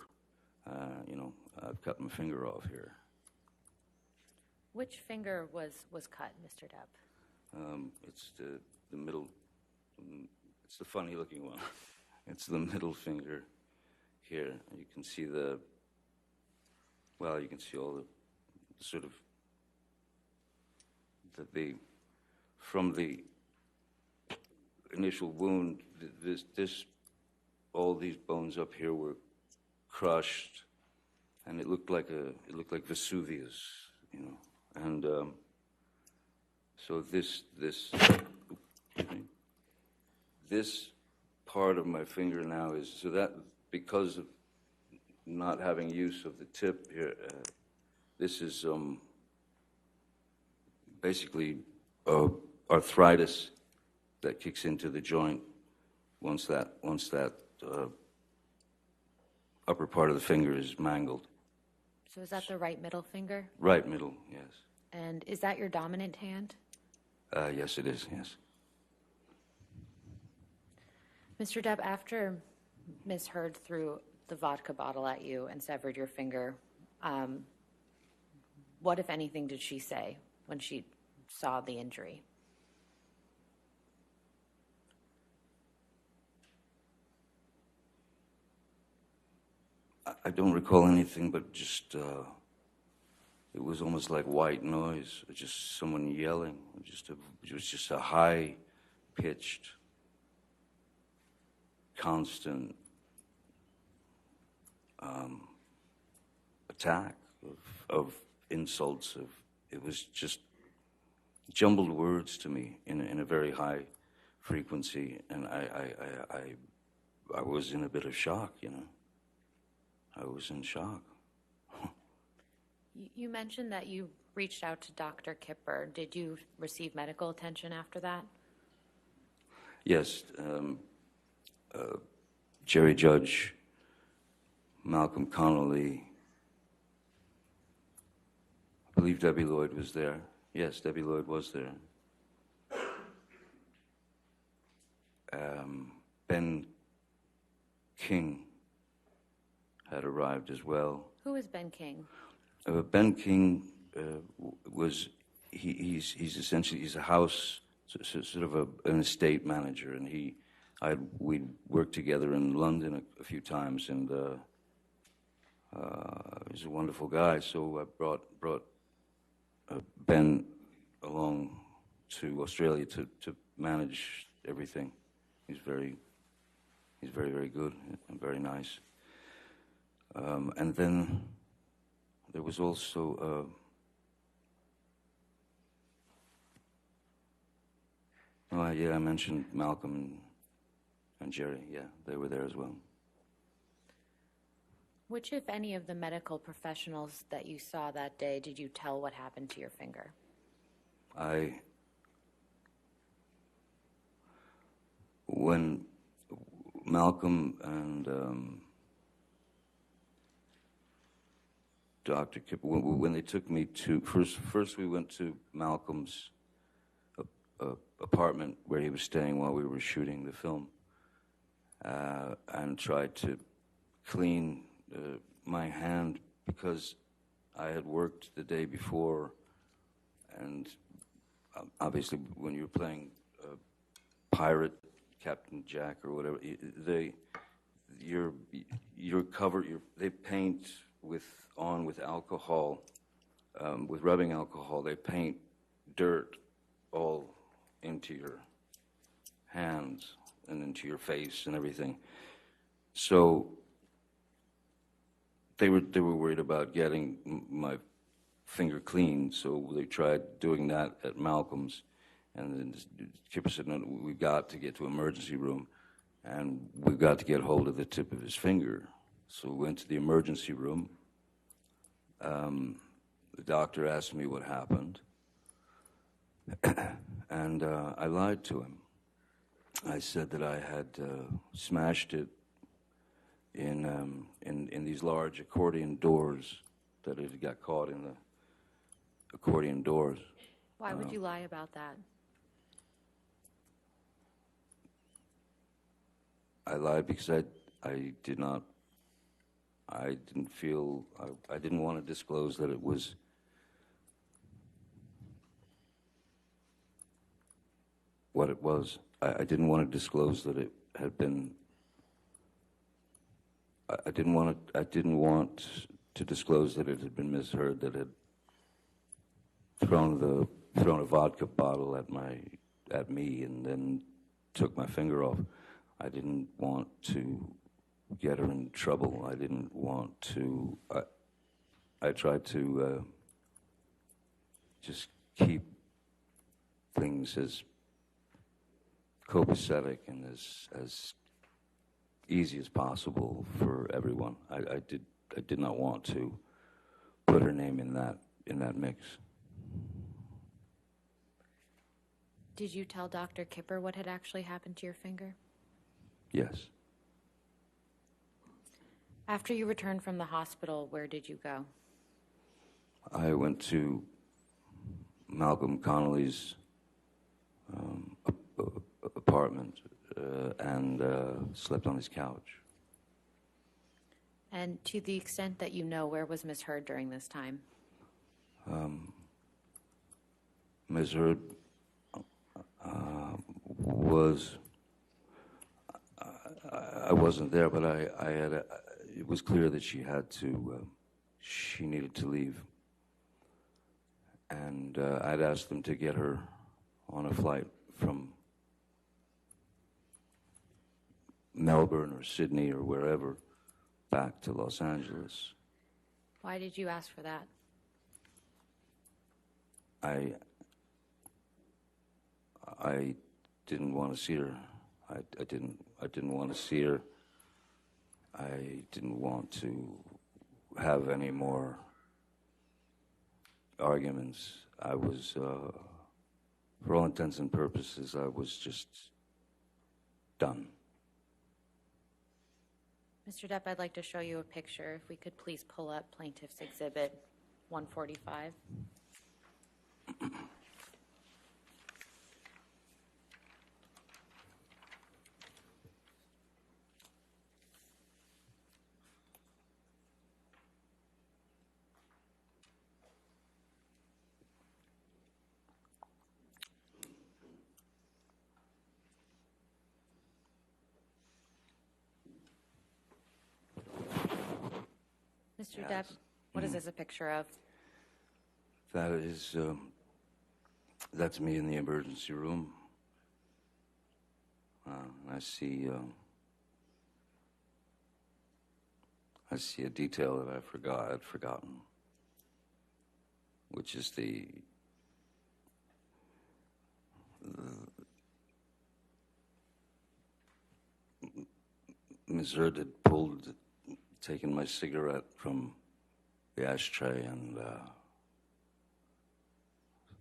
You know, I've cut my finger off here. Which finger was cut, Mr. Depp? It's the middle, it's the funny looking one. It's the middle finger here. You can see you can see all the sort of, from the initial wound, all these bones up here were crushed, and it looked like Vesuvius, you know. And so this part of my finger now is, so that because of not having use of the tip here, this is basically arthritis that kicks into the joint once that upper part of the finger is mangled. So is that the right middle finger? Right middle, yes. And is that your dominant hand? Yes, it is, yes. Mr. Depp, after Ms. Heard threw the vodka bottle at you and severed your finger, what, if anything, did she say when she saw the injury? I don't recall anything, but just it was almost like white noise, just someone yelling. It was just a high-pitched, constant attack of insults. It was just jumbled words to me in a very high frequency, and I was in a bit of shock, you know. I was in shock. You mentioned that you reached out to Dr. Kipper. Did you receive medical attention after that? Yes, Jerry Judge, Malcolm Connolly, I believe Debbie Lloyd was there. Yes, Debbie Lloyd was there. Ben King had arrived as well. Who is Ben King? Ben King he's essentially a house, sort of an estate manager, and we'd worked together in London a few times, and he's a wonderful guy. So I brought Ben along to Australia to manage everything. He's very, very good and very nice. And then there was also I mentioned Malcolm and Jerry. Yeah, they were there as well. Which, if any, of the medical professionals that you saw that day did you tell what happened to your finger? When Malcolm and Dr. Kipper, when they took me to, first we went to Malcolm's apartment where he was staying while we were shooting the film, and tried to clean my hand because I had worked the day before, and obviously when you're playing pirate, Captain Jack or whatever, you're covered. They paint with alcohol, with rubbing alcohol. They paint dirt all into your hands and into your face and everything. So they were worried about getting my finger clean, so they tried doing that at Malcolm's. And then Kipper said, no, we've got to get to emergency room, and we've got to get hold of the tip of his finger. So we went to the emergency room. The doctor asked me what happened, and I lied to him. I said that I had smashed it in these large accordion doors, that it got caught in the accordion doors. Why would you lie about that? I lied because I didn't want to disclose that it was what it was. I didn't want to disclose that it had been. I didn't want to disclose that it had been misheard, that it had thrown a vodka bottle at me and then took my finger off. I didn't want to get her in trouble. I didn't want to. I tried to just keep things as copacetic and as easy as possible for everyone. I did not want to put her name in that mix. Did you tell Dr. Kipper what had actually happened to your finger? Yes. After you returned from the hospital, where did you go? I went to Malcolm Connolly's apartment and slept on his couch. And to the extent that you know, where was Ms. Heard during this time? Ms. Heard was, I wasn't there, but I had, it was clear that she needed to leave. And I'd asked them to get her on a flight from Melbourne or Sydney or wherever back to Los Angeles. Why did you ask for that? I didn't want to see her. I didn't want to see her. I didn't want to have any more arguments. I was, for all intents and purposes, I was just done. Mr. Depp, I'd like to show you a picture. If we could please pull up Plaintiff's Exhibit 145. Mr. Depp, what is this a picture of? That is, that's me in the emergency room. I see a detail that I'd forgotten, which is Ms. Heard had taken my cigarette from the ashtray and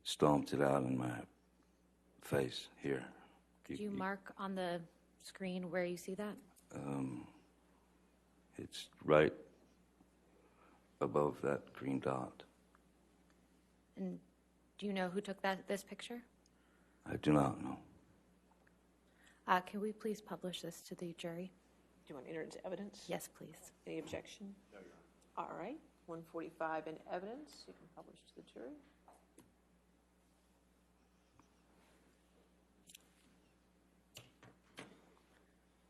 stomped it out in my face here. Could you mark on the screen where you see that? It's right above that green dot. And do you know who took this picture? I do not know. Can we please publish this to the jury? Do you want to enter into evidence? Yes, please. Any objection? No, Your Honor. All right, 145 in evidence. You can publish to the jury.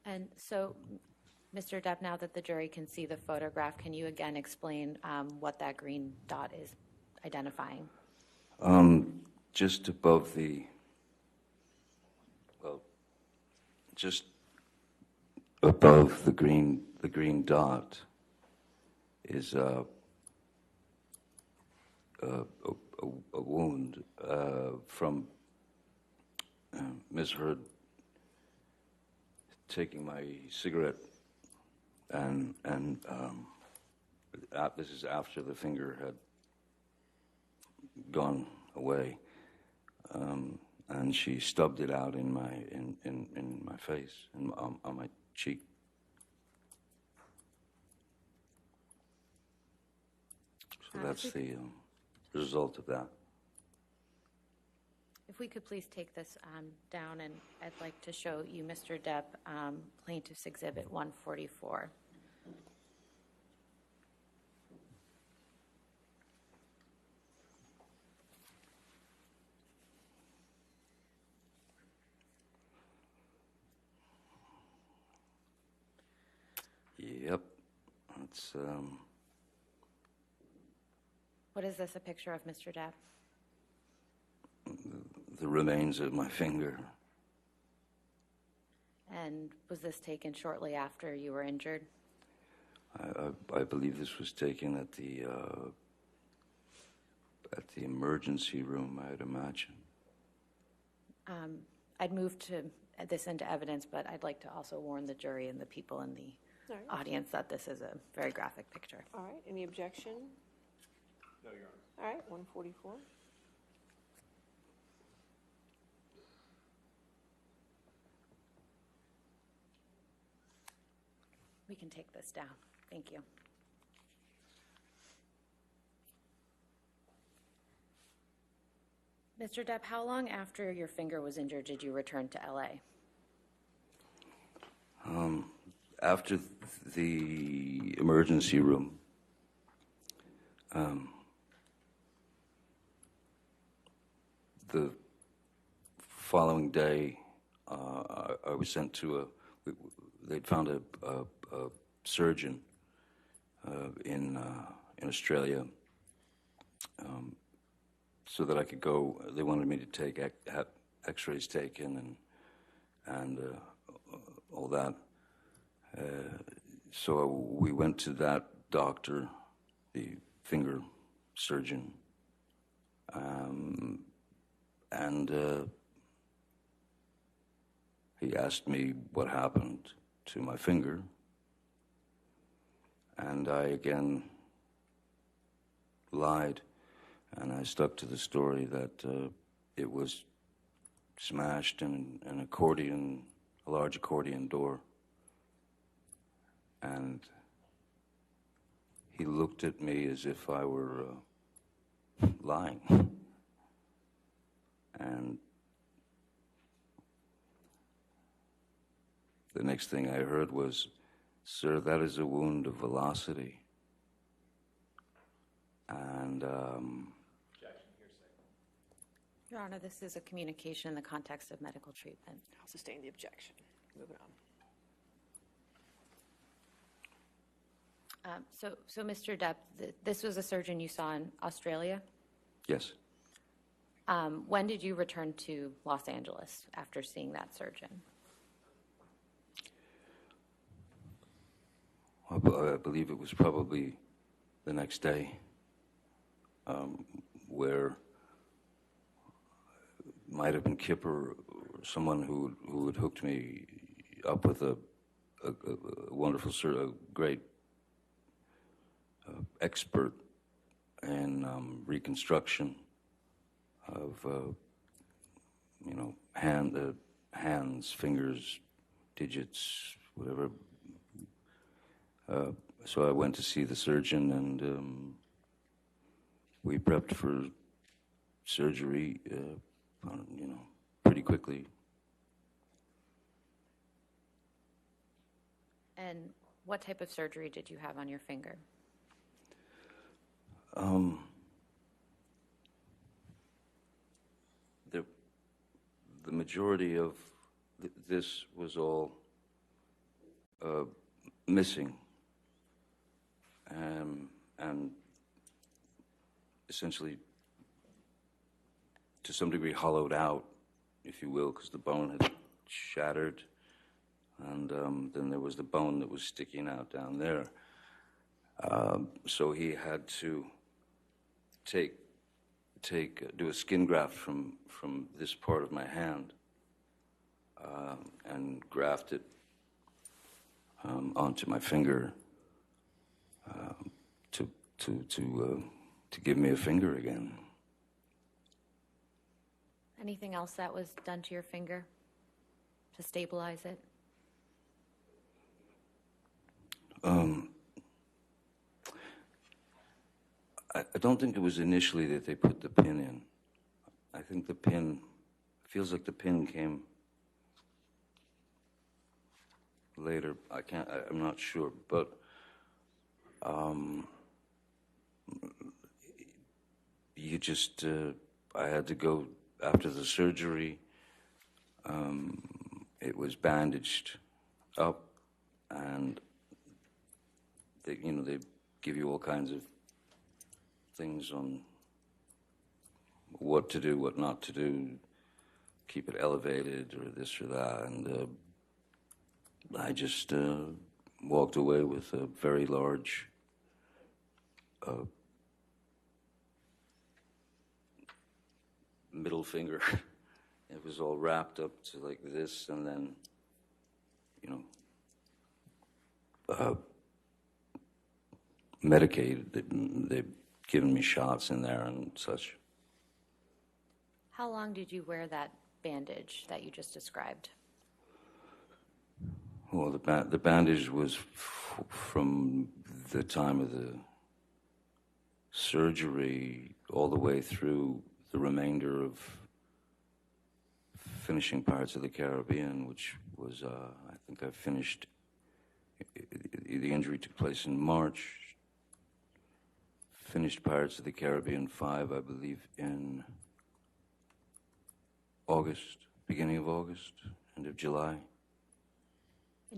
And so, Mr. Depp, now that the jury can see the photograph, can you again explain what that green dot is identifying? Just above the, well, just above the green dot is a wound from Ms. Heard taking my cigarette, and this is after the finger had gone away, and she stubbed it out in my face and on my cheek. So that's the result of that. If we could please take this down, and I'd like to show you, Mr. Depp, Plaintiff's Exhibit 144. Yep, that's. What is this a picture of, Mr. Depp? The remains of my finger. And was this taken shortly after you were injured? I believe this was taken at the emergency room, I'd imagine. I'd move this into evidence, but I'd like to also warn the jury and the people in the audience that this is a very graphic picture. All right, any objection? No, Your Honor. All right, 144. We can take this down. Thank you. Mr. Depp, how long after your finger was injured did you return to LA? After the emergency room, the following day, I was sent to they'd found a surgeon in Australia, so that I could go. They wanted me to take have X-rays taken and all that. So we went to that doctor, the finger surgeon, and he asked me what happened to my finger, and I again lied, and I stuck to the story that it was smashed in an accordion, a large accordion door. And he looked at me as if I were lying. And the next thing I heard was, "Sir, that is a wound of velocity." And Your Honor, this is a communication in the context of medical treatment. I'll sustain the objection. Moving on. So Mr. Depp, this was a surgeon you saw in Australia. yes, When did you return to Los Angeles after seeing that surgeon? I believe it was probably the next day, where it might have been Kipper or someone who had hooked me up with a wonderful, a great expert in reconstruction of, hands, fingers, digits, whatever. So I went to see the surgeon, and we prepped for surgery, pretty quickly. And what type of surgery did you have on your finger? The majority of this was all missing, and essentially, to some degree, hollowed out, if you will, because the bone had shattered, and then there was the bone that was sticking out down there. So he had to do a skin graft from this part of my hand, and graft it onto my finger to give me a finger again. Anything else that was done to your finger to stabilize it? I don't think it was initially that they put the pin in. I think the pin, feels like the pin came later. I'm not sure, but I had to go after the surgery. It was bandaged up, and they give you all kinds of things on what to do, what not to do, keep it elevated or this or that, and I just walked away with a very large middle finger. It was all wrapped up to like this, and then, medicated. They've given me shots in there and such. How long did you wear that bandage that you just described? Well, the bandage was from the time of the surgery all the way through the remainder of finishing Pirates of the Caribbean, which was, I think I finished, the injury took place in March. Finished Pirates of the Caribbean 5, I believe, in August, beginning of August, end of July.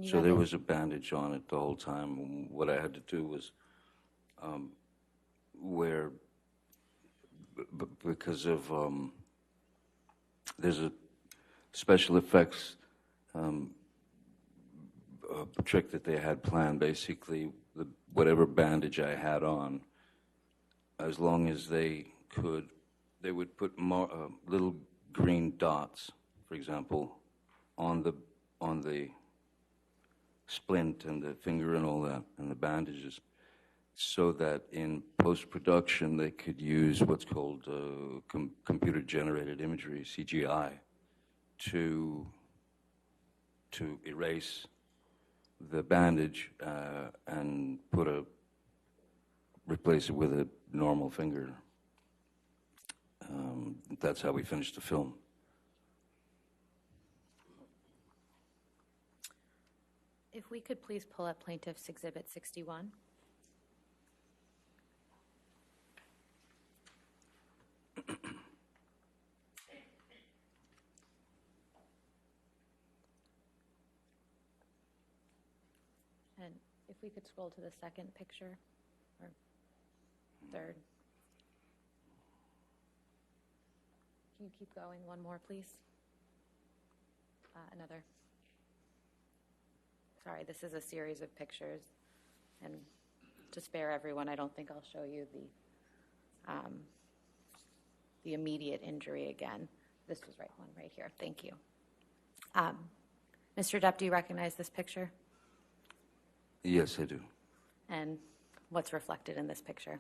So there was a bandage on it the whole time. What I had to do was where, because of, there's a special effects trick that they had planned. Basically, whatever bandage I had on, as long as they could, they would put more, little green dots, for example, on the splint and the finger and all that, and the bandages, so that in post-production they could use what's called computer-generated imagery, CGI, to erase the bandage and replace it with a normal finger. That's how we finished the film. If we could please pull up Plaintiff's Exhibit 61. And if we could scroll to the second picture, or third. Can you keep going? One more, please. Another. Sorry, this is a series of pictures, and to spare everyone, I don't think I'll show you the immediate injury again. This was one right here. Thank you. Mr. Depp, do you recognize this picture? Yes, I do. And what's reflected in this picture?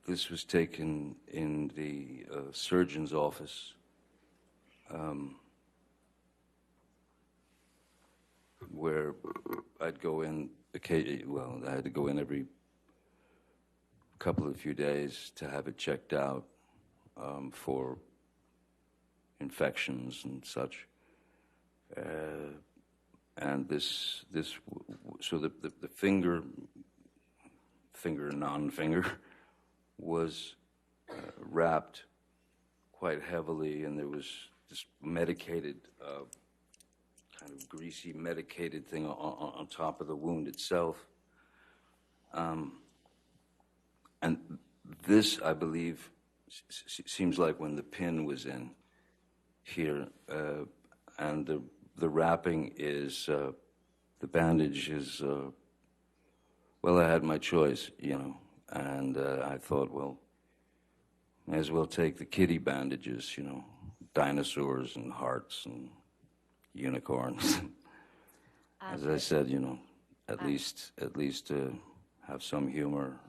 This was taken in the surgeon's office. Where I'd go in, well, I had to go in every few days to have it checked out for infections and such. And so the finger, non-finger, was wrapped quite heavily, and there was this medicated, kind of greasy medicated thing on top of the wound itself. And this, I believe, seems like when the pin was in here, and the wrapping is, the bandage is, well, I had my choice, and I thought, well, may as well take the kiddie bandages, dinosaurs and hearts and unicorns. As I said, at least have some humor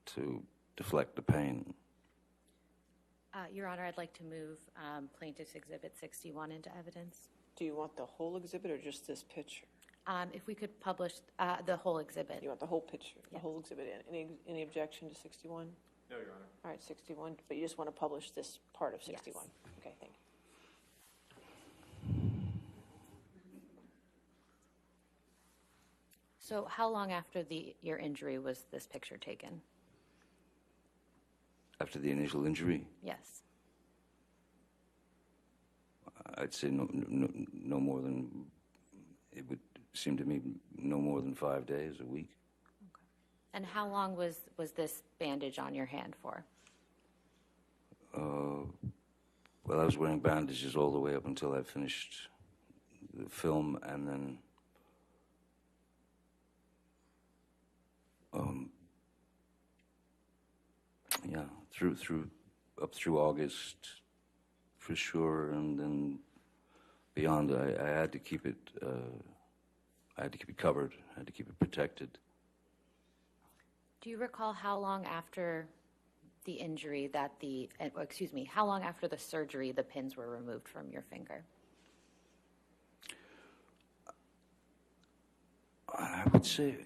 to deflect the pain. Your Honor, I'd like to move Plaintiff's Exhibit 61 into evidence. Do you want the whole exhibit or just this picture? If we could publish the whole exhibit. You want the whole picture, the Yes. whole exhibit in? Any objection to 61? No, Your Honor. All right, 61, but you just want to publish this part of 61? Yes. Okay, thank you. So how long after your injury was this picture taken? After the initial injury, Yes. I'd say no more than, it would seem to me, no more than 5 days, a week. And how long was this bandage on your hand for? Well, I was wearing bandages all the way up until I finished the film, and then yeah, up through August for sure, and then beyond, I had to keep it. I had to keep it covered. I had to keep it protected. Do you recall how long after the injury that how long after the surgery the pins were removed from your finger? I would say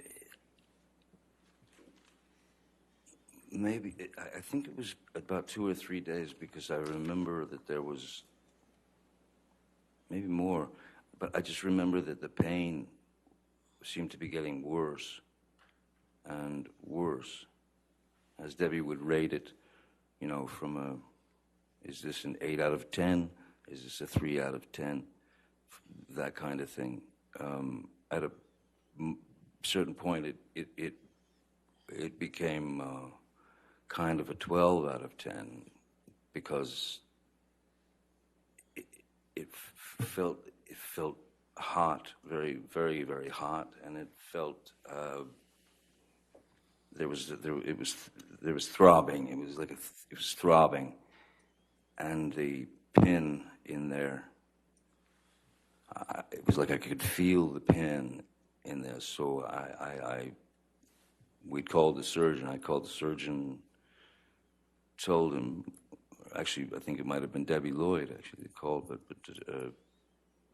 maybe, I think it was about 2 or 3 days, because I remember that there was maybe more, but I just remember that the pain seemed to be getting worse and worse as Debbie would rate it, from is this an 8 out of 10? Is this a 3 out of 10? That kind of thing. At a certain point, it it became kind of a 12 out of 10 because it felt hot, very, very, very hot, and it felt there was throbbing. It was like it was throbbing, and the pin in there. It was like I could feel the pin in there. So we'd called the surgeon. I called the surgeon, told him. Actually, I think it might have been Debbie Lloyd. Actually, called, but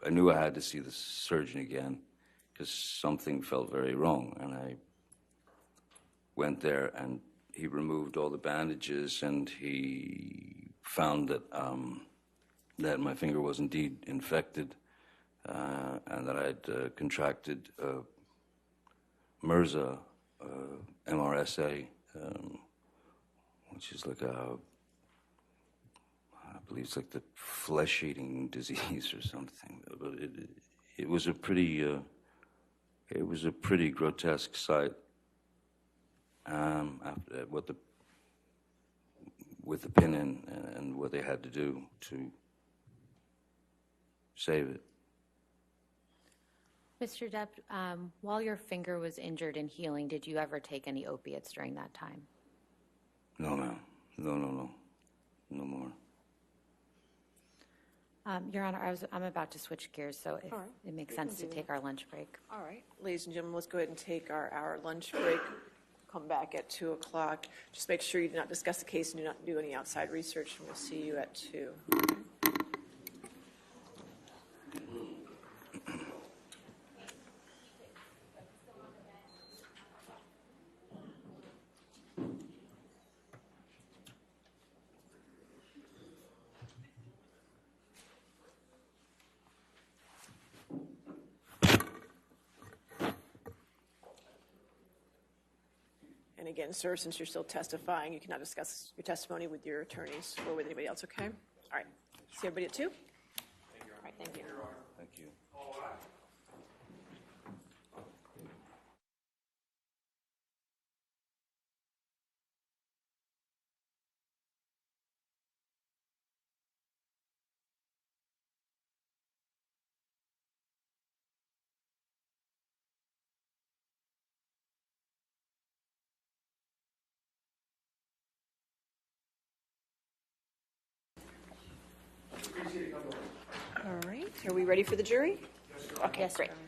I knew I had to see the surgeon again because something felt very wrong, and I went there, and he removed all the bandages, and he found that that my finger was indeed infected, and that I had contracted MRSA, MRSA, which is like I believe it's like the flesh-eating disease or something. But it was a pretty grotesque sight. After with the pin in and what they had to do to save it. Mr. Depp, while your finger was injured and healing, did you ever take any opiates during that time? No, ma'am. No more. Your Honor, I'm about to switch gears, so if All right. it makes We sense can to do take our lunch break. All right, ladies and gentlemen, let's go ahead and take our lunch break. Come back at 2 o'clock. Just make sure you do not discuss the case and do not do any outside research, and we'll see you at 2. And again, sir, since you're still testifying, you cannot discuss your testimony with your attorneys or with anybody else, okay? All right. See everybody at 2? All right, thank you. Thank you. All right, are we ready for the jury? Okay, Yes, great. Your Honor.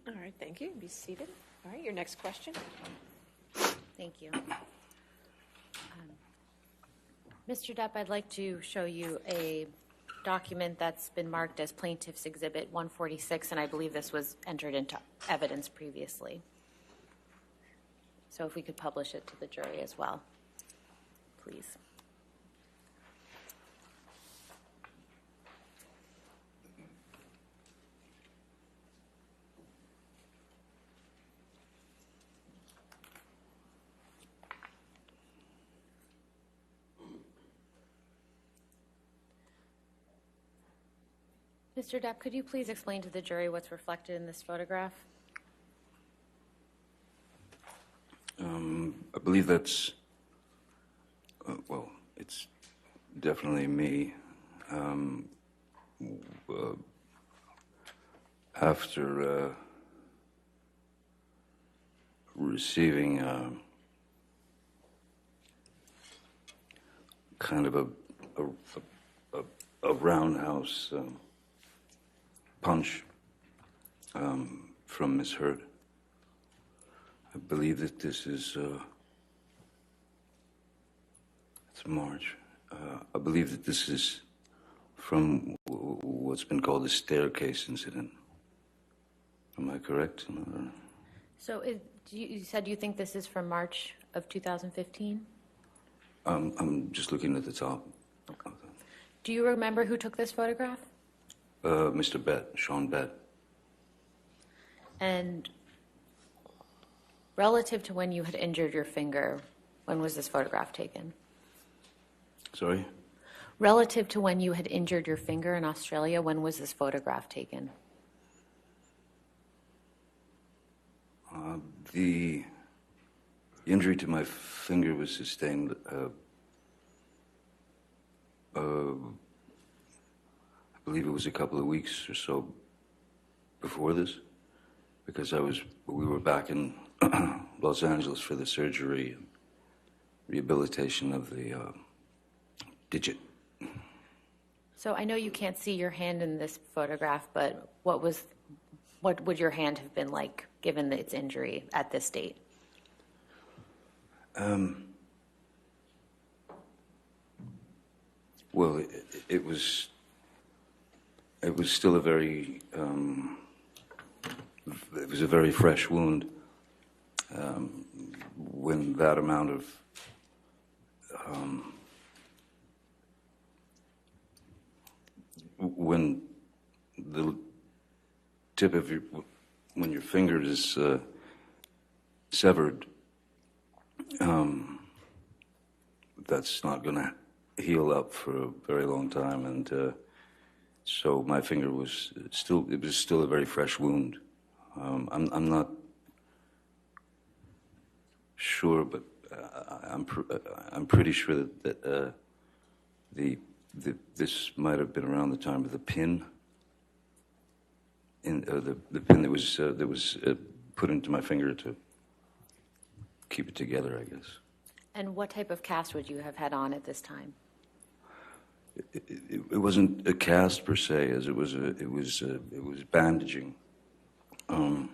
All right, thank you. Be seated. All right, your next question. Thank you. Mr. Depp, I'd like to show you a document that's been marked as Plaintiff's Exhibit 146, and I believe this was entered into evidence previously. So if we could publish it to the jury as well, please. Mr. Depp, could you please explain to the jury what's reflected in this photograph? I believe that's, well, it's definitely me. After receiving kind of a roundhouse punch from Ms. Heard, I believe that this is, it's March. I believe that this is from what's been called the staircase incident. Am I correct? So you said you think this is from March of 2015? I'm just looking at the top. Do you remember who took this photograph? Mr. Bett, Sean Bett. And relative to when you had injured your finger, when was this photograph taken? Sorry? Relative to when you had injured your finger in Australia, when was this photograph taken? The injury to my finger was sustained I believe it was a couple of weeks or so before this, because we were back in Los Angeles for the surgery and rehabilitation of the digit. So I know you can't see your hand in this photograph, but what would your hand have been like given its injury at this date? Well, it was still a very it was a very fresh wound. When that amount of when the tip of when your finger is severed, that's not going to heal up for a very long time, and so my finger was still a very fresh wound. I'm not sure, but I'm pretty sure that this might have been around the time of the pin. In the pin that was put into my finger to keep it together, I guess. And what type of cast would you have had on at this time? It wasn't a cast per se, as it was bandaging. When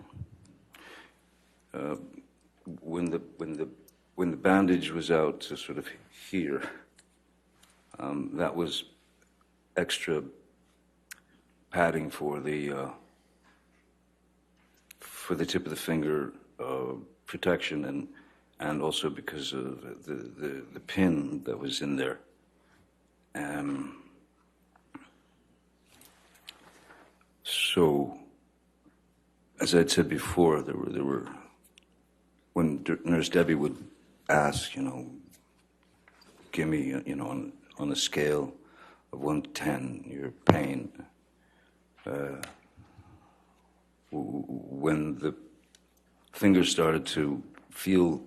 the bandage was out to sort of here, that was extra padding for the tip of the finger protection, and also because of the pin that was in there. So, as I'd said before, there were when Nurse Debbie would ask, give me, on a scale of 1 to 10, your pain. When the fingers started to feel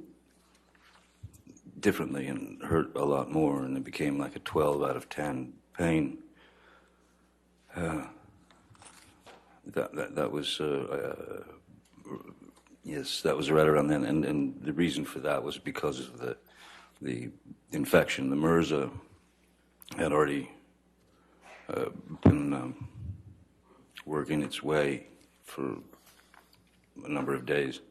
differently and hurt a lot more, and it became like a 12 out of 10 pain, that was yes, that was right around then, and the reason for that was because of the infection. The MRSA had already been working its way for a number of days.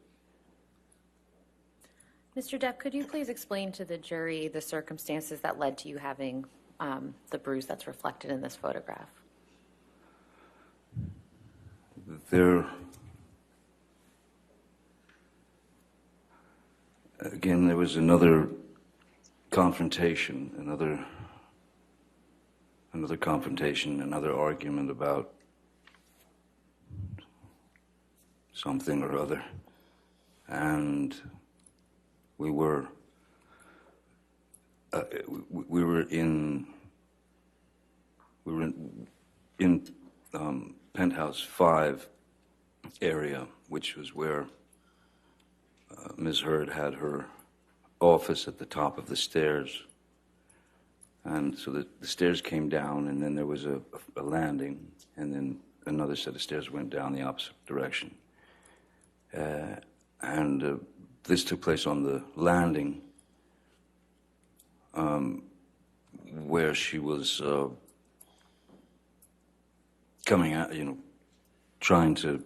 Mr. Depp, could you please explain to the jury the circumstances that led to you having the bruise that's reflected in this photograph? There was another confrontation, another argument about something or other, and we were in penthouse 5 area, which was where Ms. Heard had her office at the top of the stairs. And so the stairs came down, and then there was a landing, and then another set of stairs went down the opposite direction. And this took place on the landing, where she was coming out, trying to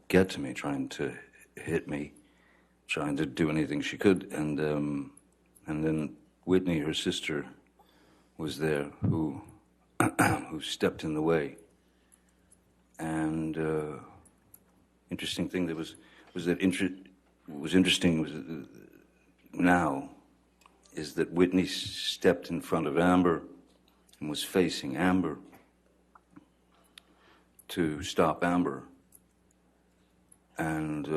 get to me, trying to hit me, trying to do anything she could, and then Whitney, her sister, was there, who stepped in the way. And interesting thing that was interesting now is that Whitney stepped in front of Amber and was facing Amber to stop Amber, and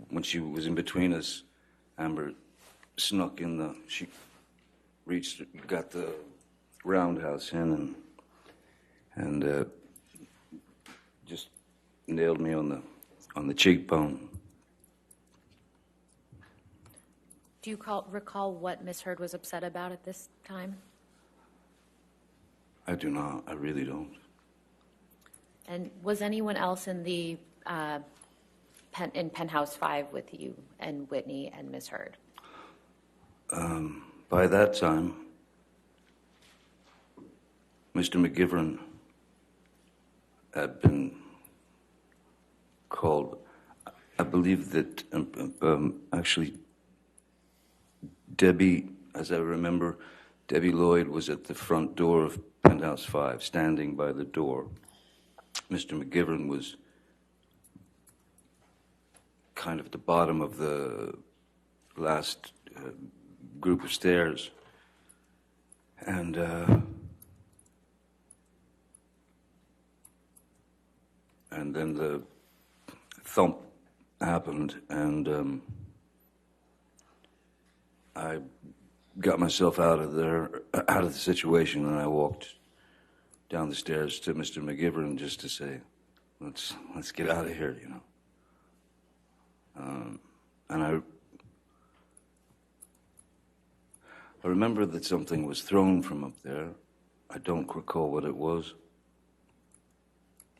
when she was in between us, Amber snuck in she got the roundhouse in and just nailed me on the cheekbone. Do you recall what Ms. Heard was upset about at this time? I do not. I really don't. And was anyone else in the in Penthouse 5 with you and Whitney and Ms. Heard? By that time, Mr. McGivern had been called. I believe that actually Debbie, as I remember, Debbie Lloyd was at the front door of Penthouse 5, standing by the door. Mr. McGivern was kind of at the bottom of the last group of stairs. And then the thump happened, and I got myself out of the situation, and I walked down the stairs to Mr. McGivern just to say, let's get out of here, And I remember that something was thrown from up there. I don't recall what it was,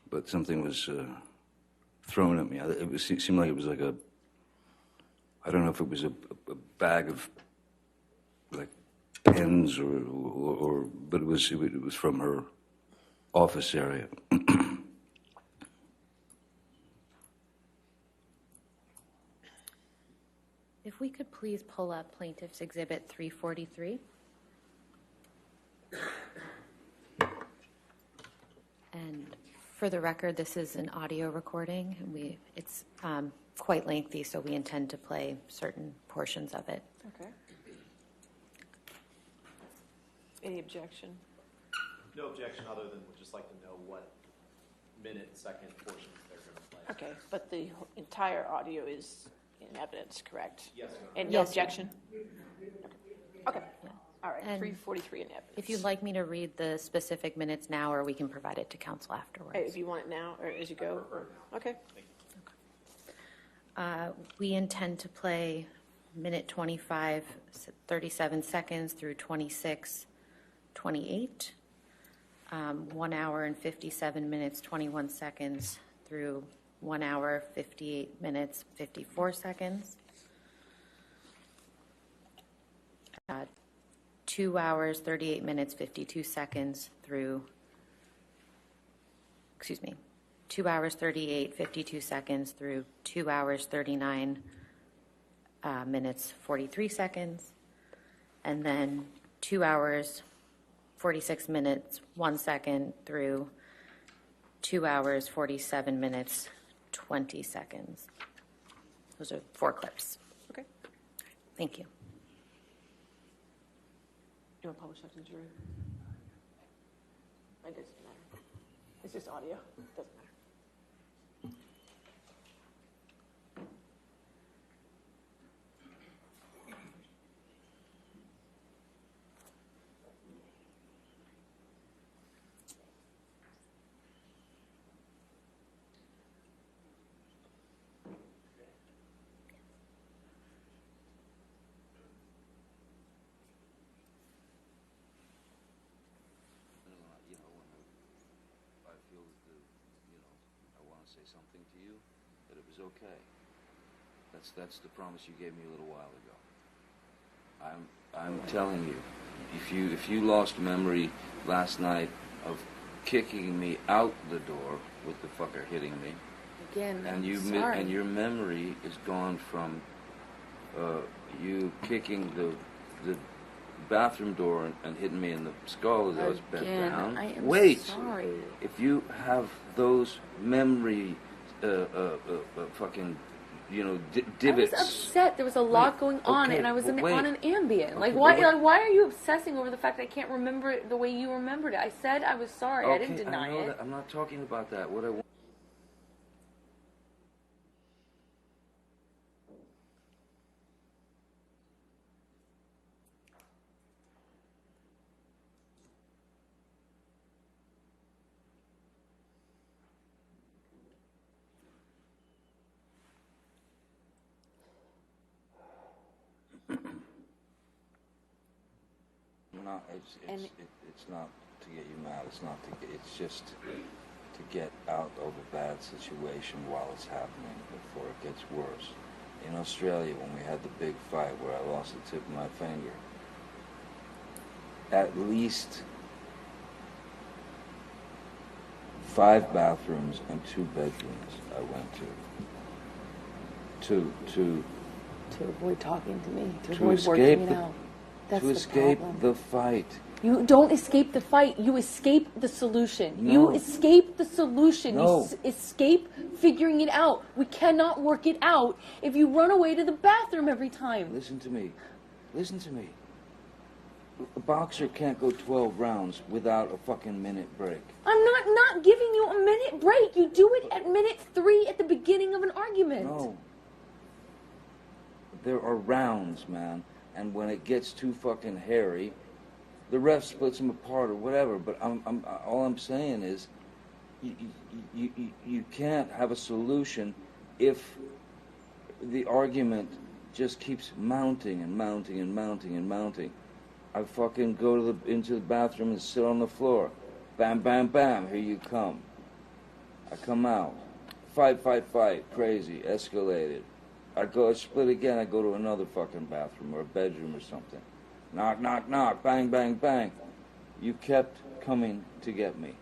but something was thrown at me. It seemed like it was like I don't know if it was a bag of like pens or but it was from her office area. If we could please pull up Plaintiff's Exhibit 343. And for the record, this is an audio recording, and it's quite lengthy, so we intend to play certain portions of it. Okay. Any objection? No objection, other than we'd just like to know what minute and second portions they're going to play. Okay, but the entire audio is in evidence, correct? Yes, ma'am. And no Yes, objection? Okay. Yeah. All right, And 343 in evidence. If you'd like me to read the specific minutes now, or we can provide it to council afterwards. Hey, if you want it now, or as you go, or, okay. We intend to play minute 25, 37 seconds through 26, 28, 1 hour and 57 minutes, 21 seconds through 1 hour, 58 minutes, 54 seconds. 2 hours, 38 minutes, 52 seconds through, 2 hours, 38, 52 seconds through 2 hours, 39 minutes, 43 seconds. And then 2 hours, 46 minutes, 1 second through 2 hours, 47 minutes, 20 seconds. Those are 4 clips. Okay. Thank you. You want to publish that to the jury? It doesn't matter. It's just audio. It doesn't matter. say something to you, that it was okay. That's the promise you gave me a little while ago. I'm telling you, if you lost memory last night of kicking me out the door with the fucker hitting me, Again, and sorry. and your memory is gone from you kicking the bathroom door and hitting me in the skull as I was bent Again, down. I am Wait, sorry. if you have those memory fucking divots. I was upset. There was a lot going on, okay, and I was but wait. on an Ambien. Like, Okay, why? but wait. Like, why are you obsessing over the fact that I can't remember it the way you remembered it? I said I was sorry. I didn't deny I know it. that. I'm not talking about that. What I want. Not, it's not to get you mad. It's not to get. It's just to get out of a bad situation while it's happening before it gets worse. In Australia, when we had the big fight where I lost the tip of my finger, at least 5 bathrooms and 2 bedrooms I went to avoid talking to me. To To avoid escape working it out. That's to the escape problem. the fight. You don't escape the fight. You escape the solution. No. You escape the solution. No. You escape figuring it out. We cannot work it out if you run away to the bathroom every time. Listen to me. Listen to me. A boxer can't go 12 rounds without a fucking minute break. I'm not giving you a minute break. You do it at minute 3 at the beginning of an argument. No. There are rounds, man. And when it gets too fucking hairy, the ref splits them apart or whatever. But all I'm saying is, you can't have a solution if the argument just keeps mounting and mounting and mounting and mounting. I fucking go into the bathroom and sit on the floor. Bam, bam, bam, here you come. I come out. Fight, crazy, escalated. I split again, I go to another fucking bathroom or a bedroom or something. Knock, knock, knock, bang, bang, bang. You kept coming to get me.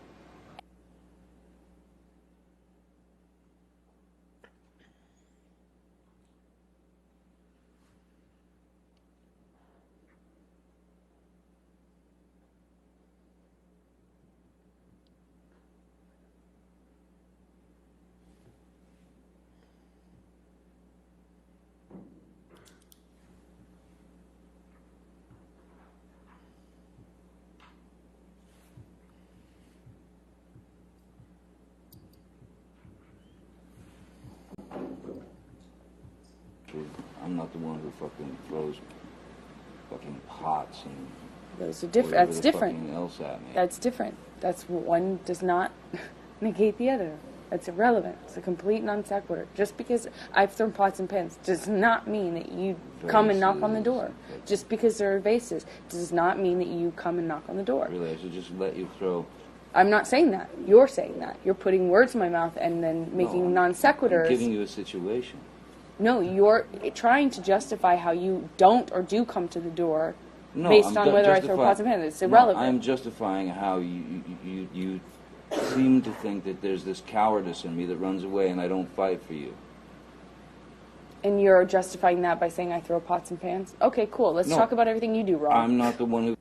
I'm not the one who fucking throws fucking pots and Those are different. whatever That's the different. fucking else at me. That's different. That's one does not negate the other. That's irrelevant. It's a complete non sequitur. Just because I've thrown pots and pans does not mean that you come and knock on the door. Just because there are vases does not mean that you come and knock on the door. Really, I should just let you throw. I'm not saying that. You're saying that. You're putting words in my mouth and then making non sequiturs. I'm giving you a situation. No, you're trying to justify how you don't or do come to the door No, based I'm on whether I throw justifying- pots and pans. It's irrelevant. No, I'm justifying how you seem to think that there's this cowardice in me that runs away and I don't fight for you. And you're justifying that by saying I throw pots and pans? Okay, cool. Let's No. talk about everything you do wrong. I'm not the one who...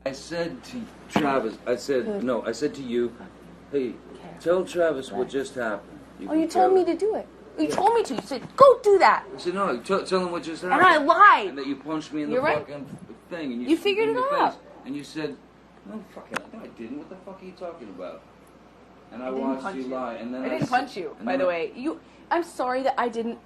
I said to Travis, I said to you, hey, tell Travis what just happened. Oh, you told me to do it. You told me to. You said, go do that. I said, no, tell him what just happened. And I lied. And that you punched me in the You're right. fucking thing. And You figured in it the out. face. And you said, no, fucking, no, I didn't. What the fuck are you talking about? And I didn't watched punch you you. lie. And then I didn't punch you, and by then the way. I'm sorry that I didn't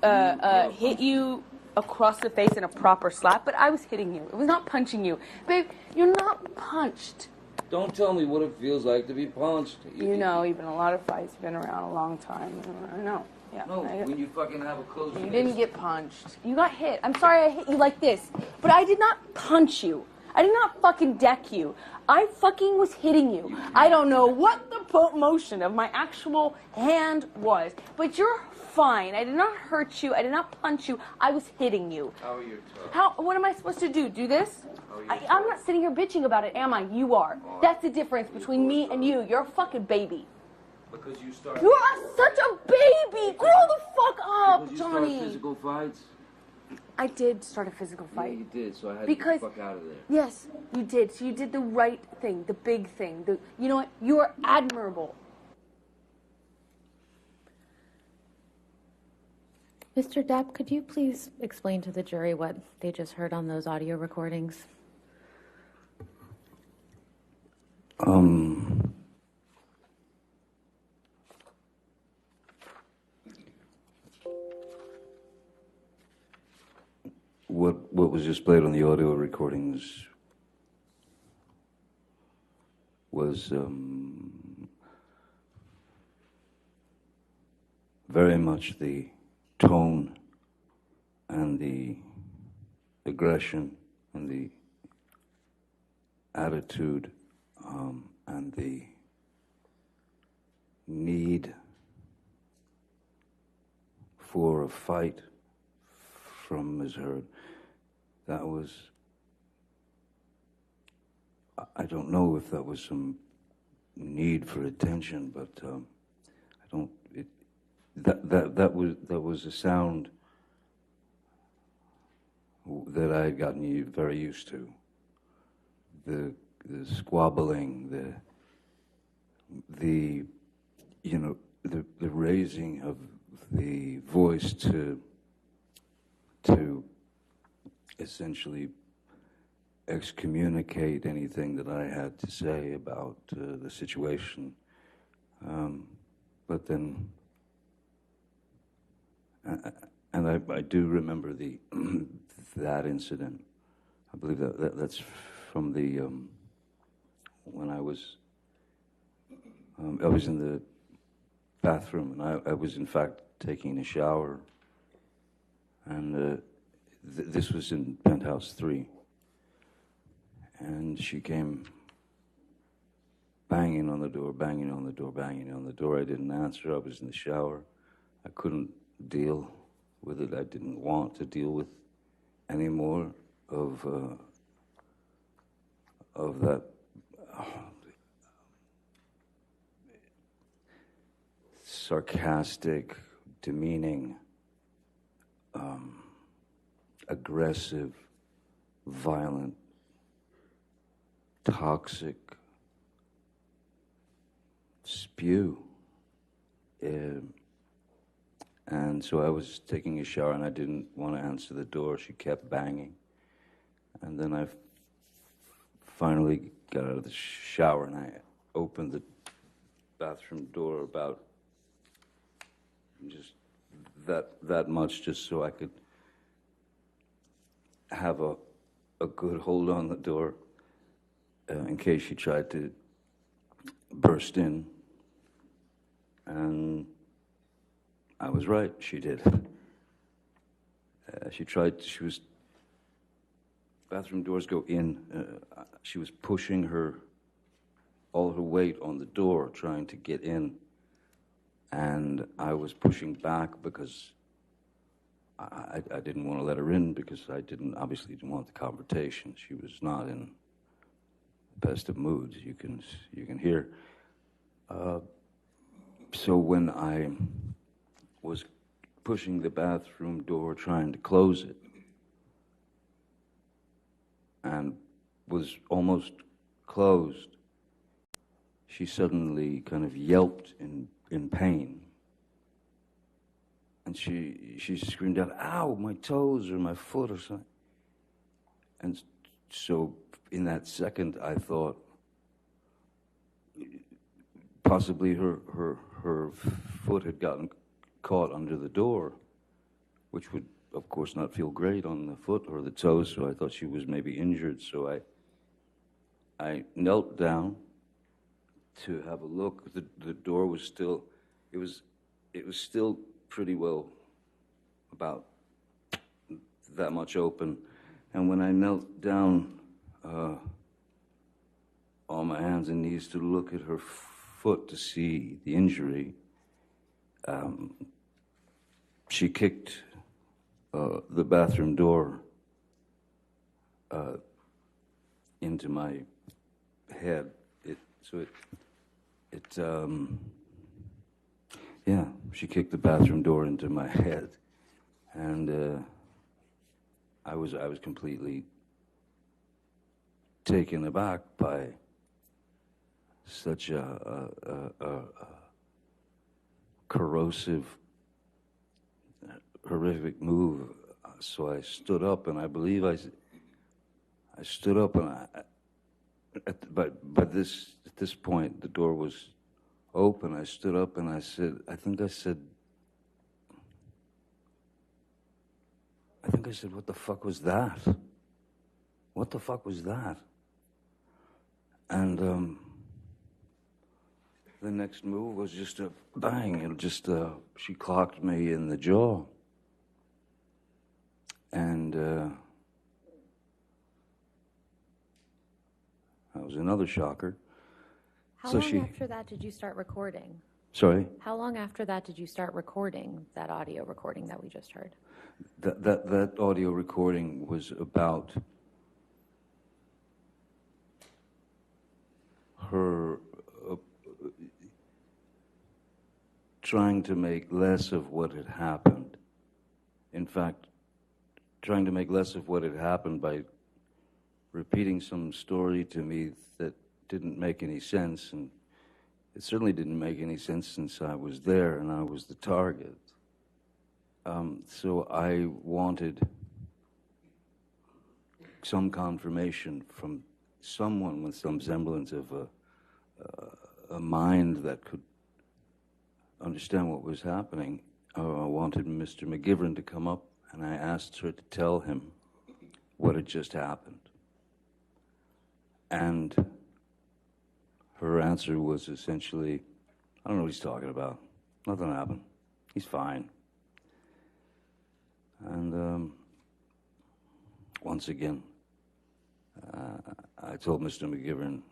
never hit you across the face and a proper slap, but I was hitting you. It was not punching you. Babe, you're not punched. Don't tell me what it feels like to be punched. You know, you've been in a lot of fights. You've been around a long time. I know. Yeah. No, when you fucking have a close You fist. didn't get punched. You got hit. I'm sorry I hit you like this, but I did not punch you. I did not fucking deck you. I fucking was hitting you. I don't know what the motion of my actual hand was, but you're fine. I did not hurt you. I did not punch you. I was hitting you. How are you tough? What am I supposed to do? Do this? I'm not sitting here bitching about it, am I? You are. That's the difference between me and you. You're a fucking baby. Because you started. You are such a baby. Grow the fuck up, Because you Johnny. started physical fights. I did start a physical Yeah, fight. you did. So I had to Because- get the fuck out of there. Yes, you did. So you did the right thing, the big thing. You know what? You are admirable. Mr. Depp, could you please explain to the jury what they just heard on those audio recordings? What was displayed on the audio recordings was very much the tone and the aggression and the attitude and the need for a fight from Ms. Heard. That was, I don't know if that was some need for attention, but I don't. That was a sound that I had gotten very used to. The squabbling, the raising of the voice to essentially excommunicate anything that I had to say about the situation. But then, and I do remember that incident. I believe that's from the when I was in the bathroom, and I was in fact taking a shower, and this was in penthouse 3, and she came banging on the door, banging on the door, banging on the door. I didn't answer. I was in the shower. I couldn't deal with it. I didn't want to deal with any more of that sarcastic, demeaning, aggressive, violent, toxic spew. And so I was taking a shower and I didn't want to answer the door. She kept banging. And then I finally got out of the shower and I opened the bathroom door about just that much, just so I could have a good hold on the door in case she tried to burst in. And I was right, she did. Bathroom doors go in. She was pushing all her weight on the door, trying to get in. And I was pushing back because I didn't want to let her in, because I obviously didn't want the confrontation. She was not in the best of moods, you can hear. So when I was pushing the bathroom door, trying to close it, and was almost closed, she suddenly kind of yelped in pain. And she screamed out, "Ow, my toes or my foot or something." And so in that second, I thought possibly her foot had gotten caught under the door, which would of course, not feel great on the foot or the toes, so I thought she was maybe injured. So I knelt down to have a look. The door was still, it was still pretty well about that much open. And when I knelt down on my hands and knees to look at her foot to see the injury, she kicked the bathroom door into my head. She kicked the bathroom door into my head, and I was completely taken aback by such a corrosive, horrific move. So I stood up, and I believe I stood up, and at this point the door was open. I stood up and I said, I think I said, what the fuck was that? What the fuck was that? And the next move was just a bang, and just she clocked me in the jaw. And that was another shocker. How So long after that did you start recording? Sorry? How long after that did you start recording that audio recording that we just heard? That audio recording was about her trying to make less of what had happened. In fact, trying to make less of what had happened by repeating some story to me that didn't make any sense, and it certainly didn't make any sense since I was there and I was the target. So I wanted some confirmation from someone with some semblance of a mind that could understand what was happening. I wanted Mr. McGivern to come up, and I asked her to tell him what had just happened. And her answer was essentially, I don't know what he's talking about. Nothing happened. He's fine. And once again, I told Mr. McGivern,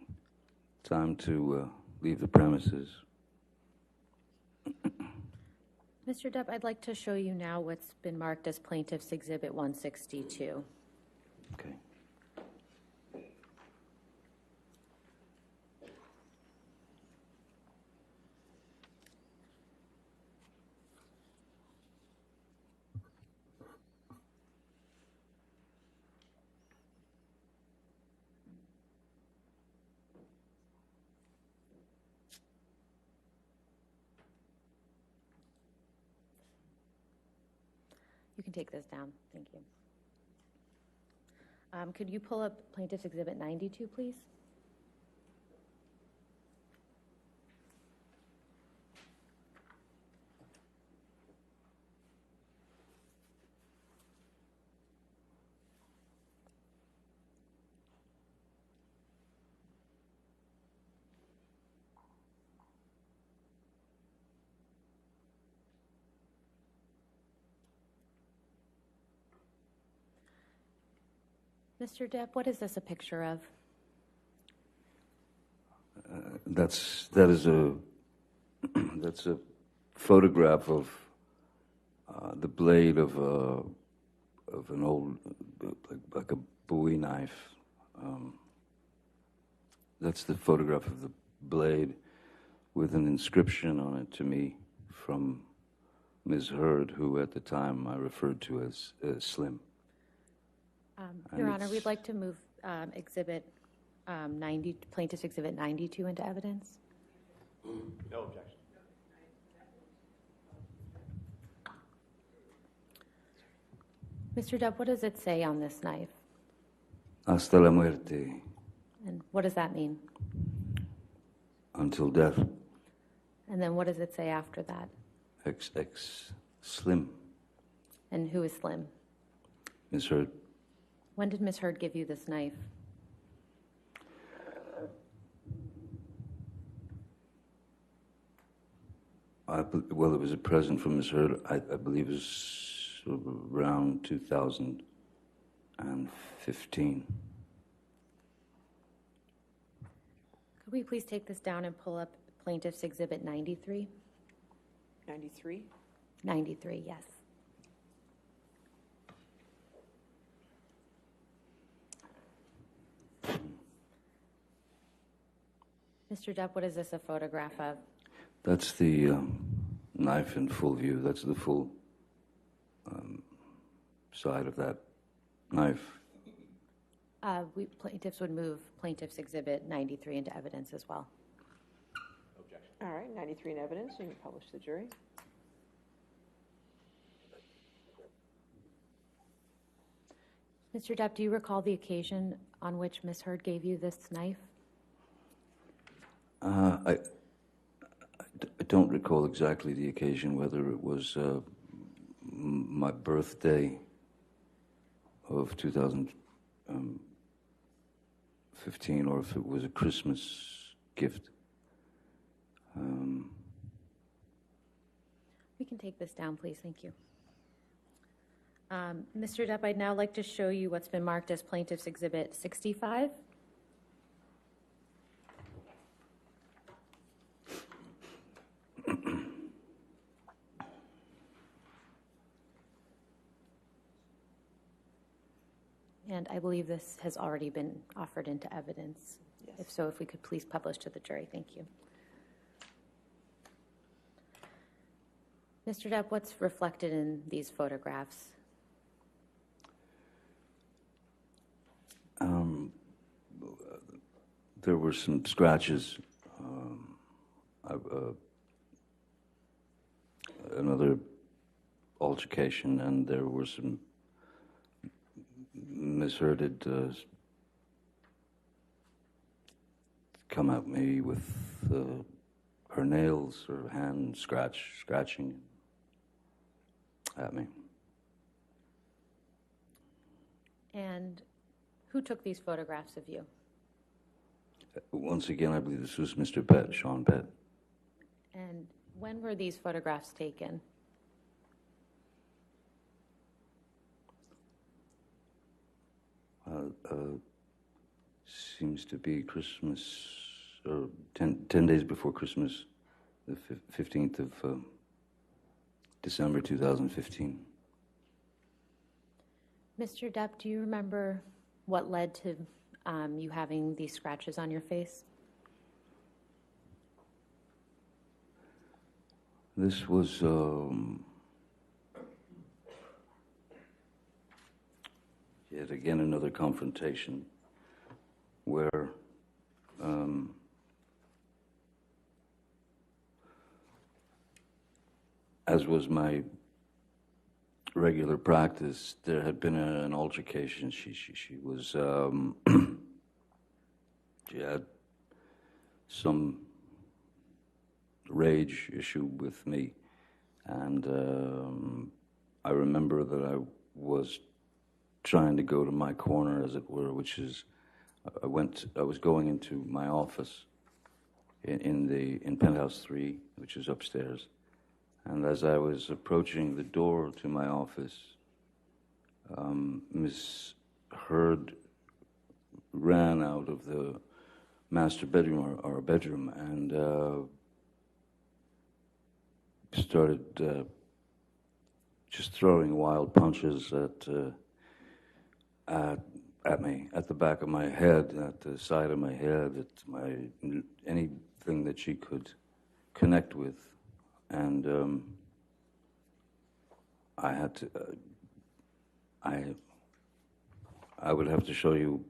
time to leave the premises. Mr. Depp, I'd like to show you now what's been marked as Plaintiff's Exhibit 162. Okay. You can take this down. Thank you. Could you pull up Plaintiff's Exhibit 92, please? Mr. Depp, what is this a picture of? That is a that's a photograph of the blade of an old like a Bowie knife. That's the photograph of the blade with an inscription on it to me from Ms. Heard, who at the time I referred to as Slim. Your Honor, we'd like to move Plaintiff's Exhibit 92 into evidence. No objection. Mr. Depp, what does it say on this knife? Hasta la muerte, And what does that mean? until death. And then what does it say after that? XX Slim. And who is Slim? Ms. Heard. When did Ms. Heard give you this knife? Well, it was a present from Ms. Heard. I believe it was around 2015. Could we please take this down and pull up Plaintiff's Exhibit 93? 93? 93, yes. Mr. Depp, what is this a photograph of? That's the knife in full view. That's the full side of that knife. Plaintiffs would move Plaintiff's Exhibit 93 into evidence as well. Objection. All right, 93 in evidence, you can publish to the jury. Mr. Depp, do you recall the occasion on which Ms. Heard gave you this knife? I don't recall exactly the occasion, whether it was my birthday of 2015 or if it was a Christmas gift. We can take this down, please. Thank you. Mr. Depp, I'd now like to show you what's been marked as Plaintiff's Exhibit 65. And I believe this has already been offered into evidence. Yes. If so, if we could please publish to the jury. Thank you. Mr. Depp, what's reflected in these photographs? There were some scratches. Another altercation, and there were some misheard come at me with her nails, her hand scratching at me. And who took these photographs of you? Once again, I believe this was Mr. Pett, Sean Pett. And when were these photographs taken? Seems to be Christmas, or 10 days before Christmas, the 15th of December 2015. Mr. Depp, do you remember what led to you having these scratches on your face? This was yet again another confrontation where as was my regular practice, there had been an altercation. She was she had some rage issue with me, and I remember that I was trying to go to my corner, as it were, which is I was going into my office in penthouse 3, which is upstairs. And as I was approaching the door to my office, Miss Heard ran out of the master bedroom, or bedroom, and started just throwing wild punches at me, at the back of my head, at the side of my head, at anything that she could connect with. And I had to, I would have to show you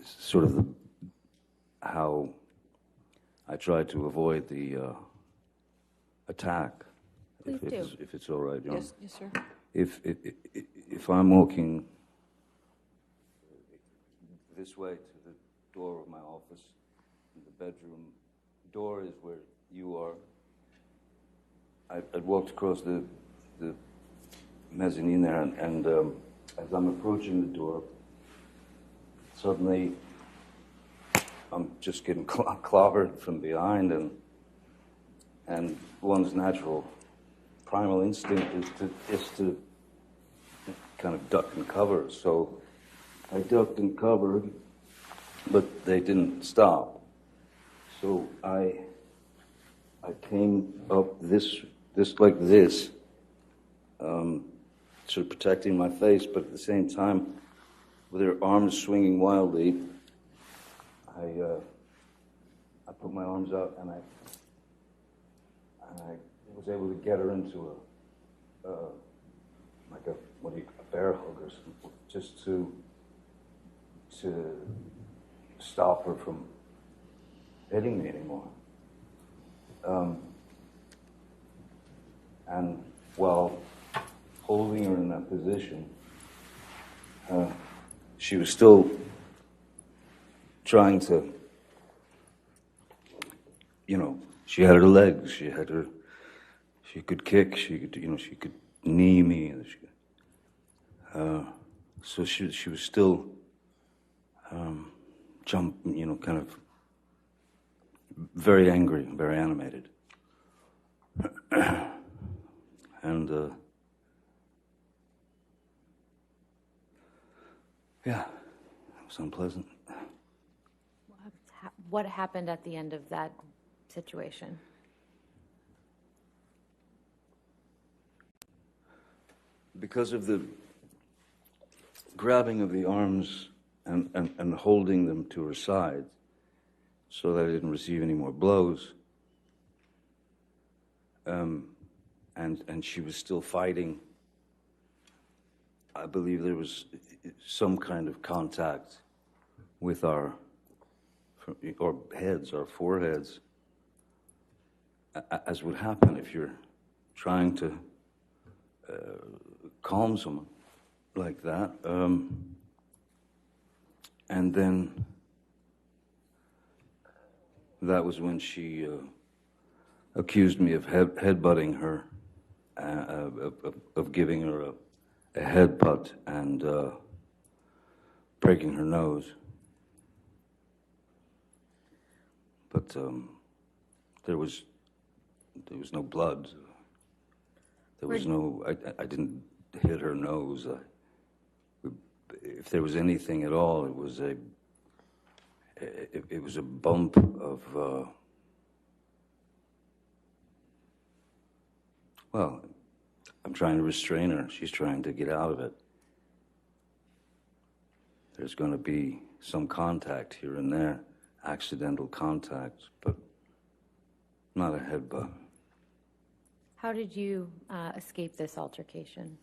sort of how I tried to avoid the attack. Please do. If it's all right, John. Yes, yes, sir. If I'm walking this way to the door of my office, the bedroom door is where you are. I'd walked across the mezzanine there, and as I'm approaching the door, suddenly I'm just getting clobbered from behind, and one's natural primal instinct is to kind of duck and cover. So I ducked and covered, but they didn't stop. So I came up this like this, sort of protecting my face, but at the same time, with her arms swinging wildly, I put my arms out and I was able to get her into a bear hug or something, just to stop her from hitting me anymore. And while holding her in that position, she was still trying to, she had her legs, she could kick, she could knee me, so she was still kind of very angry, very animated. And yeah, it was unpleasant. What happened at the end of that situation? Because of the grabbing of the arms and holding them to her side so that I didn't receive any more blows, and she was still fighting, I believe there was some kind of contact with our heads, our foreheads, as would happen if you're trying to calm someone like that. And then that was when she accused me of headbutting her, of giving her a headbutt and breaking her nose. But there was no blood. There was no. I didn't hit her nose. If there was anything at all, it was a bump of. Well, I'm trying to restrain her. She's trying to get out of it. There's going to be some contact here and there, accidental contact, but not a headbutt. How did you escape this altercation?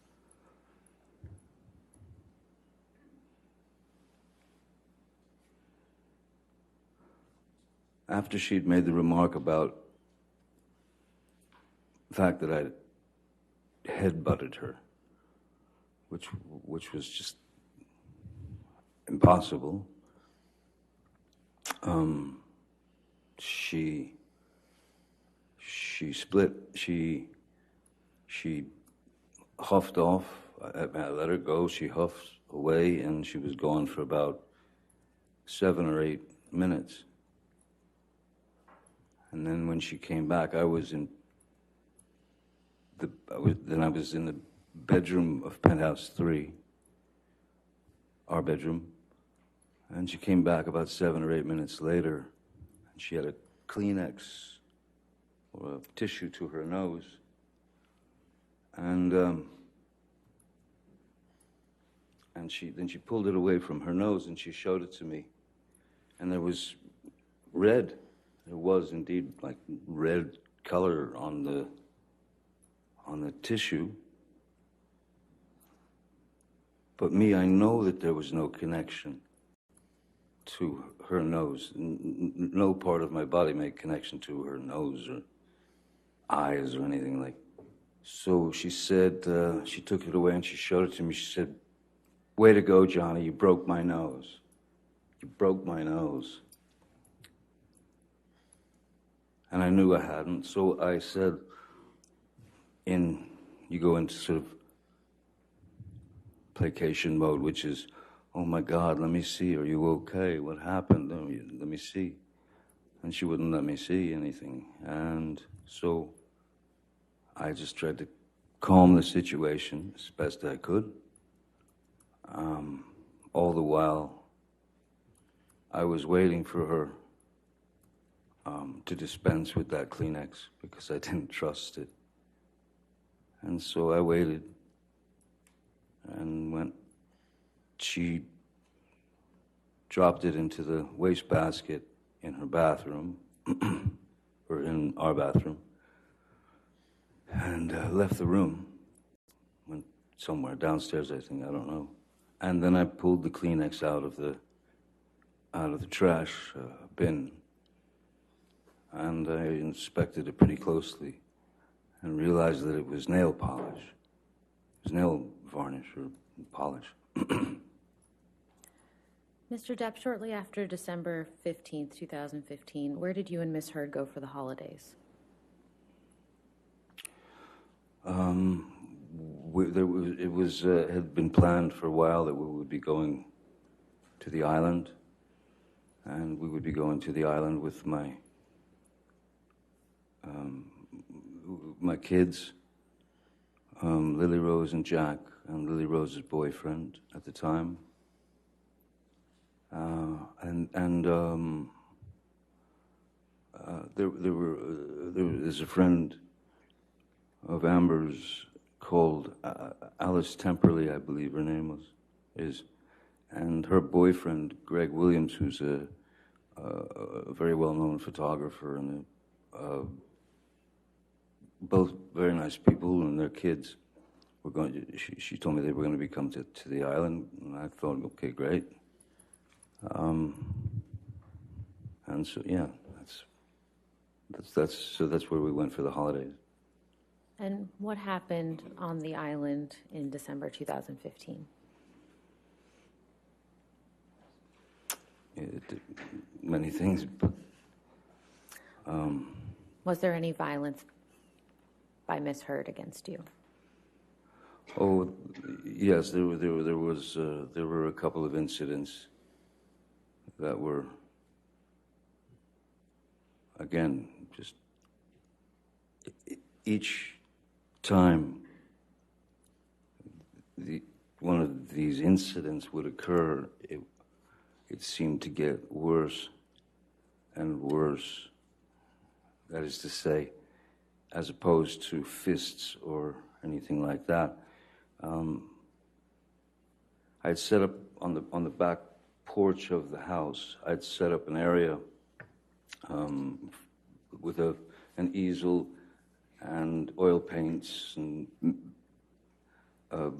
After she'd made the remark about the fact that I headbutted her, which was just impossible, she huffed off. I let her go. She huffed away, and she was gone for about 7 or 8 minutes. And then when she came back, I was in the bedroom of Penthouse 3, our bedroom. And she came back about 7 or 8 minutes later, and she had a Kleenex or a tissue to her nose. And she pulled it away from her nose and she showed it to me. And there was red. There was indeed like red color on the tissue. But me, I know that there was no connection to her nose. No part of my body made connection to her nose or eyes or anything like. So she said, she took it away and she showed it to me. She said, "Way to go, Johnny, you broke my nose. You broke my nose." And I knew I hadn't, so I said, you go into sort of placation mode, which is, oh my God, let me see, are you okay? What happened? Let me see. And she wouldn't let me see anything. And so I just tried to calm the situation as best I could. All the while, I was waiting for her to dispense with that Kleenex because I didn't trust it. And so I waited, and when she dropped it into the wastebasket in her bathroom, or in our bathroom, and left the room, went somewhere downstairs, I think, I don't know. And then I pulled the Kleenex out of the trash bin, and I inspected it pretty closely and realized that it was nail polish. It was nail varnish or polish. Mr. Depp, shortly after December 15th, 2015, where did you and Miss Heard go for the holidays? It had been planned for a while that we would be going to the island, and we would be going to the island with my kids, Lily Rose and Jack, and Lily Rose's boyfriend at the time. There's a friend of Amber's called Alice Temperley, I believe her name is, and her boyfriend Greg Williams, who's a very well-known photographer, and both very nice people, and their kids were going to. She told me they were going to come to the island, and I thought, okay, great. And so yeah, that's where we went for the holidays. And what happened on the island in December 2015? Many things, but was there any violence by Miss Heard against you? Oh, yes, there were a couple of incidents that were, again, just each time one of these incidents would occur, it seemed to get worse and worse. That is to say, as opposed to fists or anything like that. I'd set up on the back porch of the house. I'd set up an area with an easel and oil paints and a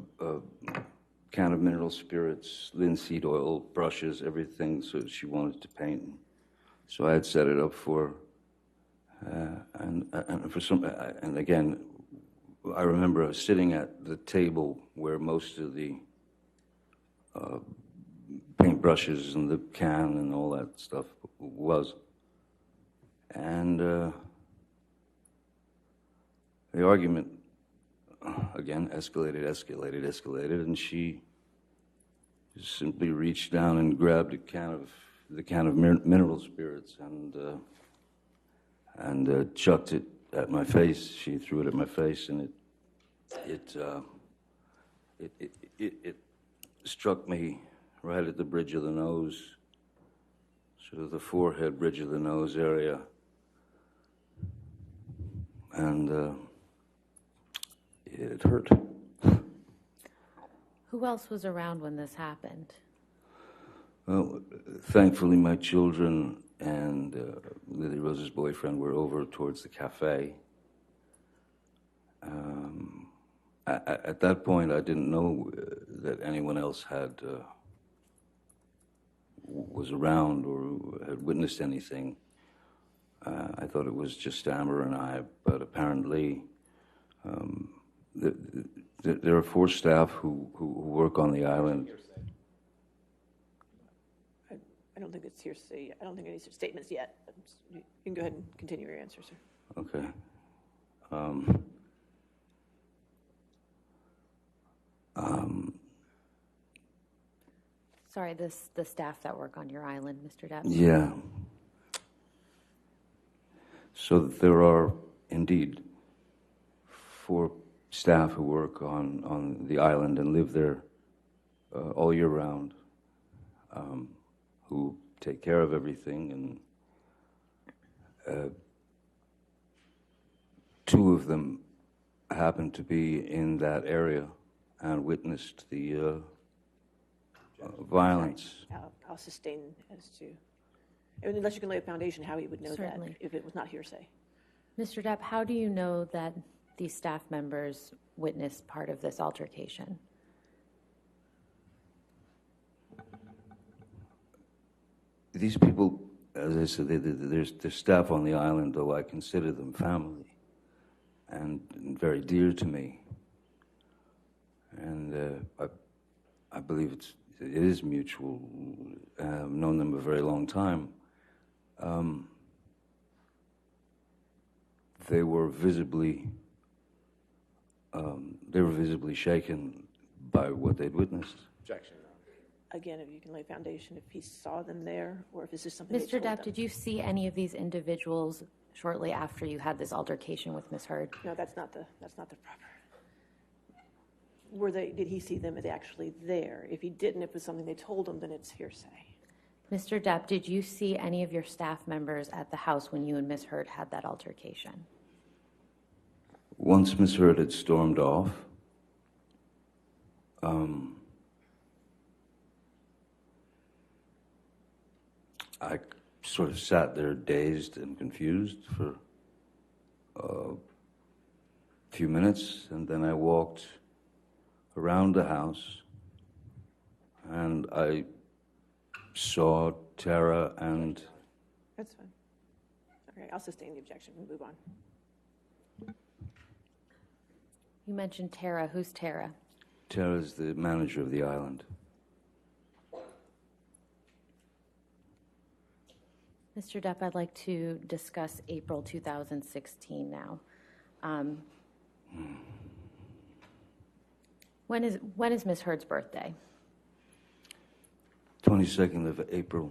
can of mineral spirits, linseed oil, brushes, everything. So she wanted to paint. So I had set it up for her. And again, I remember I was sitting at the table where most of the paintbrushes and the can and all that stuff was. And the argument, again, escalated, and she just simply reached down and grabbed the can of mineral spirits and chucked it at my face. She threw it at my face, and it struck me right at the bridge of the nose, sort of the forehead, bridge of the nose area, and it hurt. Who else was around when this happened? Well, thankfully, my children and Lily Rose's boyfriend were over towards the cafe. At that point, I didn't know that anyone else was around or had witnessed anything. I thought it was just Amber and I, but apparently there are 4 staff who work on the island. I don't think it's hearsay. I don't think any statements yet. You can go ahead and continue your answer, sir. Okay. Sorry, the staff that work on your island, Mr. Depp. Yeah. So there are indeed 4 staff who work on the island and live there all year round, who take care of everything, and 2 of them happened to be in that area and witnessed the violence. I'll sustain as to, unless you can lay a foundation, how he would know Certainly. that if it was not hearsay. Mr. Depp, how do you know that these staff members witnessed part of this altercation? These people, as I said, they're staff on the island, though I consider them family and very dear to me. And I believe it is mutual. I've known them a very long time. They were visibly shaken by what they'd witnessed. Objection. Again, if you can lay a foundation, if he saw them there, or if this is something they Mr. told Depp, them. did you see any of these individuals shortly after you had this altercation with Ms. Heard? No, that's not the proper. Did he see them as actually there? If he didn't, if it was something they told him, then it's hearsay. Mr. Depp, did you see any of your staff members at the house when you and Ms. Heard had that altercation? Once Ms. Heard had stormed off, I sort of sat there dazed and confused for a few minutes, and then I walked around the house, and I saw Tara and... That's fine. Okay, I'll sustain the objection. We'll move on. You mentioned Tara. Who's Tara? Tara's the manager of the island. Mr. Depp, I'd like to discuss April 2016 now. When is Ms. Heard's birthday? 22nd of April.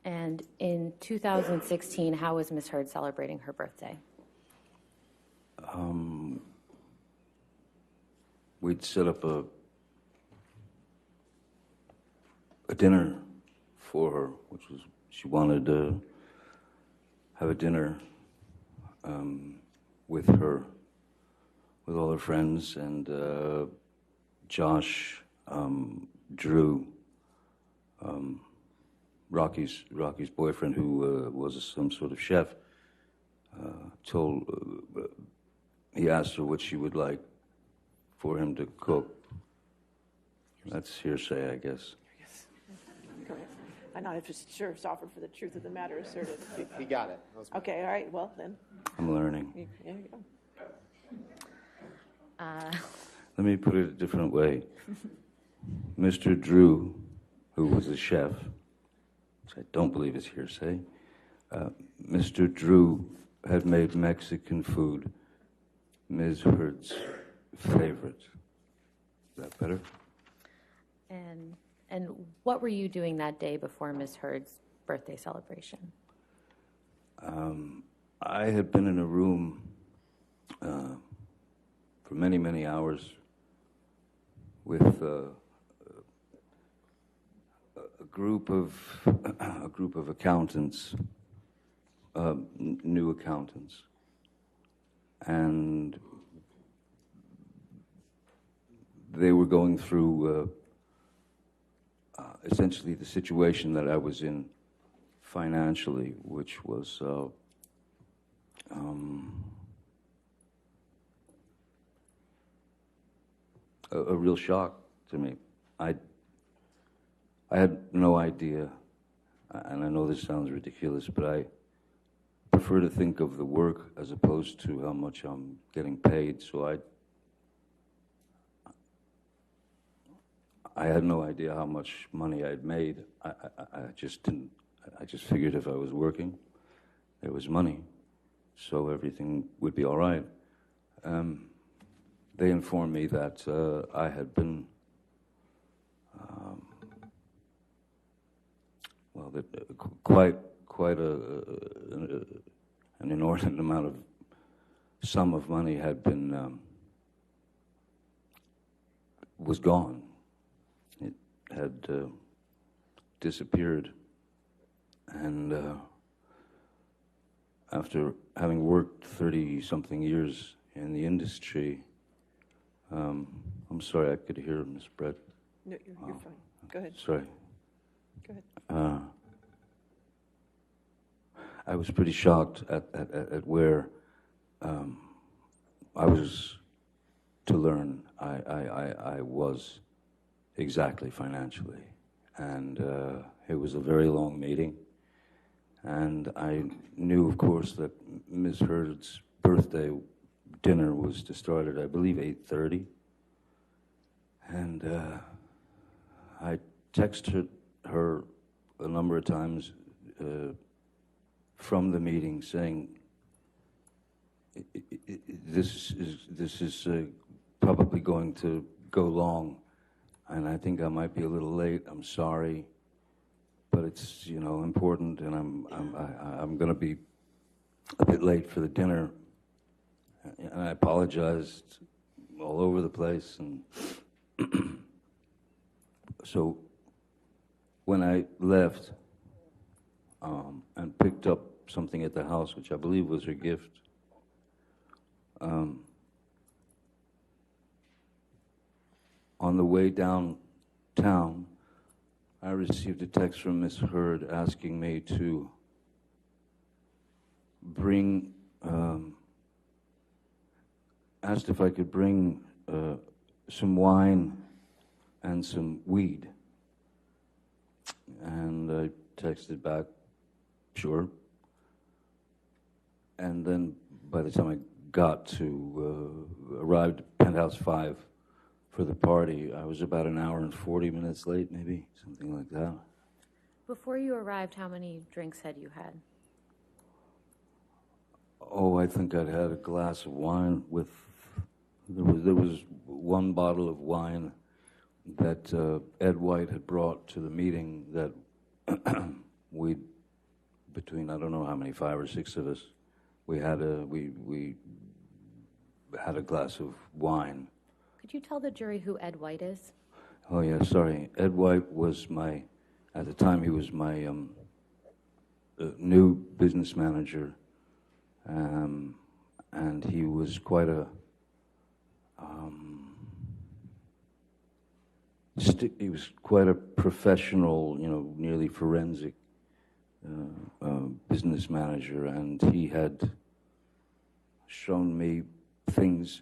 And in 2016, how was Ms. Heard celebrating her birthday? We'd set up a dinner for her, which was, she wanted to have a dinner with all her friends, and Josh, Drew, Rocky's boyfriend, who was some sort of chef, he asked her what she would like for him to cook. That's hearsay, I guess. Go ahead. I'm not just sure if it's offered for the truth of the matter asserted. He got it. That was Okay, all right, well, then, I'm learning. there you go. Let me put it a different way. Mr. Drew, who was a chef, which I don't believe is hearsay, Mr. Drew had made Mexican food Ms. Heard's favorite. Is that better? And what were you doing that day before Ms. Heard's birthday celebration? I had been in a room for many, many hours with a group of accountants, new accountants, and they were going through essentially the situation that I was in financially, which was a real shock to me. I had no idea, and I know this sounds ridiculous, but I prefer to think of the work as opposed to how much I'm getting paid. So I had no idea how much money I'd made. I just didn't. I just figured if I was working, there was money, so everything would be all right. They informed me that I had been well, that quite an inordinate amount of sum of money had been was gone. It had disappeared, and after having worked 30-something years in the industry, I'm sorry, I could hear Miss Brett. No, you're fine. Go ahead. Sorry. Go ahead. I was pretty shocked at where I was to learn I was exactly financially. And it was a very long meeting. And I knew, of course, that Ms. Heard's birthday dinner was to start at, I believe, 8:30. And I texted her a number of times from the meeting saying, this is probably going to go long, and I think I might be a little late. I'm sorry, but it's, you know, important, and I'm going to be a bit late for the dinner. And I apologized all over the place, and so when I left and picked up something at the house, which I believe was her gift, on the way downtown, I received a text from Miss Heard asking me to bring, asked if I could bring some wine and some weed. And I texted back, sure. And then by the time I got to, arrived at Penthouse 5 for the party, I was about an hour and 40 minutes late, maybe, something like that. Before you arrived, how many drinks had you had? Oh, I think I'd had a glass of wine with, there was one bottle of wine that Ed White had brought to the meeting that we, between, I don't know how many, 5 or 6 of us, we had we had a glass of wine. Could you tell the jury who Ed White is? Oh, yeah, sorry. Ed White was my, at the time, he was my new business manager, and he was quite a, he was quite a professional, you know, nearly forensic business manager, and he had shown me things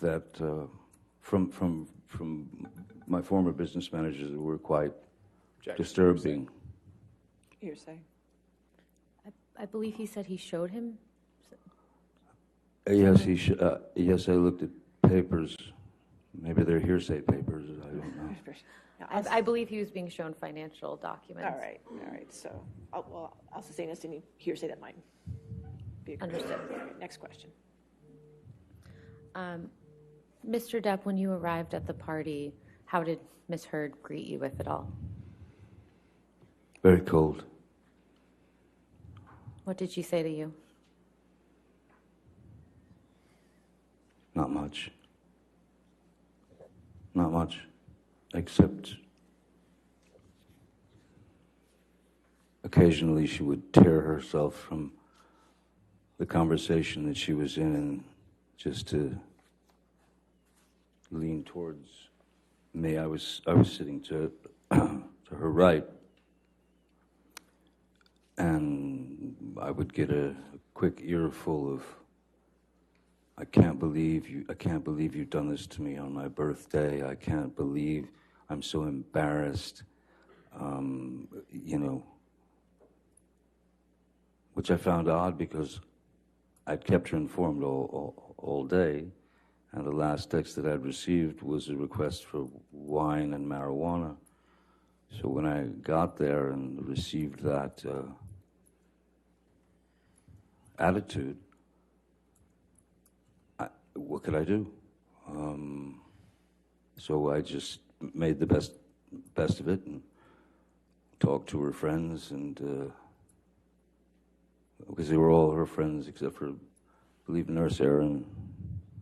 that from my former business managers that were quite disturbing. Hearsay. I believe he said he showed him. Yes, yes, I looked at papers. Maybe they're hearsay papers. I don't know. I believe he was being shown financial documents. All right. So, well, I'll sustain us any hearsay that might be a Understood. All right, next question. Mr. Depp, when you arrived at the party, how did Ms. Heard greet you with it all? Very cold. What did she say to you? Not much. Not much, except occasionally she would tear herself from the conversation that she was in and just to lean towards me. I was sitting to her right, and I would get a quick earful of, I can't believe you've done this to me on my birthday. I can't believe, I'm so embarrassed. You know, which I found odd because I'd kept her informed all day, and the last text that I'd received was a request for wine and marijuana. So when I got there and received that attitude, what could I do? So I just made the best of it and talked to her friends, and because they were all her friends except for, I believe, Nurse Erin.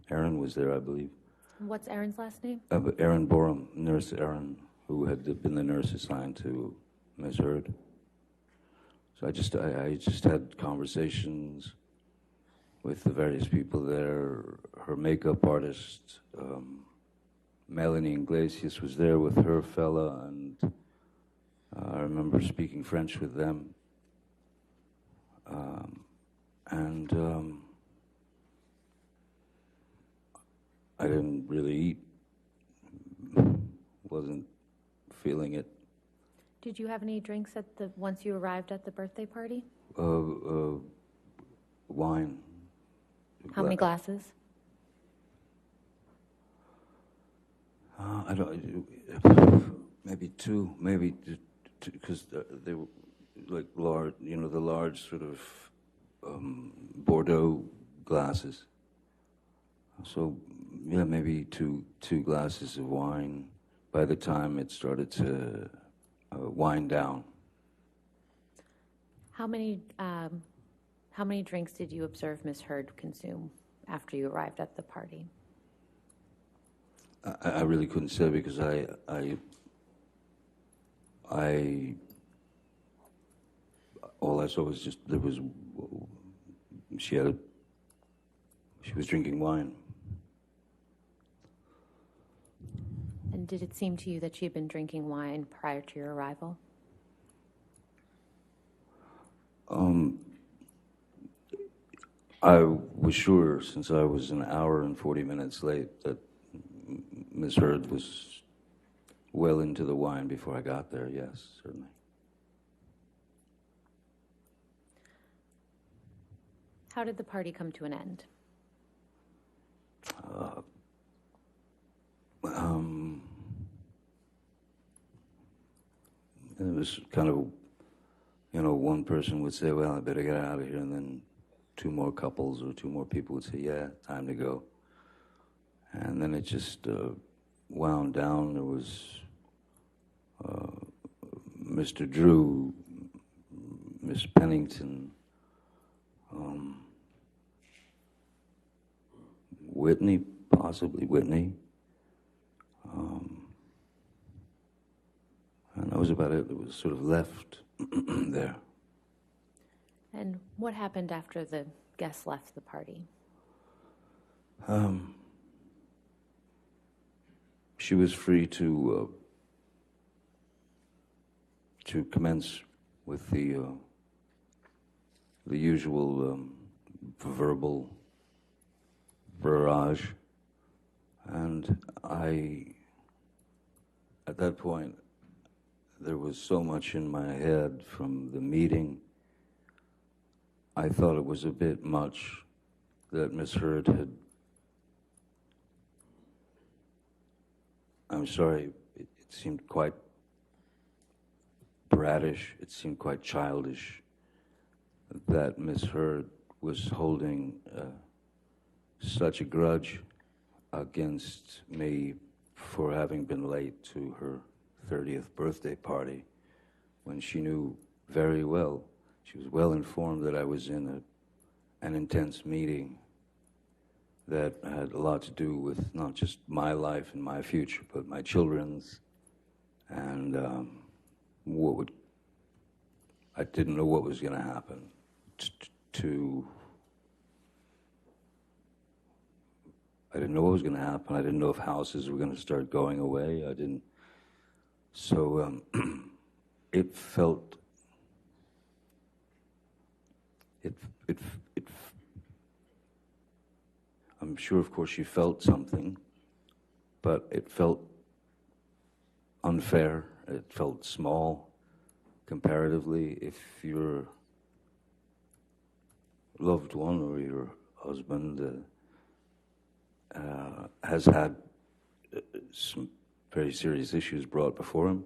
Erin was there, I believe. What's Aaron's last name? Erin Borum, Nurse Erin, who had been the nurse assigned to Ms. Heard. So I just had conversations with the various people there. Her makeup artist, Melanie Iglesias, was there with her fella, and I remember speaking French with them. I didn't really eat. Wasn't feeling it. Did you have any drinks once you arrived at the birthday party? Wine. How many glasses? I don't. Maybe two. Maybe because they were like large. You know, the large sort of Bordeaux glasses. So yeah, maybe two glasses of wine. By the time it started to wind down. How many drinks did you observe Ms. Heard consume after you arrived at the party? I really couldn't say because all I saw was just she was drinking wine. And did it seem to you that she had been drinking wine prior to your arrival? I was sure, since I was an hour and 40 minutes late, that Ms. Heard was well into the wine before I got there, yes, certainly. How did the party come to an end? It was kind of, one person would say, well, I better get out of here, and then two more couples or two more people would say, yeah, time to go. And then it just wound down. There was Mr. Drew, Miss Pennington, Whitney, possibly Whitney. And that was about it. It was sort of left there. And what happened after the guests left the party? She was free to commence with the usual verbal barrage, and at that point, there was so much in my head from the meeting. I thought it was a bit much that Miss Heard had. I'm sorry, it seemed quite brattish, it seemed quite childish that Miss Heard was holding such a grudge against me for having been late to her 30th birthday party when she knew very well, she was well informed that I was in an intense meeting that had a lot to do with not just my life and my future, but my children's, and I didn't know what was going to happen. I didn't know what was going to happen. I didn't know if houses were going to start going away. I didn't. So it felt. I'm sure, of course, she felt something, but it felt unfair. It felt small, comparatively. If your loved one or your husband has had some very serious issues brought before him.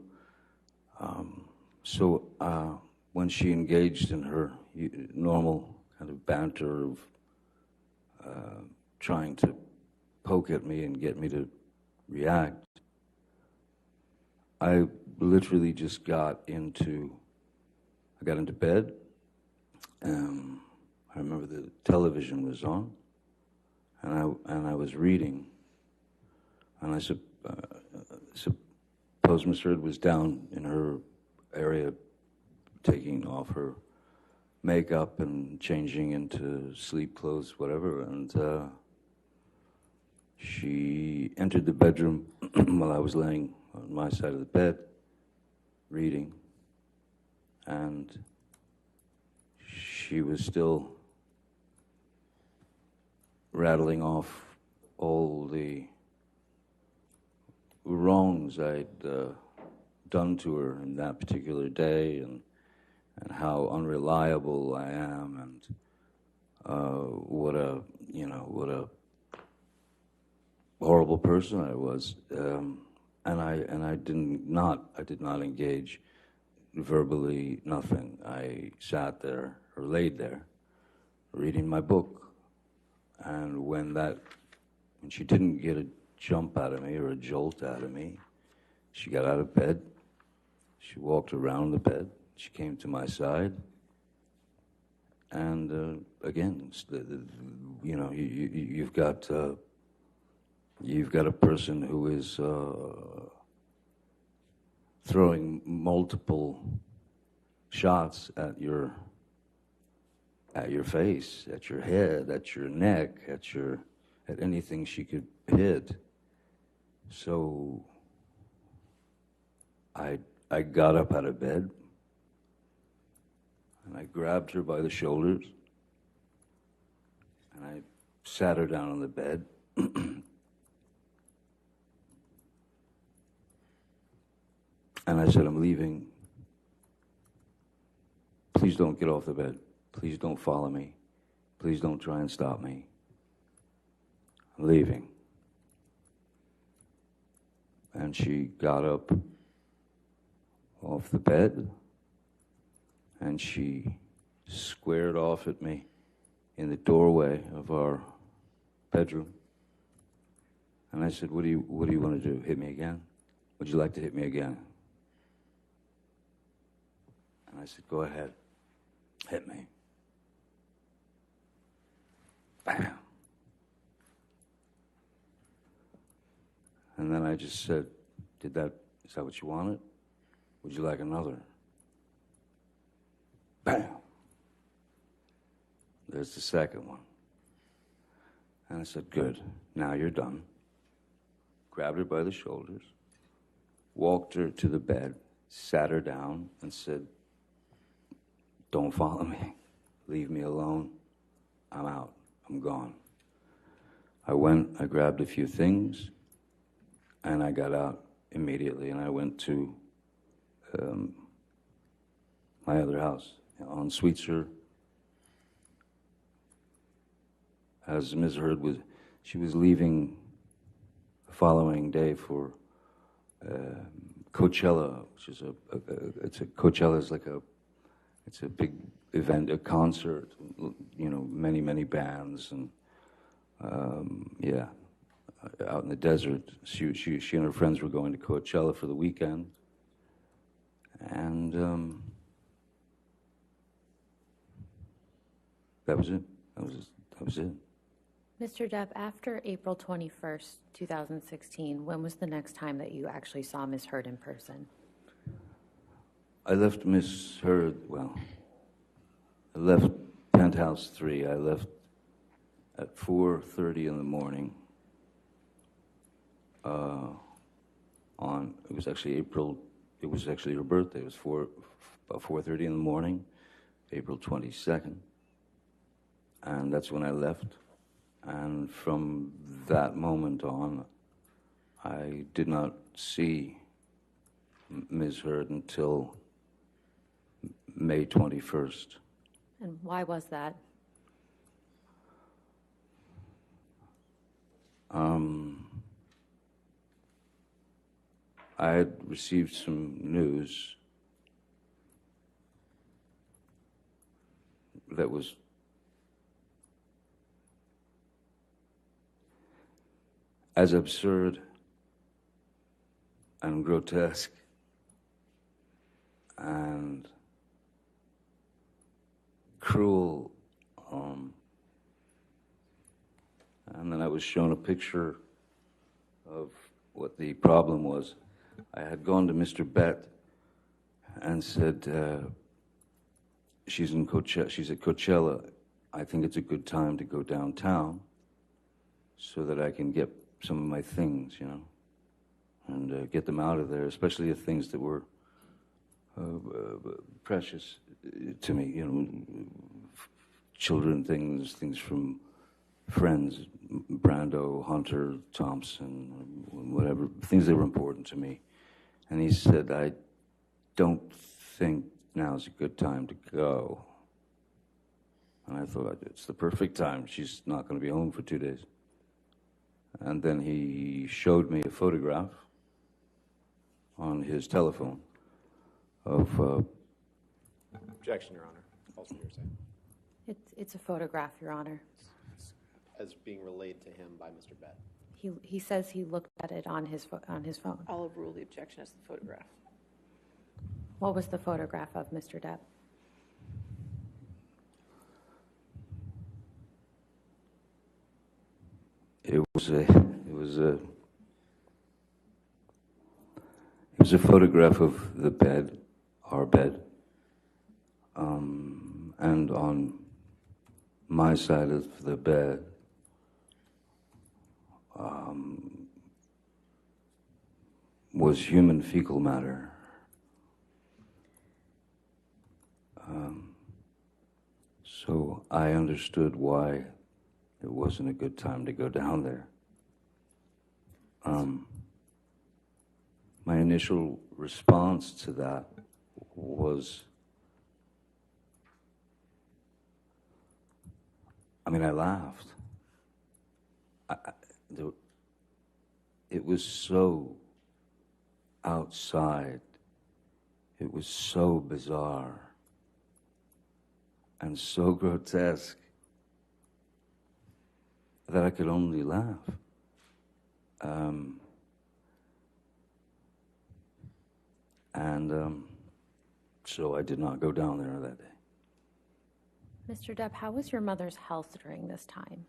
So when she engaged in her normal kind of banter of trying to poke at me and get me to react, I literally just got into bed. I remember the television was on, and I was reading, and I suppose Miss Heard was down in her area taking off her makeup and changing into sleep clothes, whatever, and she entered the bedroom while I was laying on my side of the bed, reading, and she was still rattling off all the wrongs I'd done to her in that particular day, and how unreliable I am, and what a horrible person I was, and I did not engage verbally, nothing. I sat there or laid there, reading my book, and when she didn't get a jump out of me or a jolt out of me, she got out of bed. She walked around the bed. She came to my side, and again, you've got a person who is throwing multiple shots at your face, at your head, at your neck, at anything she could hit. So I got up out of bed, and I grabbed her by the shoulders, and I sat her down on the bed. And I said, I'm leaving. Please don't get off the bed. Please don't follow me. Please don't try and stop me. I'm leaving. And she got up off the bed, and she squared off at me in the doorway of our bedroom. And I said, what do you want to do? Hit me again? Would you like to hit me again? And I said, go ahead, hit me. Bam. And then I just said, is that what you wanted? Would you like another? Bam. There's the second one. And I said, good, now you're done. Grabbed her by the shoulders, walked her to the bed, sat her down, and said, don't follow me. Leave me alone. I'm out. I'm gone. I went, I grabbed a few things, and I got out immediately, and I went to my other house on Sweetser. As Ms. Heard she was leaving the following day for Coachella, which is Coachella is like it's a big event, a concert, many bands, and out in the desert. She and her friends were going to Coachella for the weekend, and that was it. That was it. Mr. Depp, after April 21st, 2016, when was the next time that you actually saw Ms. Heard in person? I left Miss Heard, I left Penthouse 3. I left at 4:30 in the morning. It was actually her birthday. It was about 4:30 in the morning, April 22nd. And that's when I left. And from that moment on, I did not see Ms. Heard until May 21st. And why was that? I had received some news that was as absurd and grotesque cruel. And then I was shown a picture of what the problem was. I had gone to Mr. Bett and said, she's at Coachella. I think it's a good time to go downtown so that I can get some of my things, you know, and get them out of there, especially the things that were precious to me, you know, children things from friends, Brando, Hunter, Thompson, whatever, things that were important to me. And he said, I don't think now's a good time to go. And I thought, it's the perfect time. She's not going to be home for 2 days. And then he showed me a photograph on his telephone of... Objection, Your Honor. Also hearsay. It's a photograph, Your Honor. As being relayed to him by Mr. Bett. He says he looked at it on his phone. I'll overrule the objection as the photograph. What was the photograph of, Mr. Depp? It was a photograph of the bed, our bed, and on my side of the bed was human fecal matter. So I understood why it wasn't a good time to go down there. My initial response to that was, I laughed. It was so outside. It was so bizarre and so grotesque that I could only laugh. So I did not go down there that day. Mr. Depp, how was your mother's health during this time?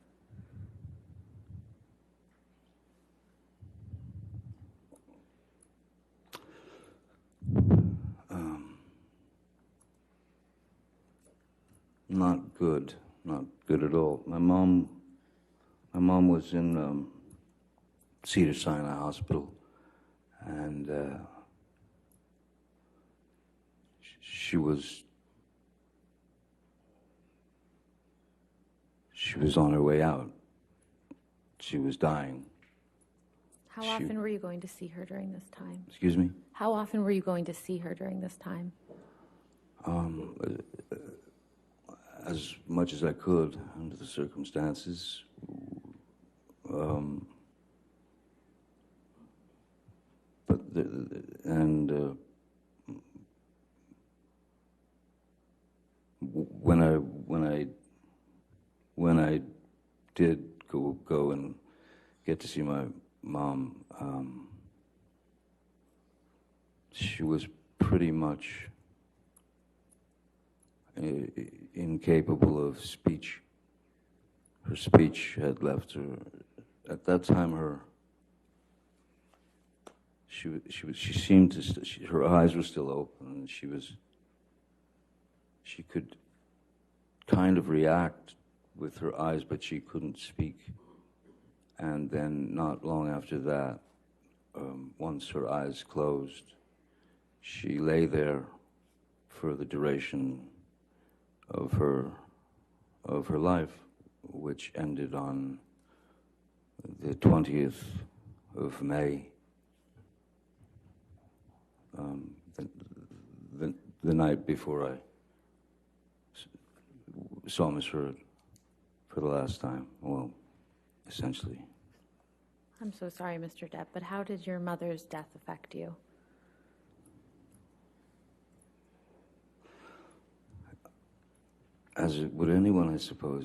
Not good at all. My mom was in Cedars-Sinai Hospital, and she was on her way out. She was dying. How often were you going to see her during this time? Excuse me? How often were you going to see her during this time? As much as I could under the circumstances. When I did go and get to see my mom, she was pretty much incapable of speech. Her speech had left her. At that time, her eyes were still open, and she could kind of react with her eyes, but she couldn't speak. And then not long after that, once her eyes closed, she lay there for the duration of her life, which ended on the 20th of May, the night before I saw Miss Heard for the last time. Well, essentially. I'm so sorry, Mr. Depp, but how did your mother's death affect you? As it would anyone, I suppose.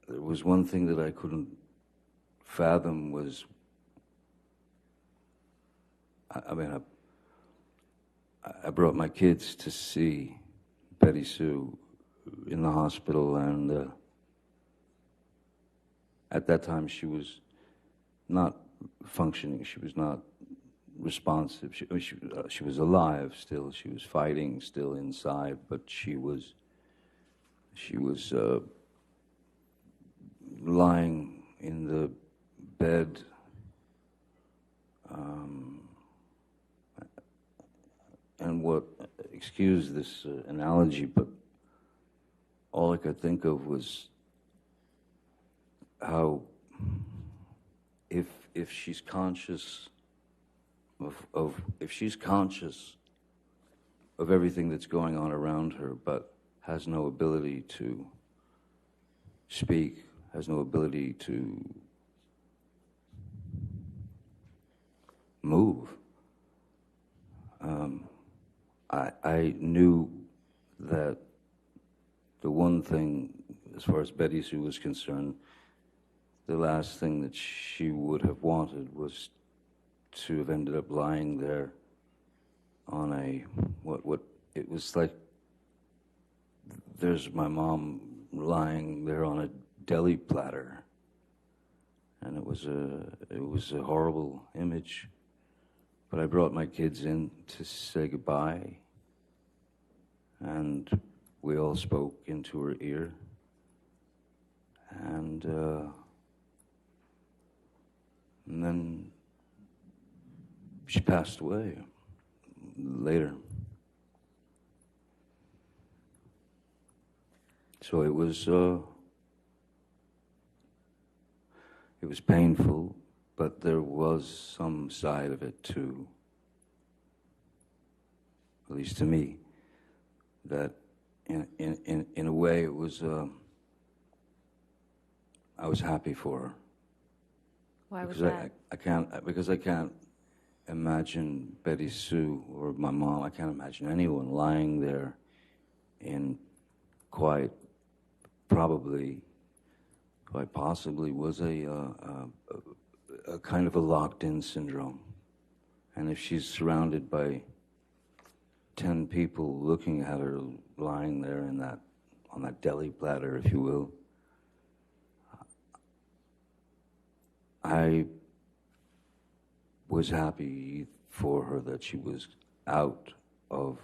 There was one thing that I couldn't fathom was, I brought my kids to see Betty Sue in the hospital, and at that time she was not functioning. She was not responsive. She was alive still. She was fighting still inside, but she was lying in the bed, and what, excuse this analogy, but all I could think of was how if she's conscious if she's conscious of everything that's going on around her, but has no ability to speak, has no ability to move, I knew that the one thing, as far as Betty Sue was concerned, the last thing that she would have wanted was to have ended up lying there on a, what it was like, there's my mom lying there on a deli platter, and it was a horrible image. But I brought my kids in to say goodbye, and we all spoke into her ear, and then she passed away later. So it was painful, but there was some side of it too, at least to me, that in a way it was, I was happy for her. Why was Because that? I can't imagine Betty Sue or my mom, I can't imagine anyone lying there in quite possibly was a kind of a locked-in syndrome. And if she's surrounded by 10 people looking at her lying there in that, on that deli platter, if you will, I was happy for her that she was out of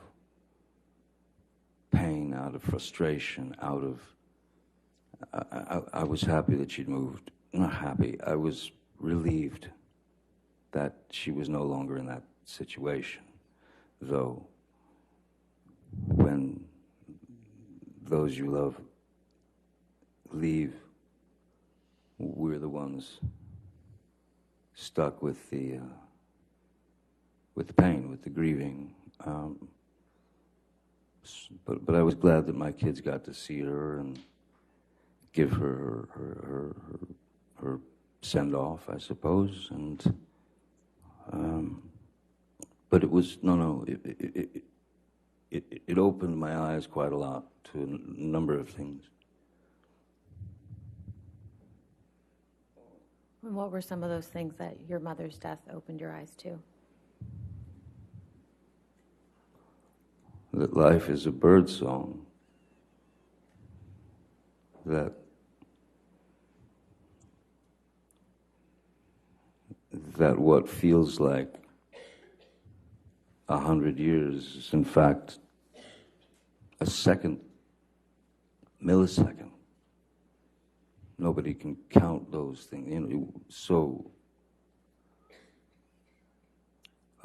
pain, out of frustration, out of... I was happy that she'd moved. Not happy, I was relieved that she was no longer in that situation. Though, when those you love leave, we're the ones stuck with the pain, with the grieving. But I was glad that my kids got to see her and give her her send-off, I suppose. And but it was it opened my eyes quite a lot to a number of things. And what were some of those things that your mother's death opened your eyes to? That life is a bird song. That what feels like 100 years is in fact a second, millisecond. Nobody can count those things, you know. So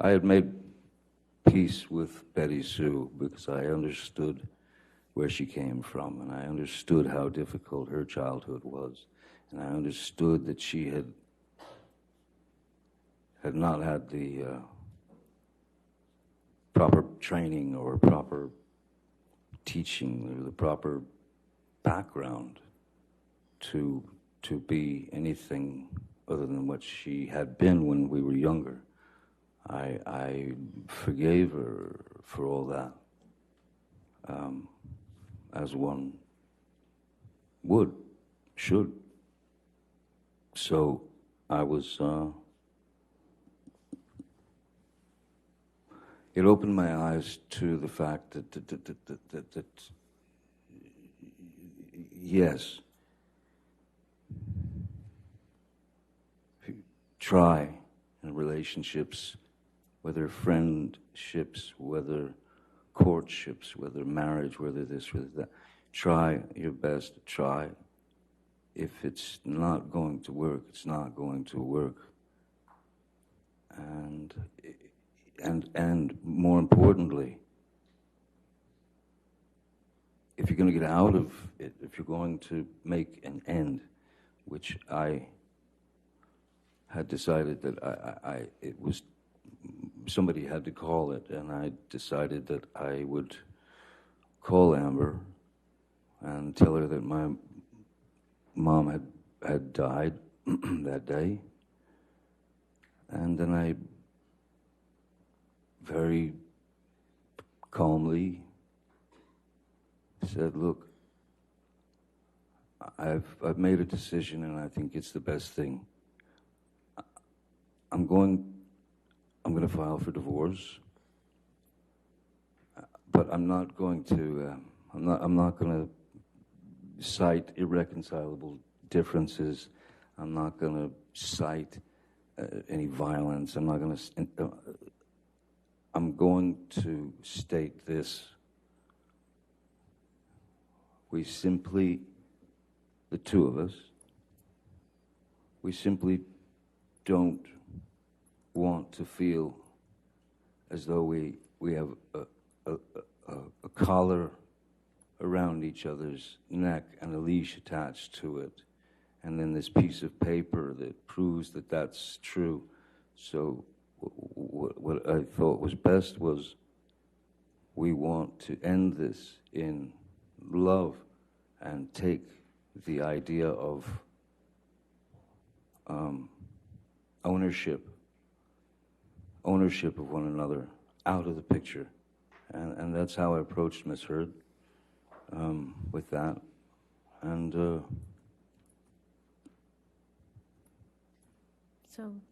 I had made peace with Betty Sue because I understood where she came from, and I understood how difficult her childhood was, and I understood that she had not had the proper training or proper teaching or the proper background to be anything other than what she had been when we were younger. I forgave her for all that, as one should. So I was, it opened my eyes to the fact that yes, try in relationships, whether friendships, whether courtships, whether marriage, whether this, whether that, try your best to try. If it's not going to work, it's not going to work. And more importantly, if you're going to get out of it, if you're going to make an end, which I had decided that it was, somebody had to call it, and I decided that I would call Amber and tell her that my mom had died that day. And then I very calmly said, look, I've made a decision, and I think it's the best thing. I'm going to file for divorce, but I'm not going to I'm not going to cite irreconcilable differences. I'm not going to cite any violence. I'm not going to. I'm going to state this. We simply, the two of us, we simply don't want to feel as though we have a collar around each other's neck and a leash attached to it, and then this piece of paper that proves that that's true. So what I thought was best was we want to end this in love and take the idea of ownership of one another out of the picture. And that's how I approached Miss Heard with that. And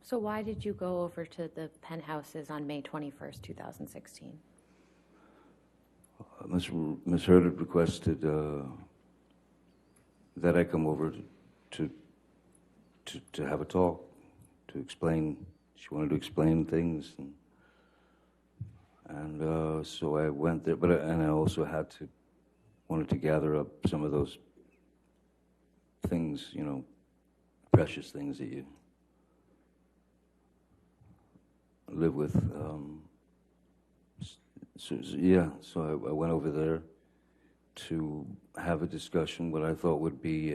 So why did you go over to the penthouses on May 21st, 2016? Miss Heard had requested that I come over to have a talk, to explain. She wanted to explain things, and so I went there. And I also wanted to gather up some of those things, precious things that you live with. So I went over there to have a discussion, what I thought would be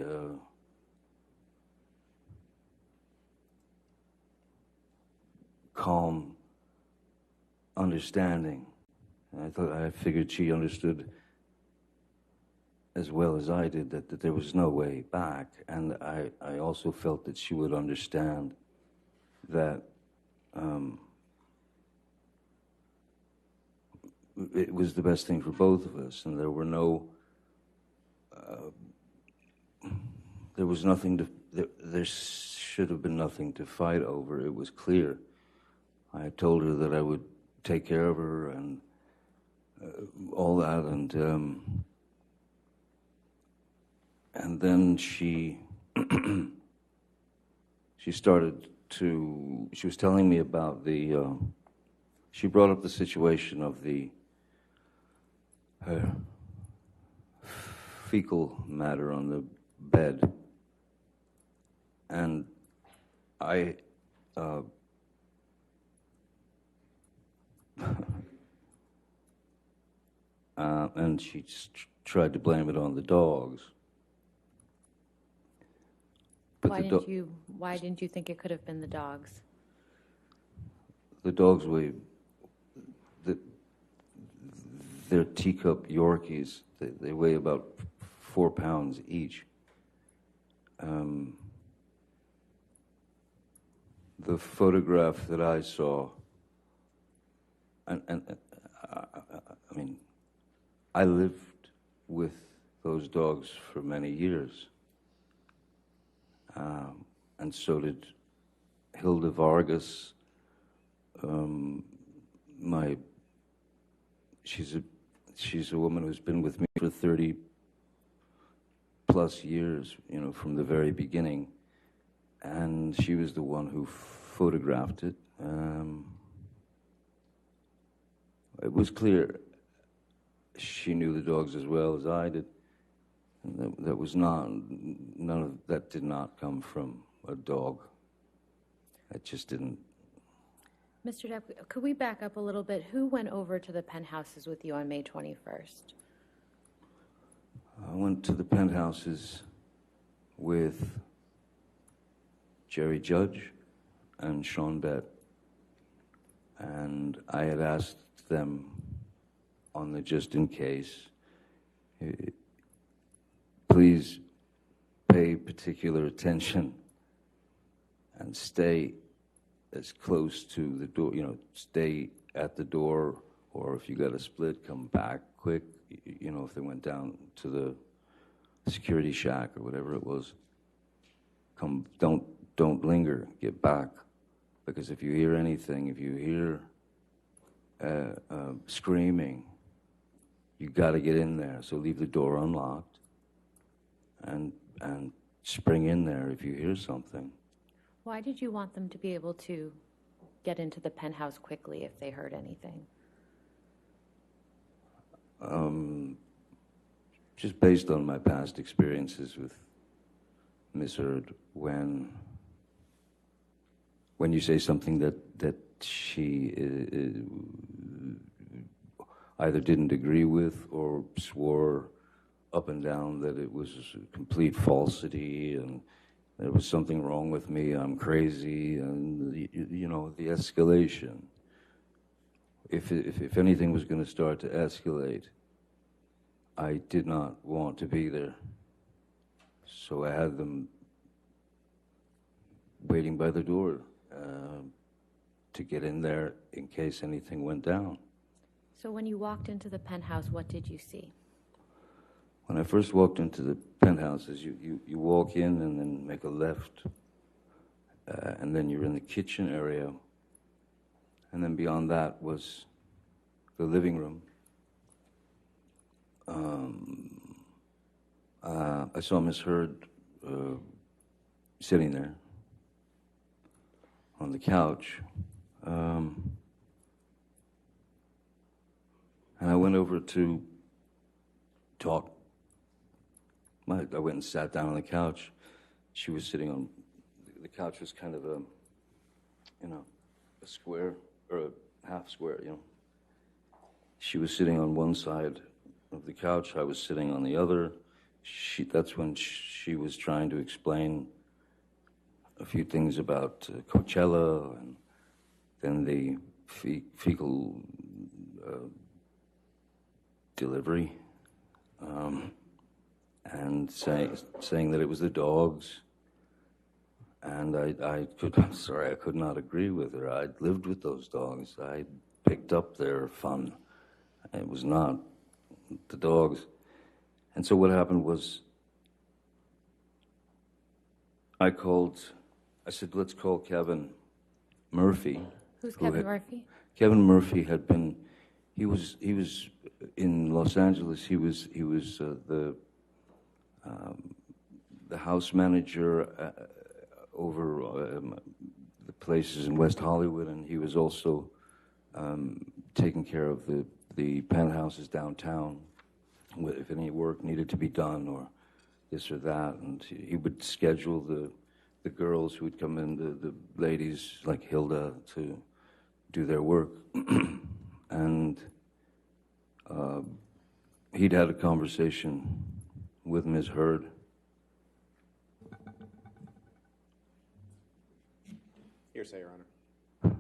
calm understanding. And I figured she understood as well as I did that there was no way back. And I also felt that she would understand that it was the best thing for both of us, and there were no, there was nothing to, there should have been nothing to fight over. It was clear. I told her that I would take care of her and all that, and then she started to, she was telling me about she brought up the situation of her fecal matter on the bed, and and she tried to blame it on the dogs. But why didn't you think it could have been the dogs? The dogs they're teacup Yorkies. They weigh about 4 pounds each. The photograph that I saw, and I mean, I lived with those dogs for many years, and so did Hilda Vargas. She's a woman who's been with me for plus years, from the very beginning. And she was the one who photographed it. It was clear she knew the dogs as well as I did. And that was none of that did not come from a dog. It just didn't. Mr. Depp, could we back up a little bit? Who went over to the penthouses with you on May 21st? I went to the penthouses with Jerry Judge and Sean Bett. And I had asked them on the just in case, please pay particular attention and stay as close to the door, stay at the door, or if you got a split, come back quick. If they went down to the security shack or whatever it was, don't linger, get back. Because if you hear anything, if you hear screaming, you got to get in there. So leave the door unlocked and spring in there if you hear something. Why did you want them to be able to get into the penthouse quickly if they heard anything? Just based on my past experiences with Ms. Heard, when you say something that she either didn't agree with or swore up and down that it was a complete falsity and there was something wrong with me, I'm crazy, and the escalation. If anything was going to start to escalate, I did not want to be there. So I had them waiting by the door to get in there in case anything went down. So when you walked into the penthouse, what did you see? When I first walked into the penthouses, you walk in and then make a left, and then you're in the kitchen area, and then beyond that was the living room. I saw Ms. Heard sitting there on the couch, and I went over to talk. I went and sat down on the couch. She was sitting on, the couch was kind of a square, or a half square, She was sitting on one side of the couch, I was sitting on the other. That's when she was trying to explain a few things about Coachella, and then the fecal delivery. And saying that it was the dogs, and I could not agree with her. I'd lived with those dogs. I picked up their fun. It was not the dogs. And so what happened was, I said, let's call Kevin Murphy. Who's Kevin Murphy? Kevin Murphy he was in Los Angeles. He was the house manager over the places in West Hollywood, and he was also taking care of the penthouses downtown, if any work needed to be done or this or that. And he would schedule the girls who would come in, the ladies like Hilda, to do their work. And he'd had a conversation with Ms. Heard. Hearsay, Your Honor.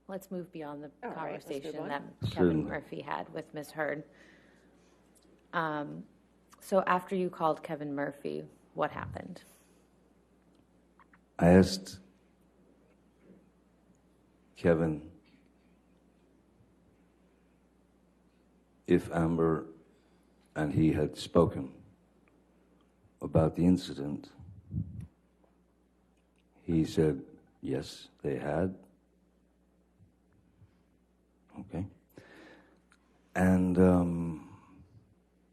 Let's move beyond the All right, let's move conversation on. that Kevin Certainly. Murphy had with Ms. Heard. So after you called Kevin Murphy, what happened? I asked Kevin if Amber and he had spoken about the incident. He said, yes, they had. Okay. And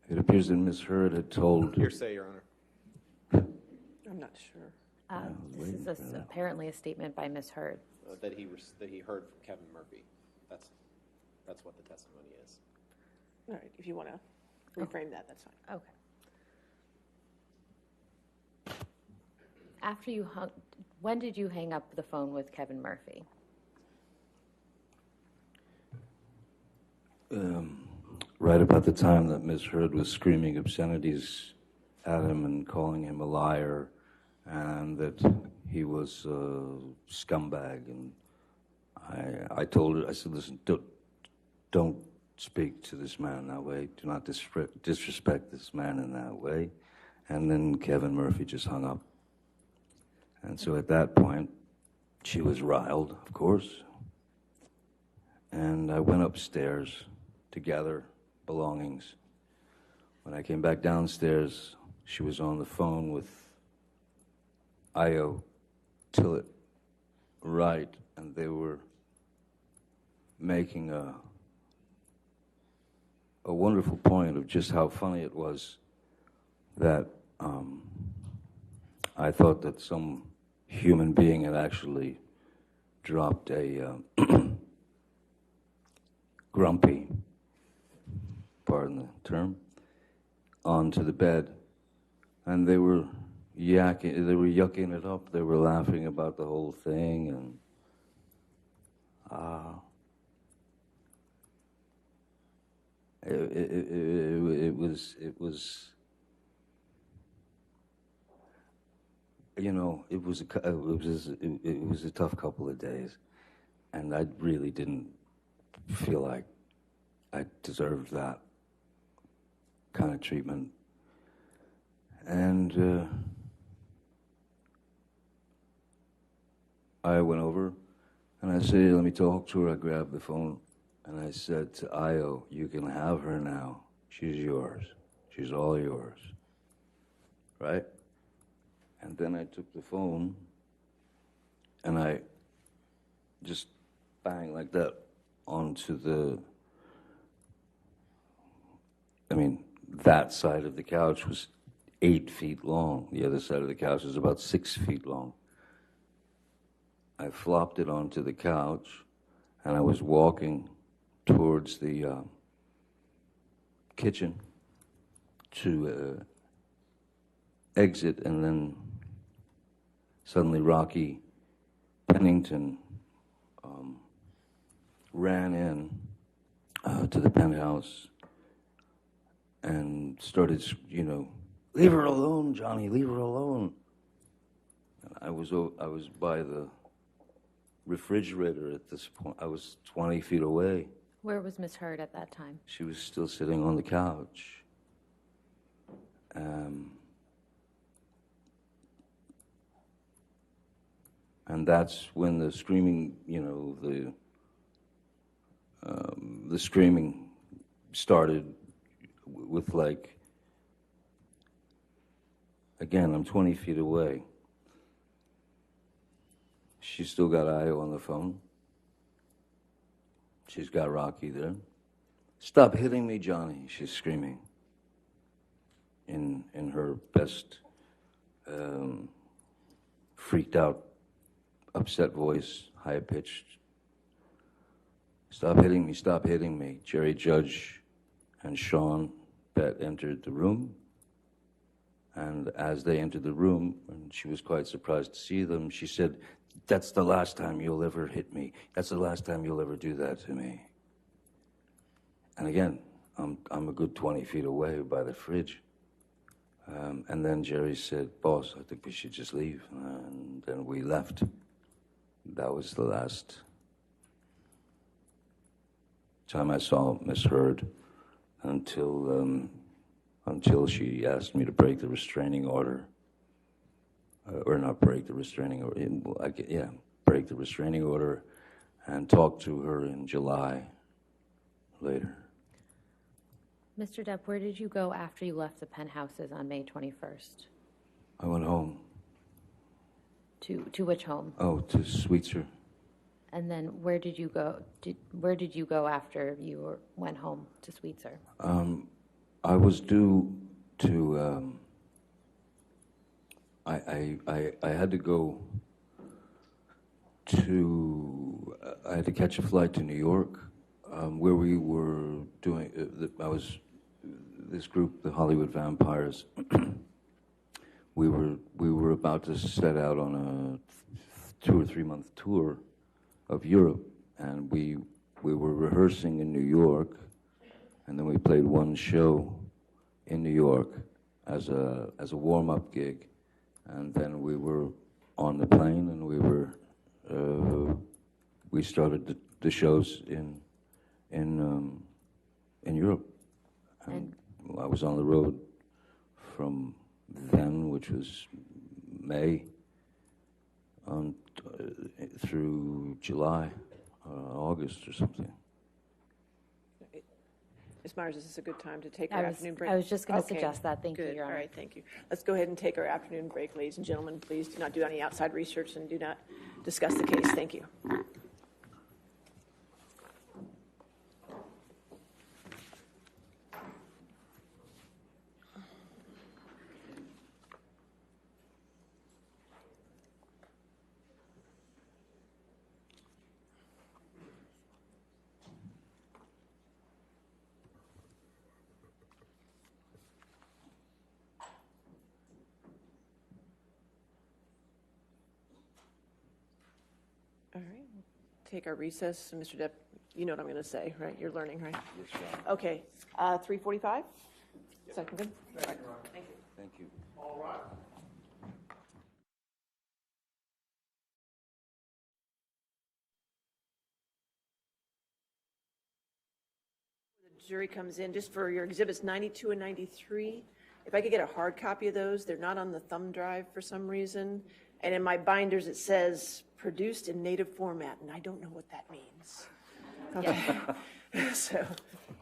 it appears appears that Ms. Heard had told... Hearsay, Your Honor. I'm not sure. This is apparently a statement by Ms. Heard. That he heard from Kevin Murphy. That's what the testimony is. All right, if you want to reframe that, that's fine. Okay. After you when did you hang up the phone with Kevin Murphy? Right about the time that Ms. Heard was screaming obscenities at him and calling him a liar, and that he was a scumbag. And I told her, I said, listen, don't speak to this man that way. Do not disrespect this man in that way. And then Kevin Murphy just hung up. And so at that point, she was riled, of course. And I went upstairs to gather belongings. When I came back downstairs, she was on the phone with Io Tillett Wright, and they were making a wonderful point of just how funny it was that I thought that some human being had actually dropped a grumpy, pardon the term, onto the bed, and they were yucking it up. They were laughing about the whole thing, and it was. You know, it was a tough couple of days, and I really didn't feel like I deserved that kind of treatment. And I went over, and I said, let me talk to her. I grabbed the phone, and I said to Io, you can have her now. She's yours. She's all yours. Right? And then I took the phone, and I just bang like that onto that side of the couch was 8 feet long. The other side of the couch was about 6 feet long. I flopped it onto the couch, and I was walking towards the kitchen to exit, and then suddenly Rocky Pennington ran in to the penthouse and started, leave her alone, Johnny, leave her alone. And I was by the refrigerator at this point. I was 20 feet away. Where was Ms. Heard at that time? She was still sitting on the couch. And that's when the screaming, the screaming started with, like, again, I'm 20 feet away. She's still got Io on the phone. She's got Rocky there. Stop hitting me, Johnny, she's screaming in her best freaked out, upset voice, high-pitched. Stop hitting me, stop hitting me. Jerry Judge and Sean Bett entered the room. And as they entered the room, and she was quite surprised to see them, she said, that's the last time you'll ever hit me. That's the last time you'll ever do that to me. And again, I'm a good 20 feet away by the fridge. And then Jerry said, boss, I think we should just leave. And then we left. That was the last time I saw Miss Heard until she asked me to break the restraining order. Or not break the restraining order. Break the restraining order and talk to her in July later. Mr. Depp, where did you go after you left the penthouses on May 21st? I went home. To which home? Oh, to Sweetser. And then where did you go? Where did you go after you went home to Sweetser? I was due to, I had to go to, I had to catch a flight to New York, where we were doing, this group, the Hollywood Vampires, we were about to set out on a 2 or 3 month tour of Europe, and we were rehearsing in New York, and then we played one show in New York as a warm-up gig, and then we were on the plane, and we started the shows in Europe, and I was on the road from then, which was May, through July, August or something. Ms. Myers, is this a good time to take our afternoon break? I was just going to Okay, suggest that. Thank you, good. Your Honor. All right, thank you. Let's go ahead and take our afternoon break, ladies and gentlemen. Please do not do any outside research and do not discuss the case. Thank you. All right, we'll take our recess. And Mr. Depp, you know what I'm going to say, right? You're learning, right? Yes, Your Honor. Okay, 3:45? Second good? Thank you. The jury comes in, just for your exhibits 92 and 93, if I could get a hard copy of those, they're not on the thumb drive for some reason. And in my binders, it says produced in native format, and I don't know what that means. Okay. So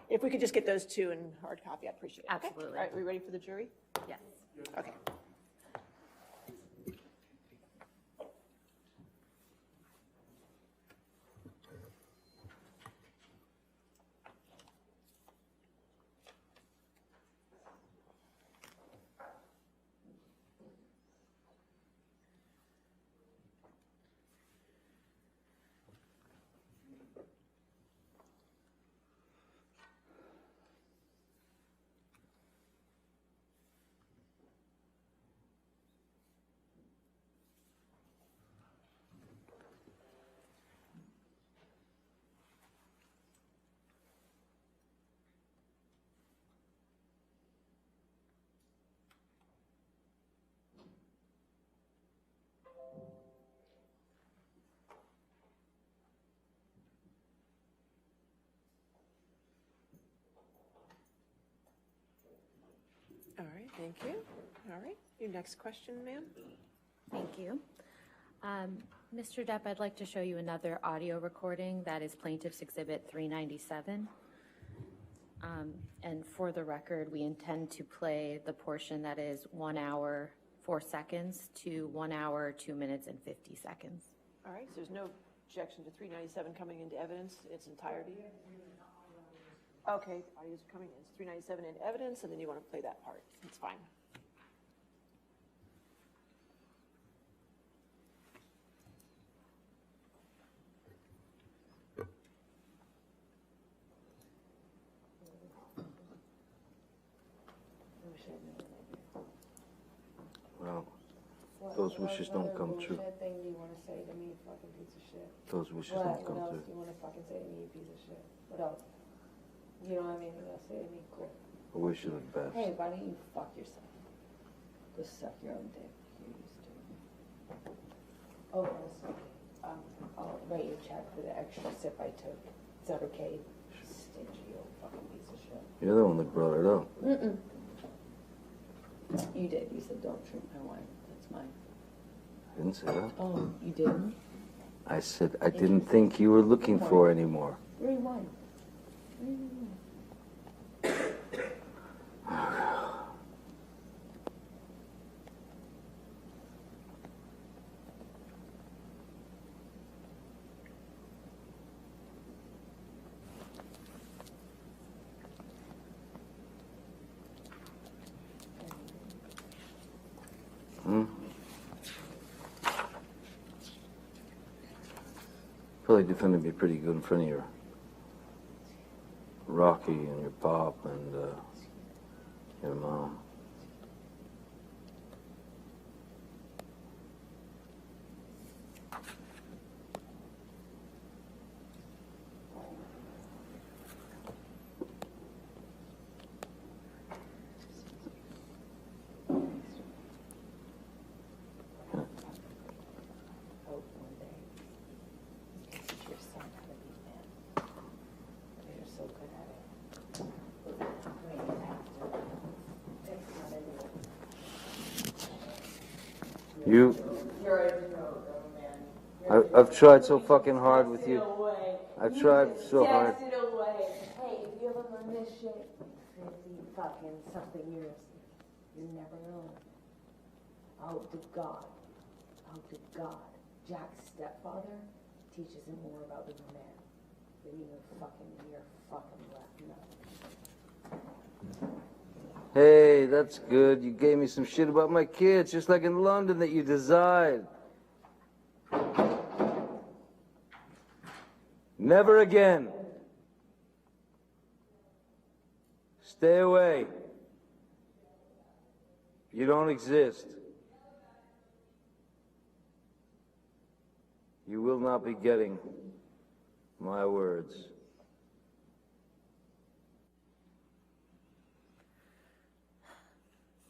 if we could just get those two in hard copy, I'd appreciate it. Okay? Absolutely. All right, we ready for the jury? Yes. Okay. All right, thank you. All right, your next question, ma'am? Thank you. Mr. Depp, I'd like to show you another audio recording that is Plaintiff's Exhibit 397. And for the record, we intend to play the portion that is 1 hour, 4 seconds to 1 hour, 2 minutes, and 50 seconds. All right, so there's no objection to 397 coming into evidence in its entirety? Okay, audios are coming in. It's 397 in evidence, and then you want to play that part. That's fine. Well, those wishes don't come true. What thing do you want to say to me, fucking piece of shit? Those wishes What don't come else true. do you want to fucking say to me, you piece of shit? What else? You don't have anything else to say to me? Cool. I wish you the best. Hey, why don't you fuck yourself? Go suck your own dick. You're used to it. Oh, also, I'll write you a check for the extra sip I took. Is that okay? Stingy old fucking piece of shit. You're the one that brought it up. Mm-mm. You did. You said don't drink my wine. That's mine. I didn't say that. Oh, you didn't? I said I didn't think you were looking for anymore. Rewind. Rewind. probably defended me pretty good in front of your Rocky and your pop and your mom. You, I've tried so fucking hard with you. I've tried so hard. Hey, if you ever learn this shit, 50 fucking something years, you're never gonna learn. Oh, to God. Jack's stepfather teaches him more about being a man than your fucking left nut. Hey, that's good. You gave me some shit about my kids, just like in London that you designed. Never again. Stay away. You don't exist. You will not be getting my words.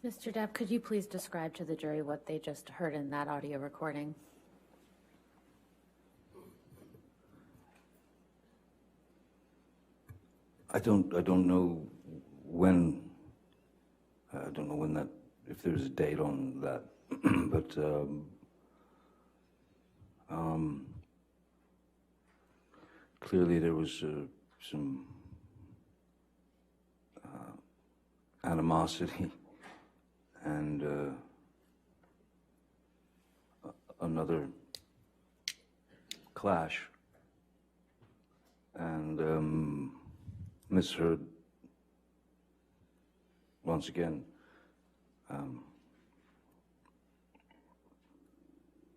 Mr. Depp, could you please describe to the jury what they just heard in that audio recording? I don't know when. I don't know when that. If there's a date on that, but clearly there was some animosity and another clash, and Miss Heard once again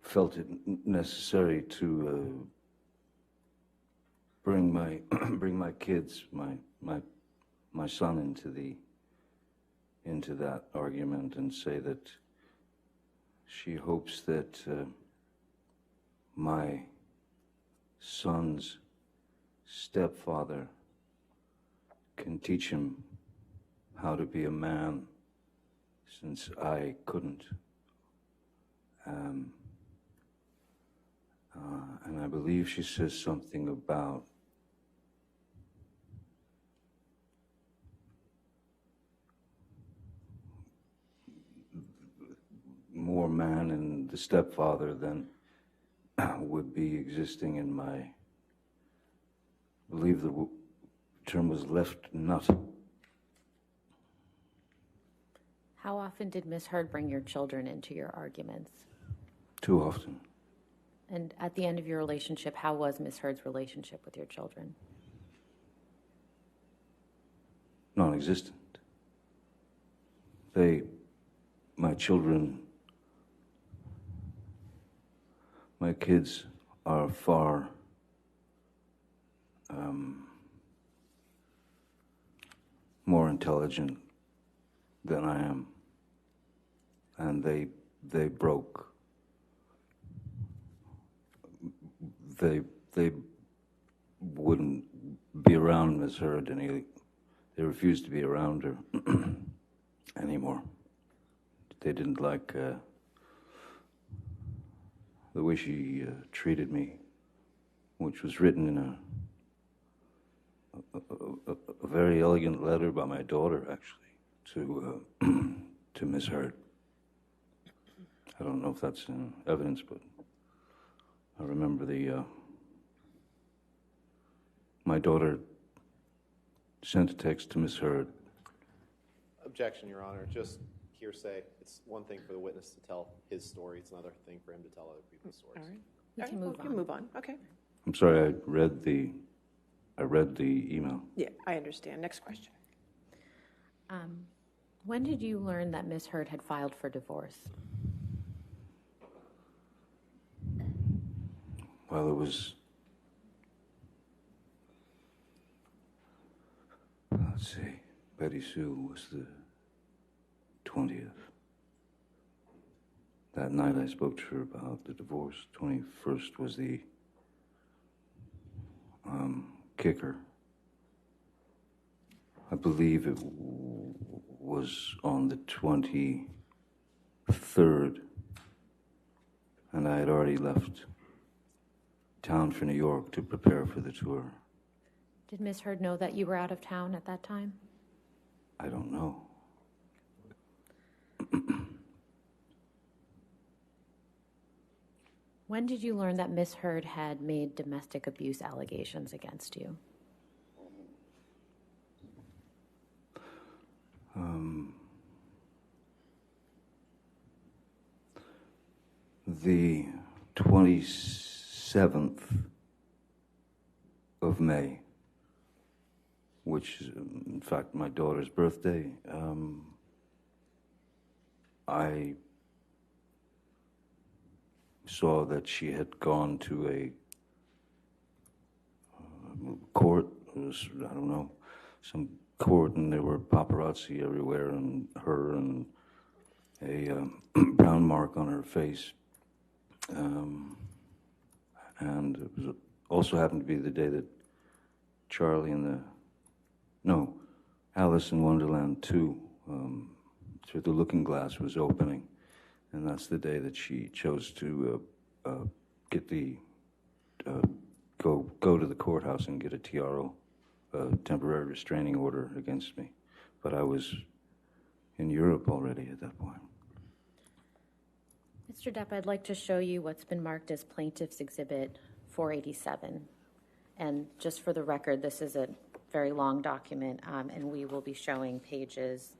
felt it necessary to bring my kids, my son into that argument and say that she hopes that my son's stepfather can teach him how to be a man, since I couldn't. And I believe she says something about more man in the stepfather than would be existing in my, I believe the term was left nut. How often did Miss Heard bring your children into your arguments? Too often. And at the end of your relationship, how was Miss Heard's relationship with your children? Non-existent. My children, my kids are far more intelligent than I am, and they broke. They wouldn't be around Miss Heard, and they refused to be around her anymore. They didn't like the way she treated me, which was written in a very elegant letter by my daughter, actually, to Miss Heard. I don't know if that's in evidence, but I remember my daughter sent a text to Miss Heard. Objection, Your Honor. Just hearsay. It's one thing for the witness to tell his story. It's another thing for him to tell other people's stories. All right. We can Well, move we on. can move on. Okay. I'm sorry, I read the email. Yeah, I understand. Next question. When did you learn that Miss Heard had filed for divorce? Well, it was let's see, Betty Sue was the 20th. That night I spoke to her about the divorce. 21st was the kicker. I believe it was on the 23rd, and I had already left town for New York to prepare for the tour. Did Ms. Heard know that you were out of town at that time? I don't know. When did you learn that Ms. Heard had made domestic abuse allegations against you? The 27th of May, which is, in fact, my daughter's birthday, I saw that she had gone to a court, I don't know, some court, and there were paparazzi everywhere, and her, and a brown mark on her face. And it was also happened to be the day that Alice in Wonderland 2, Through the Looking Glass was opening. And that's the day that she chose to get the go to the courthouse and get a TRO, temporary restraining order against me. But I was in Europe already at that point. Mr. Depp, I'd like to show you what's been marked as Plaintiff's Exhibit 487. And just for the record, this is a very long document, and we will be showing pages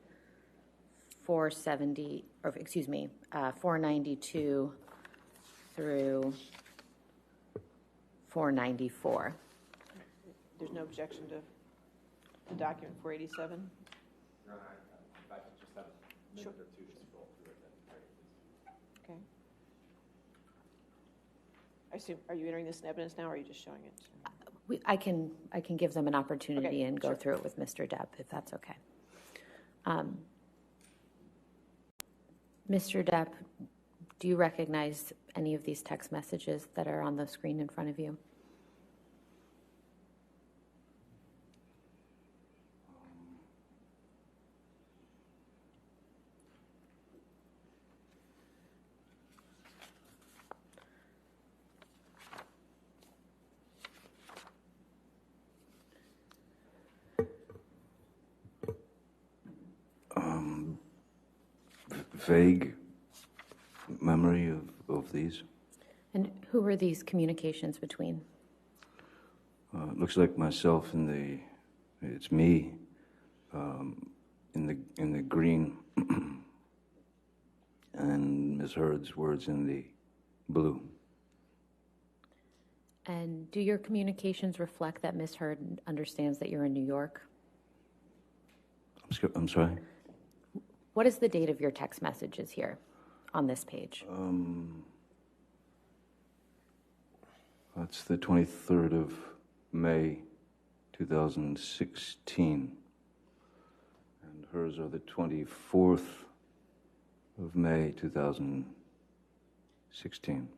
492 through 494. There's no objection to the document 487? Your Honor, if I could just have a minute or two to scroll through it, that'd be great, please. Okay. I assume, are you entering this in evidence now, or are you just showing it? I can give them an opportunity Okay, and go sure. through it with Mr. Depp, if that's okay. Mr. Depp, do you recognize any of these text messages that are on the screen in front of you? Vague memory of these. And who were these communications between? It looks like myself it's me in the green, and Ms. Heard's words in the blue. And do your communications reflect that Ms. Heard understands that you're in New York? I'm sorry? What is the date of your text messages here on this page? That's the 23rd of May, 2016. And hers are the 24th of May, 2016.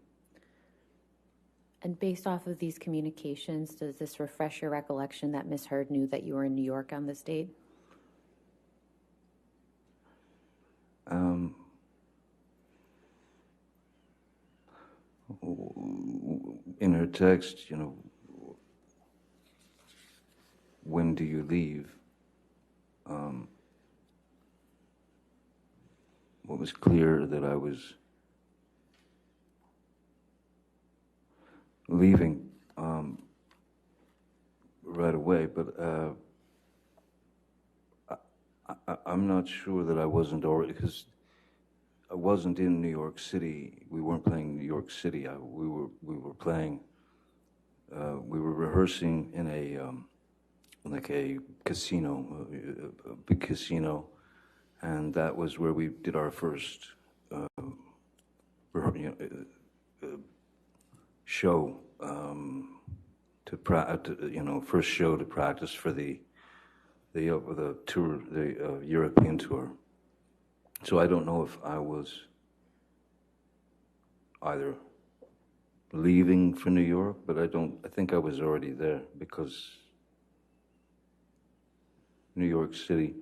And based off of these communications, does this refresh your recollection that Ms. Heard knew that you were in New York on this date? In her text, when do you leave? What was clear that I was leaving right away, but I'm not sure that I wasn't already, because I wasn't in New York City. We weren't playing New York City. We were playing. We were rehearsing in a like a casino, a big casino, and that was where we did our first show first show to practice for the the tour, the European tour. So I don't know if I was either leaving for New York, but I think I was already there, because New York City,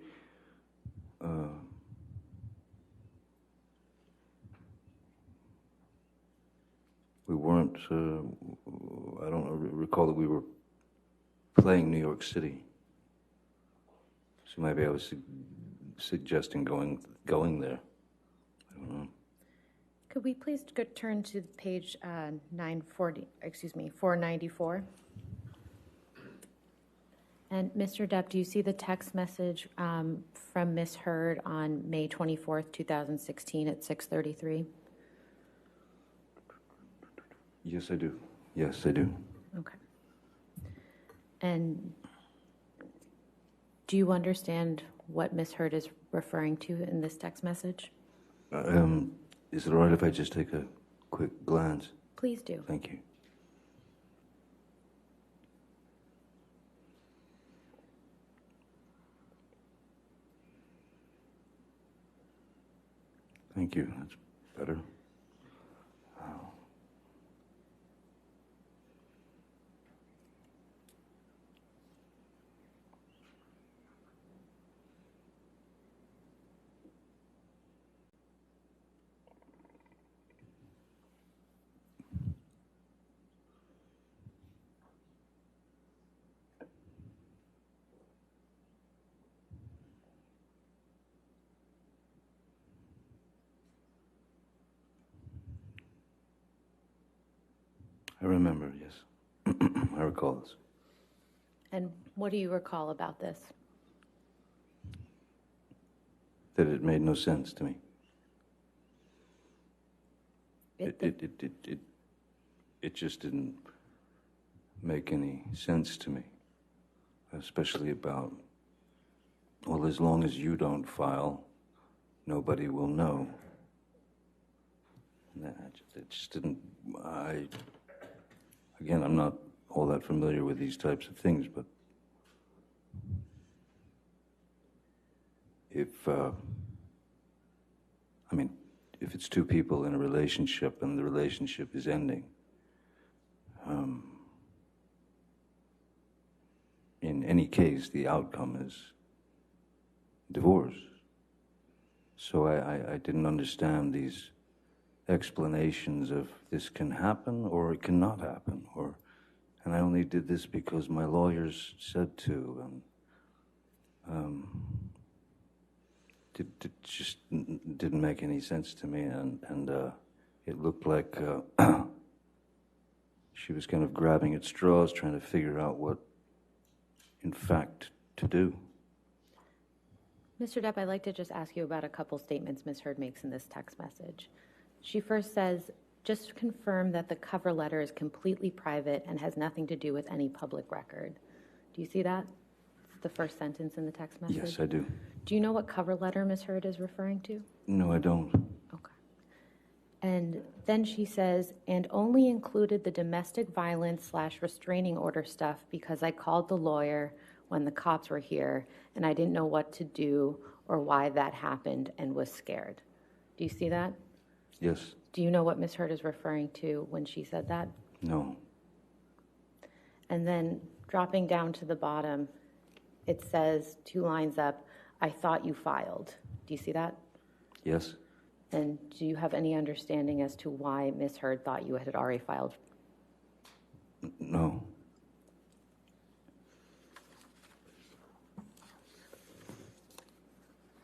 we weren't, I don't recall that we were playing New York City. So maybe I was suggesting going there. I don't know. Could we please turn to page 494? And Mr. Depp, do you see the text message from Ms. Heard on May 24th, 2016 at 6:33? Yes, I do. Yes, I do. Okay. And do you understand what Ms. Heard is referring to in this text message? Is it all right if I just take a quick glance? Please do. Thank you. Thank you. That's better. I remember, yes. I recall this. And what do you recall about this? That it made no sense to me. It just didn't make any sense to me, especially about, well, as long as you don't file, nobody will know. And it just didn't, again, I'm not all that familiar with these types of things, but if it's two people in a relationship and the relationship is ending, in any case, the outcome is divorce. So I didn't understand these explanations of this can happen or it cannot happen, and I only did this because my lawyers said to, and it just didn't make any sense to me, and it looked like she was kind of grabbing at straws, trying to figure out what, in fact, to do. Mr. Depp, I'd like to just ask you about a couple statements Ms. Heard makes in this text message. She first says, just confirm that the cover letter is completely private and has nothing to do with any public record. Do you see that? It's the first sentence in the text message. Yes, I do. Do you know what cover letter Ms. Heard is referring to? No, I don't. Okay. And then she says, and only included the domestic violence / restraining order stuff because I called the lawyer when the cops were here and I didn't know what to do or why that happened and was scared. Do you see that? Yes. Do you know what Ms. Heard is referring to when she said that? No. And then dropping down to the bottom, it says 2 lines up, I thought you filed. Do you see that? Yes. And do you have any understanding as to why Ms. Heard thought you had already filed? No.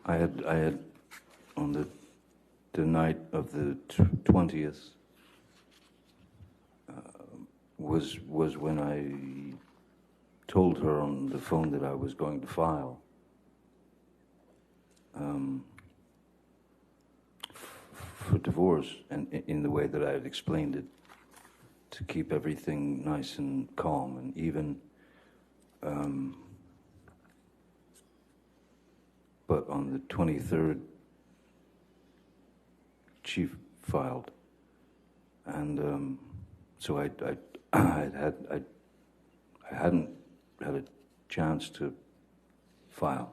I had on the night of the 20th was when I told her on the phone that I was going to file. For divorce, and in the way that I had explained it, to keep everything nice and calm and even. But on the 23rd, Chief filed, and so I hadn't had a chance to file.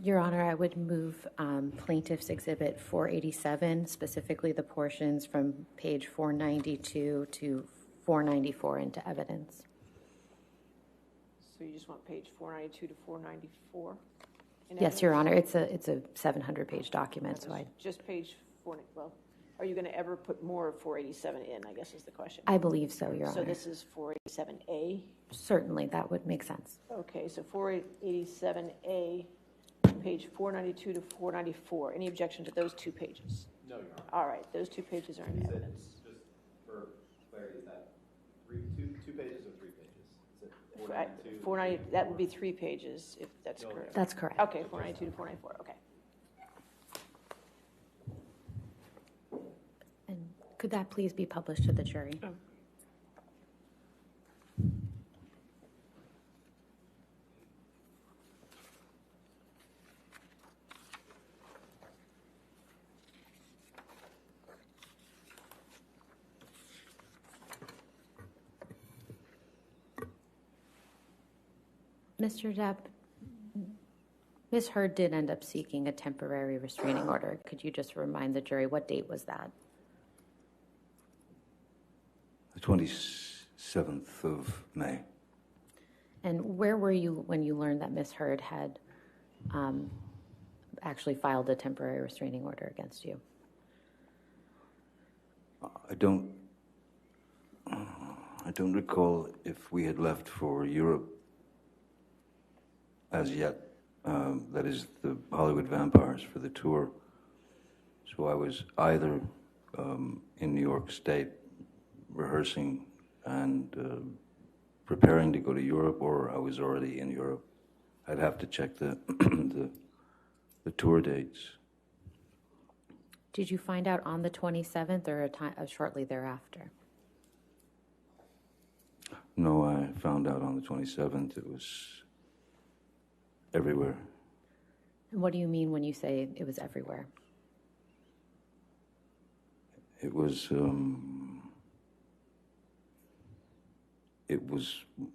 Your Honor, I would move Plaintiff's Exhibit 487, specifically the portions from page 492 to 494 into evidence. So you just want page 492 to 494? Yes, Your Honor. It's a 700-page document, so I Just page 4, well, are you going to ever put more of 487 in, I guess is the question. I believe so, Your Honor. So this is 487A? Certainly, that would make sense. Okay, so 487A, page 492 to 494. Any objection to those 2 pages? No, Your Honor. All right, those 2 pages are in Is it, evidence. just for clarity, is that two pages or 3 pages? Is it 492? 490, that would be 3 pages, if that's correct. That's correct. Okay, 492 to 494, okay. And could that please be published to the jury? Mr. Depp, Ms. Heard did end up seeking a temporary restraining order. Could you just remind the jury what date was that? The 27th of May. And where were you when you learned that Ms. Heard had actually filed a temporary restraining order against you? I don't recall if we had left for Europe as yet. That is the Hollywood Vampires for the tour. So I was either in New York State rehearsing and preparing to go to Europe, or I was already in Europe. I'd have to check the the tour dates. Did you find out on the 27th or shortly thereafter? No, I found out on the 27th. It was everywhere. And what do you mean when you say it was everywhere? It was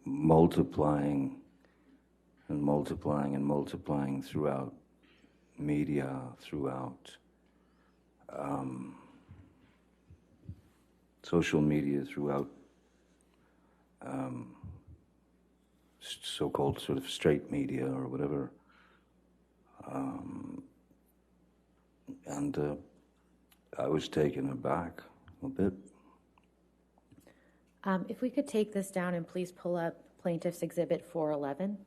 multiplying and multiplying and multiplying throughout media, throughout social media, throughout so-called sort of straight media or whatever. And I was taken aback a bit. If we could take this down and please pull up Plaintiff's Exhibit 411.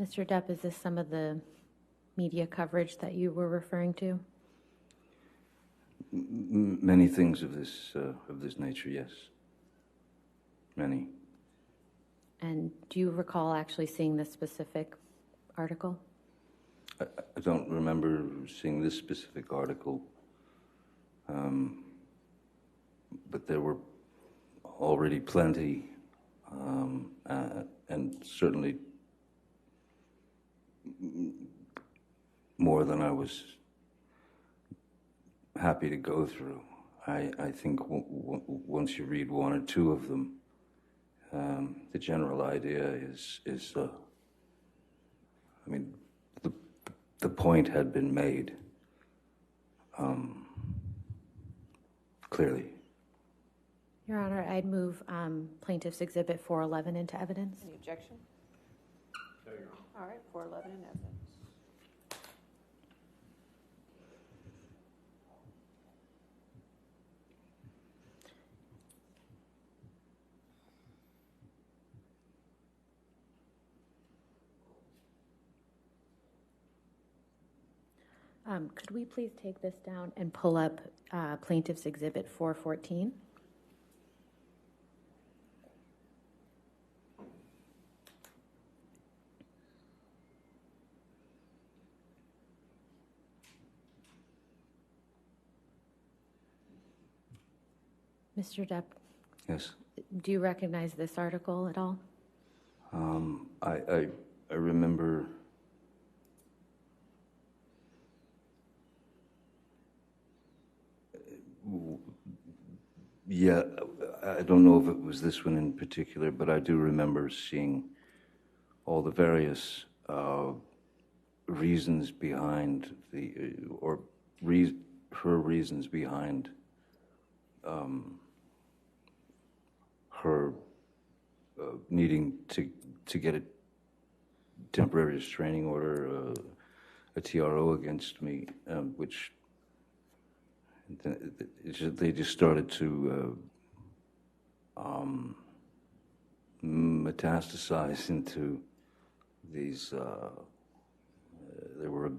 Mr. Depp, is this some of the media coverage that you were referring to? Many things of this nature, yes. Many. And do you recall actually seeing this specific article? I don't remember seeing this specific article, but there were already plenty, and certainly more than I was happy to go through. I think once you read one or two of them, the general idea is I mean, the point had been made clearly. Your Honor, I'd move Plaintiff's Exhibit 411 into evidence. Any objection? No, Your Honor. All right, 411 in evidence. Could we please take this down and pull up Plaintiff's Exhibit 414? Mr. Depp, Yes. do you recognize this article at all? I remember yeah, I don't know if it was this one in particular, but I do remember seeing all the various reasons behind her reasons behind her needing to get a temporary restraining order, a TRO against me, which they just started to metastasize into these. There were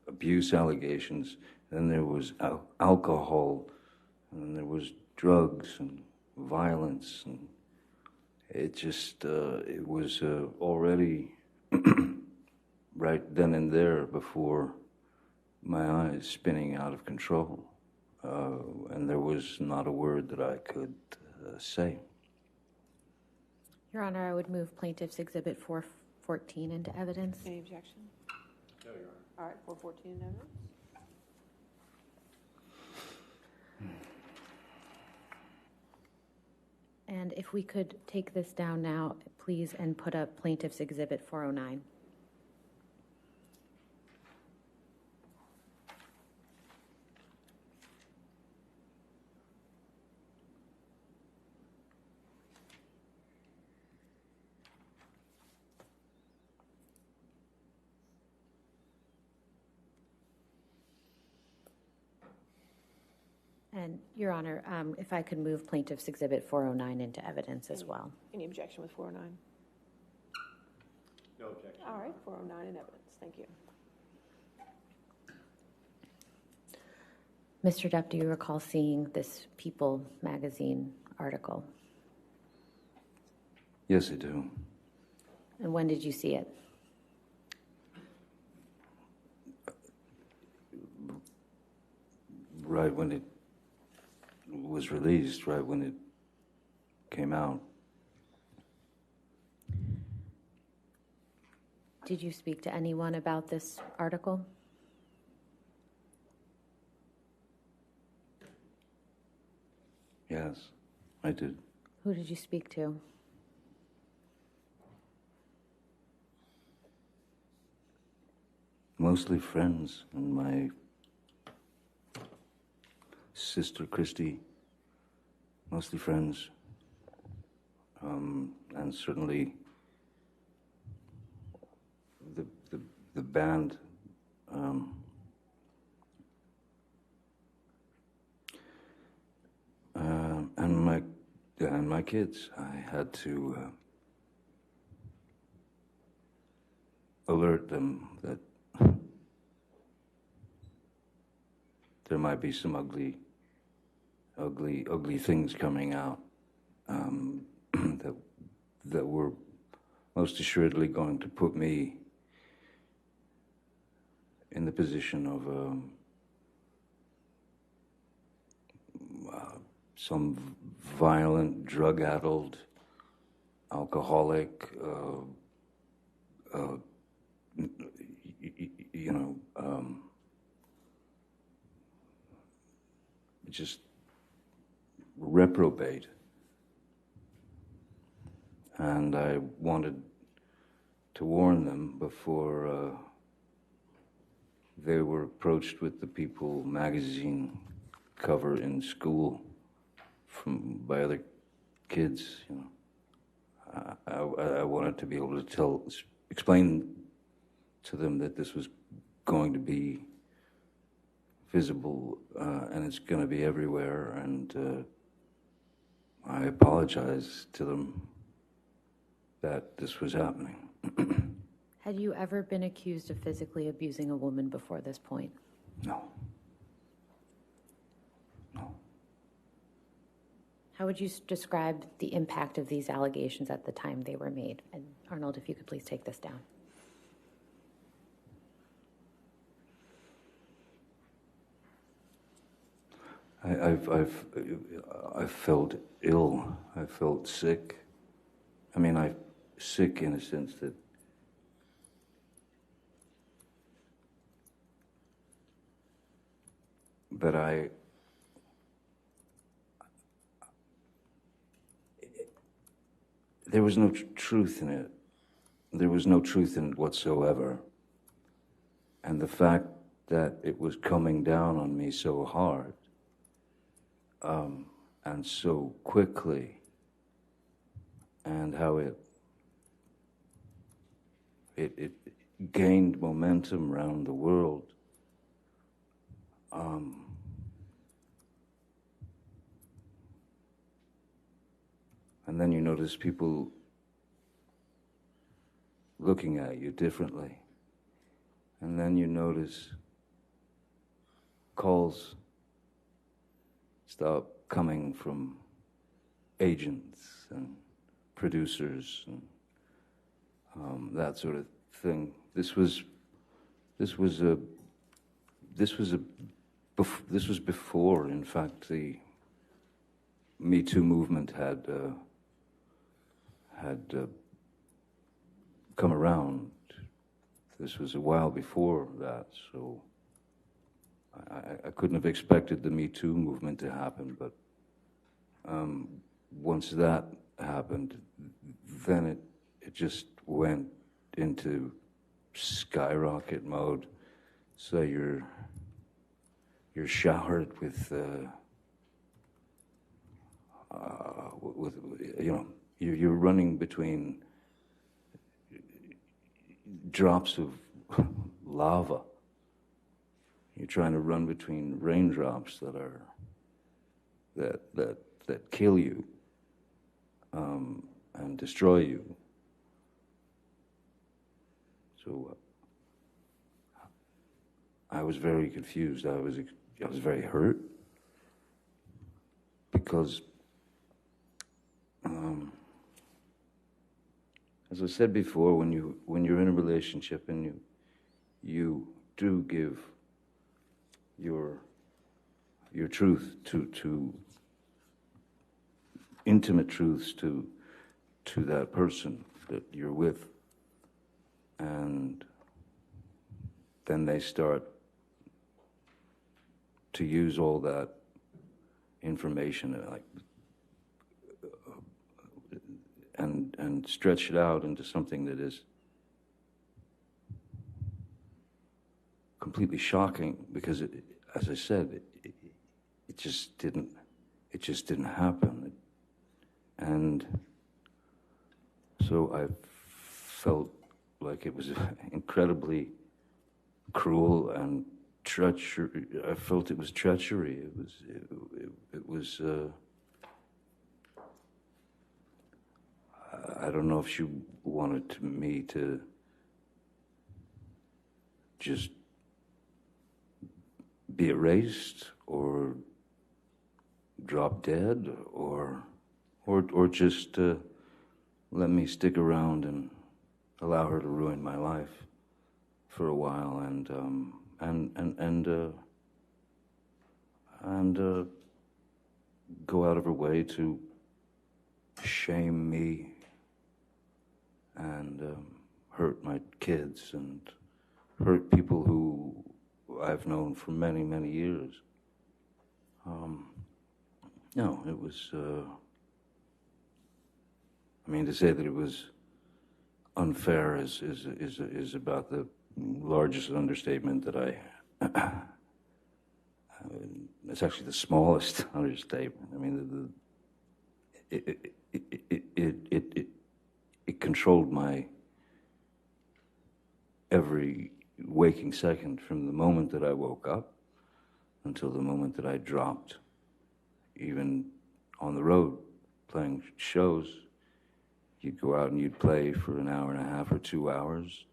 abuse allegations, then there was alcohol, and then there was drugs and violence, and it just it was already right then and there before my eyes spinning out of control, and there was not a word that I could say. Your Honor, I would move Plaintiff's Exhibit 414 into evidence. Any objection? No, Your Honor. All right, 414 in evidence. And if we could take this down now, please, and put up Plaintiff's Exhibit 409. And, Your Honor, if I could move Plaintiff's Exhibit 409 into evidence as well. Any objection with 409? No objection. All right, 409 in evidence. Thank you. Mr. Depp, do you recall seeing this People magazine article? Yes, I do. And when did you see it? Right when it was released, right when it came out. Did you speak to anyone about this article? Yes, I did. Who did you speak to? Mostly friends and my sister Christy, mostly friends, and certainly the band. And my kids. I had to alert them that there might be some ugly things coming out that were most assuredly going to put me in the position of some violent, drug-addled, alcoholic, just reprobate. And I wanted to warn them before they were approached with the People magazine cover in school by other kids. I wanted to be able to explain to them that this was going to be visible and it's going to be everywhere, and I apologize to them that this was happening. Had you ever been accused of physically abusing a woman before this point? No. No. How would you describe the impact of these allegations at the time they were made? And Arnold, if you could please take this down. I felt ill. I felt sick. I mean, sick in a sense that there was no truth in it. There was no truth in it whatsoever. And the fact that it was coming down on me so hard, and so quickly, and how it gained momentum around the world, and then you notice people looking at you differently. And then you notice calls stop coming from agents and producers and that sort of thing. This was before, in fact, the Me Too movement had come around. This was a while before that, so I couldn't have expected the Me Too movement to happen, but once that happened, then it just went into skyrocket mode. So you're showered with you know, you're running between drops of lava. You're trying to run between raindrops that kill you and destroy you. So I was very confused. I was very hurt because, as I said before, when you're in a relationship and you do give your truth to intimate truths to that person that you're with, and then they start to use all that information and stretch it out into something that is completely shocking, because as I said, it just didn't happen. And so I felt like it was incredibly cruel and treachery. I felt it was treachery. It was I don't know if she wanted me to just be erased or drop dead or just let me stick around and allow her to ruin my life for a while and go out of her way to shame me and hurt my kids and hurt people who I've known for many, many years. No, it was, I mean, to say that it was unfair is about the largest understatement that it's actually the smallest understatement. I mean, it controlled my every waking second from the moment that I woke up until the moment that I dropped, even on the road playing shows. You'd go out and you'd play for an hour and a half or 2 hours,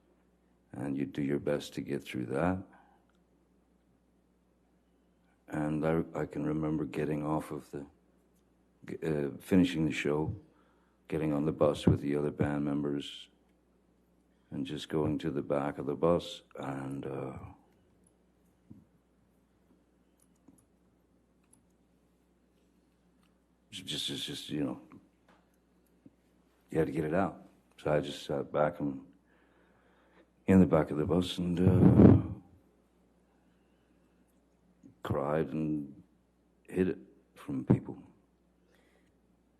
and you'd do your best to get through that. And I can remember getting off of finishing the show, getting on the bus with the other band members, and just going to the back of the bus and just you know, you had to get it out. So I just sat back and in the back of the bus and cried and hid it from people.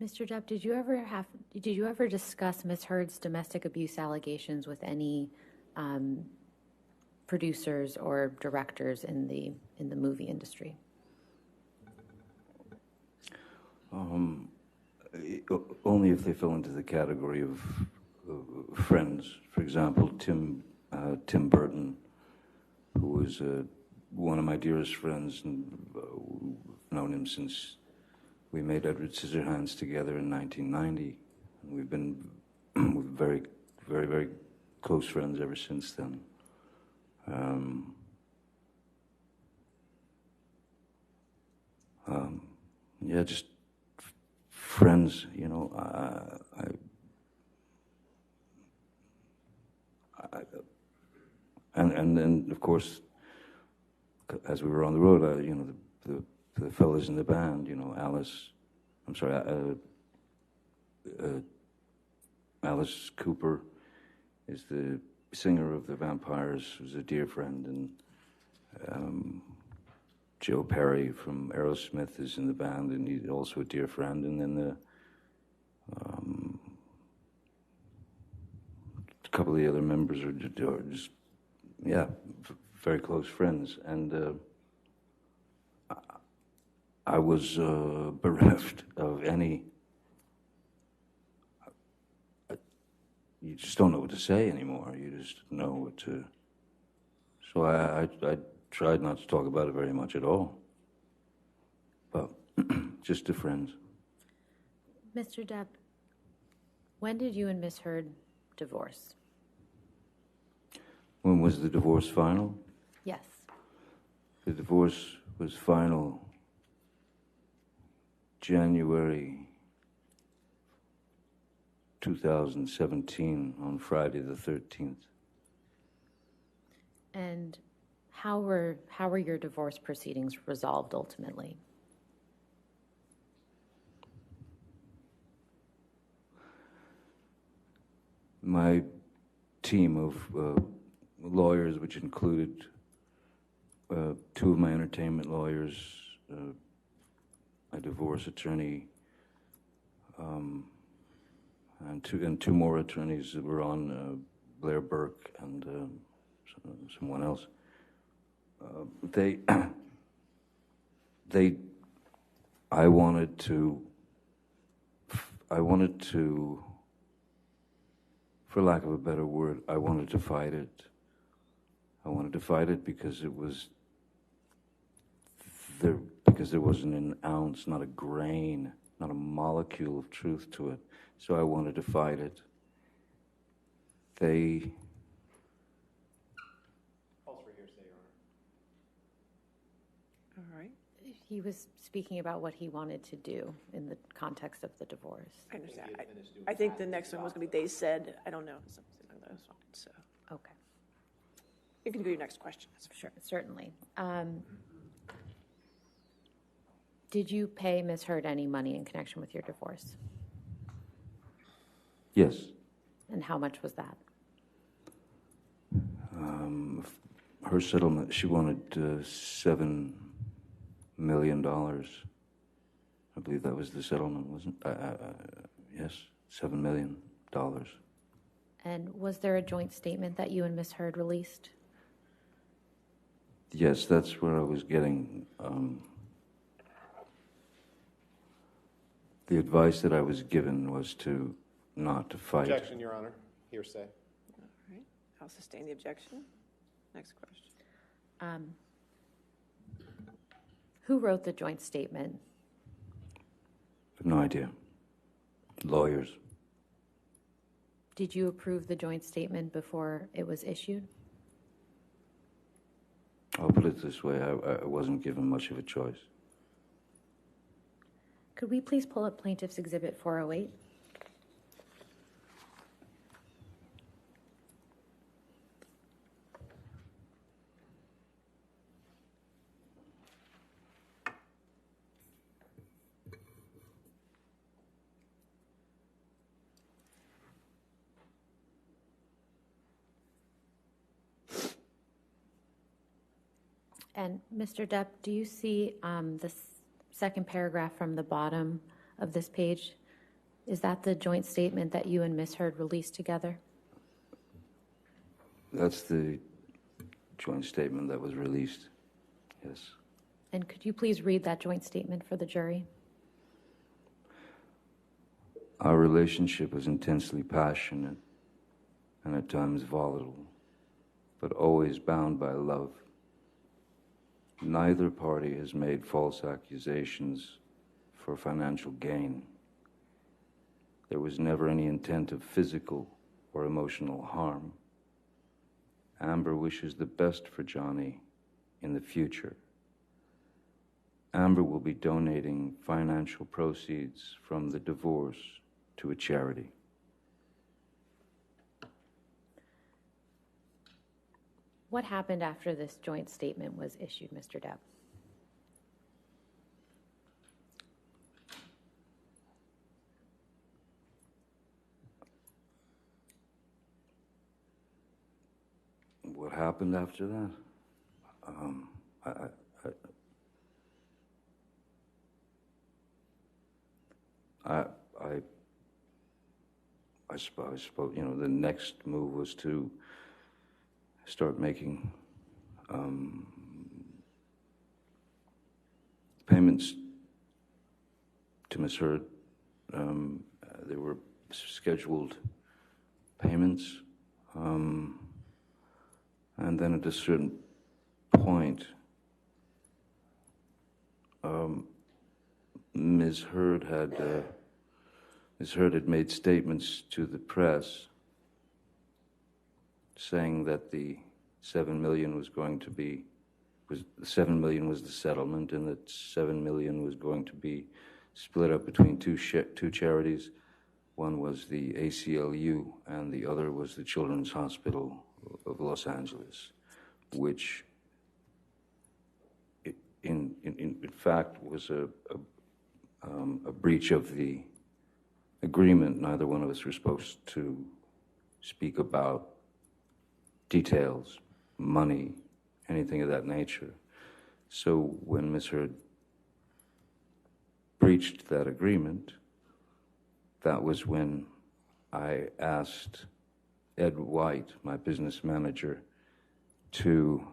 Mr. Depp, did you ever discuss Ms. Heard's domestic abuse allegations with any producers or directors in the movie industry? Only if they fell into the category of friends. For example, Tim Burton, who was one of my dearest friends, and we've known him since we made Edward Scissorhands together in 1990. And we've been very, very, very close friends ever since then. Yeah, just friends, you know. And then, of course, as we were on the road, you know, the fellas in the band, you know, Alice Cooper is the singer of the Vampires, who's a dear friend, and Joe Perry from Aerosmith is in the band, and he's also a dear friend, and then a couple of the other members are just, yeah, very close friends, and I was bereft of any. You just don't know what to say anymore. You just know what to. So I tried not to talk about it very much at all. But just to friends. Mr. Depp, when did you and Ms. Heard divorce? When was the divorce final? Yes. The divorce was final January 2017 on Friday the 13th. And how were your divorce proceedings resolved ultimately? My team of lawyers, which included two of my entertainment lawyers, a divorce attorney, and two more attorneys that were on, Blair Burke and someone else. I wanted to, for lack of a better word, I wanted to fight it. I wanted to fight it because it was there, because there wasn't an ounce, not a grain, not a molecule of truth to it. So I wanted to fight it. Calls for hearsay, Your Honor. All right, He was speaking about what he wanted to do in the context of the divorce. I understand. I think the next one was going to be they said, I don't know, something like that. So Okay, you can do your next question. sure, certainly. Did you pay Ms. Heard any money in connection with your divorce? Yes. And how much was that? Her settlement, she wanted $7 million. I believe that was the settlement, wasn't it? Yes, $7 million. And was there a joint statement that you and Ms. Heard released? Yes, that's where I was getting. The advice that I was given was not to fight. Objection, Your Honor. Hearsay. All right, I'll sustain the objection. Next question. Who wrote the joint statement? I have no idea. Lawyers. Did you approve the joint statement before it was issued? I'll put it this way, I wasn't given much of a choice. Could we please pull up Plaintiff's Exhibit 408? And Mr. Depp, do you see the second paragraph from the bottom of this page? Is that the joint statement that you and Ms. Heard released together? That's the joint statement that was released, yes. And could you please read that joint statement for the jury? Our relationship was intensely passionate and at times volatile, but always bound by love. Neither party has made false accusations for financial gain. There was never any intent of physical or emotional harm. Amber wishes the best for Johnny in the future. Amber will be donating financial proceeds from the divorce to a charity. What happened after this joint statement was issued, Mr. Depp? What happened after that? I suppose, you know, the next move was to start making payments to Ms. Heard. There were scheduled payments, and then at a certain point, Ms. Heard had made statements to the press saying that the $7 million was going to be, $7 million was the settlement, and that $7 million was going to be split up between two charities. One was the ACLU, and the other was the Children's Hospital of Los Angeles, which, in fact, was a breach of the agreement. Neither one of us were supposed to speak about details, money, anything of that nature. So when Ms. Heard breached that agreement, that was when I asked Ed White, my business manager, to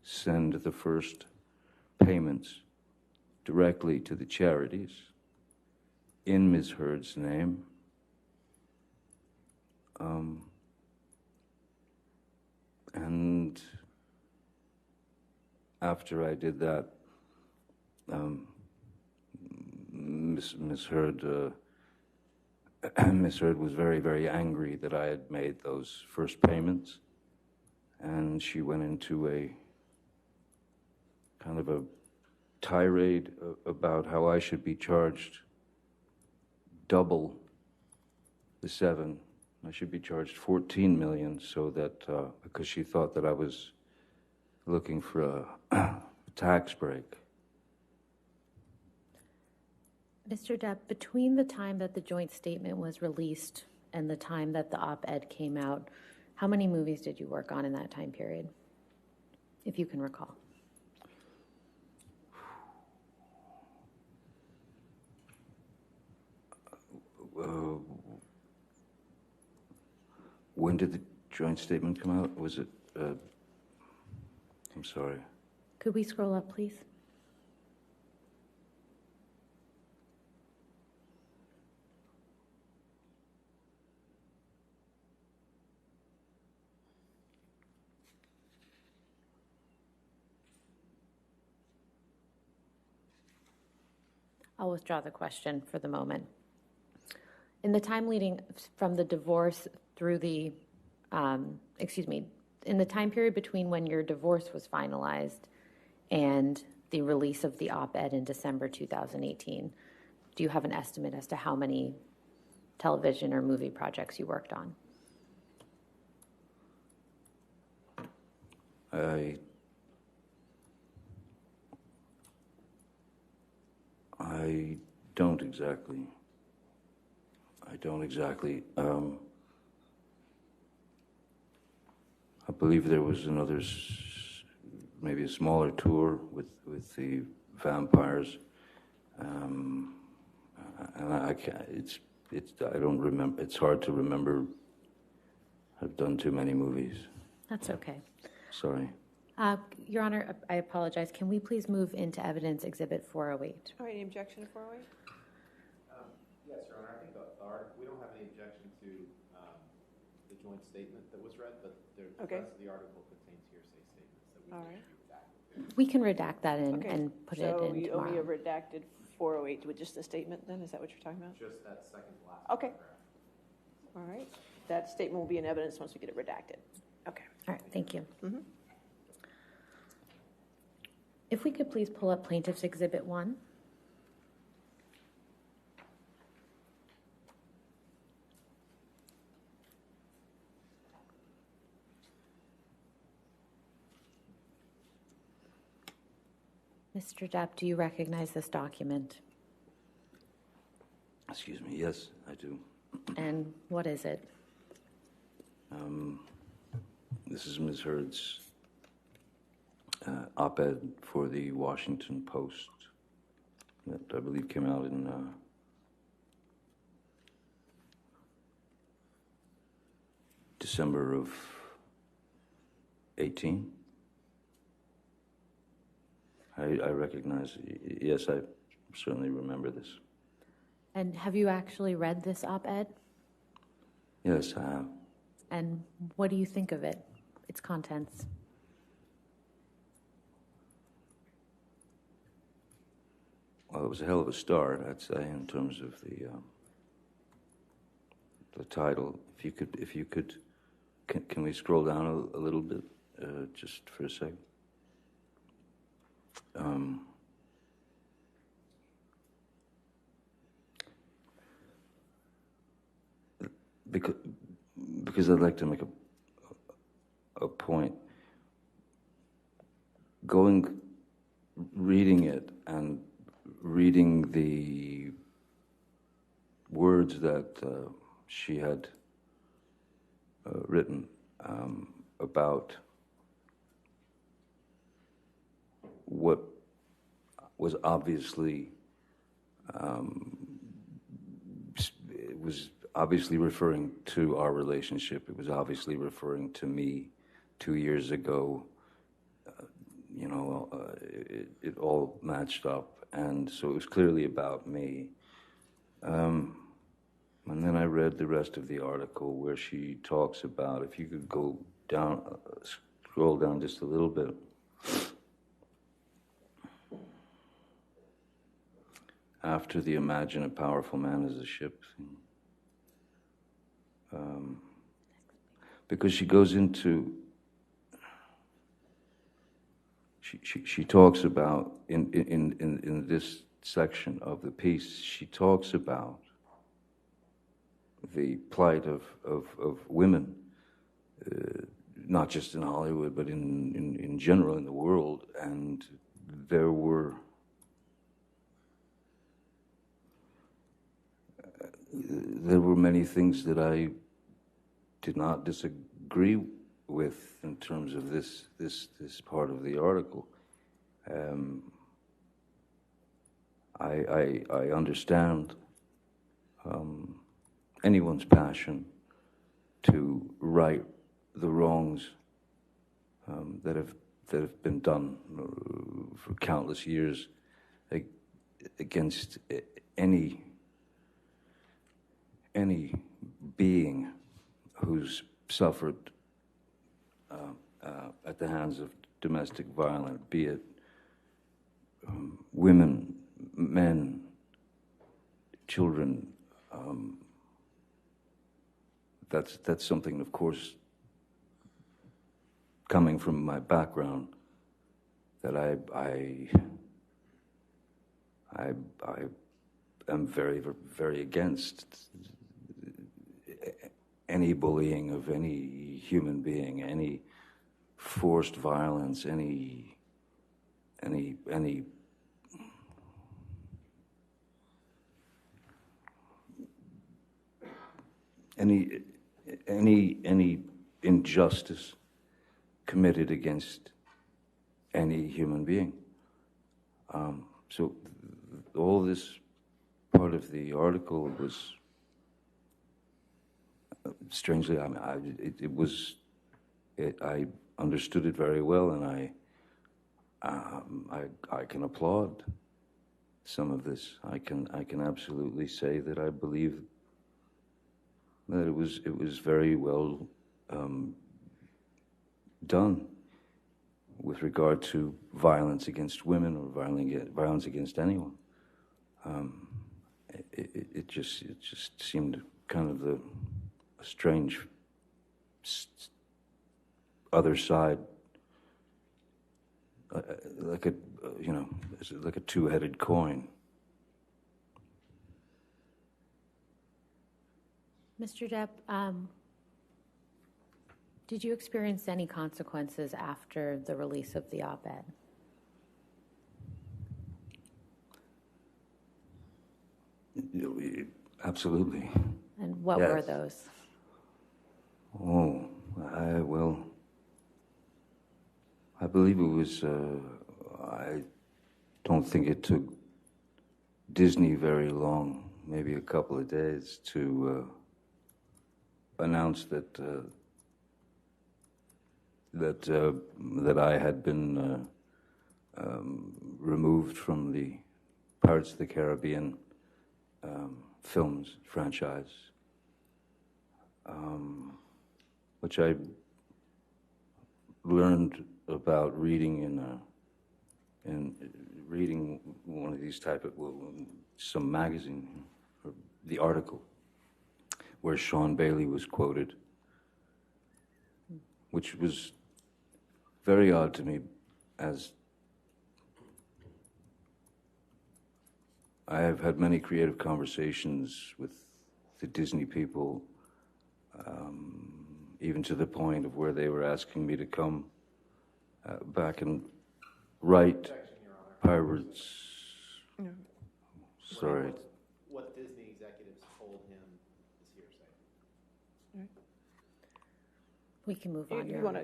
send the first payments directly to the charities in Ms. Heard's name. And after I did that, Ms. Heard was very, very angry that I had made those first payments, and she went into a kind of a tirade about how I should be charged double the 7. I should be charged $14 million, so that because she thought that I was looking for a tax break. Mr. Depp, between the time that the joint statement was released and the time that the op-ed came out, how many movies did you work on in that time period, if you can recall? When did the joint statement come out? Was it, I'm sorry. Could we scroll up, please? I'll withdraw the question for the moment. In the time leading from the divorce through the, in the time period between when your divorce was finalized and the release of the op-ed in December 2018, do you have an estimate as to how many television or movie projects you worked on? I don't exactly. I believe there was another maybe a smaller tour with the vampires. And I can't, I don't remember, it's hard to remember. I've done too many movies. That's okay. Sorry. Your Honor, I apologize. Can we please move into evidence exhibit 408? All right, any objection to 408? Yes, Your Honor, I think we don't have any objection to the joint statement that was read, but the rest of the article contains hearsay statements that we All think right. should be redacted. We can redact that Okay, and put it So in you only tomorrow. have redacted 408 with just the statement then? Is that what you're talking about? Just that second to last Okay. paragraph. All right. That statement will be in evidence once we get it redacted. Okay. All right, thank you. Mhm. If we could please pull up Plaintiff's Exhibit 1. Mr. Depp, do you recognize this document? Excuse me, yes, I do. And what is it? This is Ms. Heard's op-ed for the Washington Post that I believe came out in December of 18. I recognize, yes, I certainly remember this. And have you actually read this op-ed? Yes, I have. And what do you think of it, its contents? Well, it was a hell of a start, I'd say, in terms of the title. If you could, can we scroll down a little bit, just for a second? Because I'd like to make a point. Reading it and reading the words that she had written about what was obviously referring to our relationship. It was obviously referring to me 2 years ago. It all matched up, and so it was clearly about me. And then I read the rest of the article where she talks about, if you could go down, scroll down just a little bit. After the imagine a powerful man as a ship thing. Because she goes into, she talks about, in this section of the piece, she talks about the plight of women, not just in Hollywood, but in general in the world. And there were many things that I did not disagree with in terms of this part of the article. I understand anyone's passion to right the wrongs that have been done for countless years against any being who's suffered at the hands of domestic violence, be it women, men, children. That's something, of course, coming from my background, that I am very, very against any bullying of any human being, any forced violence, any injustice committed against any human being. So all this part of the article was strangely, I mean, I understood it very well, and I can applaud some of this. I can absolutely say that I believe that it was very well done with regard to violence against women or violence against anyone. It just seemed kind of a strange other side, like like a two-headed coin. Mr. Depp, did you experience any consequences after the release of the op-ed? Absolutely. And what were those? Oh, I believe it was, I don't think it took Disney very long, maybe a couple of days, to announce that I had been removed from the Pirates of the Caribbean films franchise, which I learned about reading in reading one of these type of some magazine, or the article where Sean Bailey was quoted, which was very odd to me, as I have had many creative conversations with the Disney people, even to the point of where they were asking me to come back and write Pirates. No. Sorry. What Disney executives told him is hearsay. We can move on. If you want to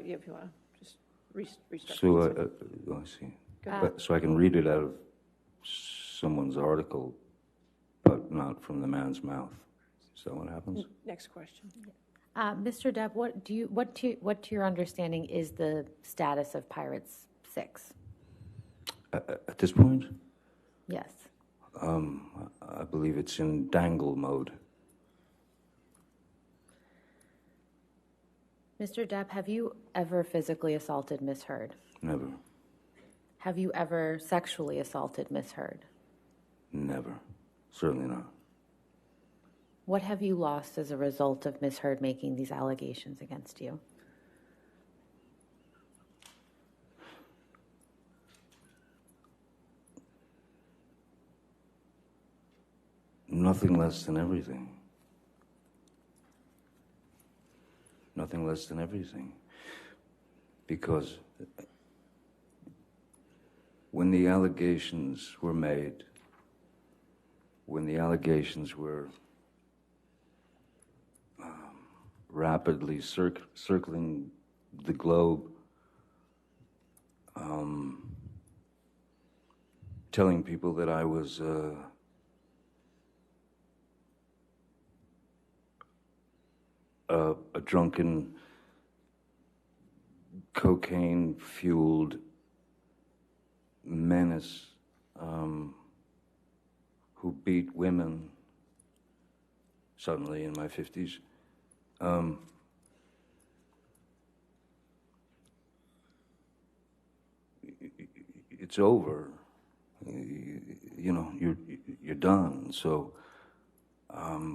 just restart. So, I see. Go ahead. So I can read it out of someone's article, but not from the man's mouth. Is that what happens? Next question. Mr. Depp, what to your understanding is the status of Pirates 6? At this point, Yes. I believe it's in dangle mode. Mr. Depp, have you ever physically assaulted Miss Heard? Never. Have you ever sexually assaulted Miss Heard? Never. Certainly not. What have you lost as a result of Miss Heard making these allegations against you? Nothing less than everything. Nothing less than everything. Because when the allegations were made, when the allegations were rapidly circling the globe, telling people that I was a drunken, cocaine-fueled menace who beat women, suddenly in my 50s. It's over. You know, you're done. So,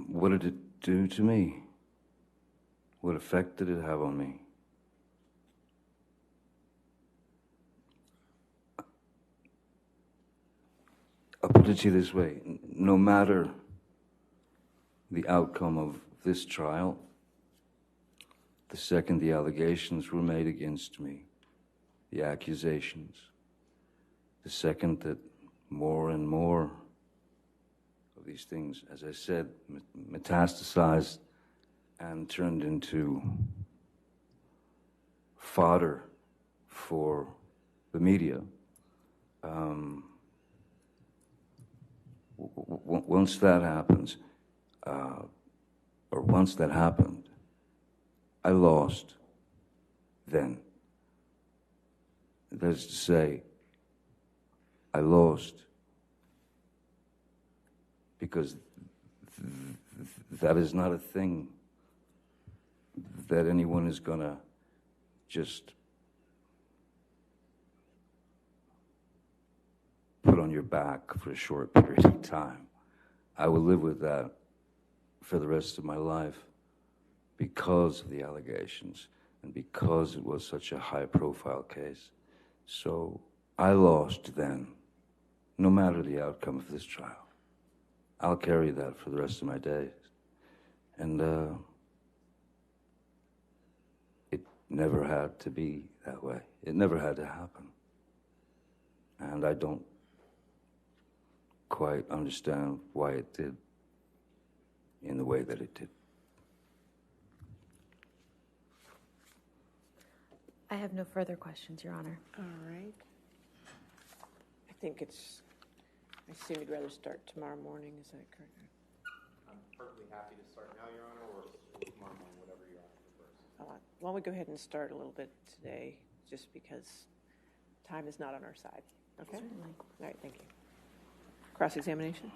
what did it do to me? What effect did it have on me? I'll put it to you this way. No matter the outcome of this trial, the second the allegations were made against me, the accusations, the second that more and more of these things, as I said, metastasized and turned into fodder for the media. Once that happens, or once that happened, I lost then. That is to say, I lost because that is not a thing that anyone is going to just put on your back for a short period of time. I will live with that for the rest of my life because of the allegations and because it was such a high-profile case. So I lost then, no matter the outcome of this trial. I'll carry that for the rest of my days. And it never had to be that way. It never had to happen. And I don't quite understand why it did in the way that it did. I have no further questions, Your Honor. All right. I think it's, I assume you'd rather start tomorrow morning, is that correct? I'm perfectly happy to start now, Your Honor, or tomorrow morning, whatever Your Honor prefers. Why don't we go ahead and start a little bit today, just because time is not on our side, okay? Certainly. All right, thank you. Cross-examination?